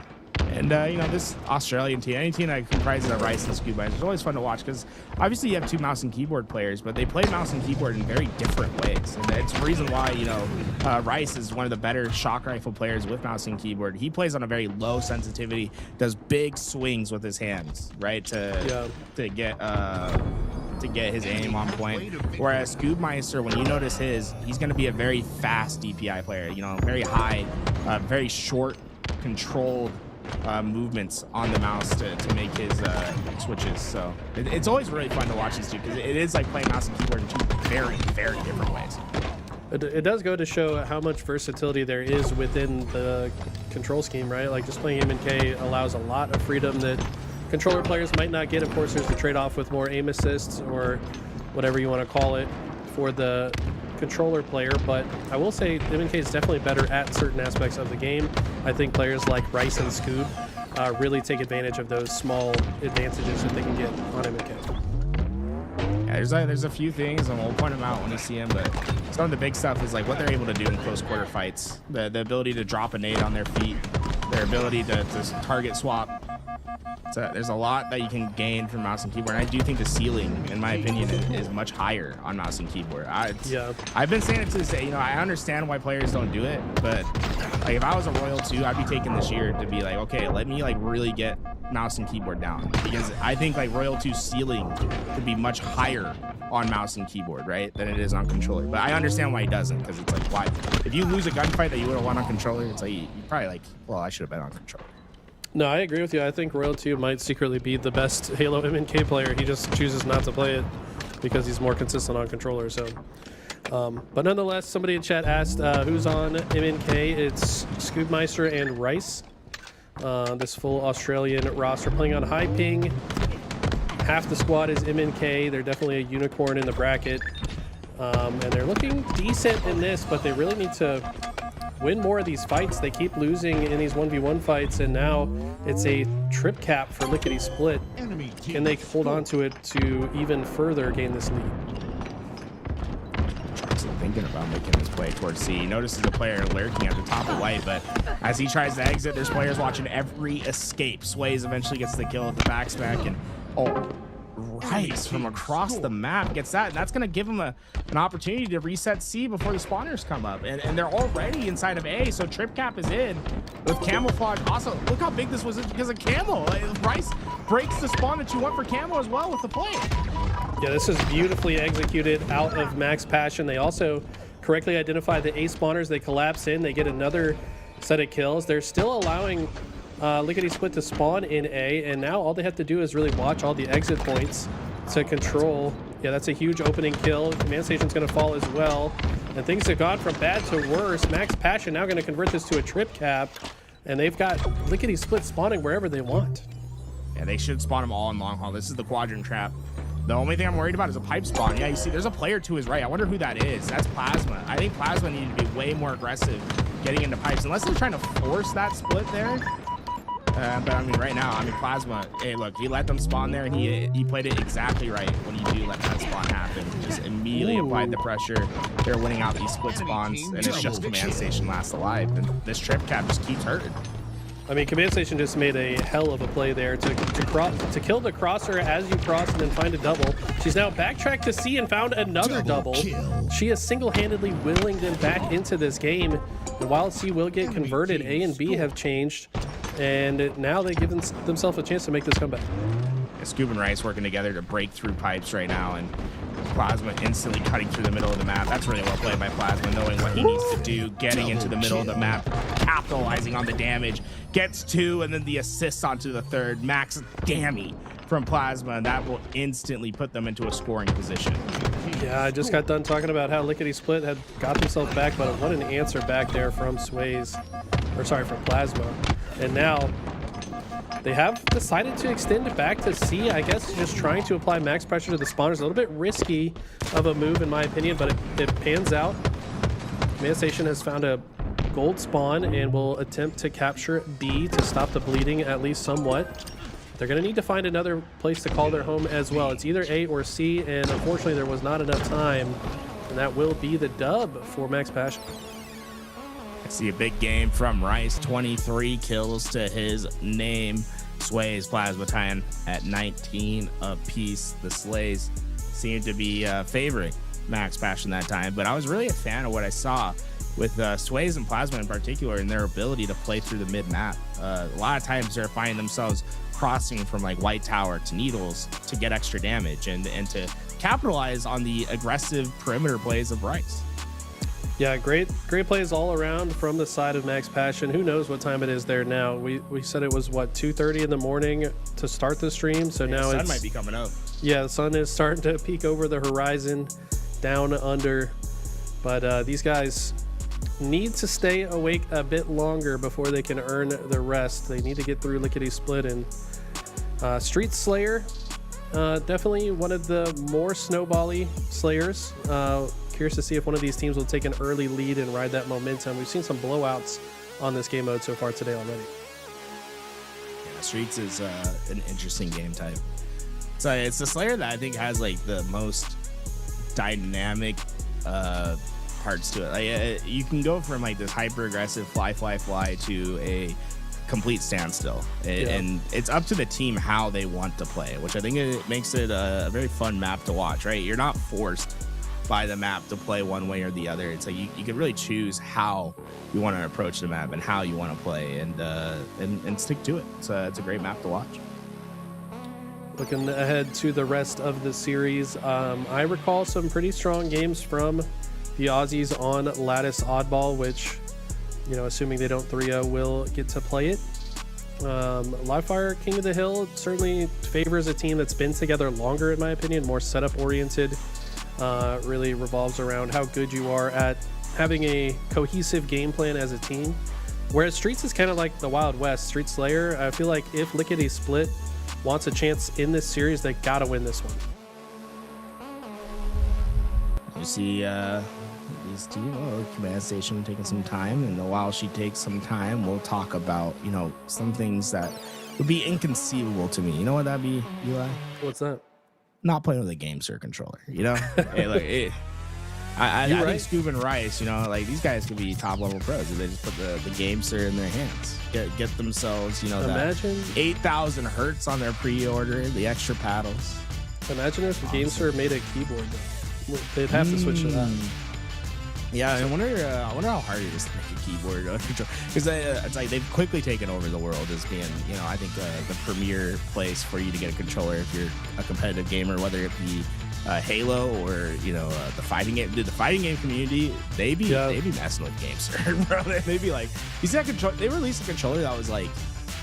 And, you know, this Australian team, any team that comprises of Rice and Scuba, it's always fun to watch because obviously you have 2 mouse and keyboard players, but they play mouse and keyboard in very different ways. And it's the reason why, you know, Rice is one of the better shock rifle players with mouse and keyboard. He plays on a very low sensitivity, does big swings with his hands, right, to get his aim on point. Whereas Scoobmeister, when you notice he's going to be a very fast DPI player, you know, very high, very short, controlled movements on the mouse to make his switches. So it's always really fun to watch these two because it is like playing mouse and keyboard in 2 very, very different ways. It does go to show how much versatility there is within the control scheme, right? Like, just playing MNK allows a lot of freedom that controller players might not get. Of course, there's the trade-off with more aim assists or whatever you want to call it for the controller player, but I will say MNK is definitely better at certain aspects of the game. I think players like Rice and Scoob really take advantage of those small advantages that they can get on MNK. Yeah, there's a few things, and we'll point them out when we see them, but some of the big stuff is like what they're able to do in close quarter fights. The ability to drop a nade on their feet, their ability to target swap. So there's a lot that you can gain from mouse and keyboard. And I do think the ceiling, in my opinion, is much higher on mouse and keyboard. I've been saying it to this day, you know, I understand why players don't do it, but like if I was a Royal 2, I'd be taking this year to be like, okay, let me like really get mouse and keyboard down, because I think like Royal 2's ceiling could be much higher on mouse and keyboard, right, than it is on controller. But I understand why he doesn't, because it's like, why? If you lose a gunfight that you would have won on controller, it's like you probably like, well, I should have been on controller. No, I agree with you. I think Royal 2 might secretly be the best Halo MNK player. He just chooses not to play it because he's more consistent on controller. So, but nonetheless, somebody in chat asked who's on MNK. It's Scoobmeister and Rice. This full Australian roster playing on high ping. Half the squad is MNK. They're definitely a unicorn in the bracket. And they're looking decent in this, but they really need to win more of these fights. They keep losing in these 1v1 fights, and now it's a trip cap for Lickety Split. Can they hold on to it to even further gain this lead? Thinking about making his play towards C. He notices the player lurking at the top of white, but as he tries to exit, there's players watching every escape. Sways eventually gets the kill at the backstack, and Rice from across the map gets that, and that's going to give him an opportunity to reset C before the spawners come up, and they're already inside of A, so trip cap is in with camouflage. Also, look how big this was because of camo. Rice breaks the spawn that you want for camo as well with the play. Yeah, this is beautifully executed out of Max Passion. They also correctly identify the A spawners. They collapse in, they get another set of kills. They're still allowing Lickety Split to spawn in A, and now all they have to do is really watch all the exit points to control. Yeah, that's a huge opening kill. Command Station's going to fall as well, and things have gone from bad to worse. Max Passion now going to convert this to a trip cap, and they've got Lickety Split spawning wherever they want. Yeah, they should spawn them all in long haul. This is the quadrant trap. The only thing I'm worried about is a pipe spawn. Yeah, you see, there's a player to his right. I wonder who that is. That's Plasma. I think Plasma needed to be way more aggressive getting into pipes, unless they're trying to force that split there. But I mean, right now, I mean, Plasma, hey, look, he let them spawn there, and he played it exactly right when you do let that spawn happen. Just immediately applied the pressure. They're winning out these split spawns, and it's just Command Station last alive. And this trip cap just keeps hurting. I mean, Command Station just made a hell of a play there to kill the crosser as you cross and then find a double. She's now backtracked to C and found another double. She is single-handedly willing them back into this game. And while C will get converted, A and B have changed, and now they give themselves a chance to make this comeback. Scoob and Rice working together to break through pipes right now, and Plasma instantly cutting through the middle of the map. That's really well played by Plasma, knowing what he needs to do, getting into the middle of the map, capitalizing on the damage, gets 2, and then the assists onto the 3rd. Max Dammy from Plasma, and that will instantly put them into a scoring position. Yeah, I just got done talking about how Lickety Split had got themselves back, but what an answer back there from from Plasma. And now they have decided to extend it back to C, I guess, just trying to apply max pressure to the spawners. A little bit risky of a move, in my opinion, but it pans out. Command Station has found a gold spawn and will attempt to capture B to stop the bleeding at least somewhat. They're going to need to find another place to call their home as well. It's either A or C, and unfortunately there was not enough time, and that will be the dub for Max Passion. I see a big game from Rice, 23 kills to his name. Sways, Plasma tying at 19 apiece. The Slays seem to be favoring Max Passion that time, but I was really a fan of what I saw with Sways and Plasma in particular, and their ability to play through the mid-map. A lot of times they're finding themselves crossing from like White Tower to Needles to get extra damage and to capitalize on the aggressive perimeter plays of Rice. Yeah, great plays all around from the side of Max Passion. Who knows what time it is there now? We said it was, what, 2:30 in the morning to start the stream, so now the sun might be coming up. Yeah, the sun is starting to peek over the horizon, down under. But these guys need to stay awake a bit longer before they can earn the rest. They need to get through Lickety Split. And Street Slayer, definitely one of the more snowbally Slayers. Curious to see if one of these teams will take an early lead and ride that momentum. We've seen some blowouts on this game mode so far today already. Yeah, Streets is an interesting game type. So it's the Slayer that I think has like the most dynamic parts to it. Like you can go from like this hyper aggressive fly to a complete standstill, and it's up to the team how they want to play, which I think it makes it a very fun map to watch. Right, you're not forced by the map to play one way or the other. It's like you can really choose how you want to approach the map and how you want to play, and stick to it. So it's a great map to watch. Looking ahead to the rest of the series, I recall some pretty strong games from the Aussies on Lattice Oddball, which, you know, assuming they don't 3-0, will get to play it. Livefire King of the Hill certainly favors a team that's been together longer, in my opinion, more setup oriented. Really revolves around how good you are at having a cohesive game plan as a team. Whereas Streets is kind of like the Wild West. Street Slayer, I feel like if Lickety Split wants a chance in this series, they gotta win this one. You see these two, Command Station taking some time, and while she takes some time, we'll talk about, you know, some things that would be inconceivable to me. You know what that'd be, Eli? What's that? Not playing with a GameSir controller, you know? Hey, look, I think Scoob and Rice, you know, like these guys could be top level pros if they just put the GameSir in their hands. Get themselves, you know, imagine that 8,000 hertz on their pre-order, the extra paddles. Imagine if the GameSir made a keyboard. They'd have to switch to that. Yeah, I wonder how hard it is to make a keyboard because it's like they've quickly taken over the world as being, you know, I think the premier place for you to get a controller if you're a competitive gamer, whether it be Halo or, you know, the fighting game. Dude, the fighting game community, they be messing with GameSir, bro. They be like, you see that controller? They released a controller that was like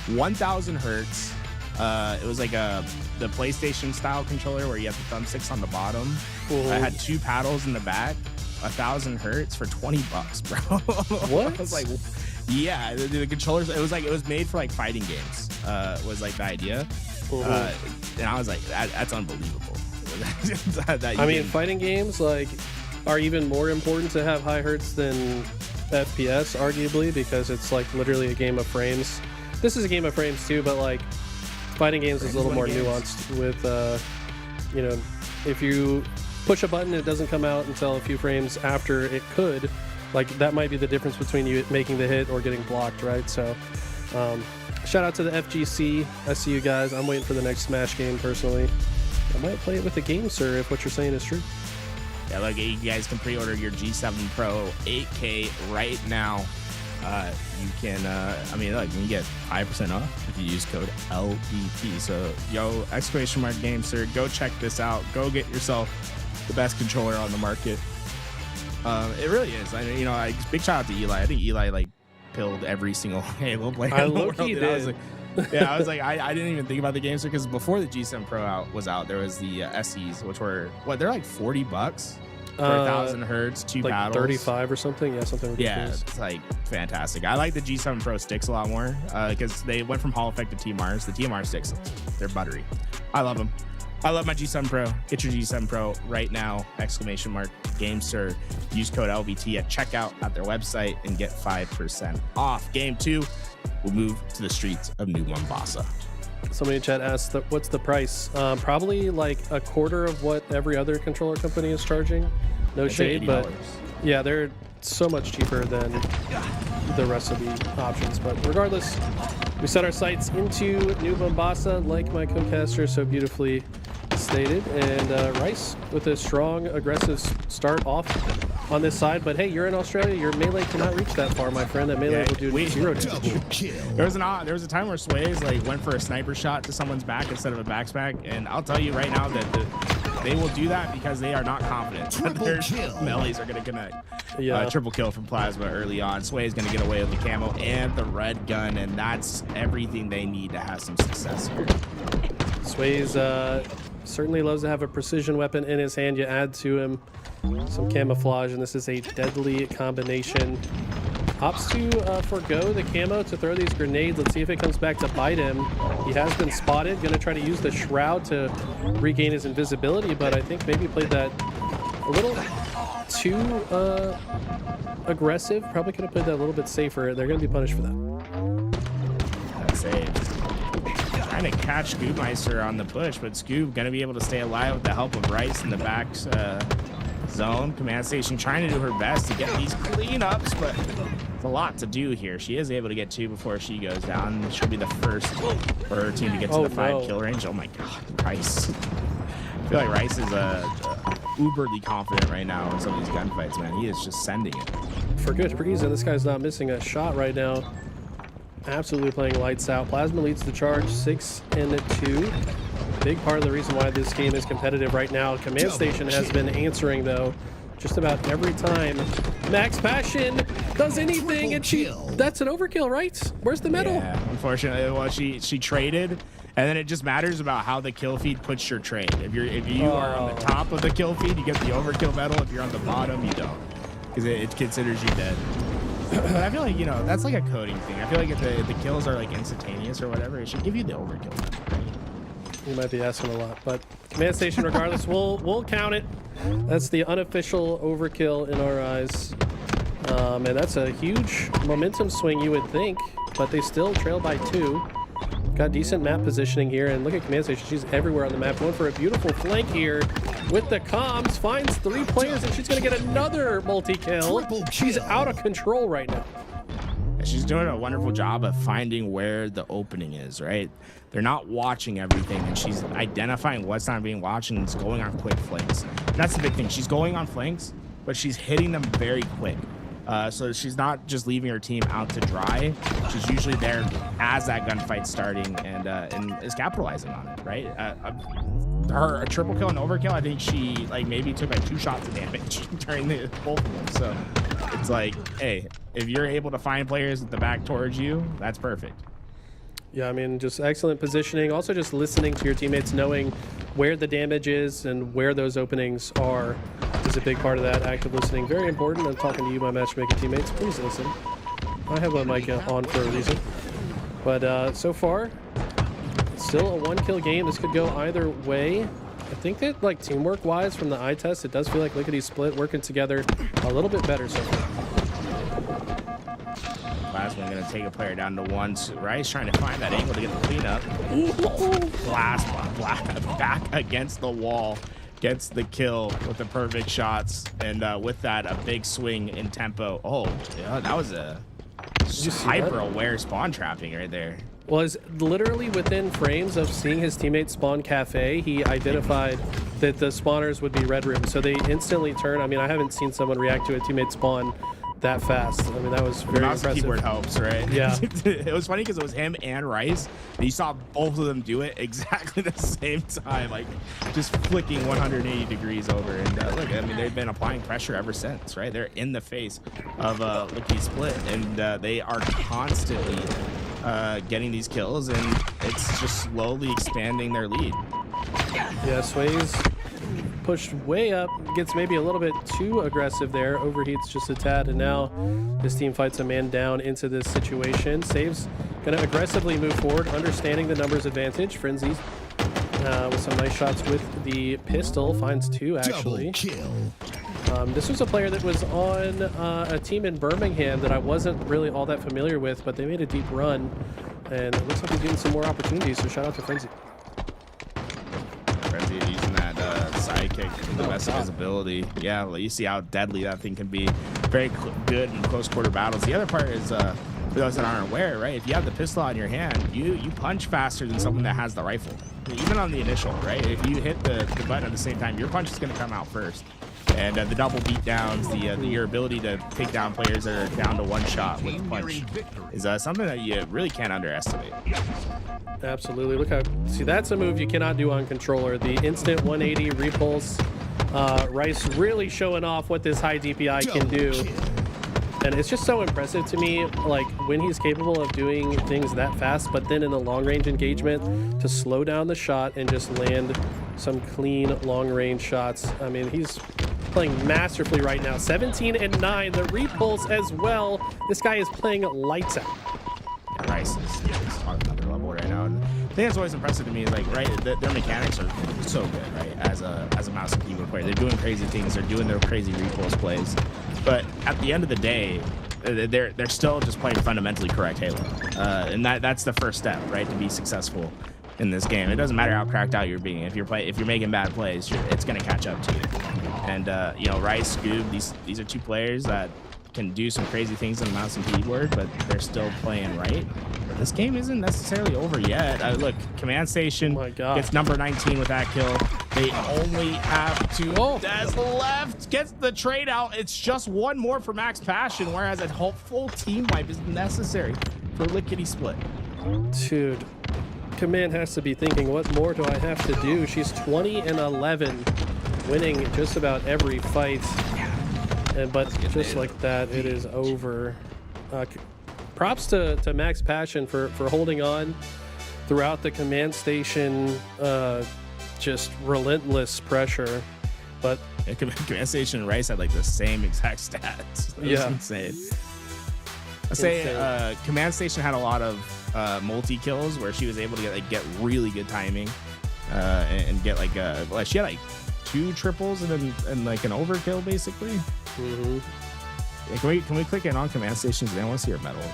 1,000 hertz. It was like the PlayStation style controller where you have the thumbsticks on the bottom. Cool. I had 2 paddles in the back. 1,000 hertz for $20, bro. What? I was like, yeah, the controllers. It was made for like fighting games. Was like the idea. And I was like, that's unbelievable. I mean, fighting games like are even more important to have high hertz than FPS, arguably, because it's like literally a game of frames. This is a game of frames too, but like fighting games is a little more nuanced with, you know, if you push a button, it doesn't come out until a few frames after it could. Like that might be the difference between you making the hit or getting blocked, right? So shout out to the FGC. I see you guys. I'm waiting for the next Smash game personally. I might play it with a game, sir, if what you're saying is true. Yeah, look, you guys can pre-order your G7 Pro 8K right now. You can, I mean, look, you can get 5% off if you use code LVT. So, !Game, sir, go check this out. Go get yourself the best controller on the market. It really is. I mean, you know, big shout out to Eli. I think Eli like pilled every single Halo player. I low-key did. I was like, I didn't even think about the game, because before the G7 Pro was out, there was the SEs, which were they're like $40 for 1,000 hertz, 2 like battles, 35 or something. Yeah, something ridiculous. Yeah, it's like fantastic. I like the G7 Pro sticks a lot more because they went from Hall Effect to TMRs. The TMR sticks, they're buttery. I love them. I love my G7 Pro. Get your G7 Pro right now! !Game, sir. Use code LVT at checkout at their website and get 5% off. Game 2, we'll move to the streets of New Mombasa. Somebody in chat asked, what's the price? Probably like a quarter of what every other controller company is charging. No shade, but yeah, they're so much cheaper than the rest of the options. But regardless, we set our sights into New Mombasa, like my co-caster so beautifully stated. And Rice with a strong, aggressive start off on this side. But hey, you're in Australia. Your melee cannot reach that far, my friend. That melee will do 0 damage. There was a time where Sways like went for a sniper shot to someone's back instead of a backspack, and I'll tell you right now that they will do that because they are not confident that their melees are going to connect. Yeah. Triple kill from Plasma early on. Sway is going to get away with the camo and the red gun, and that's everything they need to have some success here. Sways certainly loves to have a precision weapon in his hand. You add to him some camouflage, and this is a deadly combination. Opts to forgo the camo to throw these grenades. Let's see if it comes back to bite him. He has been spotted. Going to try to use the shroud to regain his invisibility, but I think maybe played that a little too aggressive. Probably could have played that a little bit safer. They're going to be punished for that. That's saved. Trying to catch Scoobmeister on the push, but Scoob going to be able to stay alive with the help of Rice in the back zone. Command Station trying to do her best to get these cleanups, but it's a lot to do here. She is able to get 2 before she goes down. She'll be the first for her team to get to the 5 kill range. Oh my god, Rice. I feel like Rice is uberly confident right now in some of these gunfights, man. He is just sending it. For good reason. This guy's not missing a shot right now. Absolutely playing lights out. Plasma leads the charge 6-2. Big part of the reason why this game is competitive right now. Command Station has been answering, though, just about every time Max Passion does anything, and that's an overkill, right? Where's the medal? Yeah, unfortunately, well, she traded, and then it just matters about how the kill feed puts your trade. If you are on the top of the kill feed, you get the overkill medal. If you're on the bottom, you don't, because it considers you dead. But I feel like, you know, that's like a coding thing. I feel like if the kills are like instantaneous or whatever, it should give you the overkill medal, right? You might be asking a lot, but Command Station, regardless, we'll count it. That's the unofficial overkill in our eyes. And that's a huge momentum swing, you would think, but they still trail by 2. Got decent map positioning here, and look at Command Station. She's everywhere on the map, going for a beautiful flank here with the comms. Finds 3 players, and she's going to get another multi-kill. She's out of control right now. She's doing a wonderful job of finding where the opening is, right? They're not watching everything, and she's identifying what's not being watched and it's going on quick flanks. And that's the big thing. She's going on flanks, but she's hitting them very quick. So she's not just leaving her team out to dry. She's usually there as that gunfight's starting and is capitalizing on it, right? Her a triple kill and overkill, I think she like maybe took like 2 shots of damage during both of them. So it's like, hey, if you're able to find players at the back towards you, that's perfect. Yeah, I mean, just excellent positioning. Also just listening to your teammates, knowing where the damage is and where those openings are is a big part of that. Active listening, very important. I'm talking to you, my matchmaking teammates. Please listen. I have my mic on for a reason. But so far, still a 1-kill game. This could go either way. I think that, like, teamwork-wise from the eye test, it does feel like Lickety Split working together a little bit better so far. Last one gonna take a player down to 1. Rice trying to find that angle to get the cleanup. Blast back against the wall. Gets the kill with the perfect shots. And with that, a big swing in tempo. Oh, yeah, that was a hyper-aware spawn trapping right there. Was literally within frames of seeing his teammate spawn cafe, he identified that the spawners would be red room, so they instantly turn. I mean, I haven't seen someone react to a teammate spawn that fast. I mean, that was very mouse and impressive. keyboard helps, right? Yeah. It was funny because it was him and Rice. And you saw both of them do it exactly the same time, like just flicking 180 degrees over. And look, I mean, they've been applying pressure ever since, right? They're in the face of Lickety Split, and they are constantly getting these kills, and it's just slowly expanding their lead. Yeah, Sway's pushed way up, gets maybe a little bit too aggressive there, overheats just a tad, and now this team fights a man down into this situation. Saves gonna aggressively move forward, understanding the numbers advantage. Frenzy with some nice shots with the pistol, finds 2 actually. Double kill. This was a player that was on a team in Birmingham that I wasn't really all that familiar with, but they made a deep run, and it looks like he's getting some more opportunities, so shout out to Frenzy. Frenzy using that sidekick for the best visibility. Yeah, well, you see how deadly that thing can be. Very good in close quarter battles. The other part is, for those that aren't aware, right? If you have the pistol on your hand, you punch faster than someone that has the rifle. Even on the initial, right? If you hit the button at the same time, your punch is going to come out first. And the double beatdowns, your ability to take down players that are down to 1 shot with the punch is something that you really can't underestimate. Absolutely. Look how, see, that's a move you cannot do on controller. The instant 180 repulse. Rice really showing off what this high DPI can do. And it's just so impressive to me, like, when he's capable of doing things that fast, but then in a long-range engagement to slow down the shot and just land some clean long-range shots. I mean, he's playing masterfully right now. 17 and 9, the repulse as well. This guy is playing lights out. Yeah, Rice is on another level right now. And I think that's always impressive to me is, like, right, their mechanics are so good, right? As a mouse and keyboard player, they're doing crazy things. They're doing their crazy repulse plays. But at the end of the day, they're still just playing fundamentally correct Halo, and that's the first step, right, to be successful in this game. It doesn't matter how cracked out you're being. If you're making bad plays, it's gonna catch up to you. And you know, Rice, Scoob, these are 2 players that can do some crazy things on the mouse and keyboard, but they're still playing right. But this game isn't necessarily over yet. Look, Command Station gets number 19 with that kill. They only have 2 Des left. Gets the trade out. It's just 1 more for Max Passion, whereas a full team wipe is necessary for Lickety Split. Dude, Command has to be thinking, what more do I have to do? She's 20 and 11, winning just about every fight. But just like that, it is over. Props to Max Passion for holding on throughout the Command Station, just relentless pressure. But Command Station and Rice had like the same exact stats. It was insane. I say Command Station had a lot of multi kills where she was able to get really good timing and get like she had like 2 triples and like an overkill basically. Mm-hmm. Yeah, can we click in on Command Stations? I want to see her medals.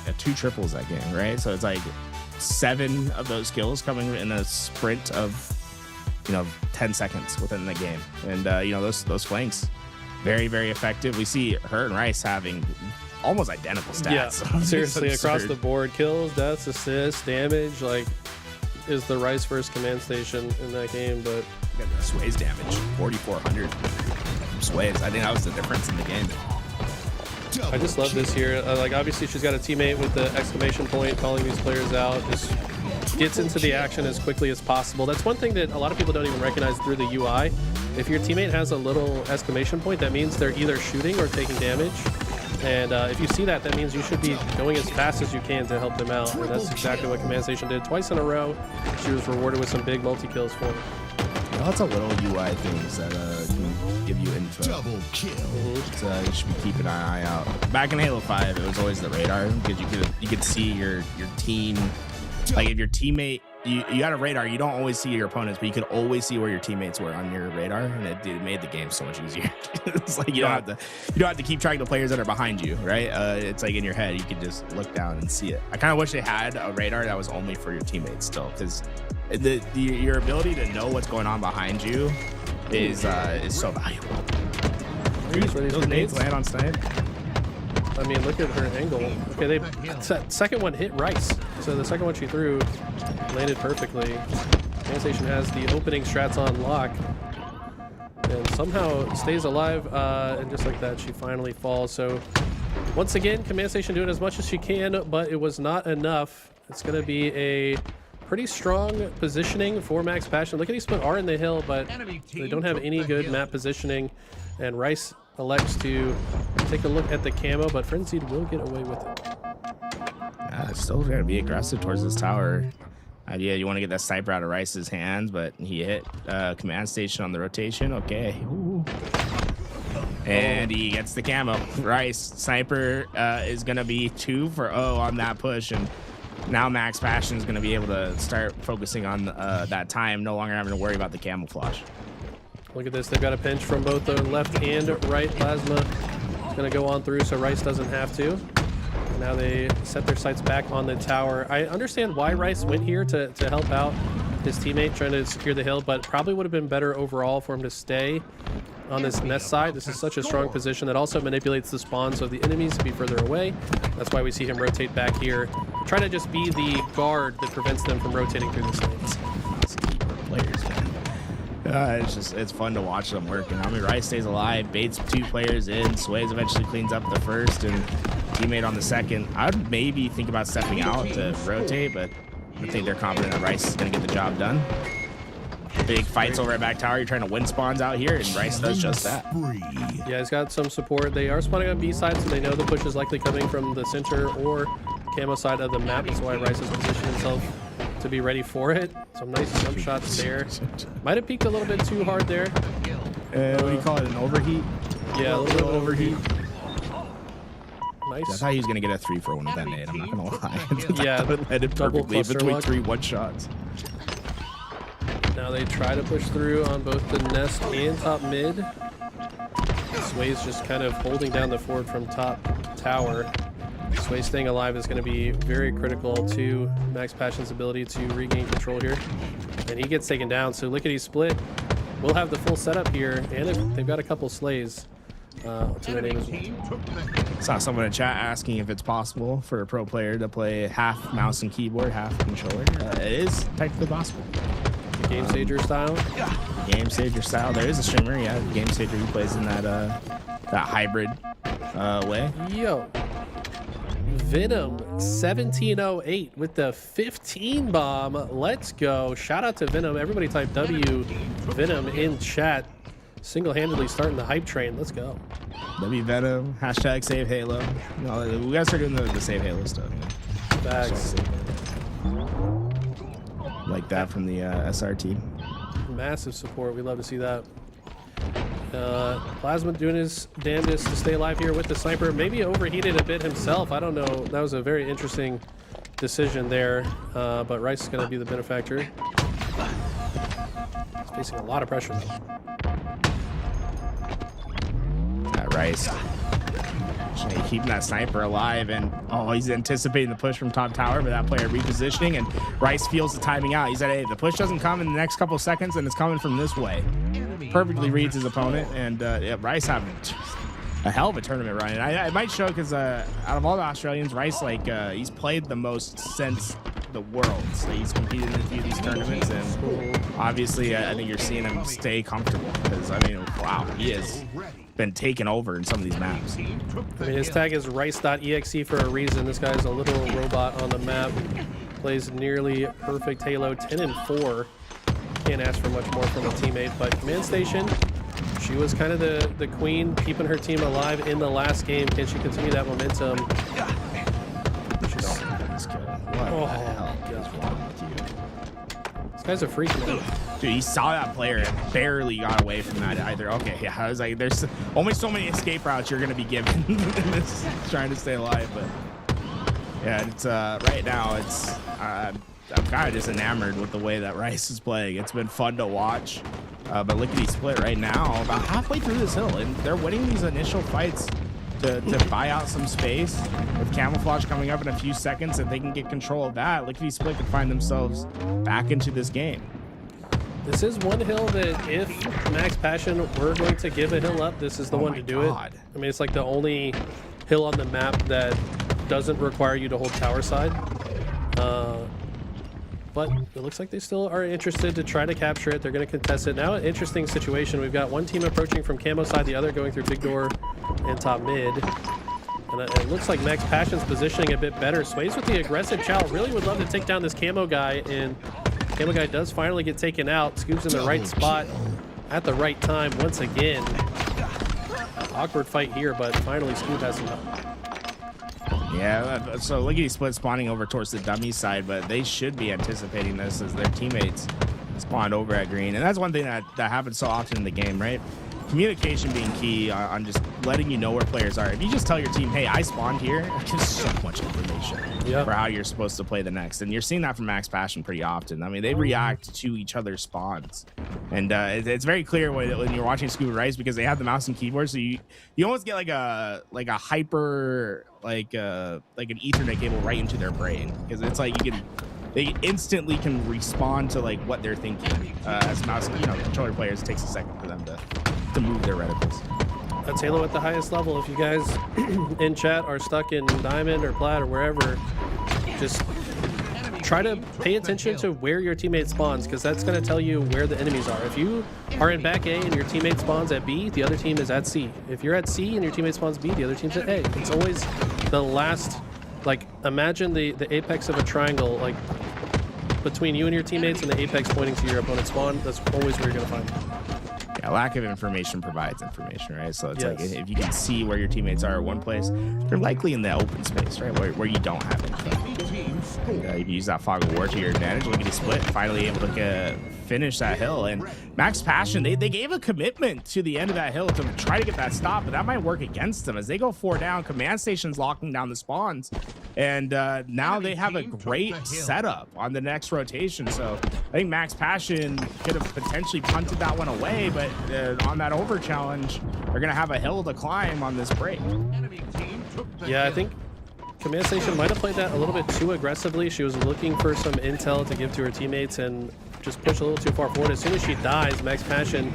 Yeah, 2 triples that game, right? So it's like 7 of those kills coming in a sprint of 10 seconds within the game, and those flanks, very, very effective. We see her and Rice having almost identical stats. Yeah, seriously, across the board, kills, deaths, assists, damage, like, is the Rice versus Command Station in that game. But got the Sway's damage, 4,400 from Sway's. I think that was the difference in the game. I just love this here. Like, obviously she's got a teammate with the exclamation point calling these players out, just gets into the action as quickly as possible. That's one thing that a lot of people don't even recognize through the UI. If your teammate has a little exclamation point, that means they're either shooting or taking damage. And if you see that, that means you should be going as fast as you can to help them out. And that's exactly what Command Station did. Twice in a row, she was rewarded with some big multi-kills for it. Lots of little UI things that can give you info. Double kill. You should be keeping an eye out. Back in Halo 5, it was always the radar because you could see your team Like if your teammate, you got a radar, you don't always see your opponents, but you could always see where your teammates were on your radar, and it made the game so much easier. It's like you don't have to keep track of the players that are behind you, right? It's like in your head, you can just look down and see it. I kind of wish they had a radar that was only for your teammates still, because your ability to know what's going on behind you is so valuable. Those nades land on Snipe. I mean, look at her angle. Okay, that second one hit Rice. So the second one she threw landed perfectly. Command Station has the opening strats on lock and somehow stays alive. And just like that, she finally falls. So once again, Command Station doing as much as she can, but it was not enough. It's going to be a pretty strong positioning for Max Passion. Look at these put R in the hill, but they don't have any good map positioning. And Rice elects to take a look at the camo, but Frenzied will get away with it. Still going to be aggressive towards this tower. Idea you want to get that sniper out of Rice's hands, but he hit Command Station on the rotation. Okay. Ooh. And he gets the camo. Rice, sniper is going to be 2 for 0 on that push, and now Max Passion is going to be able to start focusing on that time, no longer having to worry about the camouflage. Look at this. They've got a pinch from both the left and right. Plasma is going to go on through so Rice doesn't have to. And now they set their sights back on the tower. I understand why Rice went here to help out his teammate trying to secure the hill, but probably would have been better overall for him to stay on this nest side. This is such a strong position that also manipulates the spawns of the enemies to be further away. That's why we see him rotate back here, trying to just be the guard that prevents them from rotating through the sides. Players, man. It's fun to watch them work. And I mean, Rice stays alive, baits 2 players in, Sways eventually cleans up the first, and teammate on the second. I would maybe think about stepping out to rotate, but I think they're confident that Rice is going to get the job done. Big fights over at back tower. You're trying to win spawns out here, and Rice does just that. Yeah, he's got some support. They are spawning on B side, so they know the push is likely coming from the center or camo side of the map. That's why Rice has positioned himself to be ready for it. Some nice jump shots there. Might have peaked a little bit too hard there. What do you call it? An overheat? Yeah, a little bit of overheat. Nice. I thought he was going to get a 3 for 1 with that nade. I'm not going to lie. Yeah, that would let it perfectly between 3 one-shots. Now they try to push through on both the nest and top mid. Sway's just kind of holding down the fort from top tower. Sway staying alive is going to be very critical to Max Passion's ability to regain control here. And he gets taken down, so Lickety Split will have the full setup here, and they've got a couple slays to their name as well. Saw someone in chat asking if it's possible for a pro player to play half mouse and keyboard, half controller. It is technically possible. Game Stager style? Game Stager style. There is a streamer, yeah, Game Stager who plays in that hybrid way. Yo. Venom 1708 with the 15 bomb. Let's go. Shout out to Venom. Everybody type W Venom in chat. Single-handedly starting the hype train. Let's go. W Venom. Hashtag save Halo. No, we gotta start doing the save Halo stuff. Facts. Like that from the SR team. Massive support. We love to see that. Plasma doing his damnedest to stay alive here with the sniper. Maybe overheated a bit himself. I don't know. That was a very interesting decision there. But Rice is going to be the benefactor. He's facing a lot of pressure though. Rice keeping that sniper alive, and he's anticipating the push from top tower, but that player repositioning, and Rice feels the timing out. He said, hey, the push doesn't come in the next couple of seconds, and it's coming from this way. Perfectly reads his opponent, and yeah, Rice having a hell of a tournament run. And it might show because out of all the Australians, Rice, he's played the most since the Worlds. He's competed in a few of these tournaments, and obviously I think you're seeing him stay comfortable because, I mean, wow, he has been taken over in some of these maps. I mean, his tag is rice.exe for a reason. This guy's a little robot on the map. Plays nearly perfect Halo, 10 and 4. Can't ask for much more from a teammate, but Command Station, she was kind of the queen, keeping her team alive in the last game. Can she continue that momentum? What the hell is wrong with you? This guy's a freak, man. Dude, he saw that player and barely got away from that either. Okay, yeah, I was like, there's only so many escape routes you're going to be given in this, trying to stay alive. But yeah, it's right now, it's I'm kind of just enamored with the way that Rice is playing. It's been fun to watch. But Lickety Split right now, about halfway through this hill, and they're winning these initial fights to buy out some space. With Camouflage coming up in a few seconds, if they can get control of that, Lickety Split could find themselves back into this game. This is one hill that if Max Passion were going to give a hill up, this is the one to do it. I mean, it's like the only hill on the map that doesn't require you to hold tower side. But it looks like they still are interested to try to capture it. They're going to contest it. Now an interesting situation. We've got one team approaching from camo side, the other going through big door and top mid. And it looks like Max Passion's positioning a bit better. Sways with the aggressive chow. Really would love to take down this camo guy, and camo guy does finally get taken out. Scoop's in the right spot at the right time once again. Awkward fight here, but finally Scoop has some help. Yeah, so Lickety Split spawning over towards the dummy side, but they should be anticipating this as their teammates spawned over at green. And that's one thing that happens so often in the game, right? Communication being key on just letting you know where players are. If you just tell your team, hey, I spawned here, it gives so much information for how you're supposed to play the next. And you're seeing that from Max Passion pretty often. I mean, they react to each other's spawns. And it's very clear when you're watching Scuba Rice, because they have the mouse and keyboard, so you almost get like a hyper, like an Ethernet cable right into their brain, because it's like they instantly can respond to like what they're thinking. As mouse, controller players, it takes a second for them to move their reticles. That's Halo at the highest level. If you guys in chat are stuck in Diamond or Plat or wherever, just try to pay attention to where your teammate spawns, because that's going to tell you where the enemies are. If you are in back A and your teammate spawns at B, the other team is at C. If you're at C and your teammate spawns B, the other team's at A. It's always the last, like, imagine the apex of a triangle, like between you and your teammates, and the apex pointing to your opponent's spawn. That's always where you're going to find it. Yeah, lack of information provides information, right? So it's like if you can see where your teammates are at one place, they're likely in the open space, right? Where you don't have info. And, you can use that fog of war to your advantage. Lickety Split finally able to finish that hill. And Max Passion, they gave a commitment to the end of that hill to try to get that stop, but that might work against them as they go 4 down. Command Station's locking down the spawns, and now they have a great setup on the next rotation. So I think Max Passion could have potentially punted that one away, but on that over challenge, they're gonna have a hill to climb on this break. Yeah, I think Command Station might have played that a little bit too aggressively. She was looking for some intel to give to her teammates and just push a little too far forward. As soon as she dies, Max Passion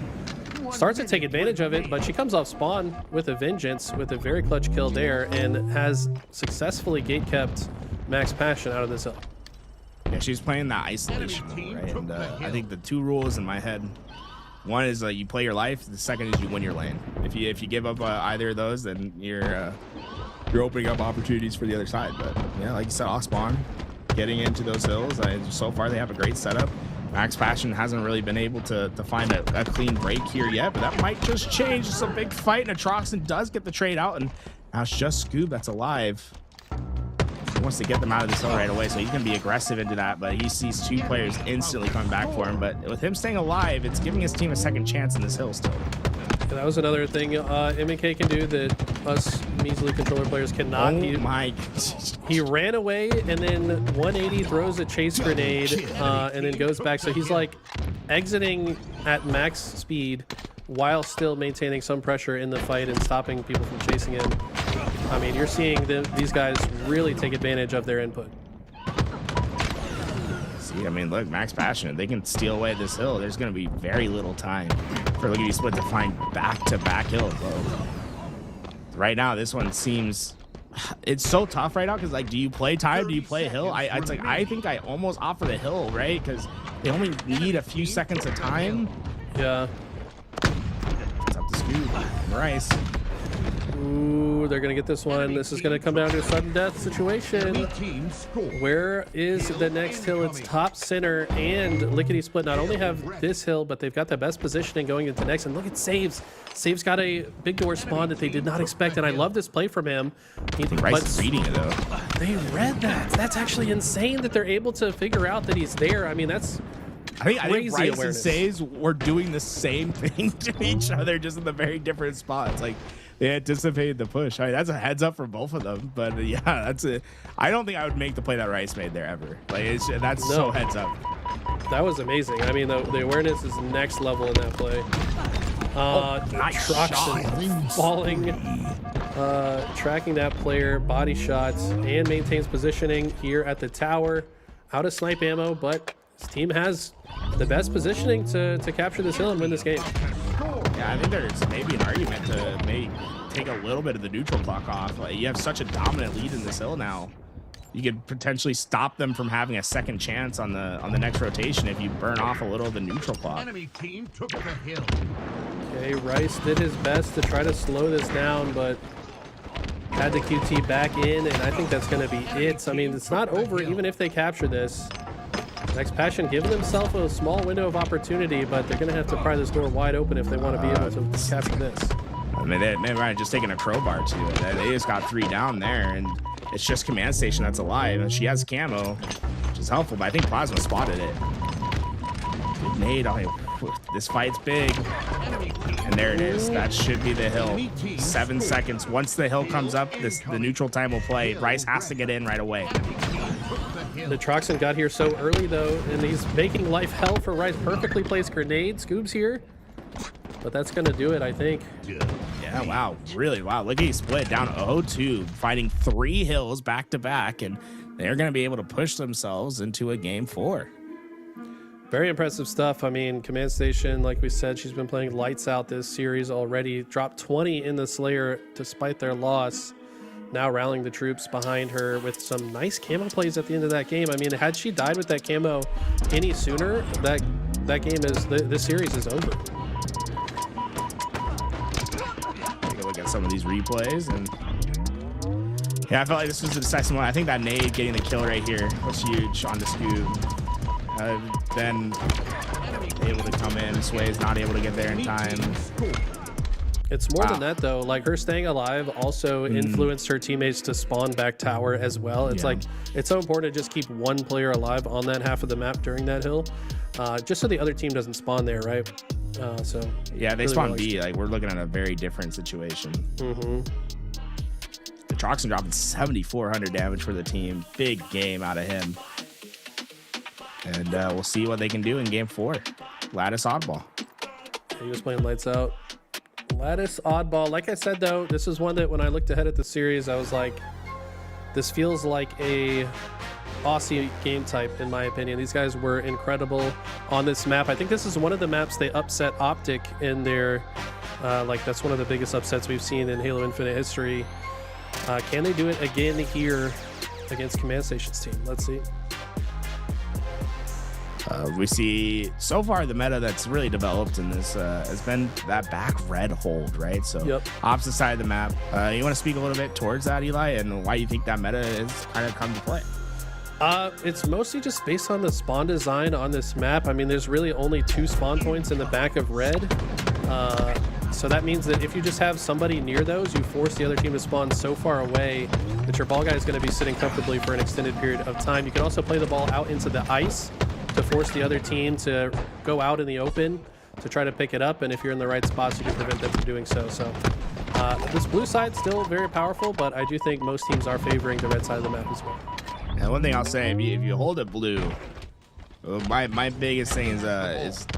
starts to take advantage of it, but she comes off spawn with a vengeance, with a very clutch kill there, and has successfully gate-kept Max Passion out of this hill. Yeah, she's playing that isolation, right? And I think the 2 rules in my head, one is you play your life, the second is you win your lane. If you give up either of those, then you're opening up opportunities for the other side. But yeah, like you said, off spawn, getting into those hills, so far they have a great setup. Max Passion hasn't really been able to find a clean break here yet, but that might just change. It's a big fight, and Atroxin does get the trade out, and now it's just Scoob that's alive. He wants to get them out of this hill right away, so he's going to be aggressive into that, but he sees 2 players instantly coming back for him. But with him staying alive, it's giving his team a second chance in this hill still. And that was another thing M&K can do that us measly controller players cannot. He ran away and then 180 throws a chase grenade and then goes back. So he's like exiting at max speed while still maintaining some pressure in the fight and stopping people from chasing him. I mean, you're seeing these guys really take advantage of their input. See, I mean, look, Max Passion, they can steal away this hill. There's going to be very little time for Lickety Split to find back-to-back hills. Right now, this one seems... It's so tough right now, because, like, do you play time? Do you play hill? It's like, I think I almost offer the hill, right? Because they only need a few seconds of time. Yeah. It's up to Scoob. Rice. Ooh, they're going to get this one. This is going to come down to a sudden death situation. Where is the next hill? It's top center, and Lickety Split not only have this hill, but they've got the best positioning going into next. And look at Saves. Saves got a big door spawn that they did not expect, and I love this play from him. Rice is reading it, though. They read that. That's actually insane that they're able to figure out that he's there. I mean, that's... I think Rice and Saves were doing the same thing to each other, just in the very different spots. Like, They anticipated the push. I mean, that's a heads up for both of them. But yeah, that's it. I don't think I would make the play that Rice made there ever. Like that's so heads up. That was amazing. I mean, the awareness is next level in that play. Nice Troxon falling, tracking that player, body shots, and maintains positioning here at the tower. Out of snipe ammo, but his team has the best positioning to capture this hill and win this game. Yeah, I think there's maybe an argument to maybe take a little bit of the neutral clock off. Like, you have such a dominant lead in this hill now. You could potentially stop them from having a second chance on the next rotation if you burn off a little of the neutral clock. Enemy team took the hill. Okay, Rice did his best to try to slow this down, but had the QT back in, and I think that's going to be it. I mean, it's not over even if they capture this. Next Passion giving themselves a small window of opportunity, but they're going to have to pry this door wide open if they want to be able to capture this. I mean, they might have just taken a crowbar to it. They just got 3 down there, and it's just Command Station that's alive. And she has camo, which is helpful, but I think Plasma spotted it. Good nade. This fight's big. And there it is. That should be the hill. 7 seconds. Once the hill comes up, the neutral time will play. Rice has to get in right away. The Troxon got here so early, though, and he's making life hell for Rice. Perfectly placed grenade. Scoob's here. But that's going to do it, I think. Yeah, wow. Really, wow. Look at he split down 0-2, fighting 3 hills back to back, and they're going to be able to push themselves into a game 4. Very impressive stuff. I mean, Command Station, like we said, she's been playing lights out this series already. Dropped 20 in the Slayer despite their loss. Now rallying the troops behind her with some nice camo plays at the end of that game. I mean, had she died with that camo any sooner, that game is, this series is over. Take a look at some of these replays, and yeah, I felt like this was the decisive one. I think that nade getting the kill right here was huge on the Scoob. Then able to come in. Sway's not able to get there in time. It's more than that, though. Like, her staying alive also influenced her teammates to spawn back tower as well. It's like, it's so important to just keep one player alive on that half of the map during that hill, just so the other team doesn't spawn there, right? So yeah, they really spawn B. Like, we're looking at a very different situation. The Troxon dropping 7,400 damage for the team. Big game out of him. And we'll see what they can do in game 4. Lattice Oddball. He was playing lights out. Lattice Oddball. Like I said, though, this is one that when I looked ahead at the series, I was like, this feels like a Aussie game type, in my opinion. These guys were incredible on this map. I think this is one of the maps they upset Optic in their, like, that's one of the biggest upsets we've seen in Halo Infinite history. Can they do it again here against Command Station's team? Let's see. We see so far the meta that's really developed in this has been that back red hold, right? So opposite side of the map. You want to speak a little bit towards that, Eli, and why you think that meta has kind of come to play? It's mostly just based on the spawn design on this map. I mean, there's really only 2 spawn points in the back of red. So that means that if you just have somebody near those, you force the other team to spawn so far away that your ball guy is going to be sitting comfortably for an extended period of time. You can also play the ball out into the ice to force the other team to go out in the open to try to pick it up, and if you're in the right spots, you can prevent them from doing so. So this blue side's still very powerful, but I do think most teams are favoring the red side of the map as well. And one thing I'll say, if you hold it blue, my biggest thing is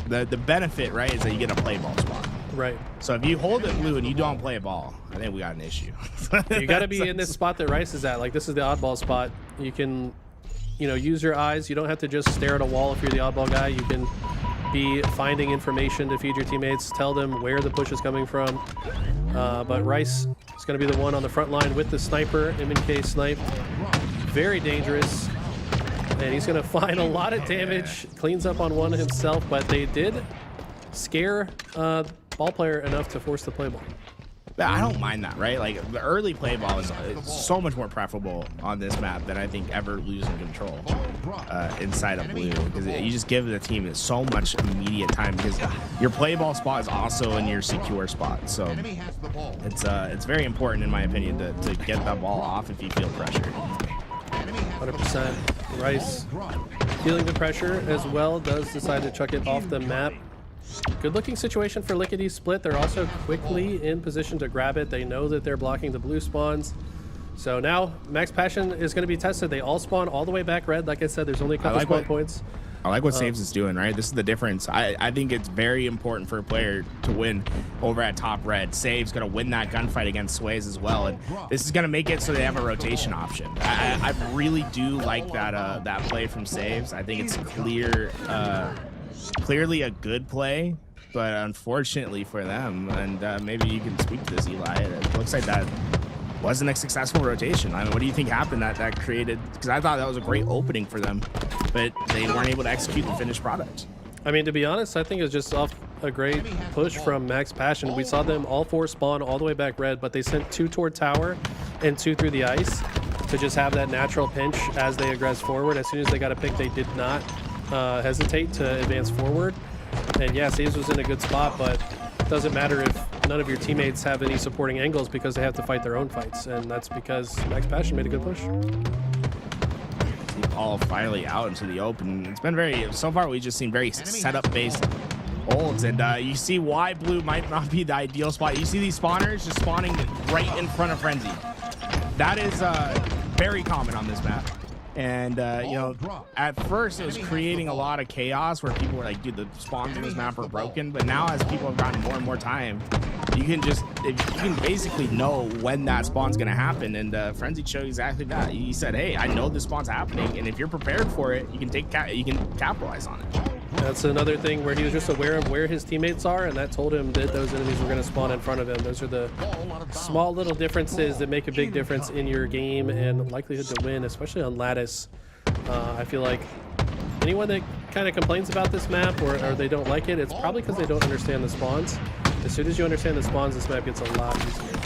the benefit, right, is that you get a play ball spot. Right. So if you hold it blue and you don't play a ball, I think we got an issue. You got to be in this spot that Rice is at. Like, this is the oddball spot. You can, you know, use your eyes. You don't have to just stare at a wall if you're the oddball guy. You can be finding information to feed your teammates, tell them where the push is coming from. But Rice is going to be the one on the front line with the sniper, M&K snipe. Very dangerous. And he's going to find a lot of damage. Cleans up on one himself, but they did scare ball player enough to force the play ball. I don't mind that, right? Like, the early play ball is so much more preferable on this map than I think ever losing control inside of blue, because you just give the team so much immediate time, because your play ball spot is also in your secure spot. So it's very important, in my opinion, to get that ball off if you feel pressure. 100%. Rice feeling the pressure as well, does decide to chuck it off the map. Good looking situation for Lickety Split. They're also quickly in position to grab it. They know that they're blocking the blue spawns. So now Max Passion is going to be tested. They all spawn all the way back red. Like I said, there's only a couple spawn points. I like what Saves is doing, right? This is the difference. I think it's very important for a player to win over at top red. Saves going to win that gunfight against Sways as well. And this is going to make it so they have a rotation option. I really do like that play from Saves. I think it's clearly a good play, but unfortunately for them, and maybe you can speak to this, Eli, it looks like that wasn't a successful rotation. I mean, what do you think happened that created? Because I thought that was a great opening for them, but they weren't able to execute the finished product. I mean, to be honest, I think it's just off a great push from Max Passion. We saw them all 4 spawn all the way back red, but they sent 2 toward tower and 2 through the ice to just have that natural pinch as they aggress forward. As soon as they got a pick, they did not hesitate to advance forward. And yeah, Saves was in a good spot, but it doesn't matter if none of your teammates have any supporting angles because they have to fight their own fights, and that's because Max Passion made a good push. All finally out into the open. It's been so far we've just seen very setup based holds, and you see why blue might not be the ideal spot. You see these spawners just spawning right in front of Frenzy. That is very common on this map. And you know, at first it was creating a lot of chaos where people were like, dude, the spawns in this map are broken. But now as people have gotten more and more time, you can basically know when that spawn's gonna happen. And Frenzy showed exactly that. He said, hey, I know this spawn's happening, and if you're prepared for it, you can capitalize on it. That's another thing where he was just aware of where his teammates are, and that told him that those enemies were going to spawn in front of him. Those are the small little differences that make a big difference in your game and likelihood to win, especially on Lattice. I feel like anyone that kind of complains about this map or they don't like it, it's probably because they don't understand the spawns. As soon as you understand the spawns, this map gets a lot easier.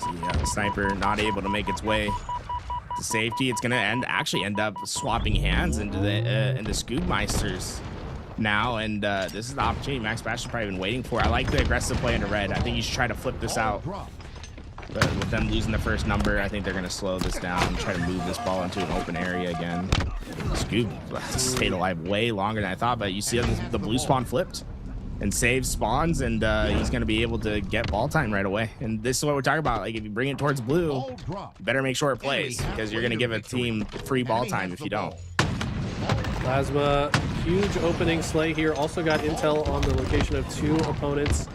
So yeah, the sniper not able to make its way to safety. It's gonna actually end up swapping hands into Scootmeisters now, and this is the opportunity Max Passion probably been waiting for. I like the aggressive play into red. I think you should try to flip this out, but with them losing the first number, I think they're gonna slow this down and try to move this ball into an open area again. Scoot stayed alive way longer than I thought, but you see the blue spawn flipped and Saves spawns, and he's going to be able to get ball time right away. And this is what we're talking about. Like, if you bring it towards blue, you better make sure it plays, because you're going to give a team free ball time if you don't. Plasma, huge opening slay here. Also got intel on the location of 2 opponents.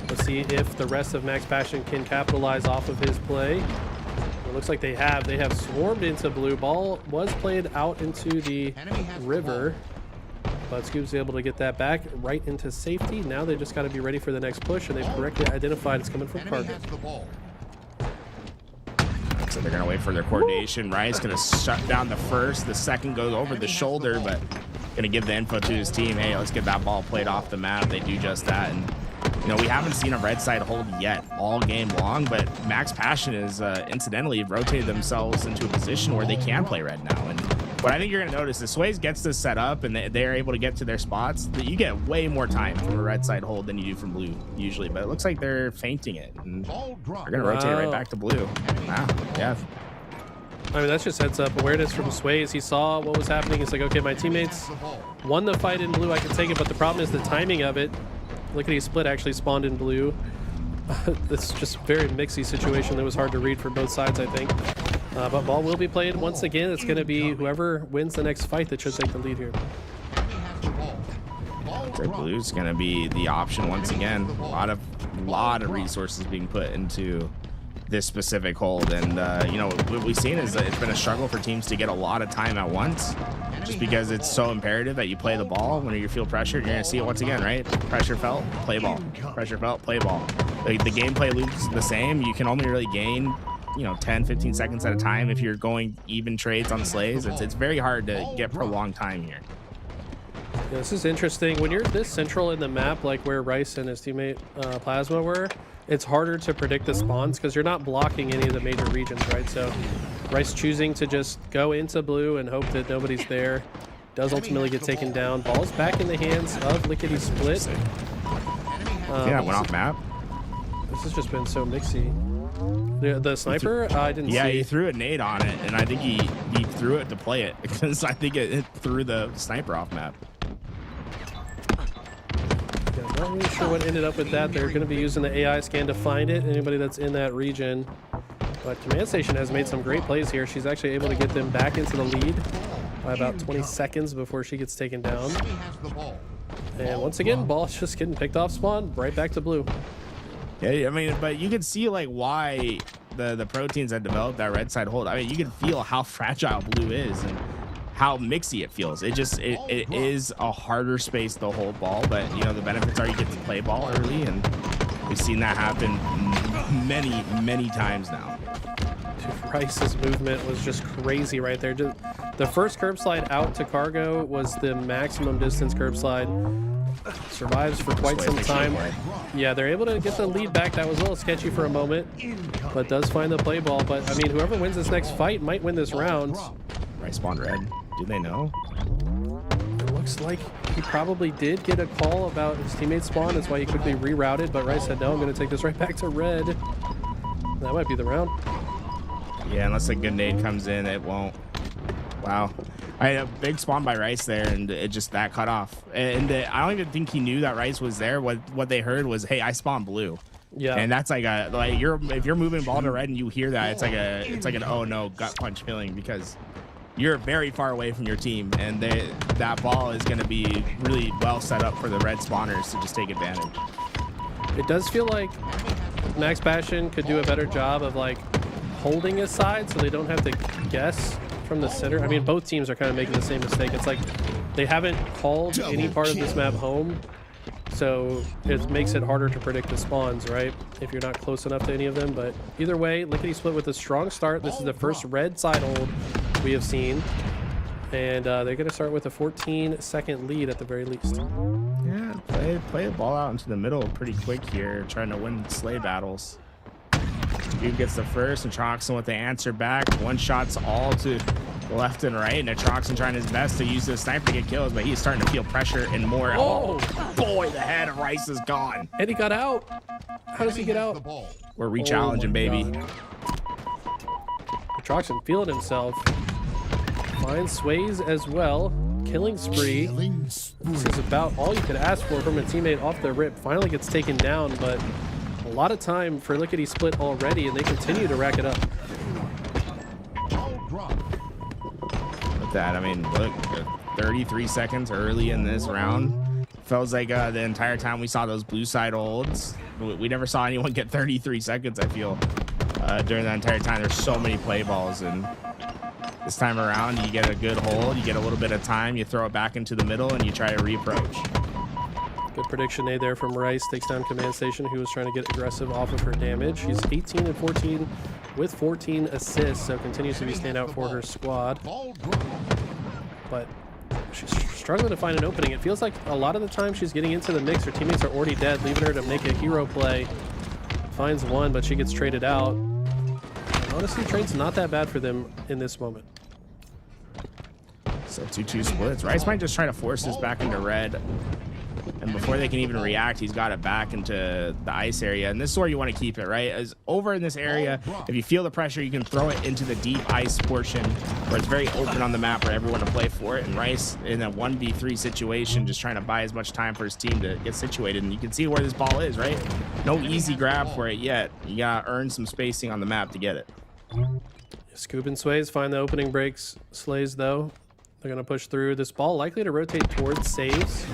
Let's see if the rest of Max Passion can capitalize off of his play. It looks like they have. They have swarmed into blue. Ball was played out into the river, but Scoop's able to get that back right into safety. Now they just got to be ready for the next push, and they've correctly identified it's coming from Cargo. So they're going to wait for their coordination. Ryan's going to shut down the first. The second goes over the shoulder, but going to give the info to his team. Hey, let's get that ball played off the map. They do just that. And, you know, we haven't seen a red side hold yet all game long, but Max Passion is incidentally rotated themselves into a position where they can play red now. And what I think you're going to notice is Sways gets this set up and they're able to get to their spots. That you get way more time from a red side hold than you do from blue usually, but it looks like they're feinting it. And they're going to rotate it right back to blue. Wow. Yeah. I mean, that's just heads up awareness from Sways. He saw what was happening. He's like, okay, my teammates won the fight in blue. I can take it, but the problem is the timing of it. Lickety Split actually spawned in blue. It's just a very mixy situation that was hard to read for both sides, I think. But ball will be played once again. It's going to be whoever wins the next fight that should take the lead here. Blue's going to be the option once again. A lot of resources being put into this specific hold, and you know, what we've seen is that it's been a struggle for teams to get a lot of time at once, just because it's so imperative that you play the ball. When you feel pressured, you're gonna see it once again, right? Pressure felt, play ball. Pressure felt, play ball. Like, the gameplay loops the same. You can only really gain, you know, 10-15 seconds at a time if you're going even trades on slays. It's very hard to get prolonged time here. Yeah, this is interesting. When you're this central in the map, like where Rice and his teammate Plasma were, it's harder to predict the spawns because you're not blocking any of the major regions, right? So Rice choosing to just go into blue and hope that nobody's there does ultimately get taken down. Ball's back in the hands of Lickety Split. Yeah, went off map. This has just been so mixy. The sniper, I didn't see. Yeah, he threw a nade on it, and I think he threw it to play it, because I think it threw the sniper off map. Not really sure what ended up with that. They're going to be using the AI scan to find it, anybody that's in that region. But Command Station has made some great plays here. She's actually able to get them back into the lead by about 20 seconds before she gets taken down. And once again, ball's just getting picked off spawn, right back to blue. Yeah, I mean, but you can see like why the proteins that developed that red side hold. I mean, you can feel how fragile blue is and how mixy it feels. It is a harder space to hold ball, but you know, the benefits are you get to play ball early, and we've seen that happen many times now. Rice's movement was just crazy right there. The first curb slide out to cargo was the maximum distance curb slide. Survives for quite some time. Yeah, they're able to get the lead back. That was a little sketchy for a moment, but does find the play ball. But I mean, whoever wins this next fight might win this round. Rice spawned red. Do they know? It looks like he probably did get a call about his teammate spawn. That's why he quickly rerouted, but Rice said, no, I'm going to take this right back to red. That might be the round. Yeah, unless a good nade comes in, it won't. Wow. I had a big spawn by Rice there, and it just that cut off. And I don't even think he knew that Rice was there. What they heard was, hey, I spawned blue. Yeah. And that's like if you're moving ball to red and you hear that, it's like an oh no gut punch feeling, because you're very far away from your team, and that ball is going to be really well set up for the red spawners to just take advantage. It does feel like Max Passion could do a better job of like holding his side so they don't have to guess from the center. I mean, both teams are kind of making the same mistake. It's like they haven't called any part of this map home, so it makes it harder to predict the spawns, right? If you're not close enough to any of them. But either way, Lickety Split with a strong start. This is the first red side hold we have seen, and they're going to start with a 14-second lead at the very least. Yeah, play the ball out into the middle pretty quick here, trying to win sleigh battles. Dude gets the first, and Troxon with the answer back. One shots all to the left and right, and Troxon trying his best to use the sniper to get kills, but he's starting to feel pressure and more. Oh boy, the head of Rice is gone. And he got out. How does he get out? We're re-challenging, baby. Troxon feeling himself. Finds Sways as well. Killing spree. This is about all you could ask for from a teammate off the rip. Finally gets taken down, but a lot of time for Lickety Split already, and they continue to rack it up. With that, I mean, look, 33 seconds early in this round. Feels like the entire time we saw those blue side holds, we never saw anyone get 33 seconds, I feel, during that entire time. There's so many play balls, and this time around, you get a good hold, you get a little bit of time, you throw it back into the middle, and you try to reapproach. Good prediction A there from Rice. Takes down Command Station, who was trying to get aggressive off of her damage. She's 18 and 14 with 14 assists, so continues to be standout for her squad. But she's struggling to find an opening. It feels like a lot of the time she's getting into the mix, her teammates are already dead, leaving her to make a hero play. Finds one, but she gets traded out. And honestly, trade's not that bad for them in this moment. So 2-2 splits. Rice might just try to force this back into red. And before they can even react, he's got it back into the ice area. And this is where you want to keep it, right? As over in this area, if you feel the pressure, you can throw it into the deep ice portion where it's very open on the map for everyone to play for it. And Rice, in a 1v3 situation, just trying to buy as much time for his team to get situated. And you can see where this ball is, right? No easy grab for it yet. You got to earn some spacing on the map to get it. Scoop and Sways find the opening breaks. Slays, though. They're going to push through. This ball likely to rotate towards saves.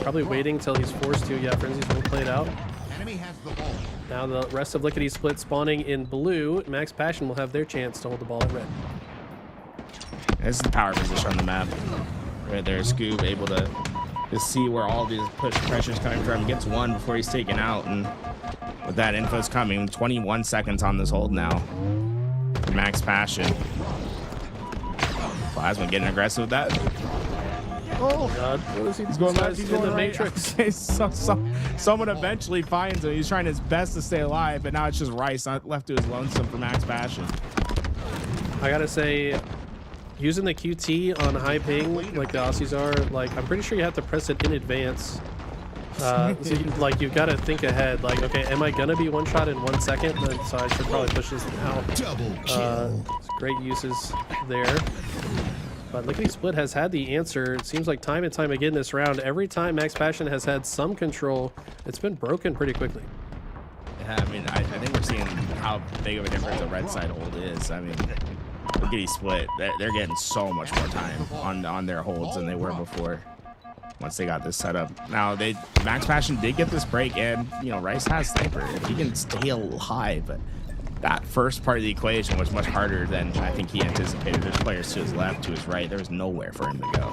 Probably waiting till he's forced to. Yeah, Frenzy's going to play it out. Now the rest of Lickety Split spawning in blue. Max Passion will have their chance to hold the ball at red. This is the power position on the map. Right there, Scoop able to see where all these push pressures coming from. Gets one before he's taken out, and with that info's coming, 21 seconds on this hold now. Max Passion. Plasma getting aggressive with that. Oh God! What is he? He's going left. He's in the right. Matrix. Okay, someone eventually finds him. He's trying his best to stay alive, but now it's just Rice left to his lonesome for Max Passion. I gotta say, using the QT on high ping like the Aussies are, like I'm pretty sure you have to press it in advance. So like you've got to think ahead. Like, okay, am I gonna be one shot in 1 second? So I should probably push this now. Great uses there. But Lickety Split has had the answer. It seems like time and time again this round, every time Max Passion has had some control, it's been broken pretty quickly. Yeah, I mean, I think we're seeing how big of a difference the red side hold is. I mean, Lickety Split, they're getting so much more time on their holds than they were before. Once they got this set up. Now, Max Passion did get this break, and, you know, Rice has Sniper. If he can stay alive, but that first part of the equation was much harder than I think he anticipated. There's players to his left, to his right. There was nowhere for him to go.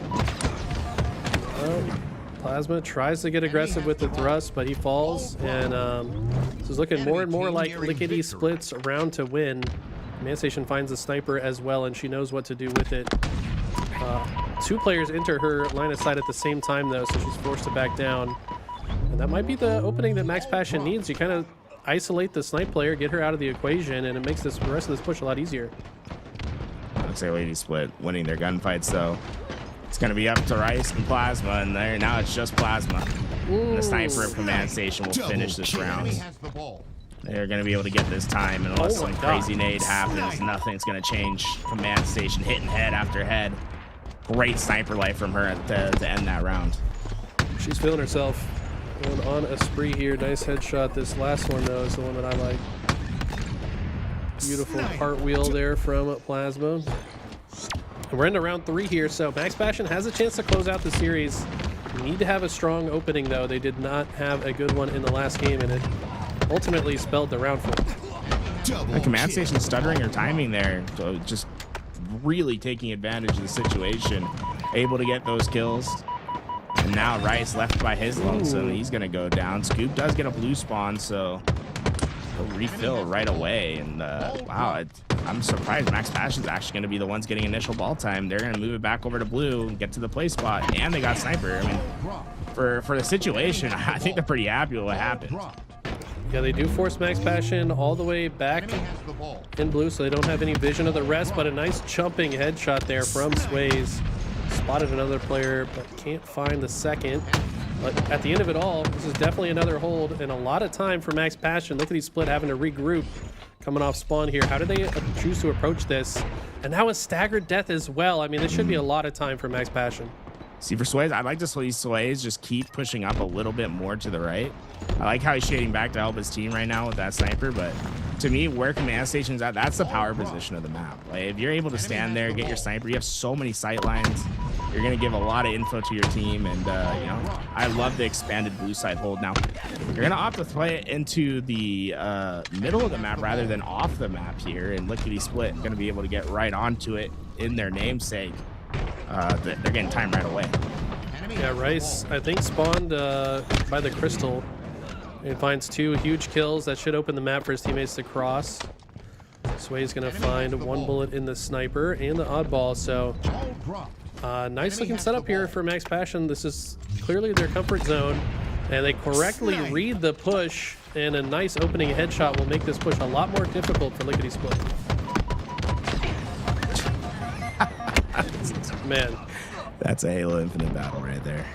Well, Plasma tries to get aggressive with the thrust, but he falls, and this is looking more and more like Lickety Split's round to win. Command Station finds the Sniper as well, and she knows what to do with it. 2 players enter her line of sight at the same time, though, so she's forced to back down. And that might be the opening that Max Passion needs. You kind of isolate the snipe player, get her out of the equation, and it makes the rest of this push a lot easier. Looks like Lickety Split winning their gunfights, though. It's going to be up to Rice and Plasma, and now it's just Plasma. And the Sniper of Command Station will finish this round. They're going to be able to get this time, and unless some crazy nade happens, nothing's going to change. Command Station hitting head after head. Great sniper life from her to end that round. She's feeling herself. Going on a spree here. Nice headshot. This last one, though, is the one that I like. Beautiful cartwheel there from Plasma. And we're into round 3 here, so Max Passion has a chance to close out the series. You need to have a strong opening, though. They did not have a good one in the last game, and it ultimately spelled the round for them. The Command Station stuttering her timing there, so just really taking advantage of the situation, able to get those kills. And now Rice left by his lonesome. He's gonna go down. Scoop does get a blue spawn, so he'll refill right away. And wow, I'm surprised Max Passion's actually gonna be the ones getting initial ball time. They're gonna move it back over to blue and get to the play spot, and they got Sniper. I mean, for the situation, I think they're pretty happy with what happened. Yeah, they do force Max Passion all the way back in blue, so they don't have any vision of the rest, but a nice jumping headshot there from Sways. Spotted another player, but can't find the second. But at the end of it all, this is definitely another hold, and a lot of time for Max Passion. Lickety Split having to regroup coming off spawn here. How do they choose to approach this? And now a staggered death as well. I mean, this should be a lot of time for Max Passion. See, for Sways, I'd like to see Sways just keep pushing up a little bit more to the right. I like how he's shading back to help his team right now with that sniper, but to me, where Command Station's at, that's the power position of the map. Like, if you're able to stand there, get your sniper, you have so many sight lines. You're going to give a lot of info to your team, and, you know, I love the expanded blue side hold. Now, you're going to opt to play it into the middle of the map rather than off the map here, and Lickety Split going to be able to get right onto it in their namesake. They're getting time right away. Yeah, Rice, I think, spawned by the crystal. He finds 2 huge kills. That should open the map for his teammates to cross. Sway's going to find 1 bullet in the sniper and the oddball. So, nice looking setup here for Max Passion. This is clearly their comfort zone. And they correctly read the push. And a nice opening headshot will make this push a lot more difficult for Lickety Split. Man. That's a Halo Infinite battle right there.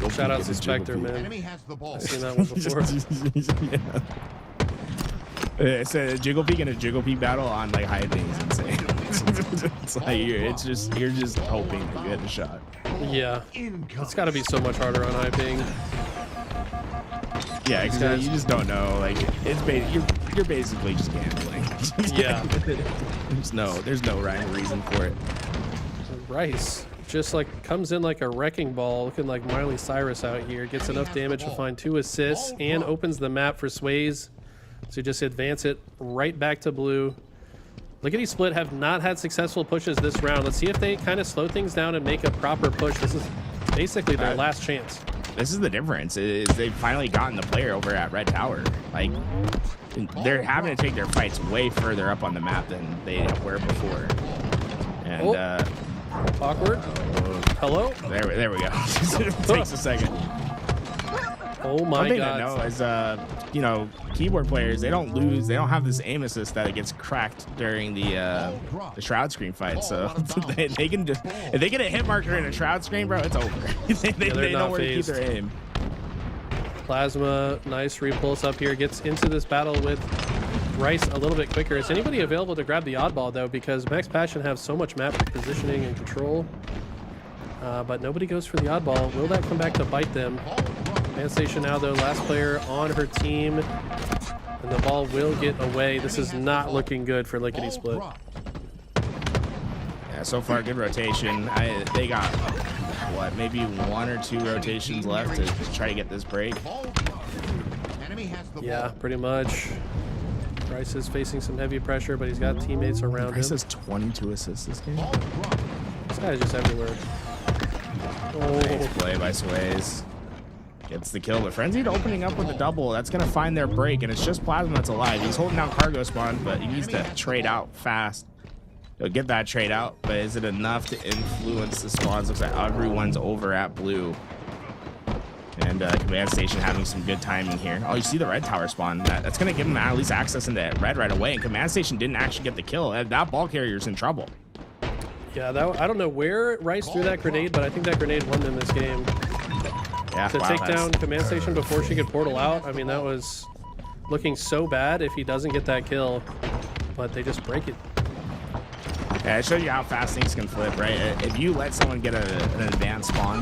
Shout out to Spectre, man. I've seen that one before. Yeah. It's a Jiggle Peek and a Jiggle Peek battle on like high things insane. It's like you're just hoping to get a shot. Yeah, it's got to be so much harder on high ping. Yeah, exactly. You just don't know. Like you're basically just gambling. Yeah. There's no rhyme or reason for it. Rice just like comes in like a wrecking ball, looking like Miley Cyrus out here. Gets enough damage to find 2 assists and opens the map for Sways to just advance it right back to blue. Lickety Split have not had successful pushes this round. Let's see if they kind of slow things down and make a proper push. This is basically their last chance. This is the difference. Is they've finally gotten the player over at Red Tower. Like, they're having to take their fights way further up on the map than they were before. And awkward. Hello. There we go. It takes a second. Oh my God. God. One thing to know is, you know, keyboard players, they don't lose. They don't have this aim assist that it gets cracked during the shroud screen fight. So they can just, if they get a hit marker in a shroud screen, bro, it's over. they know where to keep their aim. Plasma, nice repulse up here. Gets into this battle with Rice a little bit quicker. Is anybody available to grab the oddball, though? Because Max Passion have so much map positioning and control. But nobody goes for the oddball. Will that come back to bite them? Man Station now, though, last player on her team. And the ball will get away. This is not looking good for Lickety Split. Yeah, so far, good rotation. They got, what, maybe 1 or 2 rotations left to try to get this break. Yeah, pretty much. Rice is facing some heavy pressure, but he's got teammates around Rice him. has 22 assists this game. This guy is just everywhere. Nice play by Sways. Gets the kill, but Frenzied opening up with a double. That's going to find their break, and it's just Plasma that's alive. He's holding down cargo spawn, but he needs to trade out fast. He'll get that trade out, but is it enough to influence the spawns? Looks like everyone's over at blue. And Command Station having some good timing here. Oh, you see the red tower spawn. That's going to give him at least access into red right away, and Command Station didn't actually get the kill. That ball carrier's in trouble. Yeah, I don't know where Rice threw that grenade, but I think that grenade won them this game. Yeah, To take down Command Station before she could portal out, I mean, that was looking so bad if he doesn't get that kill. But they just break it. Yeah, it shows you how fast things can flip, right? If you let someone get an advanced spawn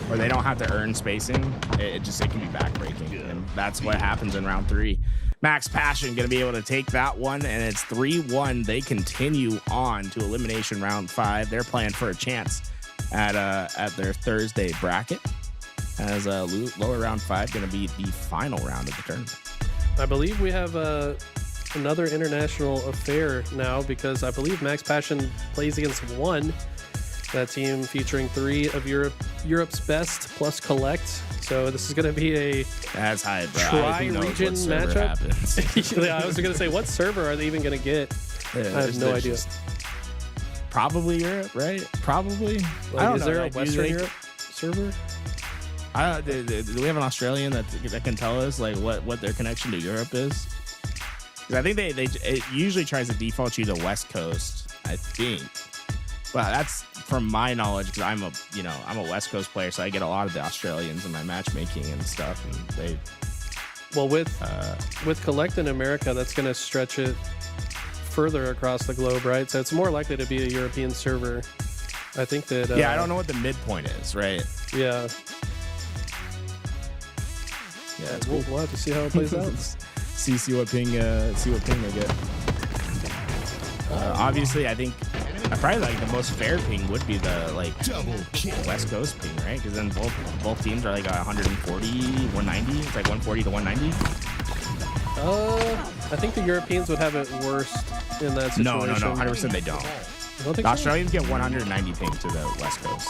where they don't have to earn spacing, it can be backbreaking. And that's what happens in round 3. Max Passion going to be able to take that one, and it's 3-1. They continue on to elimination round 5. They're playing for a chance at their Thursday bracket, as lower round 5 going to be the final round of the tournament. I believe we have another international affair now, because I believe Max Passion plays against one. That team featuring 3 of Europe's best plus Collect. So this is going to be a That's high, bro. tri-region matchup. Yeah, I was going to say, what server are they even going to get? Yeah, I have no idea. Probably Europe, right? Probably. Like, I don't is know. there a Like, Western Europe server? Do we have an Australian that can tell us like what their connection to Europe is? Because I think it usually tries to default you to West Coast, I think. Well, that's from my knowledge, because I'm a West Coast player, so I get a lot of the Australians in my matchmaking and stuff, and they. Well, with Collect in America, that's going to stretch it further across the globe, right? So it's more likely to be a European server. I think that. Yeah, I don't know what the midpoint is, right? Yeah. Yeah, it's We'll have to see how it plays out. see what ping they get. Obviously, I think probably like the most fair ping would be the West Coast ping, right? Because then both teams are like 140, 190. It's like 140 to 190. I think the Europeans would have it worse in that situation. No, 100% they don't. I don't think The Australians get 190 ping to the West Coast.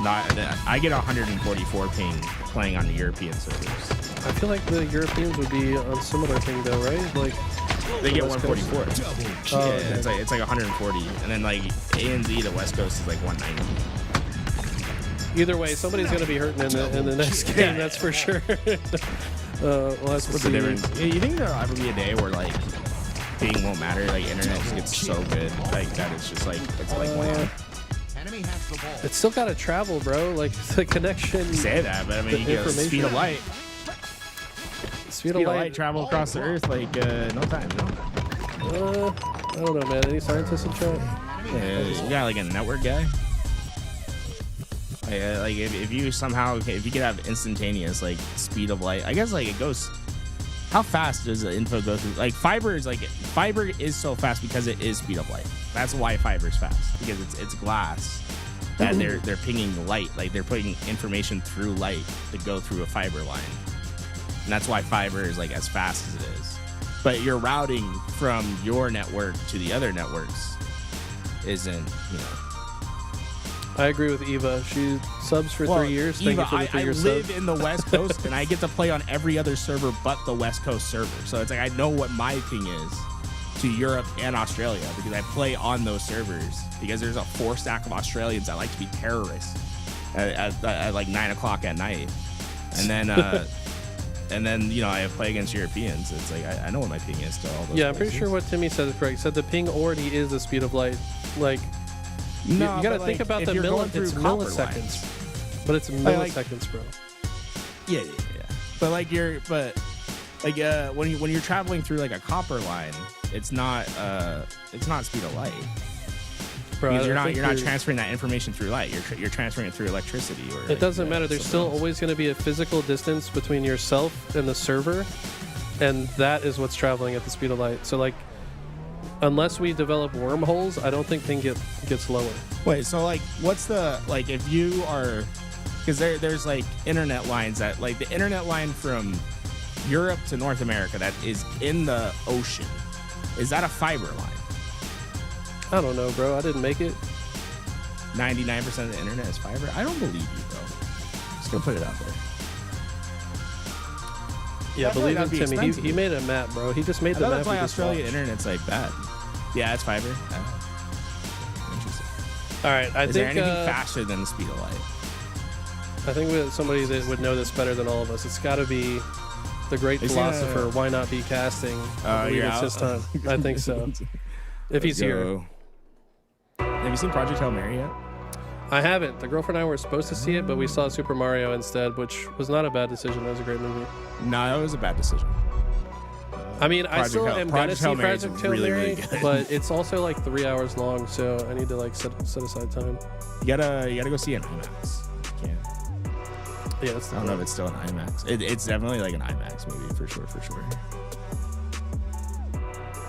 I get 144 ping playing on the European servers. I feel like the Europeans would be on similar thing though, right? Like they get West 144. Oh, Yeah, okay. it's like 140, and then like ANZ, the West Coast is like 190. Either way, somebody's going to be hurting in the next game. Yeah. That's for sure. Well, that's What's the difference? You think there'll ever be a day where like ping won't matter? Like internet just gets so good, like that it's just like it's like wow. It's still got to travel, bro. Like the connection. You say that, but I mean, you get speed of light. Speed Speed of light travel across the earth like no time. No. I don't know, man. Any scientists in chat? Yeah, you got like a network guy. Like if you could have instantaneous like speed of light, I guess like it goes. How fast does the info go through? Like fiber is so fast because it is speed of light. That's why fiber is fast, because it's glass that they're pinging light, like they're putting information through light to go through a fiber line, and that's why fiber is like as fast as it is. But your routing from your network to the other networks isn't, I agree with Eva. She subs for 3 years. Thank Eva, you for the 3 I years live sub. in the West Coast, and I get to play on every other server but the West Coast server. So it's like I know what my ping is to Europe and Australia, because I play on those servers, because there's a 4 stack of Australians that like to be terrorists at like 9 o'clock at night. And then I play against Europeans. It's like I know what my ping is to all those Yeah, I'm pretty places. sure what Timmy said is correct. He said the ping already is the speed of light. Like, No, you got to but, think like, about if the you're going through it's copper milliseconds. lines. But it's Like- milliseconds, bro. Yeah. But like like when you're traveling through like a copper line, it's not speed of light. Bro, Because you're not transferring that information through light. You're transferring it through electricity. Or it doesn't matter. There's still always going to be a physical distance between yourself and the server, and that is what's traveling at the speed of light. So like, unless we develop wormholes, I don't think thing gets lower. Wait, so like, what's the like if you are, because there's like internet lines that like the internet line from Europe to North America that is in the ocean. Is that a fiber line? I don't know, bro. I didn't make it. 99% of the internet is fiber. I don't believe you, bro. Just gonna put it out there. Yeah, I feel like believe in that'd be Timmy. expensive. He made a map, bro. He just made I the thought map. that's why we just Australian watched. internet's like bad. Yeah, it's fiber. Interesting. All right, I Is there think anything faster than the speed of light? I think we have somebody that would know this better than all of us. It's got to be the great Is he philosopher. Why not be casting? I believe you're it's out? his time. I think so. If he's here. Have you seen Project Hail Mary yet? I haven't. The girlfriend and I were supposed to see it, but we saw Super Mario instead, which was not a bad decision. That was a great movie. No, that was a bad decision. I mean, I Project still Hail- am Project gonna Hail see Mary is Project Hail really, Mary, really good. but it's also like 3 hours long, so I need to like set aside time. You gotta go see it in IMAX. You can't. Yeah, that's I don't know if it's still an IMAX. It's definitely like an IMAX movie for sure.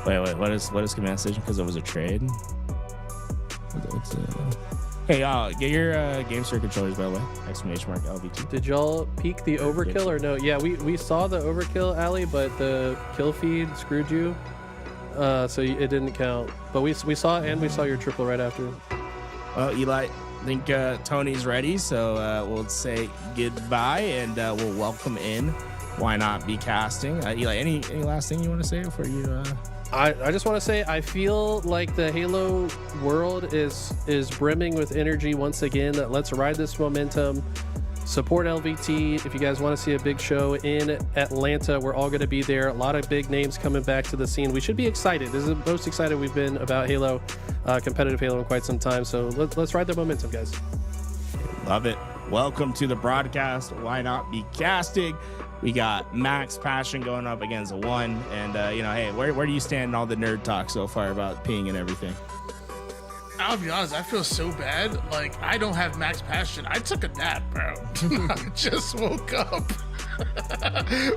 Wait, what is Command Station? Because it was a trade. Hey, y'all, get your GameStar controllers, by the way. Exclamation mark LVT. Did y'all peek the overkill or no? Yeah, we saw the overkill, Ali, but the kill feed screwed you, so it didn't count. But we saw it, and we saw your triple right after. Well, Eli, I think Tony's ready, so we'll say goodbye and we'll welcome in. Why not be casting? Eli, any last thing you want to say before you? I just want to say I feel like the Halo world is brimming with energy once again. Let's ride this momentum. Support LVT. If you guys want to see a big show in Atlanta, we're all going to be there. A lot of big names coming back to the scene. We should be excited. This is the most excited we've been about Halo, competitive Halo in quite some time. So let's ride the momentum, guys. Love it. Welcome to the broadcast. Why not be casting? We got Max Passion going up against one, and hey, where do you stand in all the nerd talk so far about ping and everything? I'll be honest, I feel so bad. Like, I don't have max passion. I took a nap, bro. I just woke up.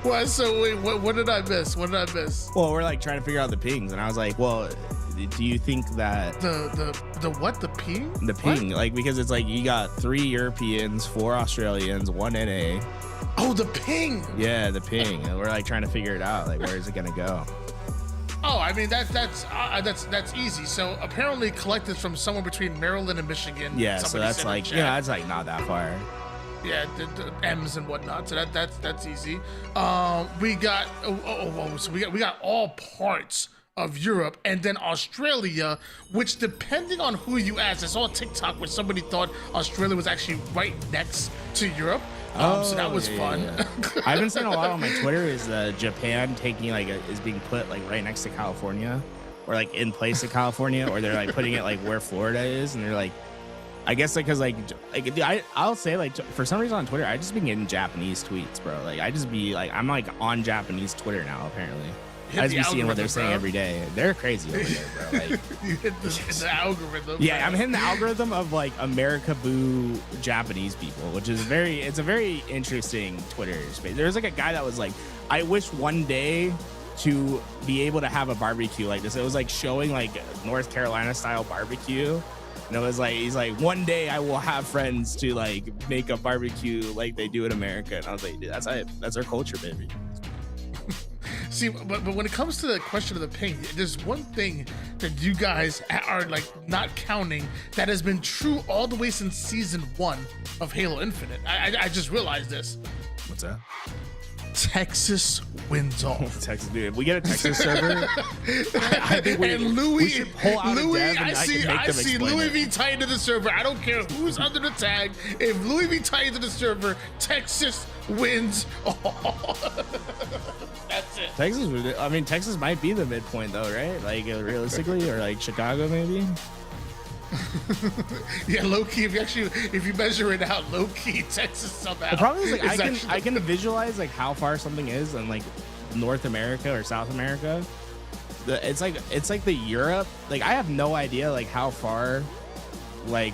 What? So wait, what did I miss? What did I miss? Well, we're like trying to figure out the pings, and I was like, well, do you think that The what? The ping? the ping, like, because it's like you got 3 Europeans, 4 Australians, 1 NA. Oh, the ping. Yeah, the ping, and we're like trying to figure it out. Like, where is it gonna go? Oh, I mean that's easy. So apparently collected from somewhere between Maryland and Michigan. Yeah, so Somebody that's said in like, chat. that's like not that far. Yeah, the M's and whatnot. So that's easy. We got so we got all parts of Europe and then Australia, which depending on who you ask, I saw a TikTok where somebody thought Australia was actually right next to Europe. So that was fun. Yeah. I've been seeing a lot on my Twitter is Japan taking is being put like right next to California, or like in place of California, or they're like putting it like where Florida is, and they're like, I guess like because I'll say like for some reason on Twitter I just been getting Japanese tweets, bro. Like I just be like I'm like on Japanese Twitter now apparently. Hit I just the be seeing what they're algorithm, saying bro. every day. They're crazy over there, bro. Like, You hit the algorithm. yeah, I'm hitting the algorithm of like America Boo Japanese people, which is it's a very interesting Twitter space. There's like a guy that was like, I wish one day to be able to have a barbecue like this. It was like showing like North Carolina style barbecue. And it was like, he's like, one day I will have friends to like make a barbecue like they do in America. And I was like, dude, that's our culture, baby. See, but when it comes to the question of the ping, there's one thing that you guys are like not counting that has been true all the way since season 1 of Halo Infinite. I just realized this. What's that? Texas wins all. Texas, dude. If we get a Texas server, I think we Louis, should pull out Louis, a dev and I see explain Louis it. V tied into the server. I don't care who's under the tag. If Louis V tied into the server, Texas wins all. That's it. Texas might be the midpoint though, right? Like realistically, or like Chicago maybe. Yeah, low key. If you measure it out, low key, Texas somehow. The problem is like actually- I can visualize like how far something is and like North America or South America, it's like the Europe. Like I have no idea like how far like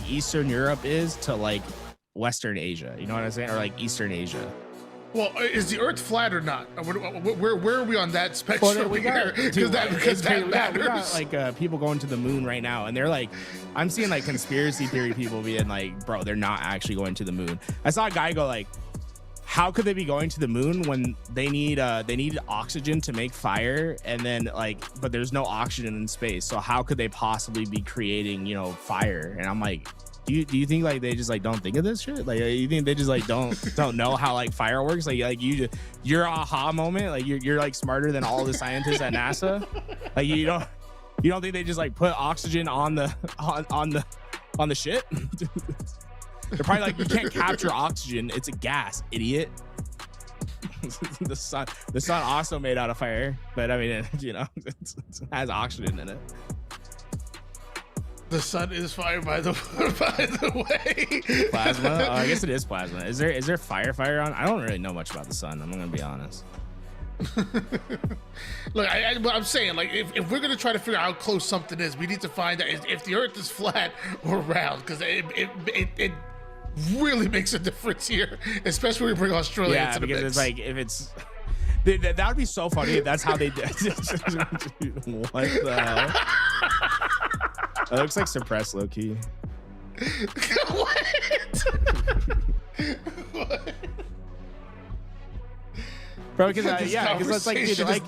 Eastern Europe is to like Western Asia. You know what I'm saying? Or like Eastern Asia. Well, is the Earth flat or not? Where are we on that spectrum? Well, we got, because that matters. We got like people going to the moon right now, and they're like, I'm seeing like conspiracy theory people being like, bro, they're not actually going to the moon. I saw a guy go like, how could they be going to the moon when they need oxygen to make fire, and then like, but there's no oxygen in space, so how could they possibly be creating, you know, fire? And I'm like, do you think like they just like don't think of this shit? Like you think they just like don't know how like fire works? Like your aha moment, like you're like smarter than all the scientists at NASA. Like you don't think they just like put oxygen on the ship? They're probably like, you can't capture oxygen, it's a gas, idiot. the sun also made out of fire, but I mean, you know, it has oxygen in it. The sun is fire, by the way. Plasma? Oh, I guess it is plasma. Is there fire on? I don't really know much about the sun. I'm gonna be honest. Look, I'm saying, like, if we're gonna try to figure out how close something is, we need to find out if the Earth is flat or round, because it really makes a difference here, especially when we bring Australia into the mix. It's like if it's. That would be so funny if that's how they did. What the hell? It looks like suppressed low key. What? What? Bro, because it's like, dude, like,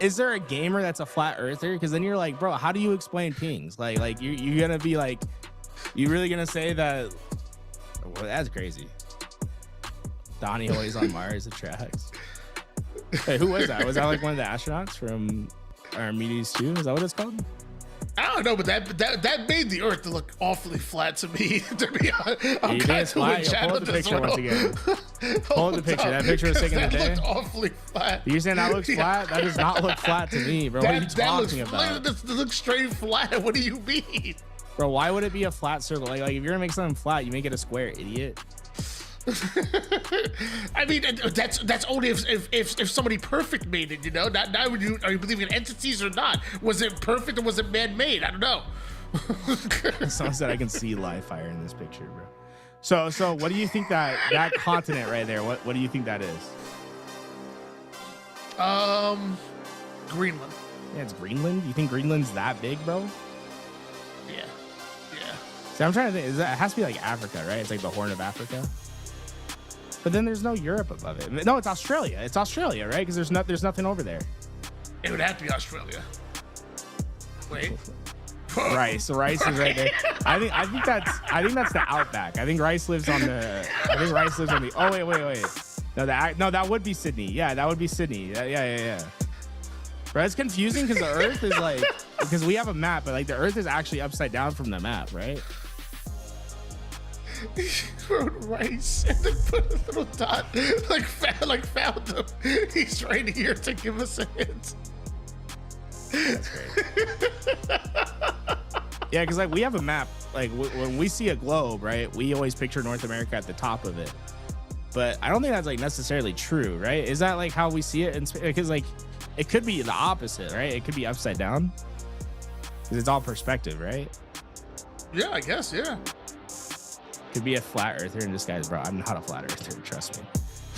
is there a gamer that's a flat earther? Because then you're like, bro, how do you explain pings? Like you're gonna be like, you really gonna say that? Well, that's crazy. Donnie always on Mars attracts. Hey, who was that? Was that like one of the astronauts from Archimedes 2? Is that what it's called? I don't know, but that made the Earth look awfully flat to me. To be honest, I'm kind of pull up the picture once again. Pull up the picture. That picture was taken today. That looked awfully flat. You're saying that looks flat? That does not look flat to me, bro. What are you talking about? That looks straight flat. What do you mean? Bro, why would it be a flat circle? Like if you're gonna make something flat, you make it a square, idiot. I mean, that's only if somebody perfect made it, you know. Not are you believing in entities or not? Was it perfect or was it man-made? I don't know. Someone said I can see live fire in this picture, bro. So what do you think that continent right there? What do you think that is? Greenland. Yeah, it's Greenland. You think Greenland's that big, bro? Yeah. See, I'm trying to think. It has to be like Africa, right? It's like the Horn of Africa. But then there's no Europe above it. No, it's Australia. It's Australia, right? Because there's nothing over there. It would have to be Australia. Wait. Rice is right there. I think that's the outback. I think Rice lives on the. Oh wait. No, that would be Sydney. Yeah, that would be Sydney. Yeah. But it's confusing because the Earth is like, because we have a map, but like the Earth is actually upside down from the map, right? He wrote Rice and then put a little dot, like found him. He's right here to give us a hint. That's great. Yeah, because like we have a map. Like when we see a globe, right? We always picture North America at the top of it. But I don't think that's like necessarily true, right? Is that like how we see it? Because like it could be the opposite, right? It could be upside down. Because it's all perspective, right? Yeah, I guess. Yeah. Could be a flat earther in disguise, bro. I'm not a flat earther, trust me.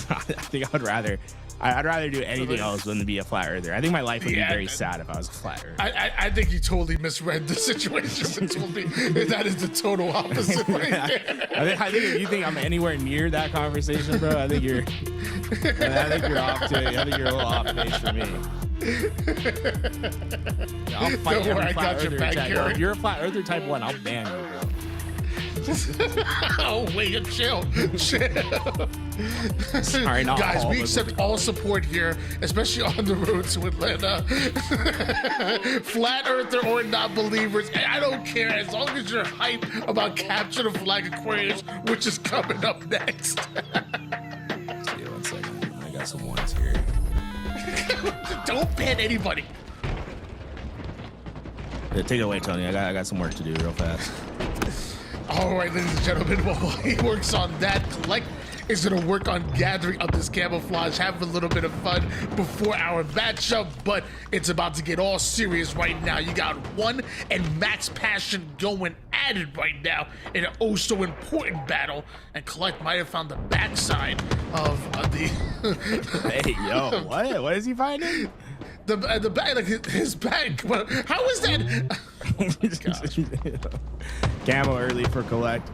I think I'd rather do anything else than to be a flat earther. I think my life would be very sad if I was a flat earther. I think you totally misread the situation and told me that is the total opposite right there. I think if you think I'm anywhere near that conversation, bro, I think you're off to it. I think you're a little off base for me. I'll fight every flat earther type. If you're a flat earther type 1, I'll ban you, bro. Oh wait, chill. Sorry, not guys. all, We accept all support here, especially on the road to Atlanta. Flat earther or not believers, I don't care as long as you're hype about Capture the Flag Aquarius, which is coming up next. See, 1 second. I got some ones here. Don't ban anybody. Yeah, take it away, Tony. I got some work to do real fast. All right, ladies and gentlemen, while he works on that, is going to work on gathering up this camouflage, have a little bit of fun before our matchup, but it's about to get all serious right now. You got One and Max Passion going at it right now in an oh so important battle, and Collect might have found the backside of the Hey, yo, what is he finding? the back, like his back. How is that? Camo early for Collect.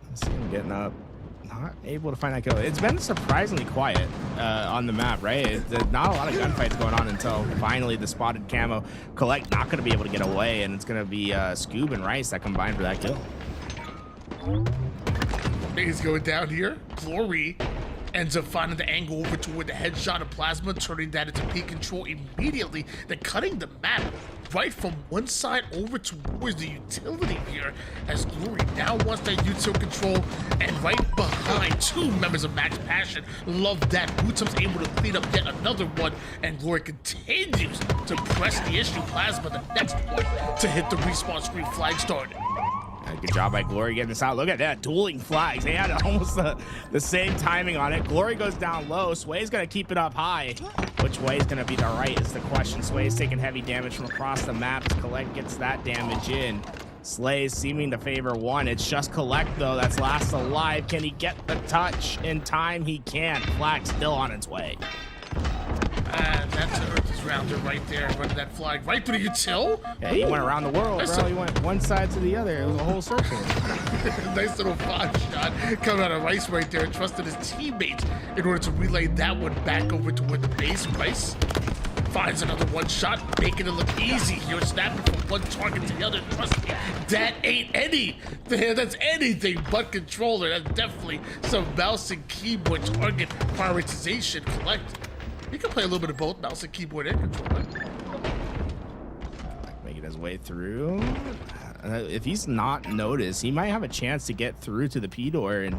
Let's see him getting up. Not able to find that kill. It's been surprisingly quiet on the map, right? Not a lot of gunfights going on until finally the spotted camo. Collect not going to be able to get away, and it's going to be Scoob and Rice that combine for that kill. He's going down here. Glory ends up finding the angle over toward the headshot of Plasma, turning that into peak control immediately, then cutting the map right from one side over towards the utility here, as Glory now wants that util control, and right behind two members of Max Passion. Love that. Wutum's able to clean up yet another one, and Glory continues to press the issue. Plasma, the next one to hit the respawn screen. Flag started. Good job by Glory getting this out. Look at that, dueling flags. They had almost the same timing on it. Glory goes down low. Sway's going to keep it up high. Which way is going to be the right is the question. Sway's taking heavy damage from across the map. Collect gets that damage in. Slay's seeming to favor one. It's just Collect, though, that's last alive. Can he get the touch in time? He can't. Flag still on its way. That's Earth's rounder right there, running that flag right through the util. Yeah, he went around the world, bro. He went one side to the other. It was a whole circle. Nice little 5-shot coming out of Rice right there. Trusted his teammates in order to relay that one back over toward the base. Rice finds another one shot, making it look easy here. Snapping from one target to the other. Trust me, that ain't that's anything but controller. That's definitely some mouse and keyboard target prioritization. Collect. He can play a little bit of both mouse and keyboard and controller. Making his way through. If he's not noticed, he might have a chance to get through to the P door and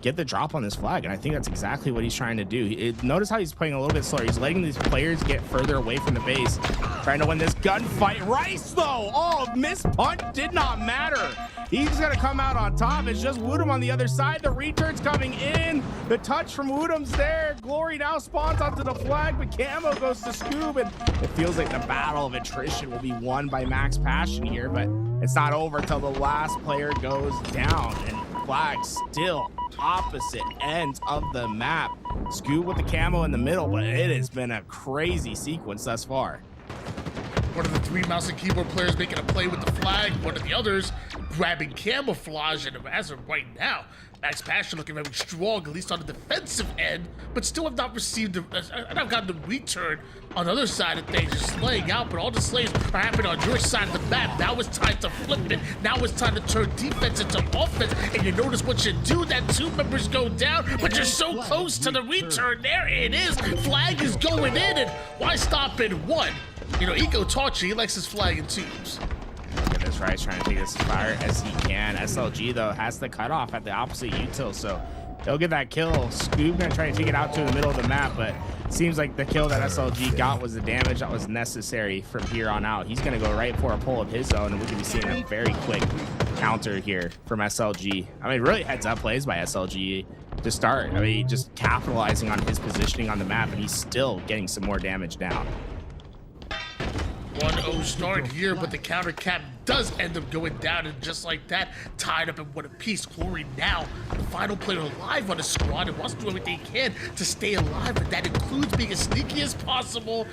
get the drop on this flag, and I think that's exactly what he's trying to do. Notice how he's playing a little bit slower. He's letting these players get further away from the base, trying to win this gunfight. Rice, though, oh, missed punch did not matter. He's gonna come out on top. It's just Wutum on the other side. The return's coming in. The touch from Wutum's there. Glory now spawns onto the flag, but Camo goes to Scoob, and it feels like the battle of attrition will be won by Max Passion here, but it's not over till the last player goes down, and flag still opposite ends of the map. Scoob with the camo in the middle, but it has been a crazy sequence thus far. One of the three mouse and keyboard players making a play with the flag, one of the others grabbing camouflage, and as of right now, Max Passion looking very strong, at least on the defensive end, but still have not received and I've gotten the return on the other side of things, just slaying out, but all the slays are happening on your side of the map. Now it's time to flip it. Now it's time to turn defense into offense, and you notice what you do, that two members go down, but you're so close to the return. There it is. Flag is going in, and why stop in one? You know, Eco taught you, he likes his flag in twos. Look at this, Rice trying to take as far as he can. SLG, though, has the cutoff at the opposite util, so they'll get that kill. Scoob gonna try to take it out to the middle of the map, but it seems like the kill that SLG got was the damage that was necessary from here on out. He's gonna go right for a pull of his own, and we can be seeing a very quick counter here from SLG. I mean, really heads-up plays by SLG to start. I mean, just capitalizing on his positioning on the map, and he's still getting some more damage down. 1-0 start here, but the counter cap does end up going down, and just like that, tied up in one apiece. Glory now, the final player alive on the squad, and wants to do everything he can to stay alive, and that includes being as sneaky as possible.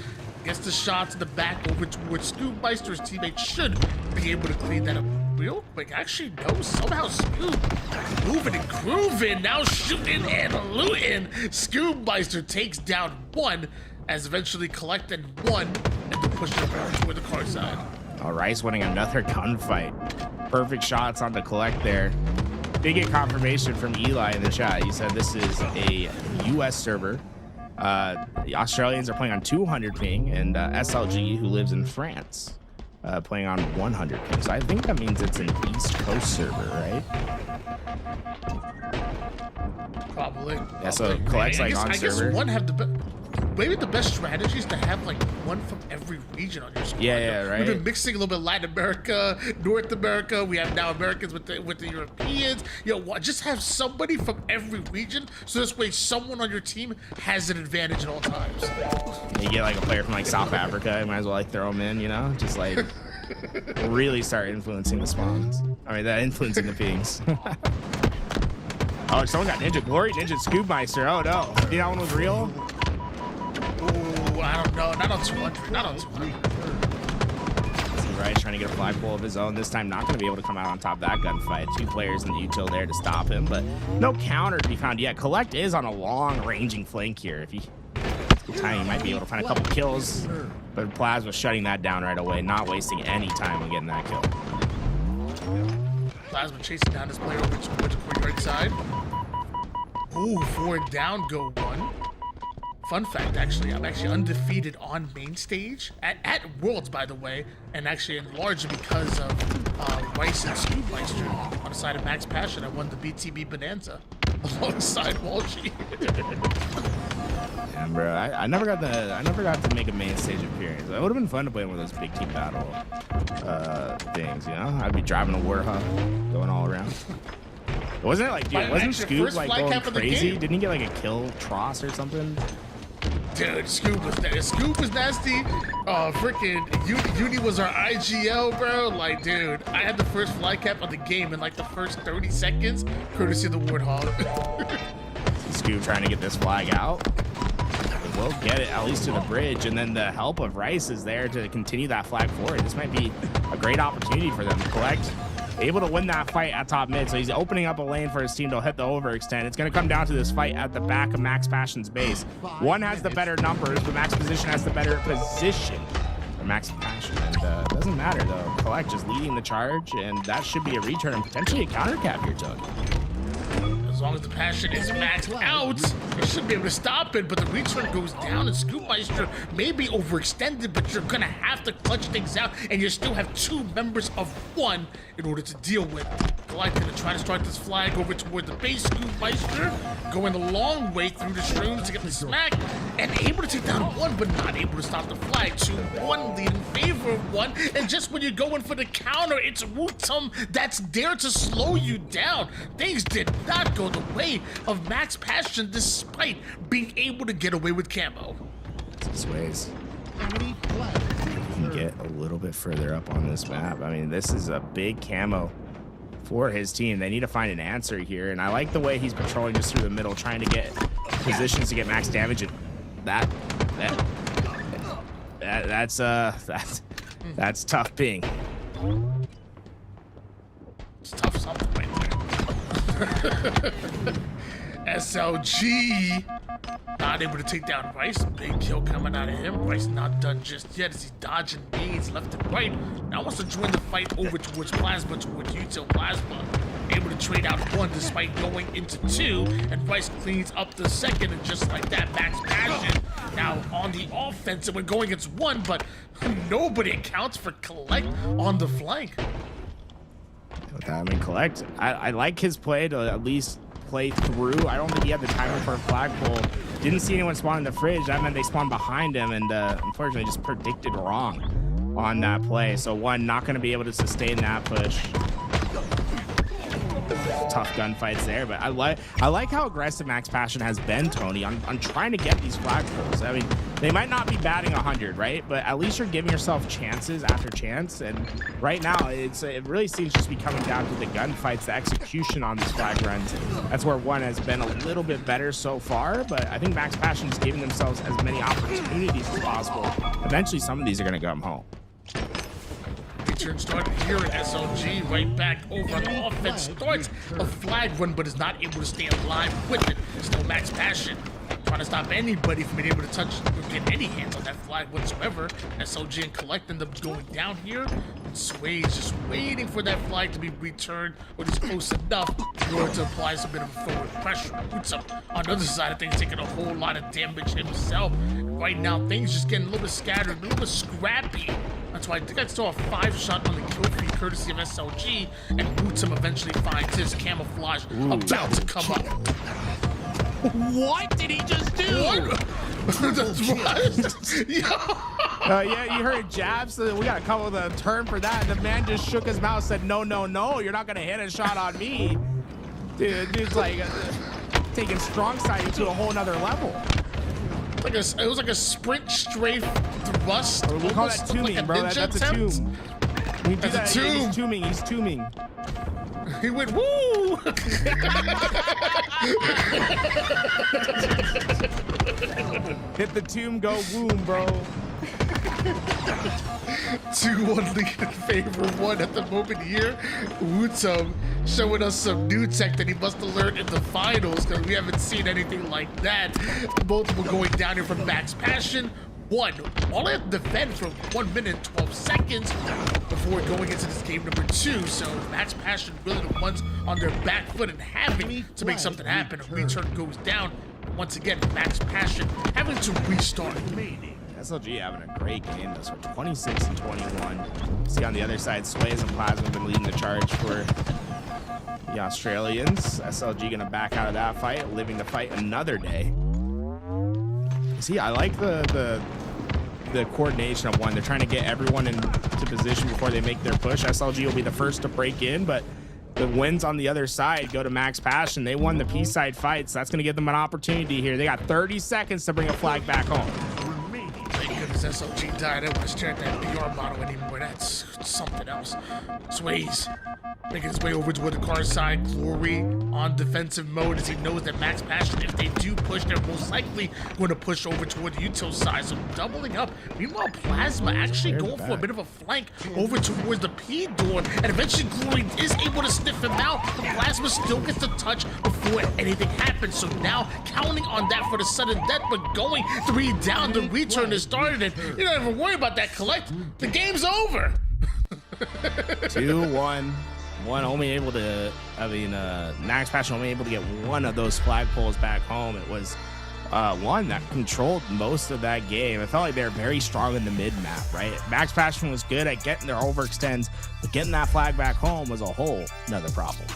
Gets the shots in the back over towards Scoob Meister's teammate. Should be able to clean that up real quick. Actually, no, somehow Scoob moving and grooving, now shooting and looting. Scoob Meister takes down one, as eventually Collect and one, and the push around toward the car side. All right, winning another gunfight. Perfect shots on the Collect there. Did get confirmation from Eli in the chat. He said this is a US server. The Australians are playing on 200 ping, and SLG, who lives in France, playing on 100 ping. So I think that means it's an East Coast server, right? Probably. Yeah, so Collect's like on I guess server. one have maybe the best strategy is to have like one from every region on your squad. Yeah, right. We've been mixing a little bit Latin America, North America. We have now Americans with the Europeans. Just have somebody from every region, so this way someone on your team has an advantage at all times. You get like a player from like South Africa, you might as well like throw them in, just like really start influencing the spawns. I mean, influencing the pings. Oh, someone got Ninja Glory, Ninja Scoopmeister. Oh no, that one was real? Ooh, I don't know. Not on 200. Not on 200. Right, trying to get a flagpole of his own. This time not going to be able to come out on top of that gunfight. 2 players in the util there to stop him, but no counter to be found yet. Collect is on a long ranging flank here. If he good time, he might be able to find a couple kills, but Plasma shutting that down right away, not wasting any time on getting that kill. Plasma chasing down this player over to the right side. Ooh, 4 down, go 1. Fun fact, actually, I'm actually undefeated on main stage at Worlds, by the way, and actually largely because of Rice and Scoopmeister on the side of Max Passion. I won the BTB Bonanza alongside Walshy. Yeah, bro, I never got to make a main stage appearance. It would have been fun to play one of those big team battle things, I'd be driving a Warthog, going all around. Wasn't it like, dude, wasn't Scoop like going crazy? Didn't he get like a kill Tross or something? Dude, Scoop was nasty. Freaking Uni was our IGL, bro. Like, dude, I had the first fly cap of the game in like the first 30 seconds, courtesy of the Warthog. Scoop trying to get this flag out. We'll get it at least to the bridge, and then the help of Rice is there to continue that flag forward. This might be a great opportunity for them to collect. Able to win that fight at top mid, so he's opening up a lane for his team to hit the overextend. It's going to come down to this fight at the back of Max Passion's base. One has the better numbers, but Max Position has the better position for Max Passion. And it doesn't matter, though. Collect just leading the charge, and that should be a return and potentially a counter cap here, Tug. As long as the Passion is maxed out, you should be able to stop it, but the return goes down, and Scoopmeister may be overextended, but you're gonna have to clutch things out, and you still have 2 members of 1 in order to deal with. Collect gonna try to start this flag over toward the base. Scoopmeister going a long way through the shrooms to get the smack, and able to take down 1, but not able to stop the flag. 2-1 lead in favor of 1, and just when you're going for the counter, it's Wootum that's there to slow you down. Things did not go the way of Max Passion despite being able to get away with camo. These ways. You can get a little bit further up on this map. I mean, this is a big camo for his team. They need to find an answer here, and I like the way he's patrolling just through the middle, trying to get positions to get max damage. And that's tough ping. It's tough something right there. SLG not able to take down Rice. Big kill coming out of him. Rice not done just yet as he's dodging nades left and right. Now wants to join the fight over towards Plasma, towards Util Plasma. Able to trade out 1 despite going into 2, and Rice cleans up the second, and just like that, Max Passion now on the offensive when going against 1, but nobody accounts for Collect on the flank. I mean, Collect, I like his play to at least play through. I don't think he had the timer for a flagpole. Didn't see anyone spawn in the fridge. That meant they spawned behind him, and unfortunately just predicted wrong on that play. So 1 not going to be able to sustain that push. Tough gunfights there, but I like how aggressive Max Passion has been, Tony, on trying to get these flagpoles. I mean, they might not be batting 100, right? But at least you're giving yourself chances after chance. And right now, it really seems just to be coming down to the gunfights, the execution on these flag runs. That's where 1 has been a little bit better so far, but I think Max Passion is giving themselves as many opportunities as possible. Eventually, some of these are going to come home. Return started here at SLG, right back over on the offense. Starts a flag run, but is not able to stay alive with it. Still Max Passion trying to stop anybody from being able to touch or get any hands on that flag whatsoever. SLG and Collect end up going down here. And Sway's just waiting for that flag to be returned, or just close enough in order to apply some bit of forward pressure. Boots up on the other side of things, taking a whole lot of damage himself. Right now, things just getting a little bit scattered, a little bit scrappy That's why I think I saw a 5-shot on the kill feed courtesy of SLG, and Bootsum eventually finds his camouflage about to come up. What did he just do? Yeah, you heard jabs. So we got a couple of the turn for that. The man just shook his mouth, said, "No, no, no, you're not gonna hit a shot on me." Dude's like taking strong side to a whole nother level. It was like a sprint strafe thrust. We call that tombing, like bro. That's a tomb. We do that. Tomb. He's tombing. He's tombing. He went woo. Hit the tomb, go boom, bro. 2-1 lead in favor of one at the moment here. Bootsum showing us some new tech that he must have learned in the finals, because we haven't seen anything like that. Multiple going down here from Max Passion. One. All I have to defend for 1 minute and 12 seconds before going into this game number 2. So Max Passion really the ones on their back foot and having to make something happen. A return goes down. Once again, Max Passion having to restart. SLG having a great game this one, 26 and 21. See on the other side, Sways and Plasma have been leading the charge for the Australians. SLG gonna back out of that fight, living the fight another day. See, I like the coordination of one. They're trying to get everyone into position before they make their push. SLG will be the first to break in, but the wins on the other side go to Max Passion. They won the P-side fight, so that's going to give them an opportunity here. They got 30 seconds to bring a flag back home. Thank goodness SLG died. I don't want to stare at that BR model anymore. That's something else. Sways making his way over toward the car side. Glory on defensive mode as he knows that Max Passion, if they do push, they're most likely going to push over toward the util side. So doubling up. Meanwhile, Plasma actually going for a bit of a flank over towards the P door. And eventually Glory is able to sniff him out. But Plasma still gets the touch before anything happens. So now counting on that for the sudden death, but going 3 down. The return is started. And you don't even worry about that collect. The game's over. 2-1. One only able to, Max Passion only able to get one of those flagpoles back home. It was one that controlled most of that game. It felt like they were very strong in the mid map, right? Max Passion was good at getting their overextends, but getting that flag back home was a whole another problem.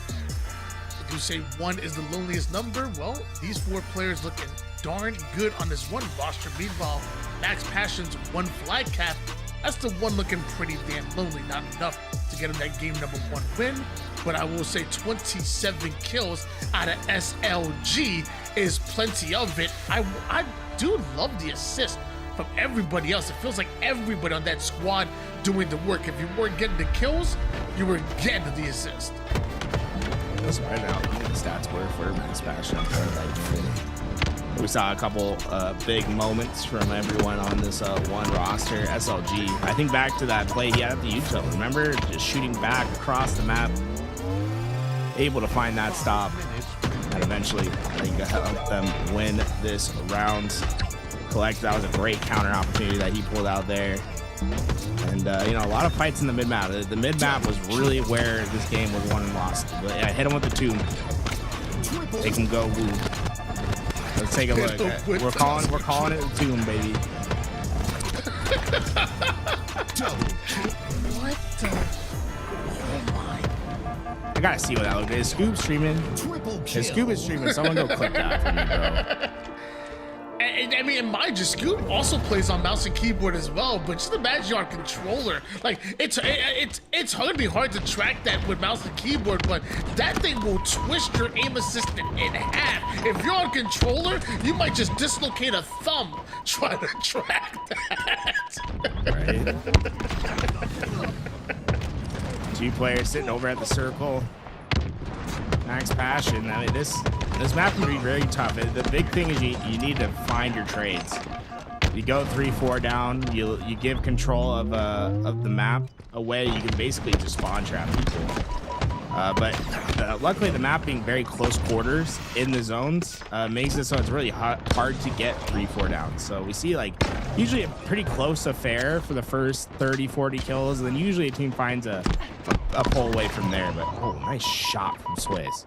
If you say 1 is the loneliest number, well, these 4 players looking darn good on this one roster. Meanwhile, Max Passion's 1 flag cap, that's the one looking pretty damn lonely. Not enough to get him that game number 1 win, but I will say 27 kills out of SLG is plenty of it. I do love the assist from everybody else. It feels like everybody on that squad doing the work. If you weren't getting the kills, you were getting the assist. Let's find out what the stats were for Max Passion. We saw a couple big moments from everyone on this one roster. SLG, I think back to that play he had at the util. Remember, just shooting back across the map, able to find that stop, and eventually I think help them win this round. Collect, that was a great counter opportunity that he pulled out there. And you know, a lot of fights in the mid map. The mid map was really where this game was won and lost. But I hit him with the tomb. Make him go woo. Let's take a look. We're calling it the tomb, baby. What the? Oh my. I gotta see what that looks like. Is Scoob streaming? Is Scoob streaming? Someone go click that for me, bro. I mean, mind you, Scoop also plays on mouse and keyboard as well, but just imagine on controller. Like, it's gonna be hard to track that with mouse and keyboard, but that thing will twist your aim assistant in half. If you're on controller, you might just dislocate a thumb trying to track that. Right. 2 players sitting over at the circle. Max Passion. I mean, this map can be very tough. The big thing is you need to find your trades. You go 3-4 down. You give control of the map away. You can basically just spawn trap people. But luckily, the map being very close quarters in the zones makes it so it's really hard to get 3-4 down. So we see like usually a pretty close affair for the first 30-40 kills, and then usually a team finds a pull away from there. But oh, nice shot from Sways.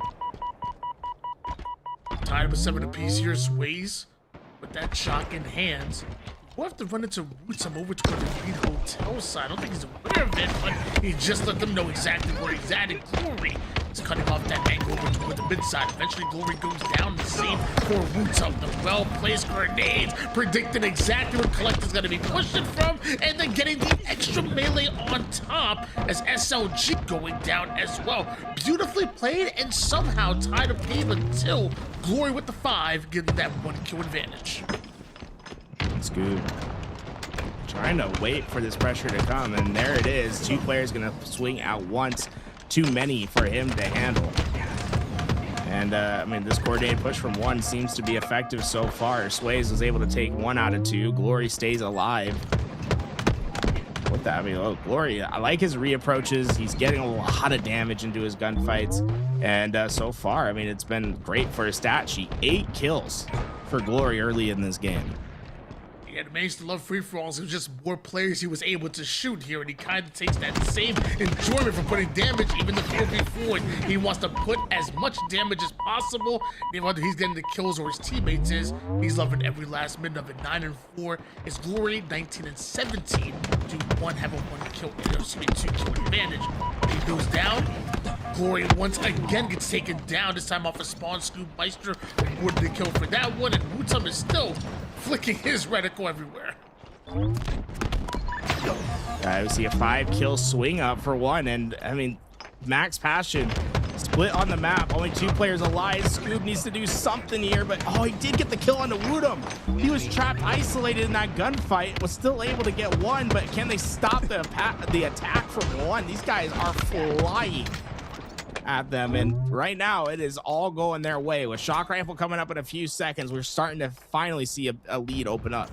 Tied up a 7 apiece here, Sways with that shot in hands. We'll have to run into Roots. I'm over toward the Green Hotel side. I don't think he's aware of it, but he just let them know exactly where he's at. And Glory is cutting off that angle over toward the mid side. Eventually, Glory goes down the same for Roots up the well-placed grenades, predicting exactly where Collector's going to be pushing from, and then getting the extra melee on top as SLG going down as well. Beautifully played and somehow tied up game until Glory with the 5, getting that 1 kill advantage. Scoop trying to wait for this pressure to come, and there it is. 2 players gonna swing at once. Too many for him to handle. And I mean, this coordinated push from 1 seems to be effective so far. Sways was able to take 1 out of 2. Glory stays alive. What the, I mean, oh, Glory, I like his reapproaches. He's getting a lot of damage into his gunfights. And so far, I mean, it's been great for his stat sheet. 8 kills for Glory early in this game. He had managed to love free-for-alls. It was just more players he was able to shoot here, and he kind of takes that same enjoyment from putting damage. Even the 4v4, he wants to put as much damage as possible. Whether he's getting the kills or his teammates is, he's loving every last minute of it. 9 and 4 is Glory. 19 and 17 to 1 have a 1 kill, 2 kill advantage. He goes down. Glory once again gets taken down, this time off a spawn. Scoop Meister awarded the kill for that one, and Wutum is still flicking his reticle everywhere. We see a 5-kill swing up for 1, and I mean, Max Passion split on the map. Only 2 players alive. Scoop needs to do something here, but oh, he did get the kill onto Wutum. He was trapped, isolated in that gunfight, was still able to get 1, but can they stop the attack from 1? These guys are flying at them, and right now it is all going their way. With Shock Rifle coming up in a few seconds, we're starting to finally see a lead open up.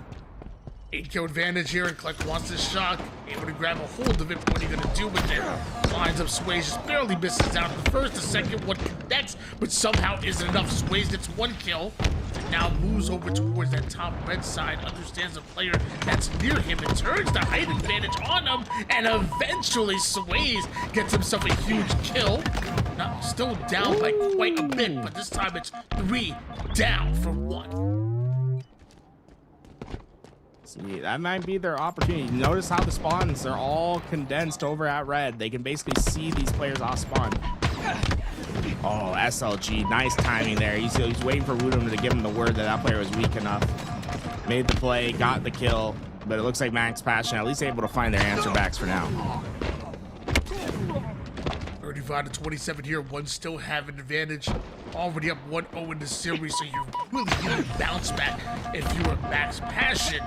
8 kill advantage here, and Collect wants this Shock, able to grab a hold of it. What are you gonna do with it? Lines up Sways, just barely misses down to the first. The second one connects, but somehow isn't enough. Sways gets 1 kill, and now moves over towards that top red side, understands the player that's near him, and turns the height advantage on him, and eventually Sways gets himself a huge kill. Now, still down by quite a bit, but this time it's 3 down for 1. See, that might be their opportunity. Notice how the spawns are all condensed over at red. They can basically see these players off spawn. Oh, SLG, nice timing there. He's waiting for Wutum to give him the word that player was weak enough. Made the play, got the kill, but it looks like Max Passion at least able to find their answer backs for now. 35 to 27 here. 1 still have an advantage. Already up 1-0 in the series, so you're really getting a bounce back if you're Max Passion.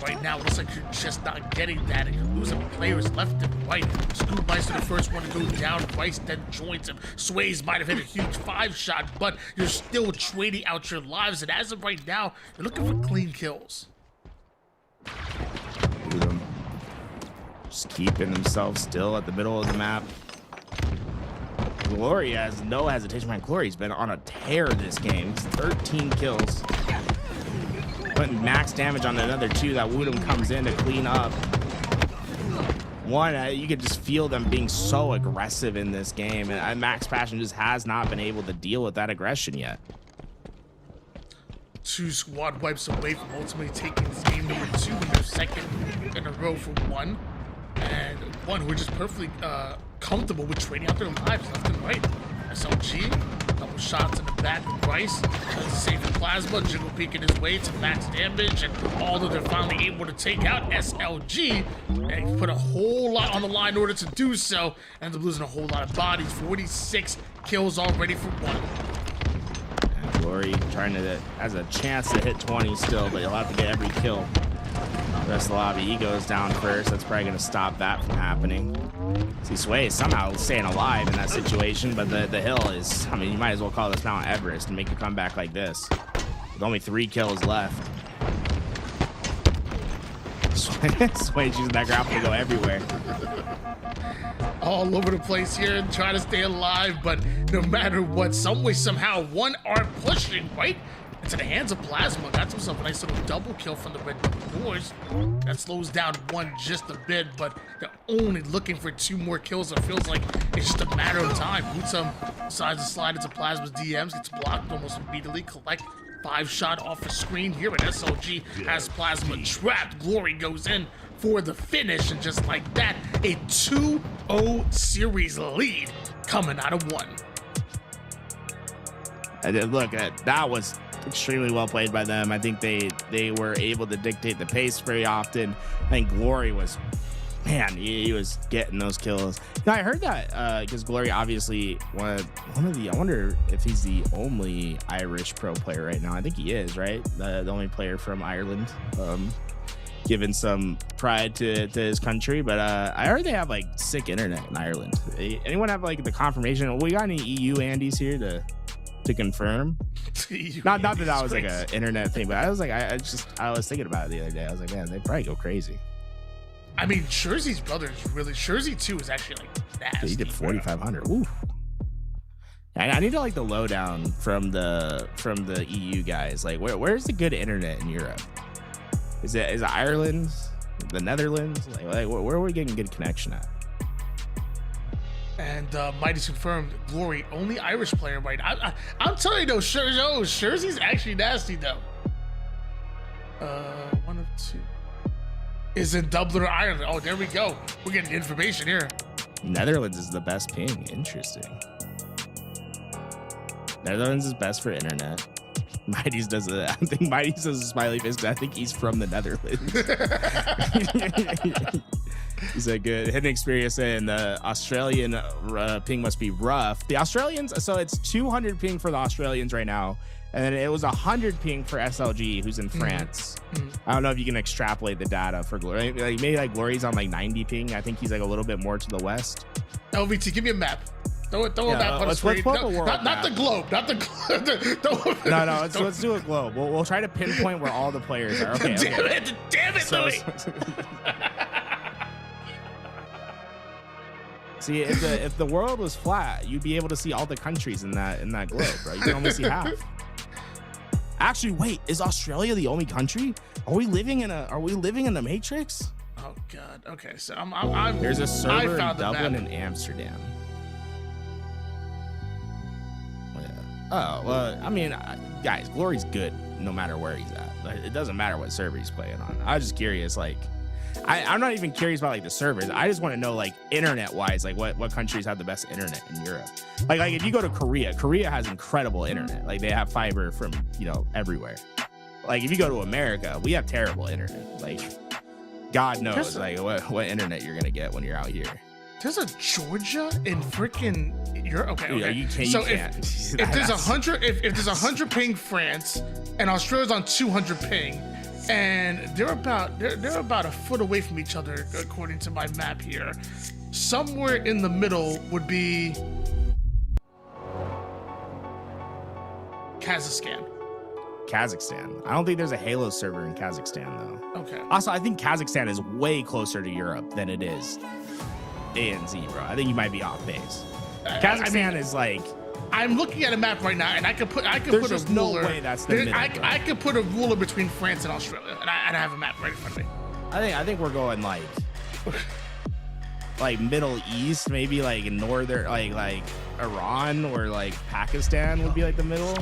Right now, it looks like you're just not getting that, and you're losing players left and right. Scoop Meister, the first one to go down. Rice then joins him. Sways might have hit a huge 5-shot, but you're still trading out your lives, and as of right now, you're looking for clean kills. Just keeping himself still at the middle of the map. Glory has no hesitation. Man, Glory's been on a tear this game. He's 13 kills. Putting max damage on another 2 that Wutum comes in to clean up. 1, you could just feel them being so aggressive in this game, and Max Passion just has not been able to deal with that aggression yet. 2 squad wipes away from ultimately taking this game number 2 in their second in a row for 1. And 1 who are just perfectly comfortable with trading out their lives left and right. SLG, couple shots in the back of Bryce, does the same for Plasma, Jiggle peeking his way to max damage, and although they're finally able to take out SLG, and he put a whole lot on the line in order to do so, and they're losing a whole lot of bodies. 46 kills already for 1. And Glory trying to, has a chance to hit 20 still, but he'll have to get every kill. The rest of the lobby, he goes down first. That's probably going to stop that from happening. See, Sway is somehow staying alive in that situation, but the hill is, I mean, you might as well call this Mount Everest and make a comeback like this. With only 3 kills left. Sway's using that grapple to go everywhere. All over the place here and trying to stay alive, but no matter what, some way, somehow, 1 are pushing right into the hands of Plasma. Got himself a nice little double kill from the red doors. That slows down 1 just a bit, but they're only looking for 2 more kills. It feels like it's just a matter of time. Wutum decides to slide into Plasma's DMs, gets blocked almost immediately. Collect 5-shot off the screen here, but SLG has Plasma trapped. Glory goes in for the finish, and just like that, a 2-0 series lead coming out of 1. And look, that was extremely well played by them. I think they were able to dictate the pace very often. I think Glory was, man, he was getting those kills. Now I heard that because Glory obviously one of the, I wonder if he's the only Irish pro player right now. I think he is, right? The only player from Ireland, giving some pride to his country. But I heard they have like sick internet in Ireland. Anyone have like the confirmation? We got any EU Andes here to confirm? Not that that was like an internet thing, but I was like, I was thinking about it the other day. I was like, man, they'd probably go crazy. I mean, Scherzy's brother is really, Scherzy 2 is actually like nasty. He did 4,500. Ooh. I need to like the lowdown from the EU guys. Like, where's the good internet in Europe? Is it Ireland, the Netherlands? Like where are we getting good connection at? And Mighty's confirmed, Glory, only Irish player, right? I'm telling you though, Scherzy's actually nasty though. 1 of 2 is in Dublin or Ireland. Oh, there we go. We're getting information here. Netherlands is the best ping. Interesting. Netherlands is best for internet. Mighty's does it. I think Mighty's does a smiley face. I think he's from the Netherlands. He said good hidden experience, and the Australian ping must be rough. The Australians, so it's 200 ping for the Australians right now, and then it was 100 ping for SLG, who's in France. I don't know if you can extrapolate the data for Glory. Like maybe like Glory's on like 90 ping. I think he's like a little bit more to the west. LVT, give me a map. Throw a map on the screen. Not the globe. Not the globe. No. Let's do a globe. We'll try to pinpoint where all the players are. Okay. Damn it, Louis. See, if the world was flat, you'd be able to see all the countries in that globe, right? You can only see half. Actually, wait, is Australia the only country? Are we living in the Matrix? Oh God. Okay, so I'm there's a server in Dublin and Amsterdam. Oh, well, I mean, guys, Glory's good no matter where he's at. Like, it doesn't matter what server he's playing on. I was just curious, like, I'm not even curious about like the servers. I just want to know like internet wise, like what countries have the best internet in Europe. Like if you go to Korea has incredible internet. Like they have fiber from, everywhere. Like if you go to America, we have terrible internet. Like God knows like what internet you're gonna get when you're out here. There's a Georgia in freaking Europe. Okay. Yeah, you can't. If there's 100, if there's 100 ping France and Australia's on 200 ping, and they're about a foot away from each other according to my map here. Somewhere in the middle would be Kazakhstan. I don't think there's a Halo server in Kazakhstan though. Okay. Also, I think Kazakhstan is way closer to Europe than it is ANZ, bro. I think you might be off base. Kazakhstan is like. I'm looking at a map right now, and I could put a just ruler. No way that's the middle, I could put a ruler between France and Australia, and I have a map right in front of me. I think we're going like Middle East, maybe like northern, like Iran or like Pakistan would be like the middle.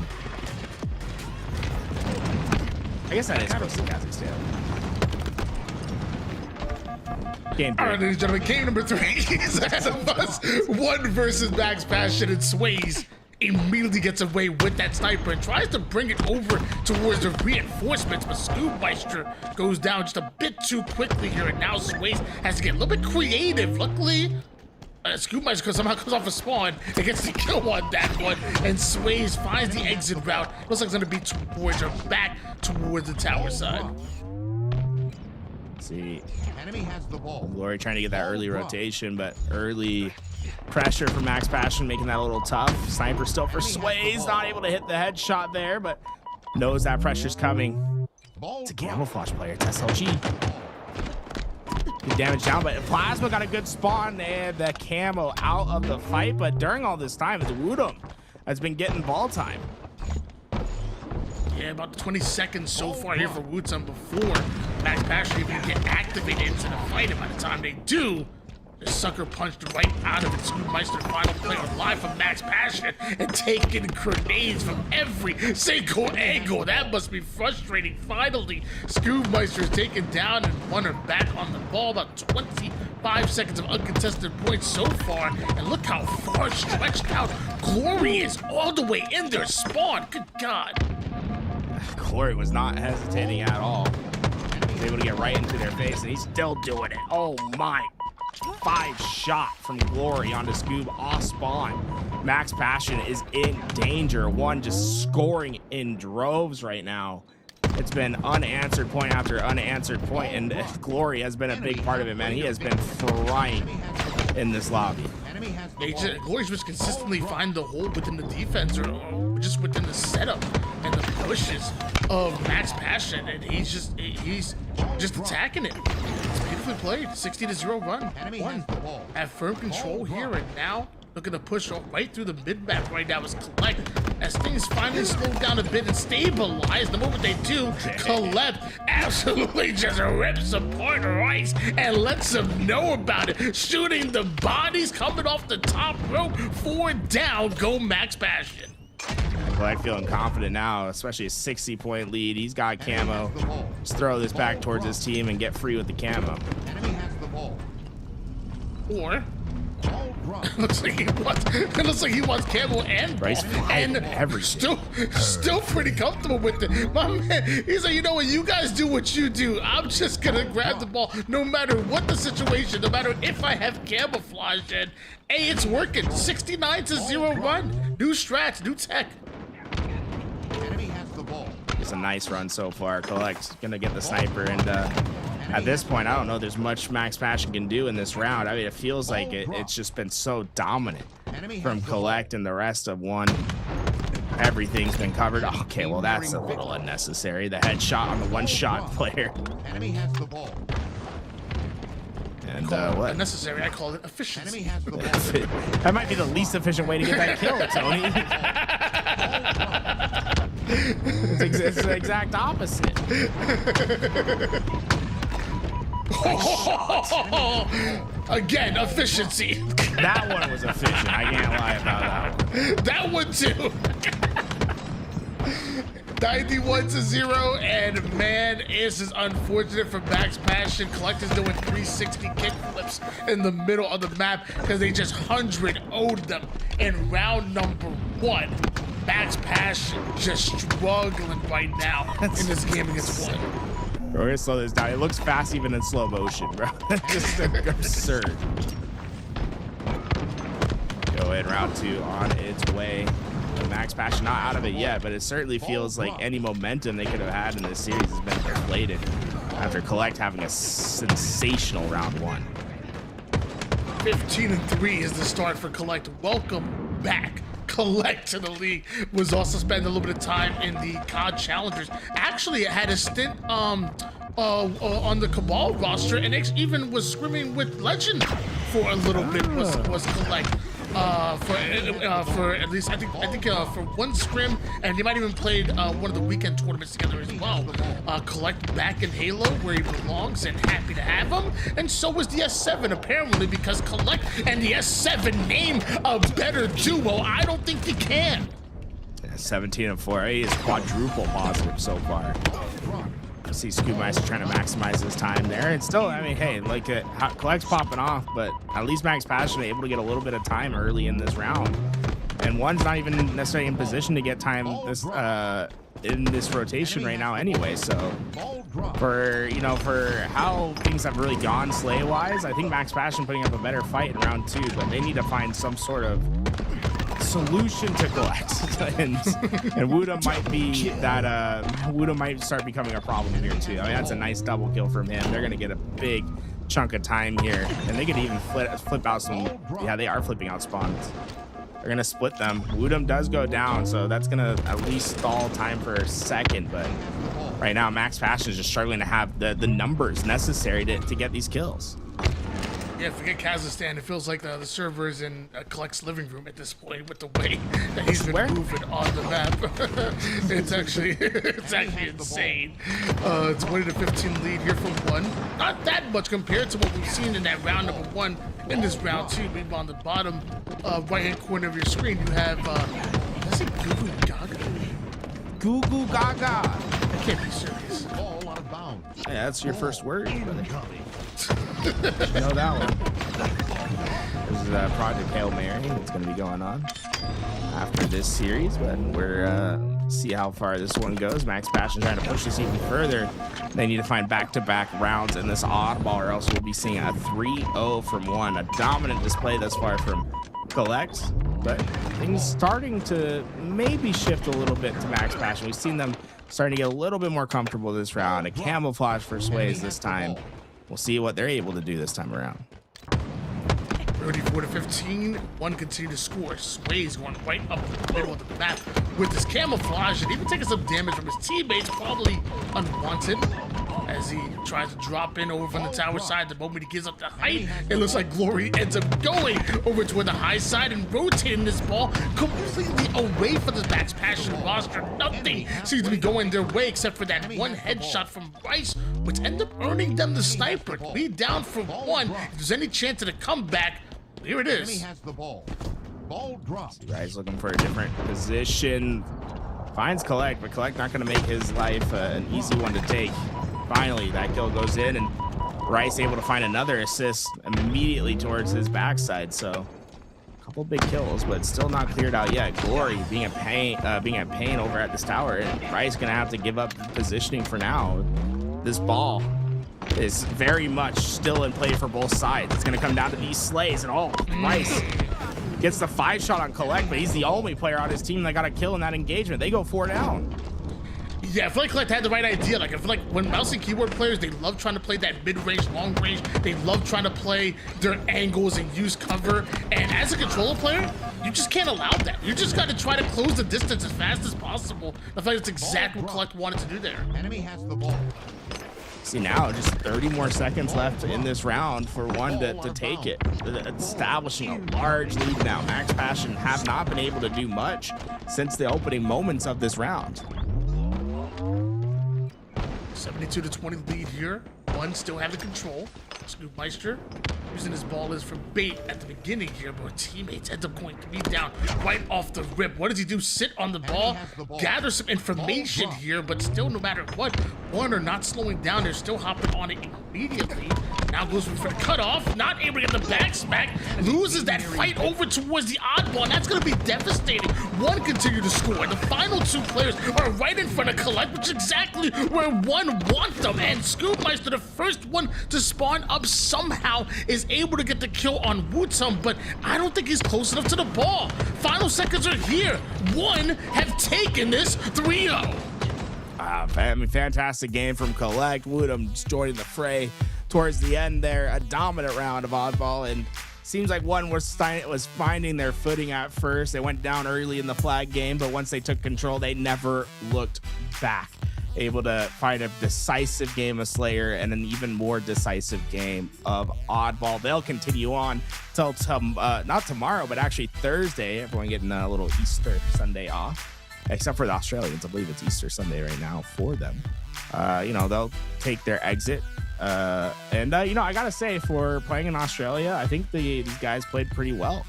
I guess that is close to Kazakhstan. Game 3. All right, ladies and gentlemen, game number 3 is ahead of us. 1 versus Max Passion, and Sways immediately gets away with that sniper and tries to bring it over towards the reinforcements, but Scoobmeister goes down just a bit too quickly here, and now Sways has to get a little bit creative. Luckily, Scoobmeister somehow comes off a spawn and gets the kill on that one, and Sways finds the exit route. Looks like it's gonna be towards or back towards the tower side. See, Enemy has the ball. Glory trying to get that early rotation, but early pressure for Max Passion making that a little tough. Sniper still for Sways, not able to hit the headshot there, but knows that pressure's coming. It's a camouflage player, it's SLG. Good damage down, but Plasma got a good spawn. They had the camo out of the fight, but during all this time, it's Woodham that's been getting ball time. Yeah, about 20 seconds so far here for Woodsum before Max Passion even get activated into the fight. And by the time they do, The sucker punched right out of it. Scoopmeister, final player live from Max Passion, and taking grenades from every single angle. That must be frustrating. Finally, Scoopmeister is taken down and won her back on the ball. About 25 seconds of uncontested points so far. And look how far stretched out Glory is, all the way in their spawn. Good God. Glory was not hesitating at all. He was able to get right into their face, and he's still doing it. Oh my. 5 shot from Glory onto Scoob off spawn. Max Passion is in danger. One just scoring in droves right now. It's been unanswered point after unanswered point, and Glory has been a big part of it, man. He has been frying in this lobby. Glory's just consistently find the hole within the defense or just within the setup and the pushes of Max Passion, and he's just attacking it. It's beautifully played. 60-0 run. One. Have firm control here, and now looking to push right through the mid-map right now is Collect. As things finally slow down a bit and stabilize, the moment they do, Collect absolutely just rips apart Rice and lets them know about it. Shooting the bodies coming off the top rope. 4 down, go Max Passion. Collect feeling confident now, especially a 60-point lead. He's got camo. Just throw this back towards his team and get free with the camo. Or it looks like he wants camo and ball, and still pretty comfortable with it. My man, he's like, you know what, you guys do what you do. I'm just gonna grab the ball no matter what the situation, no matter if I have camouflage in. Hey, it's working. 69-0 run. New strats, new tech. It's a nice run so far. Collect's gonna get the sniper, and at this point, I don't know there's much Max Passion can do in this round. I mean, it feels like it's just been so dominant from Collect and the rest of One. Everything's been covered. Okay, well, that's a little unnecessary. The headshot on the one-shot player. And what? Unnecessary, I call it efficiency. That might be the least efficient way to get that kill, Tony. It's the exact opposite. Again, efficiency. That one was efficient. I can't lie about that one. That one too. 91-0, and man, this is unfortunate for Max Passion. Collect is doing 360 kickflips in the middle of the map because they just 100-0'd them in round number 1. Max Passion just struggling right now in this game against One. We're gonna slow this down. It looks fast even in slow motion, bro. Just absurd. Go ahead, round 2 on its way. Max Passion not out of it yet, but it certainly feels like any momentum they could have had in this series has been deflated after Collect having a sensational round 1. 15-3 is the start for Collect. Welcome back. Collect to the league. Was also spending a little bit of time in the COD Challengers. Actually, it had a stint on the Cabal roster, and even was scrimming with Legend for a little bit. Was Collect for at least I think for one scrim, and they might even played one of the weekend tournaments together as well. Collect back in Halo where he belongs, and happy to have him. And so was the S7 apparently, because Collect and the S7 name a better duo. I don't think you can. 17-4. He is quadruple positive so far. I see Scoopmeister trying to maximize his time there, and still, I mean, hey, like Collect's popping off, but at least Max Passion able to get a little bit of time early in this round, and One's not even necessarily in position to get time this in this rotation right now anyway. So for how things have really gone slay wise, I think Max Passion putting up a better fight in round 2, but they need to find some sort of solution to Collect, and Wuda might be that Wuda might start becoming a problem here too. I mean, that's a nice double kill from him. They're gonna get a big chunk of time here, and they could even flip out some. Yeah, they are flipping out spawns. They're gonna split them. Woodham does go down, so that's gonna at least stall time for a second, but right now Max Passion is just struggling to have the numbers necessary to get these kills. Yeah, forget Kazakhstan. It feels like the servers in Collect's living room at this point with the way that he's been moving on the map. It's actually insane. 20-15 lead here from one. Not that much compared to what we've seen in that round number one. In this round two, maybe on the bottom right-hand corner of your screen, you have is it Goo Goo Gaga? Goo Goo Gaga. That can't be serious. Ball out of bounds. Yeah, that's your first word, brother. Incoming. You know that one. This is Project Hail Mary that's going to be going on after this series, but we're see how far this one goes. Max Passion trying to push this even further. They need to find back-to-back rounds in this oddball, or else we'll be seeing a 3-0 from one. A dominant display thus far from Collect, but things starting to maybe shift a little bit to Max Passion. We've seen them starting to get a little bit more comfortable this round. A camouflage for Sways this time. We'll see what they're able to do this time around. 34-15, one continue to score. Sways going right up the middle of the map with his camouflage and even taking some damage from his teammates, probably unwanted, as he tries to drop in over from the tower side. The moment he gives up the height, it looks like Glory ends up going over toward the high side and rotating this ball completely away from the Max Passion roster. Nothing seems to be going their way except for that one headshot from Rice, which ended up earning them the sniper. Lead down for one. If there's any chance of a comeback, here it is. Has the ball. Ball dropped. Rice looking for a different position. Finds Collect, but Collect not going to make his life an easy one to take. Finally, that kill goes in, and Rice able to find another assist immediately towards his backside. So, a couple big kills, but still not cleared out yet. Glory being a pain over at this tower, and Rice gonna have to give up positioning for now. This ball is very much still in play for both sides. It's gonna come down to these slays, and Rice gets the 5-shot on Collect, but he's the only player on his team that got a kill in that engagement. They go 4 down. Yeah, I feel like Collect had the right idea. Like, I feel like when mouse and keyboard players, they love trying to play that mid-range, long-range. They love trying to play their angles and use cover. And as a controller player, you just can't allow that. You just got to try to close the distance as fast as possible. I feel like that's exactly what Collect wanted to do there. Enemy has the ball. See now, just 30 more seconds left in this round for one to take it. Establishing a large lead now. Max Passion have not been able to do much since the opening moments of this round. 72-20 lead here. One still having control. Scoopmeister using his ball as for bait at the beginning here, but teammates end up going 3 down right off the rip. What does he do? Sit on the ball, gather some information here, but still, no matter what, one are not slowing down. They're still hopping on it immediately. Now goes for the cutoff, not able to get the back smack, loses that fight over towards the oddball, and that's going to be devastating. One continue to score. The final 2 players are right in front of Collect, which is exactly where one wants them, and Scoopmeister, the first one to spawn up, somehow is able to get the kill on Wootum, but I don't think he's close enough to the ball. Final seconds are here. One have taken this 3-0. Fantastic game from Collect. Wootum just joining the fray towards the end there. A dominant round of oddball, and seems like one was finding their footing at first. They went down early in the flag game, but once they took control, they never looked back. Able to find a decisive game of Slayer and an even more decisive game of Oddball. They'll continue on till not tomorrow, but actually Thursday. Everyone getting a little Easter Sunday off, except for the Australians. I believe it's Easter Sunday right now for them. They'll take their exit. I gotta say, for playing in Australia, I think these guys played pretty well.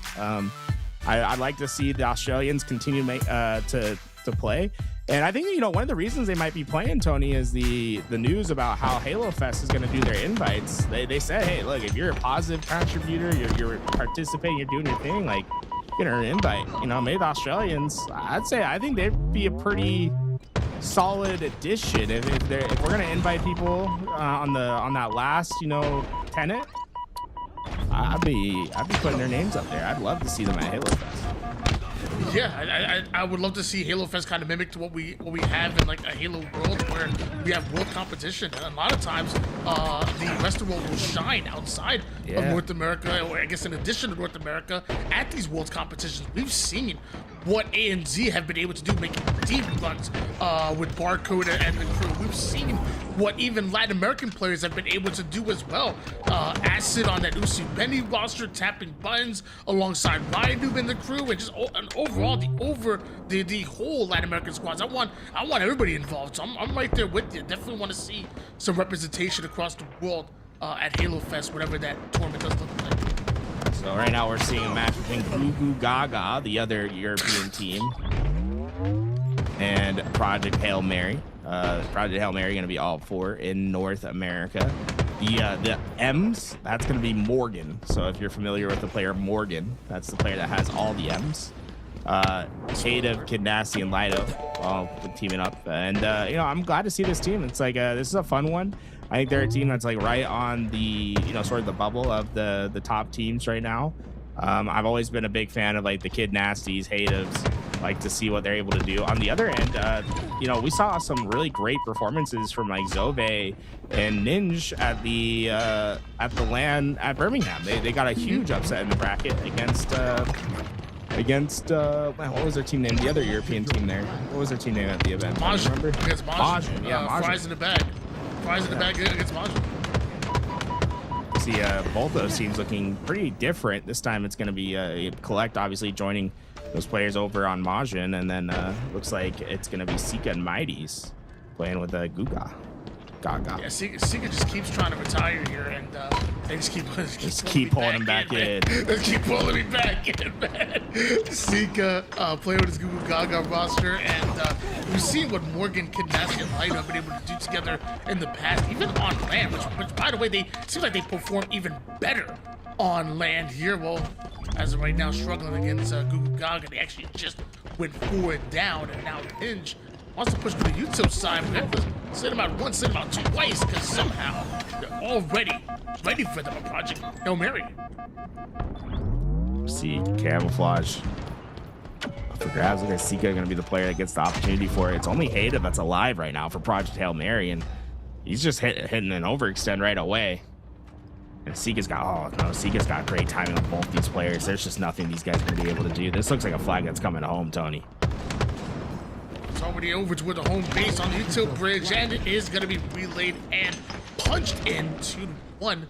I'd like to see the Australians continue to play. And I think, one of the reasons they might be playing, Tony, is the news about how Halo Fest is going to do their invites. They said, hey, look, if you're a positive contributor, you're participating, you're doing your thing, like, you're going to earn an invite. Maybe the Australians, I think they'd be a pretty solid addition. If we're going to invite people on that last, tenant, I'd be putting their names up there. I'd love to see them at Halo Fest. Yeah, I would love to see Halo Fest kind of mimic to what we have in like a Halo world where we have world competition. And a lot of times, the rest of the world will shine outside of North America, or I guess in addition to North America, at these world competitions. We've seen what ANZ have been able to do, making deep runs with Barcode and the crew. We've seen what even Latin American players have been able to do as well. Acid on that Usu Benny roster, tapping buttons alongside Ryan Noob and the crew, and just overall the whole Latin American squads. I want everybody involved, so I'm right there with you. Definitely want to see some representation across the world at Halo Fest, whatever that tournament does look like. So right now we're seeing a match between Goo Goo Gaga, the other European team, and Project Hail Mary. Project Hail Mary going to be all 4 in North America. The M's, that's going to be Morgan. So if you're familiar with the player Morgan, that's the player that has all the M's. Tative, Kid Nasty, and Lido all teaming up. And, you know, I'm glad to see this team. It's like, this is a fun one. I think they're a team that's like right on the, you know, sort of the bubble of the top teams right now. I've always been a big fan of like the Kid Nasties, Hatives, like to see what they're able to do. On the other end, you know, we saw some really great performances from like Zove and Ninja at the LAN at Birmingham. They got a huge upset in the bracket against what was their team name? The other European team there. What was their team name at the event? Majin. Remember? Against Majin. Majin. Yeah, Majin. Fries in the bag. Fries in the bag against Majin. See both those teams looking pretty different. This time it's going to be Collect obviously joining those players over on Majin, and then looks like it's going to be Sika and Mighties playing with Gaga. Yeah, Sika just keeps trying to retire here, and they just keep pulling him back in. Let's keep pulling me back in, man. Sika playing with his Goo Goo Gaga roster, and we've seen what Morgan, Kid Nasty, and Light have been able to do together in the past, even on land, which by the way, it seems like they perform even better on land here. Well, as of right now, struggling against Goo Goo Gaga. They actually just went 4 down, and now Hinge wants to push to the YouTube side. We have to send them out once, send them out twice, because somehow they're already ready for them. A Project Hail Mary. See Camouflage for grabs. Look at Sika going to be the player that gets the opportunity for it. It's only Haida that's alive right now for Project Hail Mary, and he's just hitting an overextend right away. And Sika's got great timing on both these players. There's just nothing these guys are going to be able to do. This looks like a flag that's coming home, Tony. It's already over to the home base on the YouTube bridge, and it is going to be relayed and punched in 2-1.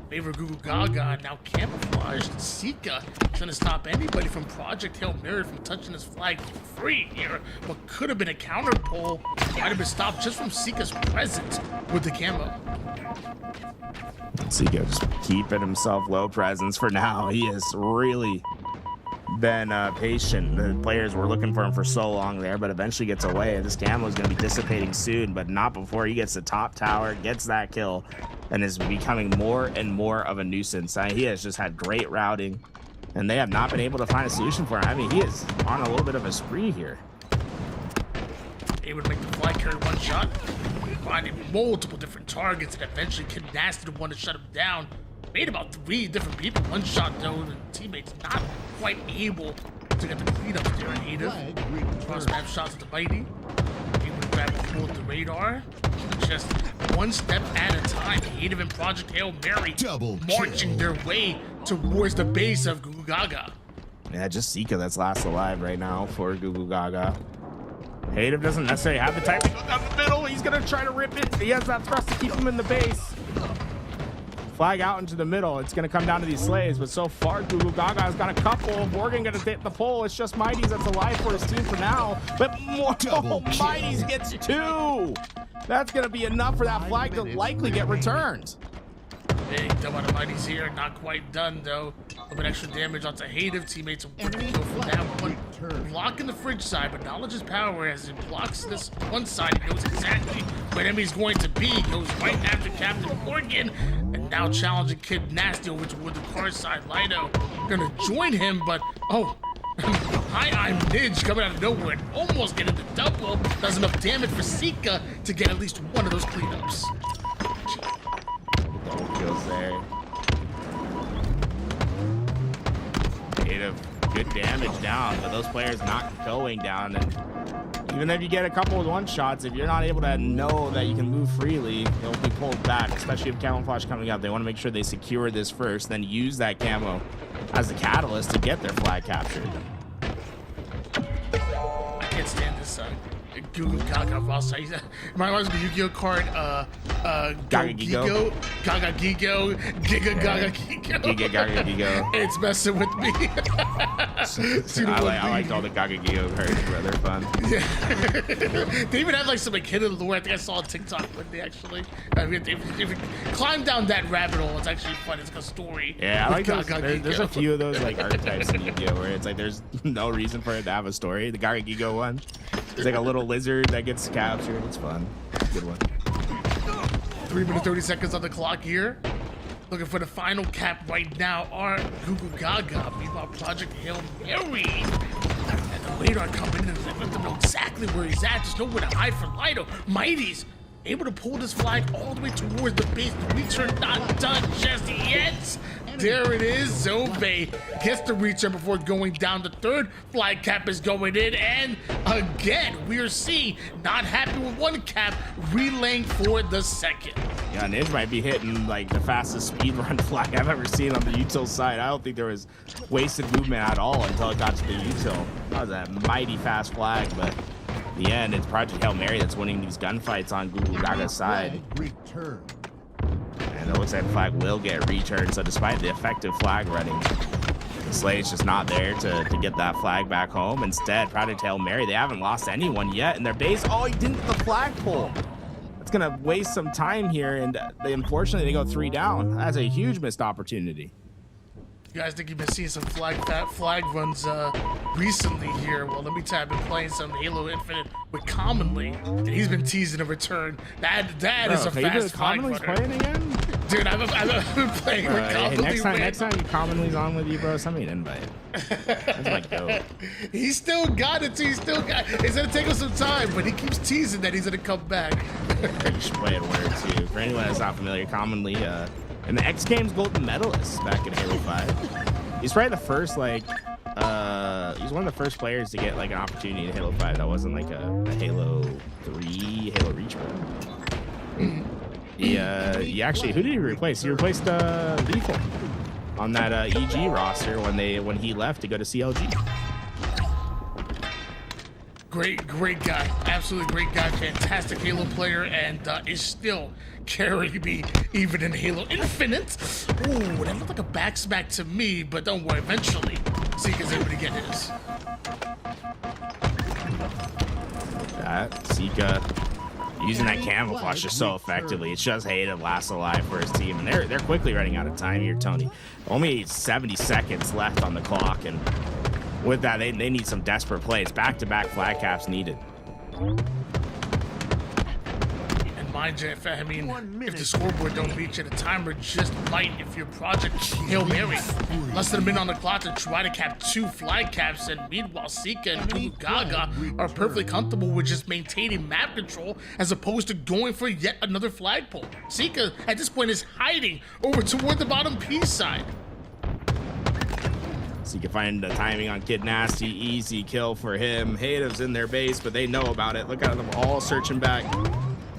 Favor Goo Goo Gaga. Now Camouflaged Sika is going to stop anybody from Project Hail Mary from touching his flag free here. What could have been a counter pull might have been stopped just from Sika's presence with the camo. Sika just keeping himself low presence for now. He has really been patient. The players were looking for him for so long there, but eventually gets away. This camo is going to be dissipating soon, but not before he gets the top tower, gets that kill, and is becoming more and more of a nuisance. He has just had great routing, and they have not been able to find a solution for him. I mean, he is on a little bit of a spree here. Able to make the fly carry one shot, finding multiple different targets, and eventually Kid Nasty the one to shut him down. Made about 3 different people one shot though, and teammates not quite able to get the cleanup there. Native cross map shots at the Bitey, able to grab and pull the radar. Just one step at a time. Native and Project Hail Mary marching their way towards the base of Goo Goo Gaga. Yeah, just Sika that's last alive right now for Goo Goo Gaga. Hative doesn't necessarily have the time to go down the middle. He's gonna try to rip it. He has that thrust to keep him in the base. Flag out into the middle. It's gonna come down to these slaves, but so far Goo Goo Gaga has got a couple. Morgan gonna hit the pole. It's just Mighties that's alive for his team for now. But Mighties gets 2. That's gonna be enough for that flag to likely get returned. Big double out of Mighties here, not quite done though. A little bit extra damage onto Hative. Teammates will go for that one. Blocking the fridge side, but knowledge is power. As it blocks this one side, he knows exactly where enemy's going to be. Goes right after Captain Morgan, and now challenging Kid Nasty over toward the car side. Lido gonna join him, but hi, I'm Ninja coming out of nowhere and almost getting the double. Does enough damage for Sika to get at least one of those cleanups. Double kills there. Native, good damage down, but those players not going down. And even if you get a couple of one-shots, if you're not able to know that you can move freely, they'll be pulled back, especially if Camouflage coming up. They want to make sure they secure this first, then use that camo as the catalyst to get their flag captured. can't stand this Google Gaga roster. My reminds me of the Yu-Gi-Oh card. Gaga Gigo. Gaga Gigo. Giga Gaga Gigo. Giga Gaga Gigo. It's messing with me. I liked all the Gaga Gigo cards, bro. They're fun. Yeah. They even have like some like hidden lore. I think I saw on TikTok when they actually if you climb down that rabbit hole, it's actually fun. It's like a story. Yeah, I like those. Gaga There's a Gigo. few of those like archetypes in Yu-Gi-Oh where it's like there's no reason for it to have a story. The Gaga Gigo one, it's like a little lizard that gets captured. It's fun. Good one. 3 minutes 30 seconds on the clock here. Looking for the final cap right now are Google Gaga. Meanwhile, Project Hail Mary. And the radar coming in and let them know exactly where he's at. There's nowhere to hide for Lido. Mighty's able to pull this flag all the way towards the base. The return not done just yet. There it is. Zove gets the return before going down. The third flag cap is going in. And again, we are seeing not happy with one cap, relaying for the second. Yeah, Ninja might be hitting like the fastest speed run flag I've ever seen on the util side. I don't think there was wasted movement at all until it got to the util. That was a mighty fast flag, but in the end, it's Project Hail Mary that's winning these gunfights on Google Gaga's side. Return. And it looks like the flag will get returned. So despite the effective flag running, Slade's just not there to get that flag back home. Instead, Project Hail Mary, they haven't lost anyone yet in their base. Oh, he didn't get the flagpole. It's gonna waste some time here, and unfortunately they go 3 down. That's a huge missed opportunity. You guys think you've been seeing some flag runs recently here? Well, let me tell you, I've been playing some Halo Infinite with Commonly, and he's been teasing a return. That is a fast flag runner. Playing again? Dude, I've been playing with Commonly. Next time you Commonly's on with you, bro, send me an invite. That's my goat. He still got it. It's gonna take him some time, but he keeps teasing that he's gonna come back. You should play it where too. For anyone that's not familiar, Commonly in the X Games golden medalist back in Halo 5. He's probably the first he's one of the first players to get like an opportunity in Halo 5 that wasn't like a Halo 3 Halo Reach run. He actually, who did he replace? He replaced Lethal on that EG roster when he left to go to CLG. Great guy, absolutely great guy, fantastic Halo player, and is still carrying me even in Halo Infinite. Ooh, that looked like a backsmack to me, but don't worry, eventually Seeka's able to get his. That Seeka using that camouflage just so effectively. It's just hated last alive for his team, and they're quickly running out of time here, Tony. Only 70 seconds left on the clock, and with that, they need some desperate plays. Back-to-back flag caps needed. And mind you, if the scoreboard don't reach it, a timer just might if your Project Hail Mary. Less than a minute on the clock to try to cap 2 flag caps, and meanwhile, Seeka and Google Gaga are perfectly comfortable with just maintaining map control as opposed to going for yet another flagpole. Seeka, at this point, is hiding over toward the bottom P side. So you can find the timing on Kid Nasty. Easy kill for him. Hativ's in their base, but they know about it. Look at them all searching back.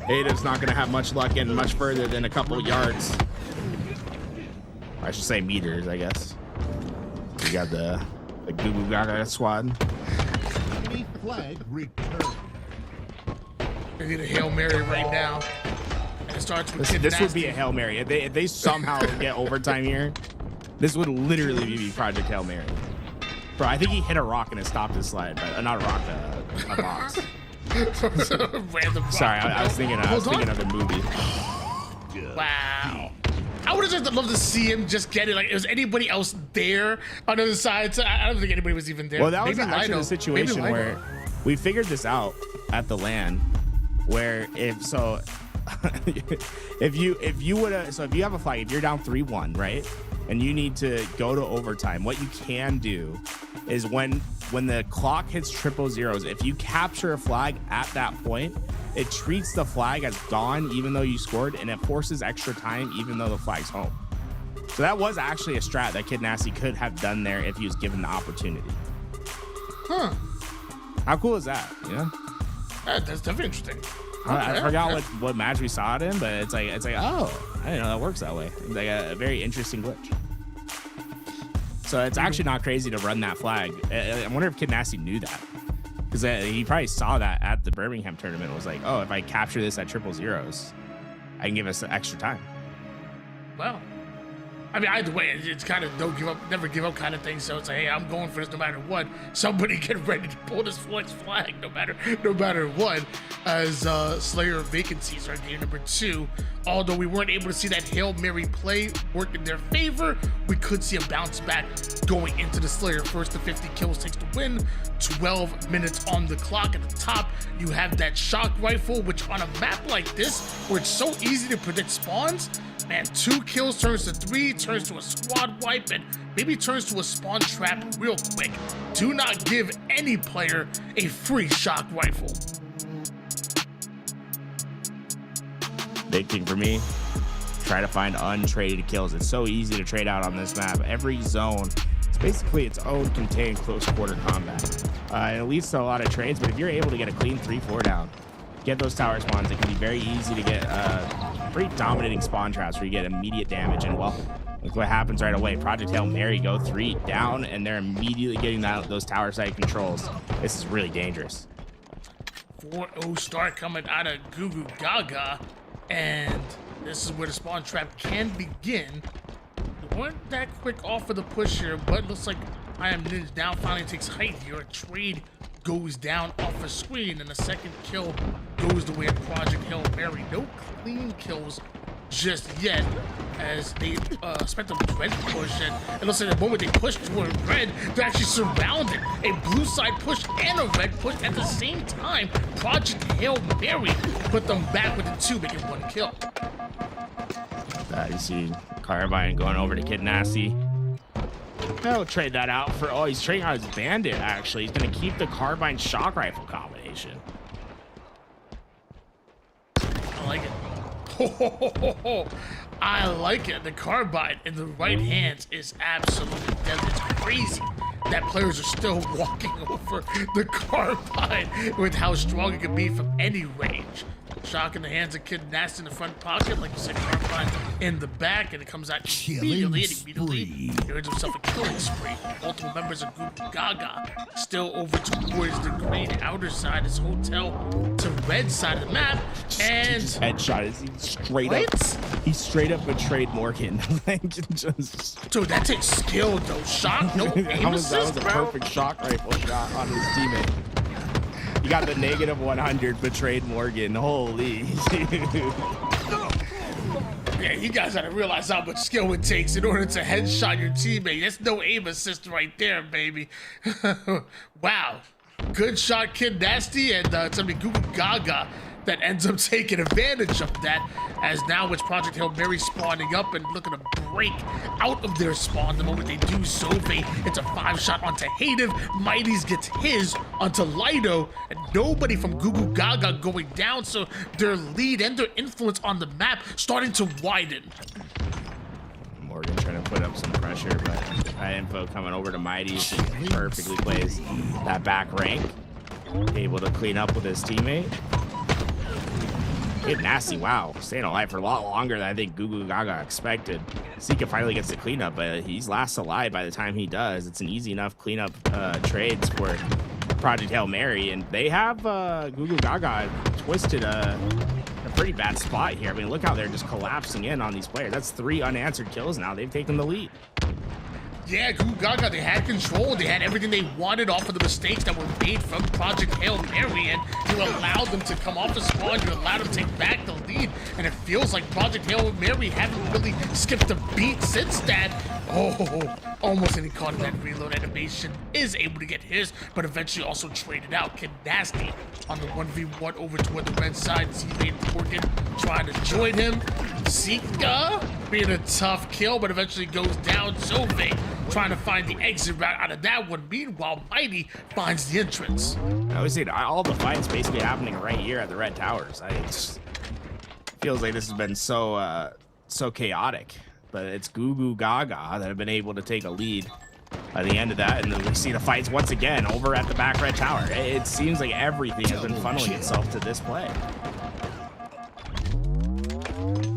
Hativ's not going to have much luck getting much further than a couple yards. I should say meters, I guess. You got the Goo Goo Gaga squad. Enemy flag return. They need a Hail Mary right now. And it starts with Kid This Nasty. would be a Hail Mary. If they somehow get overtime here, this would literally be Project Hail Mary. Bro, I think he hit a rock and it stopped his slide. But not a rock, a box. Random rock. Sorry, I was thinking of a movie. Wow. I would have just loved to see him just get it. Like, was anybody else there on the other side? So I don't think anybody was even there. Well, that was Maybe actually Lido. the situation Maybe where we figured this out at the LAN, where if you have a flag, if you're down 3-1, right, and you need to go to overtime, what you can do is when the clock hits 000, if you capture a flag at that point, it treats the flag as gone even though you scored, and it forces extra time even though the flag's home. So that was actually a strat that Kid Nasty could have done there if he was given the opportunity. Huh. How cool is that? Yeah. That's definitely interesting. I forgot what match we saw it in, but it's like oh, I didn't know that works that way. It's like a very interesting glitch. So it's actually not crazy to run that flag. I wonder if Kid Nasty knew that. Because he probably saw that at the Birmingham tournament. Was like, oh, if I capture this at 000s, I can give us extra time. Well, I mean, either way, it's kind of don't give up, never give up kind of thing. So it's like, hey, I'm going for this no matter what. Somebody get ready to pull this flex flag no matter what. As Slayer vacancies are game number 2. Although we weren't able to see that Hail Mary play work in their favor, we could see a bounce back going into the Slayer. First to 50 kills takes the win. 12 minutes on the clock. At the top, you have that shock rifle, which on a map like this, where it's so easy to predict spawns, man, 2 kills turns to 3, turns to a squad wipe, and maybe turns to a spawn trap real quick. Do not give any player a free shock rifle. Big thing for me, try to find untraded kills. It's so easy to trade out on this map. Every zone, it's basically its own contained close quarter combat. It leads to a lot of trades, but if you're able to get a clean 3-4 down, get those tower spawns, it can be very easy to get pretty dominating spawn traps where you get immediate damage. And well, look what happens right away. Project Hail Mary go 3 down, and they're immediately getting those tower site controls. This is really dangerous. 4-0 start coming out of Goo Goo Gaga, and this is where the spawn trap can begin. They weren't that quick off of the push here, but it looks like I Am Ninja now finally takes height here. A trade goes down off a screen, and the second kill goes the way of Project Hail Mary. No clean kills just yet, as they spent a red push, and it looks like the moment they push toward red, they're actually surrounded. A blue side push and a red push at the same time. Project Hail Mary put them back with the 2, making 1 kill. You see Carbine going over to Kid Nasty. He'll trade that out for, oh, he's trading out his Bandit, actually. He's going to keep the Carbine shock rifle combination. I like it. I like it. The Carbine in the right hands is absolutely deadly. It's crazy that players are still walking over the Carbine with how strong it can be from any range. Shock in the hands of Kid Nasty in the front pocket, like you said, Carbine in the back, and it comes out immediately. He earns himself a killing spree. Multiple members of Goo Goo Gaga still over towards the green outer side, his hotel to red side of the map, and headshot is straight up. He straight up betrayed Morgan. Dude, that takes skill though. Shock, no aim assist, that was a perfect shock rifle shot on his teammate. You got the -100 betrayed Morgan. Holy. Yeah, you guys gotta realize how much skill it takes in order to headshot your teammate. That's no aim assist right there, baby. Wow. Good shot, Kid Nasty, and it's gonna be Goo Goo Gaga that ends up taking advantage of that, as now it's Project Hail Mary spawning up and looking to break out of their spawn. The moment they do so, it's a 5-shot onto Hative. Mighty's gets his onto Lido, and nobody from Goo Goo Gaga going down, so their lead and their influence on the map starting to widen. Morgan trying to put up some pressure, but that info coming over to Mighty. He perfectly plays that back rank, able to clean up with his teammate. Kid Nasty, wow, staying alive for a lot longer than I think Goo Goo Gaga expected. Zika finally gets the cleanup, but he's last alive by the time he does. It's an easy enough cleanup trades for Project Hail Mary, and they have Goo Goo Gaga twisted a pretty bad spot here. I mean, look how they're just collapsing in on these players. That's 3 unanswered kills now. They've taken the lead. Yeah, Goo Goo Gaga, they had control. They had everything they wanted off of the mistakes that were made from Project Hail Mary, and you allowed them to come off the spawn. You allowed them to take back the lead, and it feels like Project Hail Mary haven't really skipped a beat since that. Oh, almost getting caught in that reload animation. Is able to get his, but eventually also traded out. Kid Nasty on the 1v1 over toward the red side. Teammate Morgan trying to join him. Zika being a tough kill, but eventually goes down. Zove trying to find the exit route out of that one. Meanwhile, Mighty finds the entrance. I always say all the fights basically happening right here at the Red Towers. It just feels like this has been so chaotic, but it's Goo Goo Gaga that have been able to take a lead by the end of that, and then we see the fights once again over at the back Red Tower. It seems like everything has been funneling itself to this play.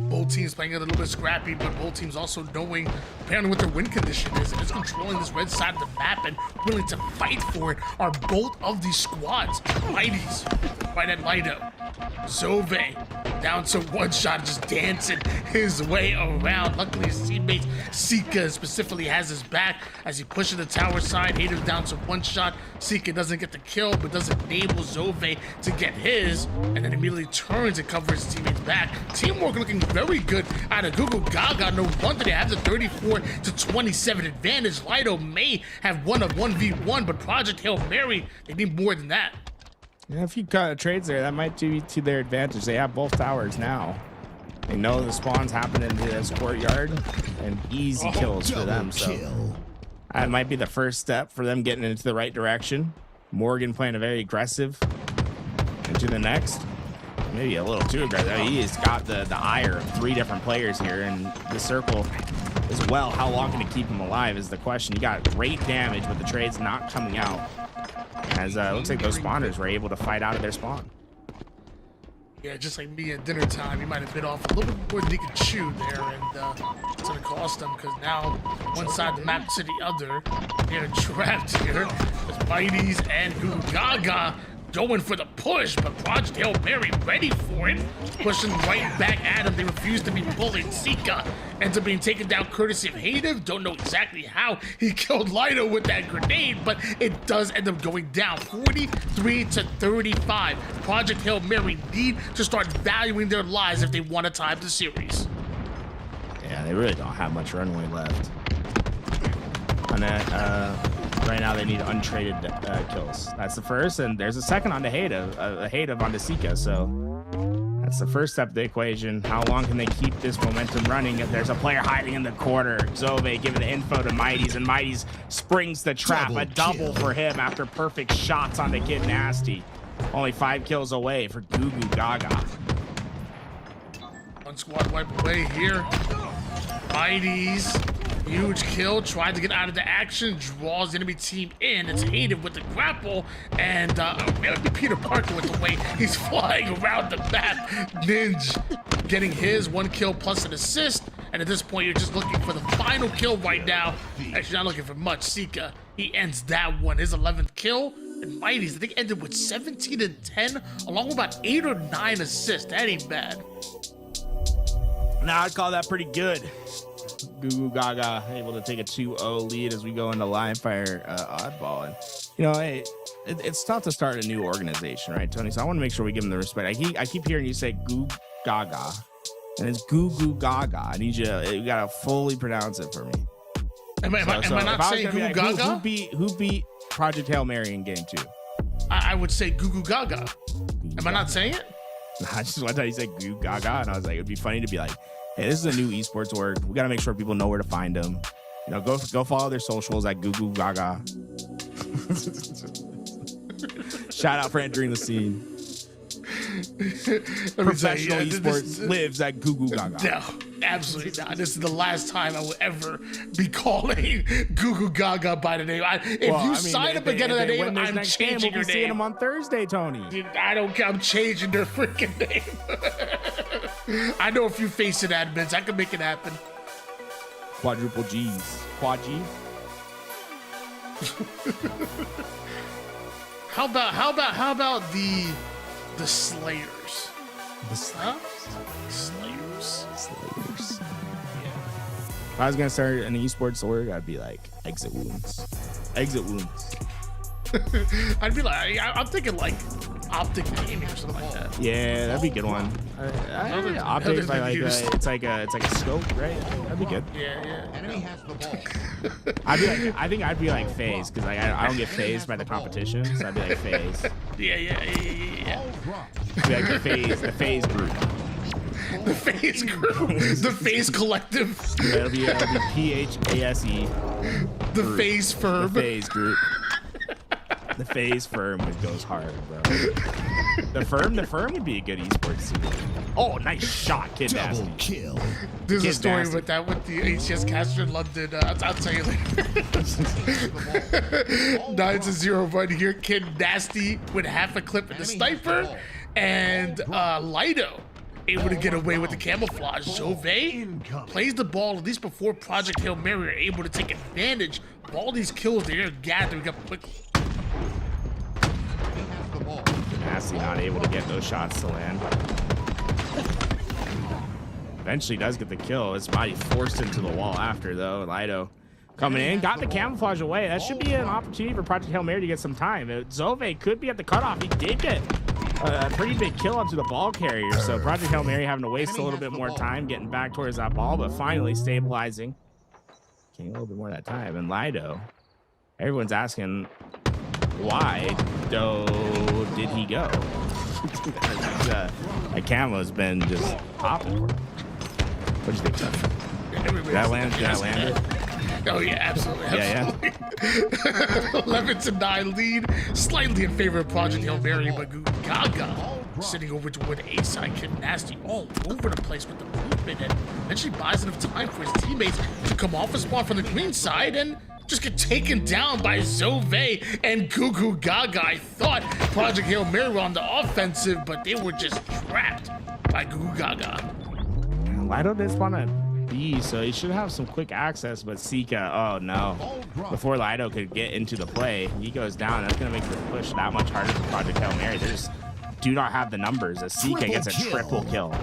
Both teams playing a little bit scrappy, but both teams also knowing apparently what their win condition is and just controlling this red side of the map and willing to fight for it are both of these squads. Mighties right at Lido. Zove down to one shot, just dancing his way around. Luckily, his teammate Sika specifically has his back as he pushes the tower side. Hater's down to one shot. Sika doesn't get the kill, but does enable Zove to get his, and then immediately turns and covers his teammate's back. Teamwork looking very good out of Google Gaga. No wonder they have the 34-27 advantage. Lido may have won a 1v1, but Project Hail Mary, they need more than that. Yeah, if you cut trades there, that might be to their advantage. They have both towers now. They know the spawns happen in this courtyard, and easy kills for them. So that might be the first step for them getting into the right direction. Morgan playing a very aggressive into the next. Maybe a little too aggressive. He's got the ire of 3 different players here, and the circle as well. How long can it keep him alive is the question. You got great damage with the trades not coming out. As it looks like those spawners were able to fight out of their spawn. Yeah, just like me at dinner time, he might have bit off a little bit more than he could chew there, and it's gonna cost him because now one side of the map to the other, they're trapped here. There's Mighties and Google Gaga going for the push, but Project Hail Mary ready for it, pushing right back at him. They refuse to be bullied. Sika ends up being taken down courtesy of Hative. Don't know exactly how he killed Lido with that grenade, but it does end up going down 43-35. Project Hail Mary need to start valuing their lives if they want to tie up the series. Yeah, they really don't have much runway left. On that, right now they need untraded kills. That's the first, and there's a second on the Hative on the Sika. So that's the first step of the equation. How long can they keep this momentum running? If there's a player hiding in the corner, Zove giving the info to Mighties, and Mighties springs the trap. A double for him after perfect shots on the Kid Nasty. Only 5 kills away for Gugu Gaga. One squad wipe away here. Mighties. Huge kill, tried to get out of the action, draws the enemy team in. It's Hated with the grapple, and Peter Parker with the way he's flying around the map. Ninja getting his 1 kill plus an assist, and at this point, you're just looking for the final kill right now. Actually, not looking for much. Sika, he ends that one, his 11th kill. And Mighties, I think, ended with 17-10, along with about 8 or 9 assists. That ain't bad. Now, I'd call that pretty good. Gugu Gaga able to take a 2-0 lead as we go into Lion Fire Oddball. And, you know, hey, it's tough to start a new organization, right, Tony? So I want to make sure we give them the respect. I keep hearing you say Gugu Gaga, and it's Gugu Gaga. I need you got to fully pronounce it for me. Am I not saying Gugu Gaga? Who beat Project Hail Mary in game 2? I would say Gugu Gaga. Am I not saying it? I just one time you said Gugu Gaga, and I was like, it'd be funny to be like, hey, this is a new esports org. We got to make sure people know where to find them. You know, go follow their socials at Gugu Gaga. Shout out for entering the scene. Professional esports lives at Gugu Gaga. No, absolutely not. This is the last time I will ever be calling Gugu Gaga by the name. If you sign up again to that name, I'm changing your name. Seeing them on Thursday, Tony. Dude, I don't care. I'm changing their freaking name. I know a few facing admins. I can make it happen. Quadruple G's. Quad G. How about the Slayers? The Slayers. Slayers. Yeah. If I was gonna start an esports org, I'd be like Exit Wounds. Exit Wounds. I'd be like, I'm thinking like Optic Gaming or something like that. Yeah, that'd be a good one. Optic, it's like a scope, right? That'd be good. Yeah. Enemy has the ball. I think I'd be like FaZe, because like I don't get phased by the competition, so I'd be like FaZe. Yeah. Ball drop. Be like the FaZe group. The FaZe group. The FaZe collective. Yeah, it'll be PHASE. The FaZe firm. The FaZe group. The FaZe firm goes hard, bro. The firm would be a good esports team. Oh, nice shot, Kid Nasty. Double kill. There's a Kid story Nasty. with that with the HCS caster in London. I'll tell you later. 9-0 run here. Kid Nasty with half a clip in the sniper, and Lido able to get away with the camouflage. Zove plays the ball at least before Project Hail Mary are able to take advantage of all these kills they're gathering up quickly. Nasty not able to get those shots to land. Eventually does get the kill. His body forced into the wall after though. Lido coming in, got the camouflage away. That should be an opportunity for Project Hail Mary to get some time. Zove could be at the cutoff. He did get a pretty big kill onto the ball carrier. So Project Hail Mary having to waste a little bit more time getting back towards that ball, but finally stabilizing. Getting a little bit more of that time. And Lido, everyone's asking why did he go? That camo's been just popping. What do you think, Jeff? Did that land it? Oh yeah, absolutely. Absolutely. Yeah. 11-9 lead, slightly in favor of Project Hail Mary, but Gaga sitting over toward A-side. Kid Nasty all over the place with the movement, and eventually buys enough time for his teammates to come off a spawn from the green side and just get taken down by Zove and Goo Gaga. I thought Project Hail Mary were on the offensive, but they were just trapped by Goo Gaga. Lido just want to be, so he should have some quick access, but Sika, oh no. Before Lido could get into the play, he goes down. That's going to make the push that much harder for Project Hail Mary. They just do not have the numbers as Sika gets a triple kill.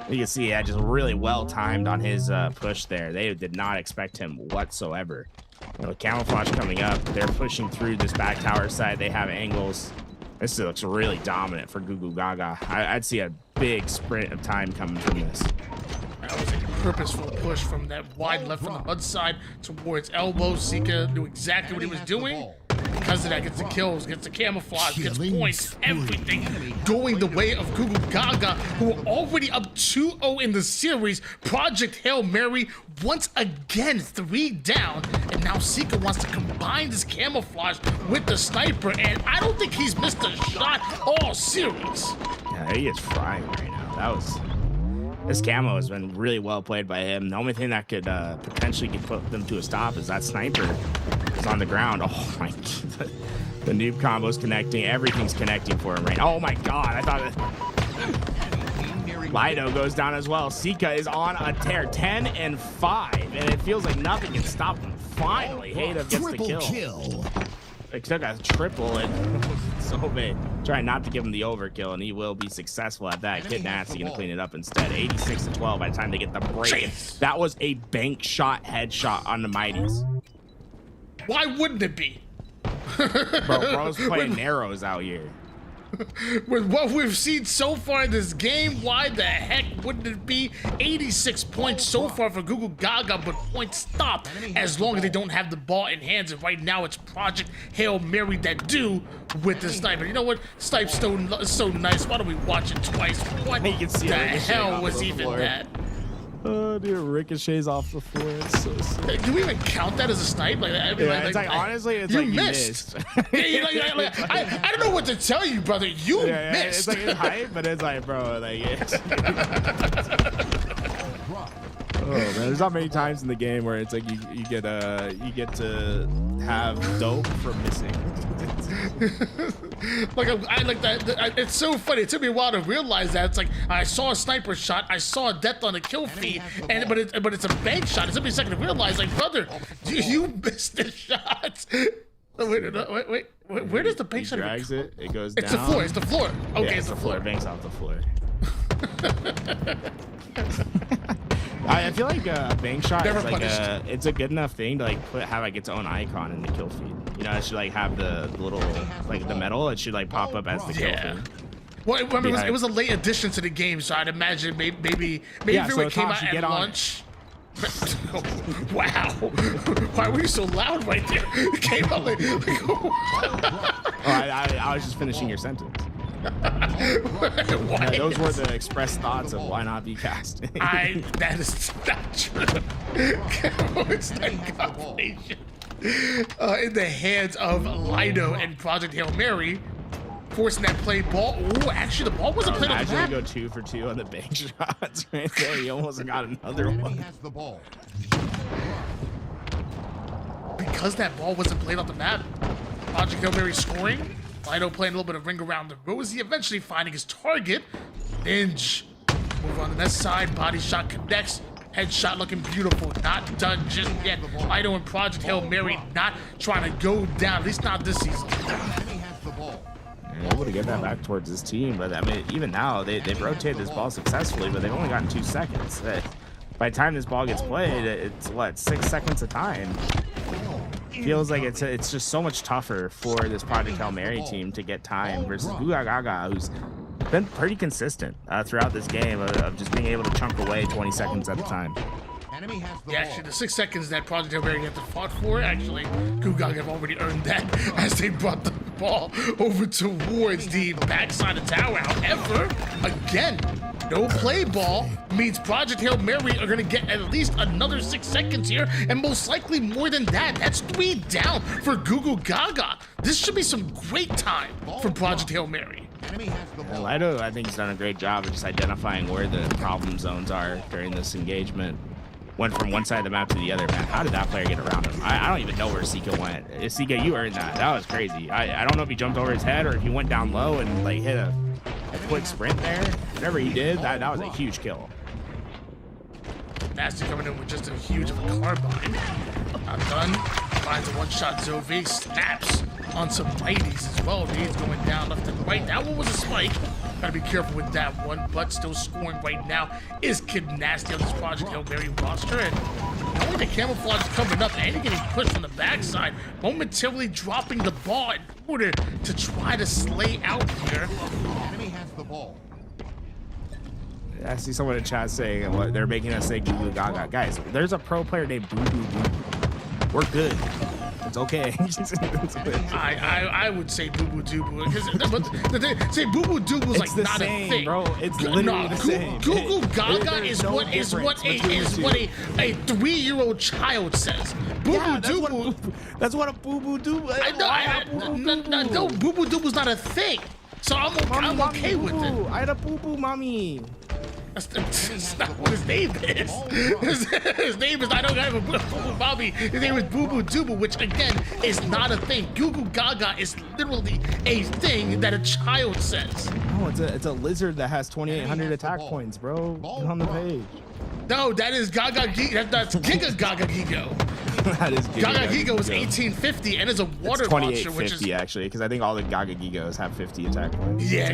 You can see that just really well timed on his push there. They did not expect him whatsoever. You know, camouflage coming up, they're pushing through this back tower side. They have angles. This looks really dominant for Goo Gaga. I'd see a big sprint of time coming from this. That was a purposeful push from that wide left from the mud side towards elbow. Sika knew exactly what he was doing. Because of that, gets the kills, gets the camouflage, gets points, everything going the way of Goo Gaga, who are already up 2-0 in the series. Project Hail Mary once again 3 down, and now Sika wants to combine this camouflage with the sniper, and I don't think he's missed a shot all series. Yeah, he is frying right now. This camo has been really well played by him. The only thing that could potentially put them to a stop is that sniper is on the ground. Oh my God. The noob combo's connecting. Everything's connecting for him right now. Oh my God. I thought Lido goes down as well. Sika is on a tear, 10-5, and it feels like nothing can stop him. Finally, Halo gets the kill. They took a triple, and Zove trying not to give him the overkill, and he will be successful at that. Kid Nasty gonna clean it up instead. 86-12 by the time they get the break. That was a bank shot headshot on the Mighties. Why wouldn't it be? Bro's playing narrows out here. With what we've seen so far in this game, why the heck wouldn't it be? 86 points so far for Goo Gaga, but points stop as long as they don't have the ball in hands. And right now it's Project Hail Mary that do with the sniper. You know what? Snipe's so nice. Why don't we watch it twice? What You can see the ricochet hell off was the even floor. that? Oh, dude, ricochets off the floor. It's so sick. Do we even count that as a snipe? Like, I mean, Yeah, it's like honestly, it's you like missed. you I missed. don't know what to tell you, brother. You Yeah, missed. it's like it's hype, but it's like, bro, like it's. Oh man, there's not many times in the game where it's like you get to have dope for missing. Like I like that. It's so funny. It took me a while to realize that. It's like I saw a sniper shot, I saw a death on a kill feed, and but it's a bank shot. It took me a second to realize, like, brother, you missed the shot. Wait, where does the bank shot? Drags it. It goes It's down. the floor. It's the floor. Okay, Yeah, it's the floor. Banks off the floor. I feel like a bank shot Never is like punished. it's a good enough thing to like have like its own icon in the kill feed. You know, it should like have the little like the metal. It should like pop up as the kill Yeah. feed. Well, remember, it was a late addition to the game, so I'd imagine maybe Yeah, if so it came Tom out should at get on it. lunch. Wow. Why were you so loud right there? It came out like, I was just finishing your sentence. why? Yeah, those were the express thoughts of why not be cast. That is not true. It's that combination. In the hands of Lido and Project Hail Mary, forcing that play ball. Oh, actually, the ball wasn't played on the Imagine map. go 2 for 2 on the bank shots right there. He almost got another one. Has the ball. Because that ball wasn't played on the map. Project Hail Mary scoring. Lido playing a little bit of ring around the rosy, eventually finding his target. Ninja Move on the next side. Body shot connects. Headshot looking beautiful. Not done just yet. Ido and Project Hail Mary not trying to go down. At least not this season. Able to get that back towards his team, but I mean, even now they've rotated this ball successfully, but they've only gotten 2 seconds. By the time this ball gets played, it's what, 6 seconds of time. Feels like it's just so much tougher for this Project Hail Mary team to get time versus Guga Gaga, who's been pretty consistent throughout this game of just being able to chunk away 20 seconds at a time. Yeah, actually, the 6 seconds that Project Hail Mary had to fought for, actually, Gugag have already earned that as they brought the ball over towards the backside of the tower. However, again, no play ball means Project Hail Mary are going to get at least another 6 seconds here, and most likely more than that. That's 3 down for Gugu Gaga. This should be some great time for Project Hail Mary. Lido, I think, has done a great job of just identifying where the problem zones are during this engagement. Went from one side of the map to the other. Man, how did that player get around him? I don't even know where Sika went. Sika, you earned that. That was crazy. I don't know if he jumped over his head or if he went down low and like hit a quick sprint there. Whatever he did, that was a huge kill. Nasty coming in with just a huge of a carbine. Not done. Finds a one-shot Zove. Snaps on some mighties as well. Nades going down left and right. That one was a spike. Gotta be careful with that one, but still scoring right now is Kid Nasty on this Project Hail Mary roster. And knowing the camouflage is coming up and getting pushed from the backside, momentarily dropping the ball in order to try to slay out here. Enemy has the ball. I see someone in chat saying what they're making us say Goo Gaga. Guys, there's a pro player named Boo Boo Boo. We're good. It's okay. I would say Boo Boo Doo Boo because say Boo Boo Doo Boo is like not same, a thing, bro. It's literally the same. Google Gaga is what a 3-year-old child says. Boo Boo Doo Boo. That's what a Boo Boo Doo Boo. No, Boo Boo Doo Boo's not a thing. So I'm okay with it. I had a Boo Boo Mommy. That's not what his name is. His name is, I don't have a Boo Boo Bobby. His name is Boo Boo Doo Boo, which again is not a thing. Goo Goo Gaga is literally a thing that a child says. No, it's a lizard that has 2,800 attack points, bro. Get on the page. No, that is Gaga Gigo. That's Giga Gaga Gigo. That is Gaga Gigo is 1850 and is a water launcher, which is actually, because I think all the Gaga Gigos have 50 attack points. Yeah.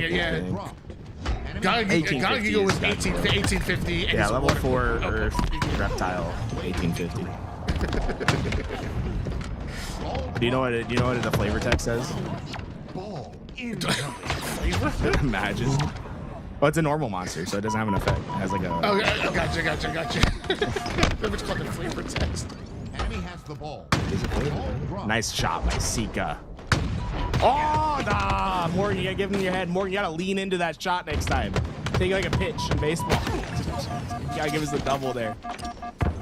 Gaga Gigo was 1850. And yeah, level 4 okay. Earth reptile, 1850. Do you know what the flavor text says? Flavor? Imagine. Well, it's a normal monster, so it doesn't have an effect. It has like a. Oh, gotcha. What's called the flavor text. Enemy has the ball. Nice shot by Sika. Oh, nah, Morgan, you gotta give him your head. Morgan, you gotta lean into that shot next time. Take like a pitch in baseball. You gotta give us the double there.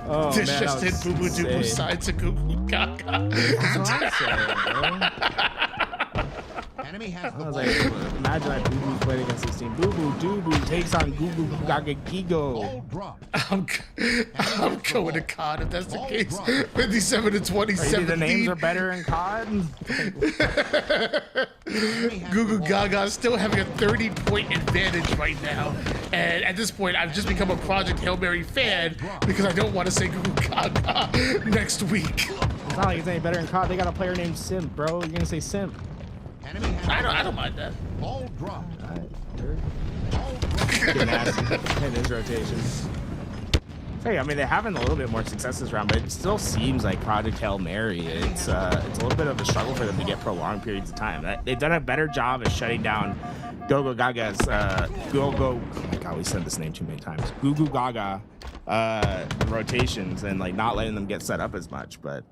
Oh, This man, just hit Boo Boo Doo Boo side to Google Gaga. That's what I'm saying, bro. Enemy has the I was ball. like, imagine that Boo Boo's playing against this team. Boo Boo Doo Boo takes on Goo Goo Gaga Gigo. Ball drop. I'm going to COD if that's the case. 57 to 27. The names are better in COD. Goo Gaga still having a 30-point advantage right now. And at this point, I've just become a Project Hail Mary fan because I don't want to say Goo Gaga next week. It's not like it's any better in COD. They got a player named Simp, bro. You're gonna say Simp. Enemy has I don't mind that. ball drop. Getting nasty in his rotations. Hey, I mean, they're having a little bit more success this round, but it still seems like Project Hail Mary. It's a little bit of a struggle for them to get prolonged periods of time. They've done a better job of shutting down Gogo Gaga's oh my god, we said this name too many times. Goo Goo Gaga rotations and like not letting them get set up as much, but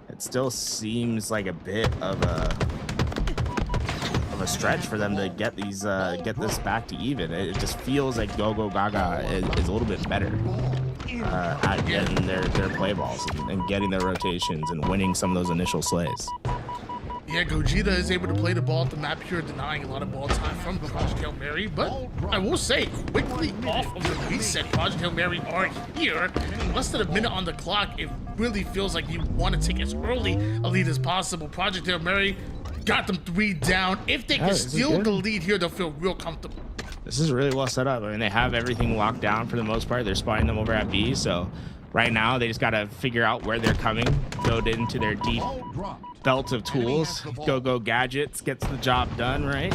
it still seems like a bit of a stretch for them to get these get this back to even. It just feels like Gogo Gaga is a little bit better at getting their play balls and getting their rotations and winning some of those initial slays. Yeah, Gogeta is able to play the ball at the map here, denying a lot of ball time from Project Hail Mary. But I will say, quickly off of the reset, Project Hail Mary are here. Less than a minute on the clock. It really feels like you want to take as early a lead as possible. Project Hail Mary got them 3 down. If they can steal the lead here, they'll feel real comfortable. This is really well set up. I mean, they have everything locked down for the most part. They're spotting them over at B. So right now they just got to figure out where they're coming, go into their deep Ball dropped. belt of tools, go gadgets, gets the job done, right?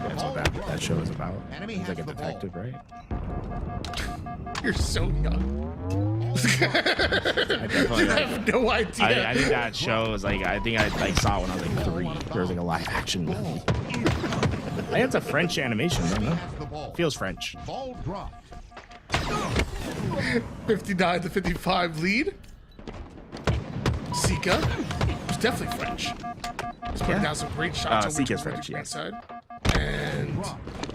That's what that show is about. Enemy He's like a has the detective, right? You're so young. I definitely I have no idea. I think that show was like, I think I like saw it when I was like 3. There was like a live action movie. I think it's a French animation, don't know? Has the ball. Feels French. Ball dropped. 59 to 55 lead. Sika, who's definitely French. He's putting down some great shots over Sika's to the French, right yeah. side. And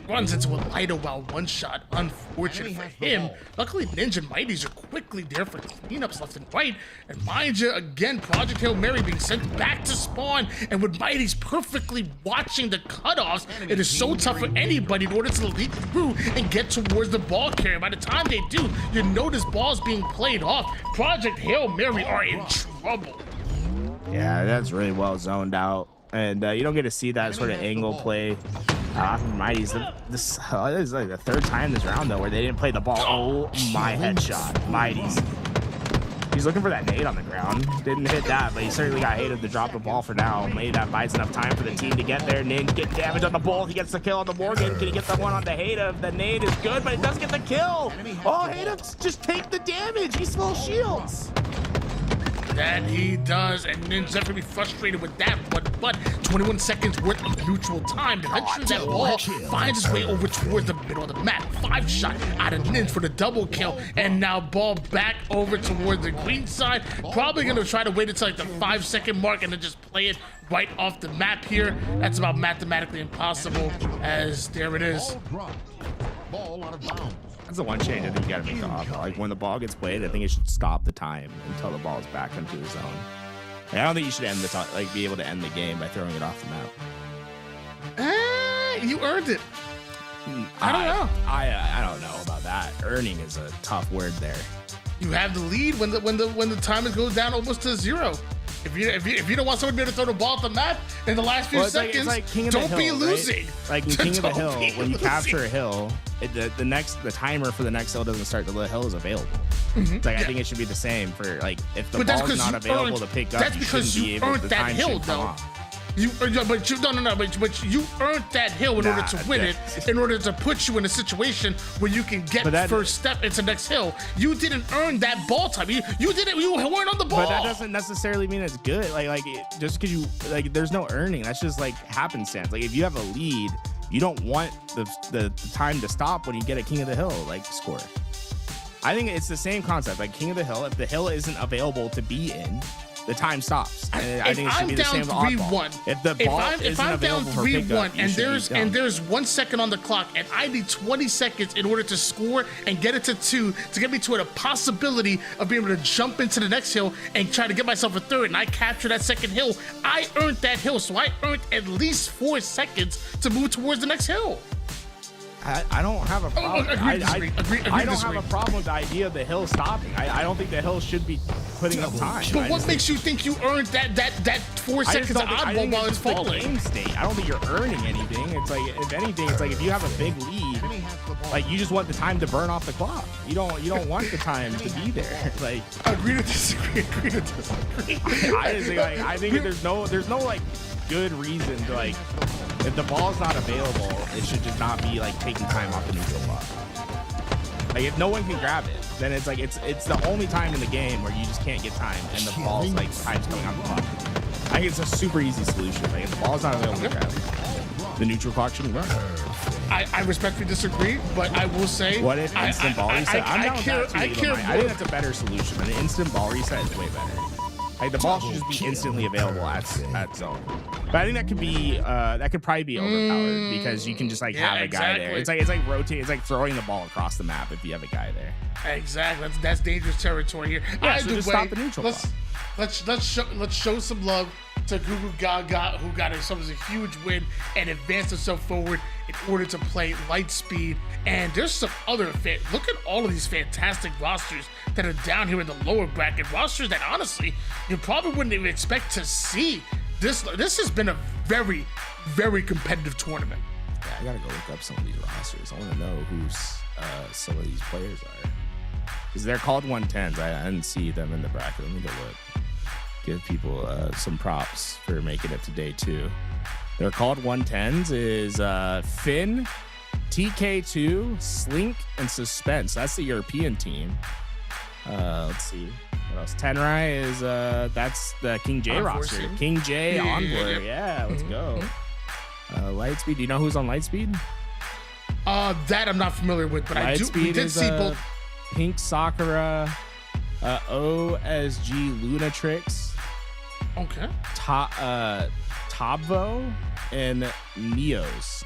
runs into a Lido while one shot. Unfortunate for him. Luckily, Ninja and Mighties are quickly there for cleanups left and right. And mind you, again, Project Hail Mary being sent back to spawn. And with Mighties perfectly watching the cutoffs, it is so tough for anybody in order to leap through and get towards the ball carrier. By the time they do, you notice balls being played off. Project Hail Mary are in trouble. Yeah, that's really well zoned out. And you don't get to see that sort of angle play. Mighty's this is like the 3rd time this round though where they didn't play the ball. Oh my headshot, Mighty's. He's looking for that nade on the ground. Didn't hit that, but he certainly got hated to drop the ball for now. Maybe that buys enough time for the team to get there. Ninja getting damage on the ball. He gets the kill on the Morgan. Can he get the one on the Hayda? The nade is good, but it does get the kill. Oh, Hayda, just take the damage. He's full shields. That he does, and Ninja's definitely frustrated with that one, but 21 seconds worth of neutral time. Eventually that ball finds its way over towards the middle of the map. 5 shot out of Ninja for the double kill, and now ball back over towards the green side. Probably gonna try to wait until like the 5-second mark and then just play it right off the map here. That's about mathematically impossible, as there it is. Ball dropped. Ball out of bounds. That's the one change I think you gotta make the off. Like when the ball gets played, I think it should stop the time until the ball is back into the zone. Like, I don't think you should end the like be able to end the game by throwing it off the map. You earned it. I don't know. I don't know about that. Earning is a tough word there. You have the lead when the time goes down almost to 0. If you don't want somebody to be able to throw the ball at the map in the last few seconds, it's like King of the don't Hill, be right? losing. Like in King of the Don't Hill, be when you losing. capture a hill, the timer for the next hill doesn't start till the hill is available. It's like I think it should be the same for like if the But that's ball's because not you available earned. to pick up, That's because shouldn't be you able, earned the that time hill, should come though. off. But you earned that hill in order to win it, in order to put you in a situation where you can get first step into next hill. You didn't earn that ball time. You didn't. You weren't on the ball. But that doesn't necessarily mean it's good. Just because you like, there's no earning. That's just like happenstance. Like if you have a lead, you don't want the time to stop when you get a King of the Hill like score. I think it's the same concept. Like King of the Hill, if the hill isn't available to be in, the time stops. And I think it should be the same with Oddball. If the ball if I'm down 3-1 and there's 1 second on the clock and I need 20 seconds in order to score and get it to 2 to get me to a possibility of being able to jump into the next hill and try to get myself a 3rd, and I capture that 2nd hill, I earned that hill. So I earned at least 4 seconds to move towards the next hill. I don't have a problem. I don't disagree. have a problem with the idea of the hill stopping. I don't think the hill should be putting up time. But what makes you think you earned that 4 seconds of Oddball while it's falling? Game state. I don't think you're earning anything. It's like, if anything, it's like if you have a big lead, like you just want the time to burn off the clock. You don't want the time to be there. Like Agree to disagree. Agree to disagree. I think there's no like good reason to like, if the ball's not available, it should just not be like taking time off the neutral clock. Like if no one can grab it, then it's like it's the only time in the game where you just can't get time and the ball's like time's coming off the clock. I think it's a super easy solution. Like if the ball's not available to grab it, the neutral clock shouldn't run. I respectfully disagree, but I will say, what if instant ball reset? I'm down with that too, I think that's a better solution. An instant ball reset is way better. Like the ball should just be instantly available at zone. But I think that could probably be overpowered because you can just like have a guy there. It's like rotate. It's like throwing the ball across the map if you have a guy there. Exactly. That's dangerous territory here. Yeah, Either so just way, stop the neutral clock. let's show some love to Gugu Gaga, who got himself a huge win and advanced himself forward in order to play light speed. And there's some other look at all of these fantastic rosters that are down here in the lower bracket, rosters that honestly you probably wouldn't even expect to see. This has been a very, very competitive tournament. Yeah, I gotta go look up some of these rosters. I want to know who's some of these players are. Because they're called 110s. I didn't see them in the bracket. Let me go look. Give people some props for making it to day 2. They're called 110s is Finn, TK2, Slink, and Suspense. That's the European team. Let's see. What else? Tenrai is that's the King J roster. King J, Envoy. Yeah, let's go. Lightspeed. Do you know who's on Lightspeed? That I'm not familiar with, but we did see both. Pink Sakura, OSG Lunatrix. Okay. Tabvo and Neos.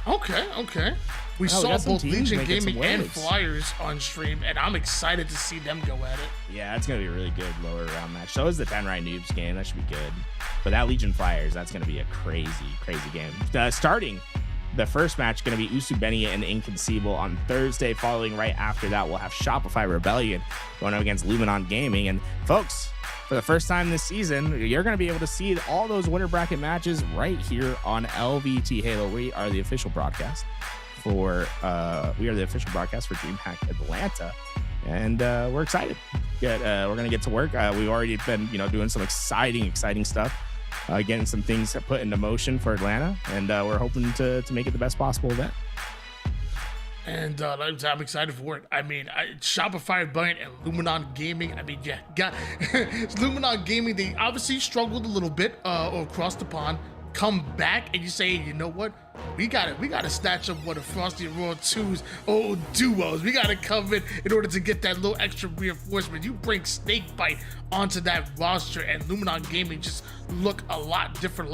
Okay. We saw both Legion Gaming and waves. Flyers on stream, and I'm excited to see them go at it. Yeah, it's going to be a really good lower round match. So is the Tenrai Noobs game. That should be good. But that Legion Flyers, that's going to be a crazy game. Starting the first match going to be Usubeni and Inconceivable on Thursday. Following right after that, we'll have Shopify Rebellion going up against Luminon Gaming. And folks, for the first time this season, you're going to be able to see all those winter bracket matches right here on LVT Halo. We are the official broadcast for DreamHack Atlanta, and we're excited. We're going to get to work. We've already been, doing some exciting stuff. Getting some things put into motion for Atlanta, and we're hoping to make it the best possible event. And I'm excited for it. I mean, Shopify Rebellion and Luminon Gaming. I mean, Luminon Gaming. They obviously struggled a little bit across the pond. Come back and you say, you know what? We gotta snatch up one of Frosty and Royal 2's old duos. We gotta come in order to get that little extra reinforcement. You bring Snakebite onto that roster, and Luminon Gaming just look a lot different,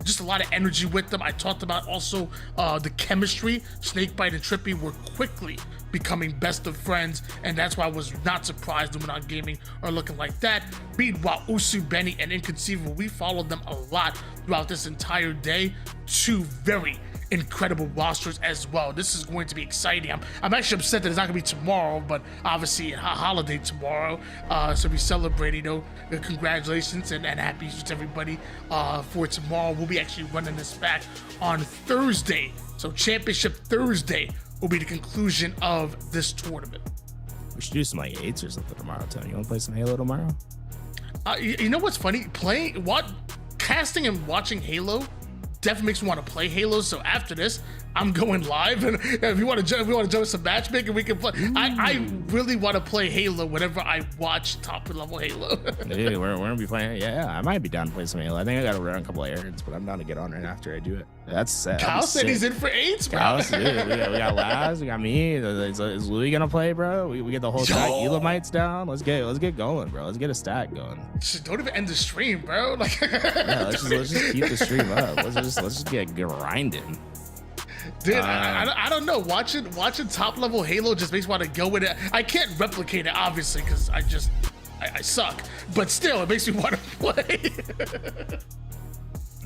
just a lot of energy with them. I talked about also the chemistry. Snakebite and Trippy were quickly becoming best of friends, and that's why I was not surprised Luminon Gaming are looking like that. Meanwhile, Usubeni and Inconceivable, we followed them a lot throughout this entire day. 2 very incredible rosters as well. This is going to be exciting. I'm actually upset that it's not going to be tomorrow, but obviously a holiday tomorrow. So we celebrate, congratulations and happy to everybody for tomorrow. We'll be actually running this back on Thursday. So Championship Thursday will be the conclusion of this tournament. We should do some 8s or something tomorrow, Tony. You want to play some Halo tomorrow? You know what's funny? Casting and watching Halo definitely makes me want to play Halo. So after this, I'm going live, and if you want to join some matchmaking, we can play. I really want to play Halo whenever I watch top level Halo. Dude, we're gonna be playing. Yeah, I might be down to play some Halo. I think I got to run a couple of errands, but I'm down to get on right after I do it. That's Kyle said he's in for 8s, bro. Kyle, dude, we got Laz, we got me. Is Louis gonna play, bro? We get the whole stack Elamites down. Let's get going, bro. Let's get a stack going. Don't even end the stream, bro. Yeah, let's just keep the stream up. Let's just get grinding. Dude, I don't know. Watching top level Halo just makes me want to go with it. I can't replicate it, obviously, because I suck. But still, it makes me want to play.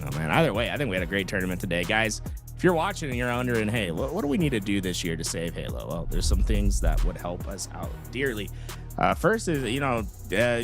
Oh, man. Either way, I think we had a great tournament today. Guys, if you're watching and you're wondering, hey, what do we need to do this year to save Halo? Well, there's some things that would help us out dearly. First is,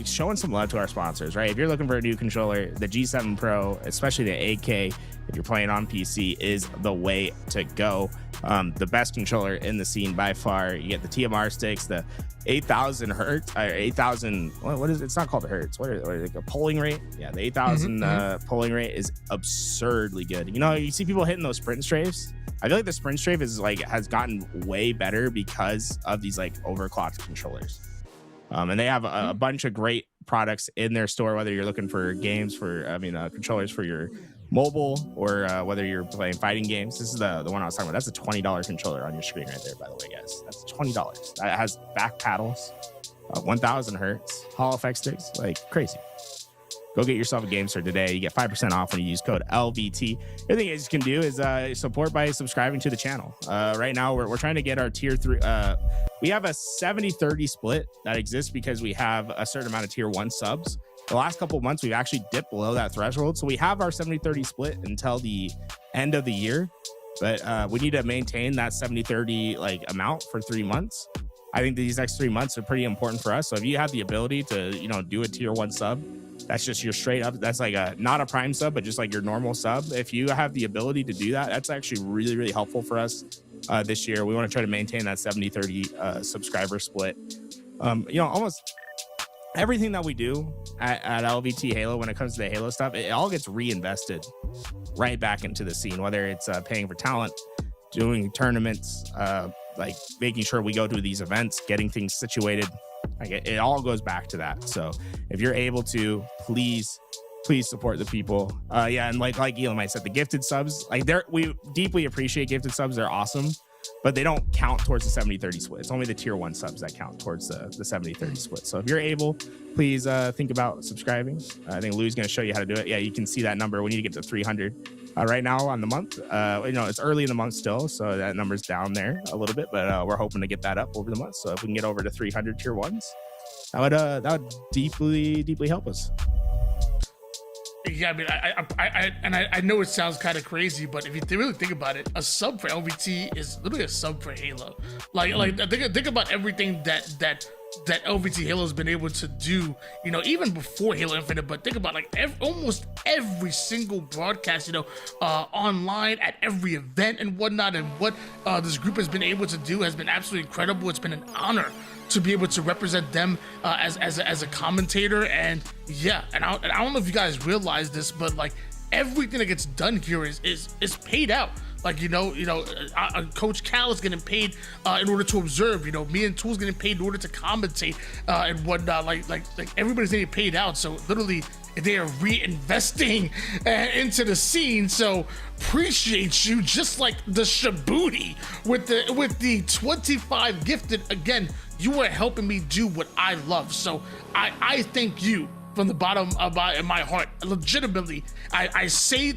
showing some love to our sponsors, right? If you're looking for a new controller, the G7 Pro, especially the AK, if you're playing on PC, is the way to go. The best controller in the scene by far. You get the TMR sticks, the 8,000 hertz, or 8,000, what is it? It's not called hertz. What is it? A polling rate? Yeah, the 8,000 polling rate is absurdly good. You see people hitting those sprint strafes. I feel like the sprint strafe has gotten way better because of these overclocked controllers. And they have a bunch of great products in their store, whether you're looking for games controllers for your mobile or whether you're playing fighting games. This is the one I was talking about. That's a $20 controller on your screen right there, by the way, guys. That's $20. That has back paddles, 1,000 hertz, Hall effect sticks, crazy. Go get yourself a GameStore today. You get 5% off when you use code LVT. The other thing you guys can do is support by subscribing to the channel. Right now, we're trying to get our tier 3. We have a 70-30 split that exists because we have a certain amount of tier 1 subs. The last couple of months, we've actually dipped below that threshold. So we have our 70-30 split until the end of the year. But we need to maintain that 70-30 amount for 3 months. I think these next 3 months are pretty important for us. So if you have the ability to, do a tier 1 sub, That's just your straight up. That's like not a Prime sub, but just like your normal sub. If you have the ability to do that, that's actually really, really helpful for us this year. We want to try to maintain that 70-30 subscriber split. Almost everything that we do at LVT Halo, when it comes to the Halo stuff, it all gets reinvested right back into the scene, whether it's paying for talent, doing tournaments, like making sure we go to these events, getting things situated. Like it all goes back to that. So if you're able to, please support the people. And like Elam said, the gifted subs, we deeply appreciate gifted subs. They're awesome, but they don't count towards the 70-30 split. It's only the tier 1 subs that count towards the 70-30 split. So if you're able, please think about subscribing. I think Lou's going to show you how to do it. Yeah, you can see that number. We need to get to 300 right now on the month. It's early in the month still, so that number's down there a little bit, but we're hoping to get that up over the month. So if we can get over to 300 tier 1s, that would deeply help us. Yeah, I mean, I know it sounds kind of crazy, but if you really think about it, a sub for LVT is literally a sub for Halo. Think about everything that LVT Halo has been able to do, even before Halo Infinite. But think about almost every single broadcast, online at every event and whatnot, and what this group has been able to do has been absolutely incredible. It's been an honor to be able to represent them as a commentator. And yeah, and I don't know if you guys realize this, but everything that gets done here is paid out. Coach Cal is getting paid in order to observe. Me and Tool's getting paid in order to commentate and whatnot. Like everybody's getting paid out. So literally, they are reinvesting into the scene. So appreciate you, just like the Shabuti with the 25 gifted. Again, you are helping me do what I love. So I thank you from the bottom of my heart. Legitimately, I say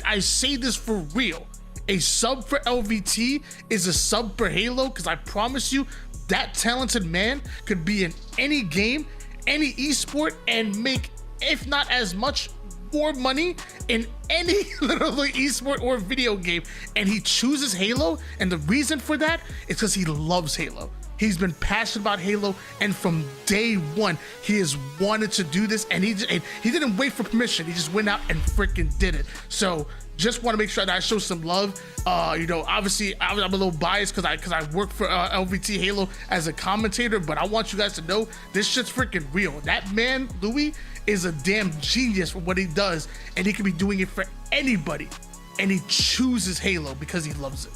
this for real. A sub for LVT is a sub for Halo, because I promise you, that talented man could be in any game, any esport, and make, if not as much, more money in any literally esport or video game. And he chooses Halo, and the reason for that is because he loves Halo. He's been passionate about Halo, and from day one, he has wanted to do this, and he didn't wait for permission. He just went out and freaking did it. So just want to make sure that I show some love. Obviously, I'm a little biased because I work for LVT Halo as a commentator, but I want you guys to know this shit's freaking real. That man, Louis, is a damn genius for what he does, and he could be doing it for anybody, and he chooses Halo because he loves it.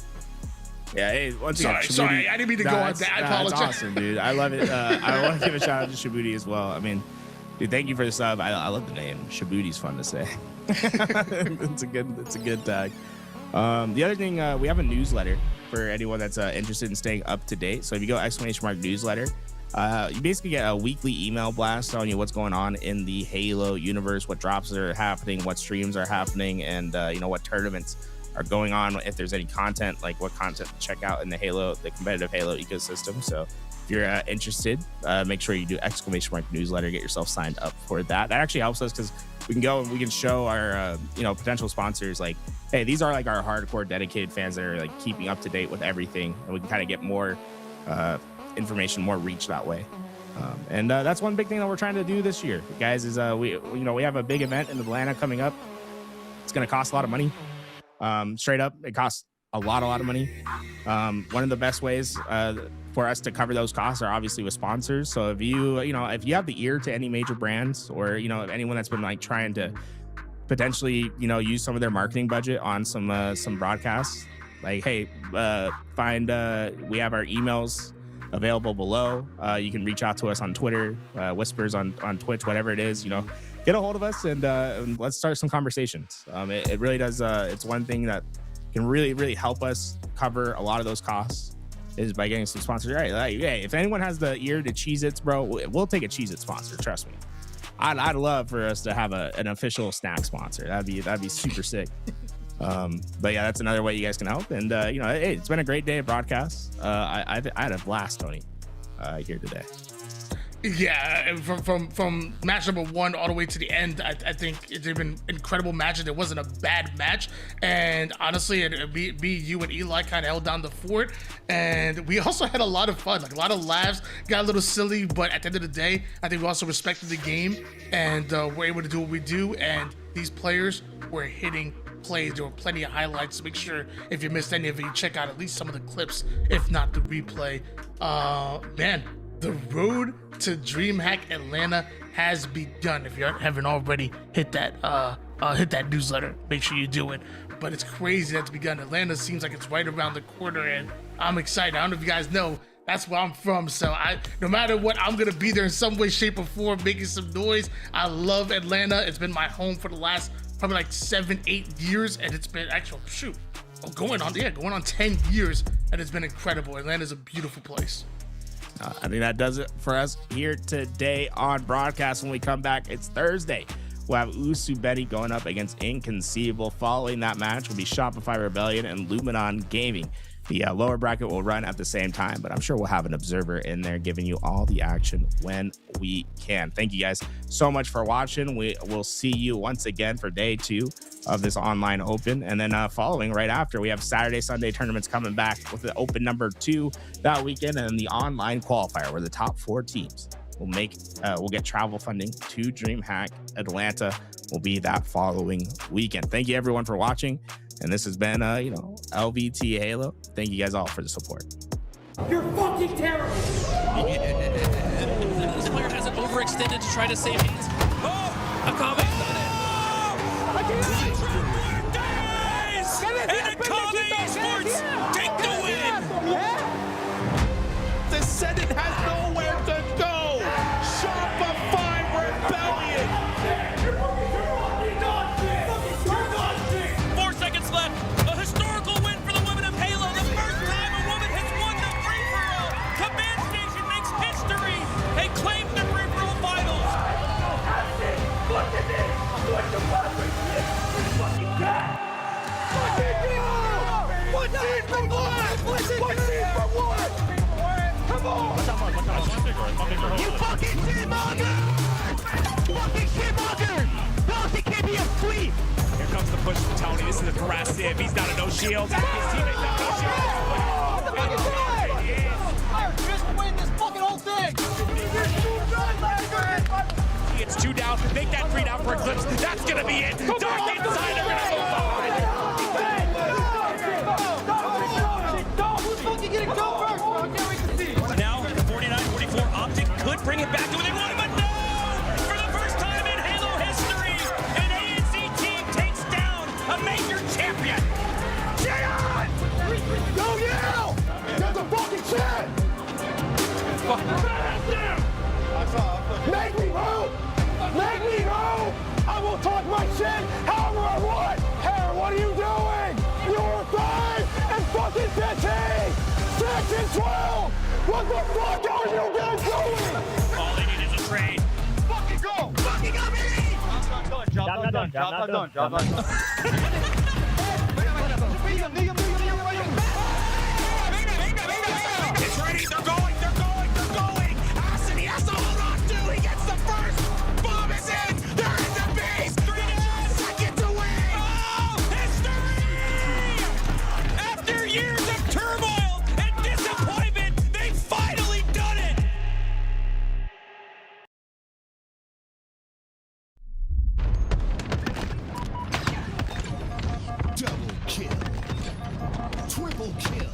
Yeah, hey, once again, sorry, I didn't mean to go on that. I apologize. That's awesome, dude. I love it. I want to give a shout out to Shabuti as well. I mean, dude, thank you for the sub. I love the name. Shabuti's fun to say. It's a good tag. The other thing, we have a newsletter for anyone that's interested in staying up to date. So if you go !newsletter, you basically get a weekly email blast telling you what's going on in the Halo universe, what drops are happening, what streams are happening, and what tournaments are going on, if there's any content, like what content to check out in the competitive Halo ecosystem. So if you're interested, make sure you do !newsletter, get yourself signed up for that. That actually helps us because we can go and we can show our potential sponsors, like, hey, these are like our hardcore dedicated fans that are like keeping up to date with everything, and we can kind of get more information, more reach that way. And that's one big thing that we're trying to do this year, guys, is we have a big event in Atlanta coming up. It's going to cost a lot of money. Straight up, it costs a lot of money. One of the best ways for us to cover those costs are obviously with sponsors. So if you have the ear to any major brands, or anyone that's been like trying to potentially use some of their marketing budget on some broadcasts, like, hey, we have our emails available below. You can reach out to us on Twitter, Whispers on Twitch, whatever it is. Get a hold of us and let's start some conversations. It really does. It's one thing that can really, really help us cover a lot of those costs, is by getting some sponsors. All right, hey, if anyone has the ear to Cheez-Its, bro, we'll take a Cheez-It sponsor. Trust me. I'd love for us to have an official snack sponsor. That'd be super sick. But yeah, that's another way you guys can help. And hey, it's been a great day of broadcasts. I had a blast, Tony, here today. Yeah, and from match number 1 all the way to the end, I think they've been incredible matches. It wasn't a bad match, and honestly, you and Eli kind of held down the fort, and we also had a lot of fun, like a lot of laughs, got a little silly, but at the end of the day, I think we also respected the game, and we're able to do what we do, and these players were hitting plays. There were plenty of highlights. Make sure if you missed any of it, you check out at least some of the clips, if not the replay. Man, the road to DreamHack Atlanta has begun. If you haven't already, hit that newsletter. Make sure you do it. But it's crazy that's begun. Atlanta seems like it's right around the corner, and I'm excited. I don't know if you guys know, that's where I'm from. So no matter what, I'm gonna be there in some way, shape, or form, making some noise. I love Atlanta. It's been my home for the last probably like 7-8 years, and it's been going on 10 years, and it's been incredible. Atlanta's a beautiful place. I think that does it for us here today on broadcast. When we come back, it's Thursday. We'll have Usu Betty going up against Inconceivable. Following that match will be Shopify Rebellion and Luminon Gaming. The lower bracket will run at the same time, but I'm sure we'll have an observer in there giving you all the action when we can. Thank you guys so much for watching. We will see you once again for day 2 of this online open. And then following right after, we have Saturday, Sunday tournaments coming back with the open number 2 that weekend, and the online qualifier where the top 4 teams will get travel funding to DreamHack Atlanta will be that following weekend. Thank you everyone for watching. And this has been, LVT Halo. Thank you guys all for the support. You're fucking terrible. This player hasn't overextended to try to save hands. Oh, Akame done it. And Akame Esports take the win. The Senate has nowhere to go. Shopify Rebellion. 4 seconds left. A historical win for the women of Halo. The first time a woman has won the free-for-all. Command Station makes history and claims the free-for-all finals. Look at this. What the fuck is this? Fucking cat. Fucking go. What team for what? What team for what? Come on. You fucking shitmonger. Fucking shitmonger. Bounty can't be asleep. Here comes the push from Tony. This is aggressive. He's down to no shields. His teammates have no shields. What the fuck is that? Just win this fucking whole thing. It's 2 down. Make that 3 down for Eclipse. That's going to be it. Dark inside. They're going to move on. Now, 49-44 Optic could bring it back to within 1, but no! For the first time in Halo history, an ANC team takes down a major champion. Jayon! Go Yale! That's a fucking shit! Make me move! Make me move! I will talk my shit however I want! Harry, what are you doing? You're 5 and fucking 15! 6 and 12! What the fuck are you guys doing? All they need is a trade. Fucking go! Fucking go, baby! Job not done. It's ready. They're going. Austin, he has to hold on to. He gets the first. Bomb is in. They're in the base. 3 second to win. Oh, history! After years of turmoil and disappointment, they've finally done it! Double kill. Triple kill.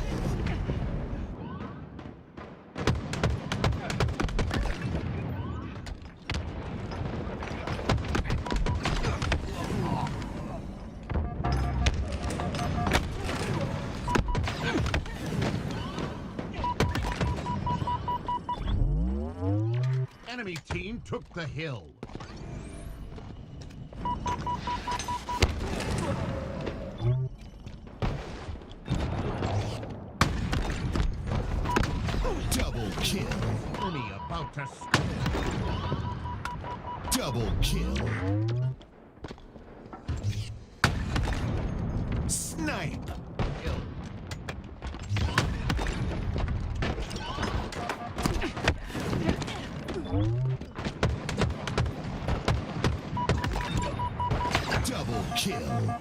Enemy team took the hill. Double kill. Enemy about to double kill. Snipe. Kill. kill.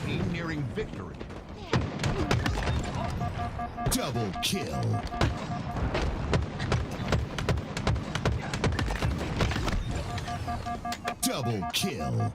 Team nearing victory. Double kill. Double kill.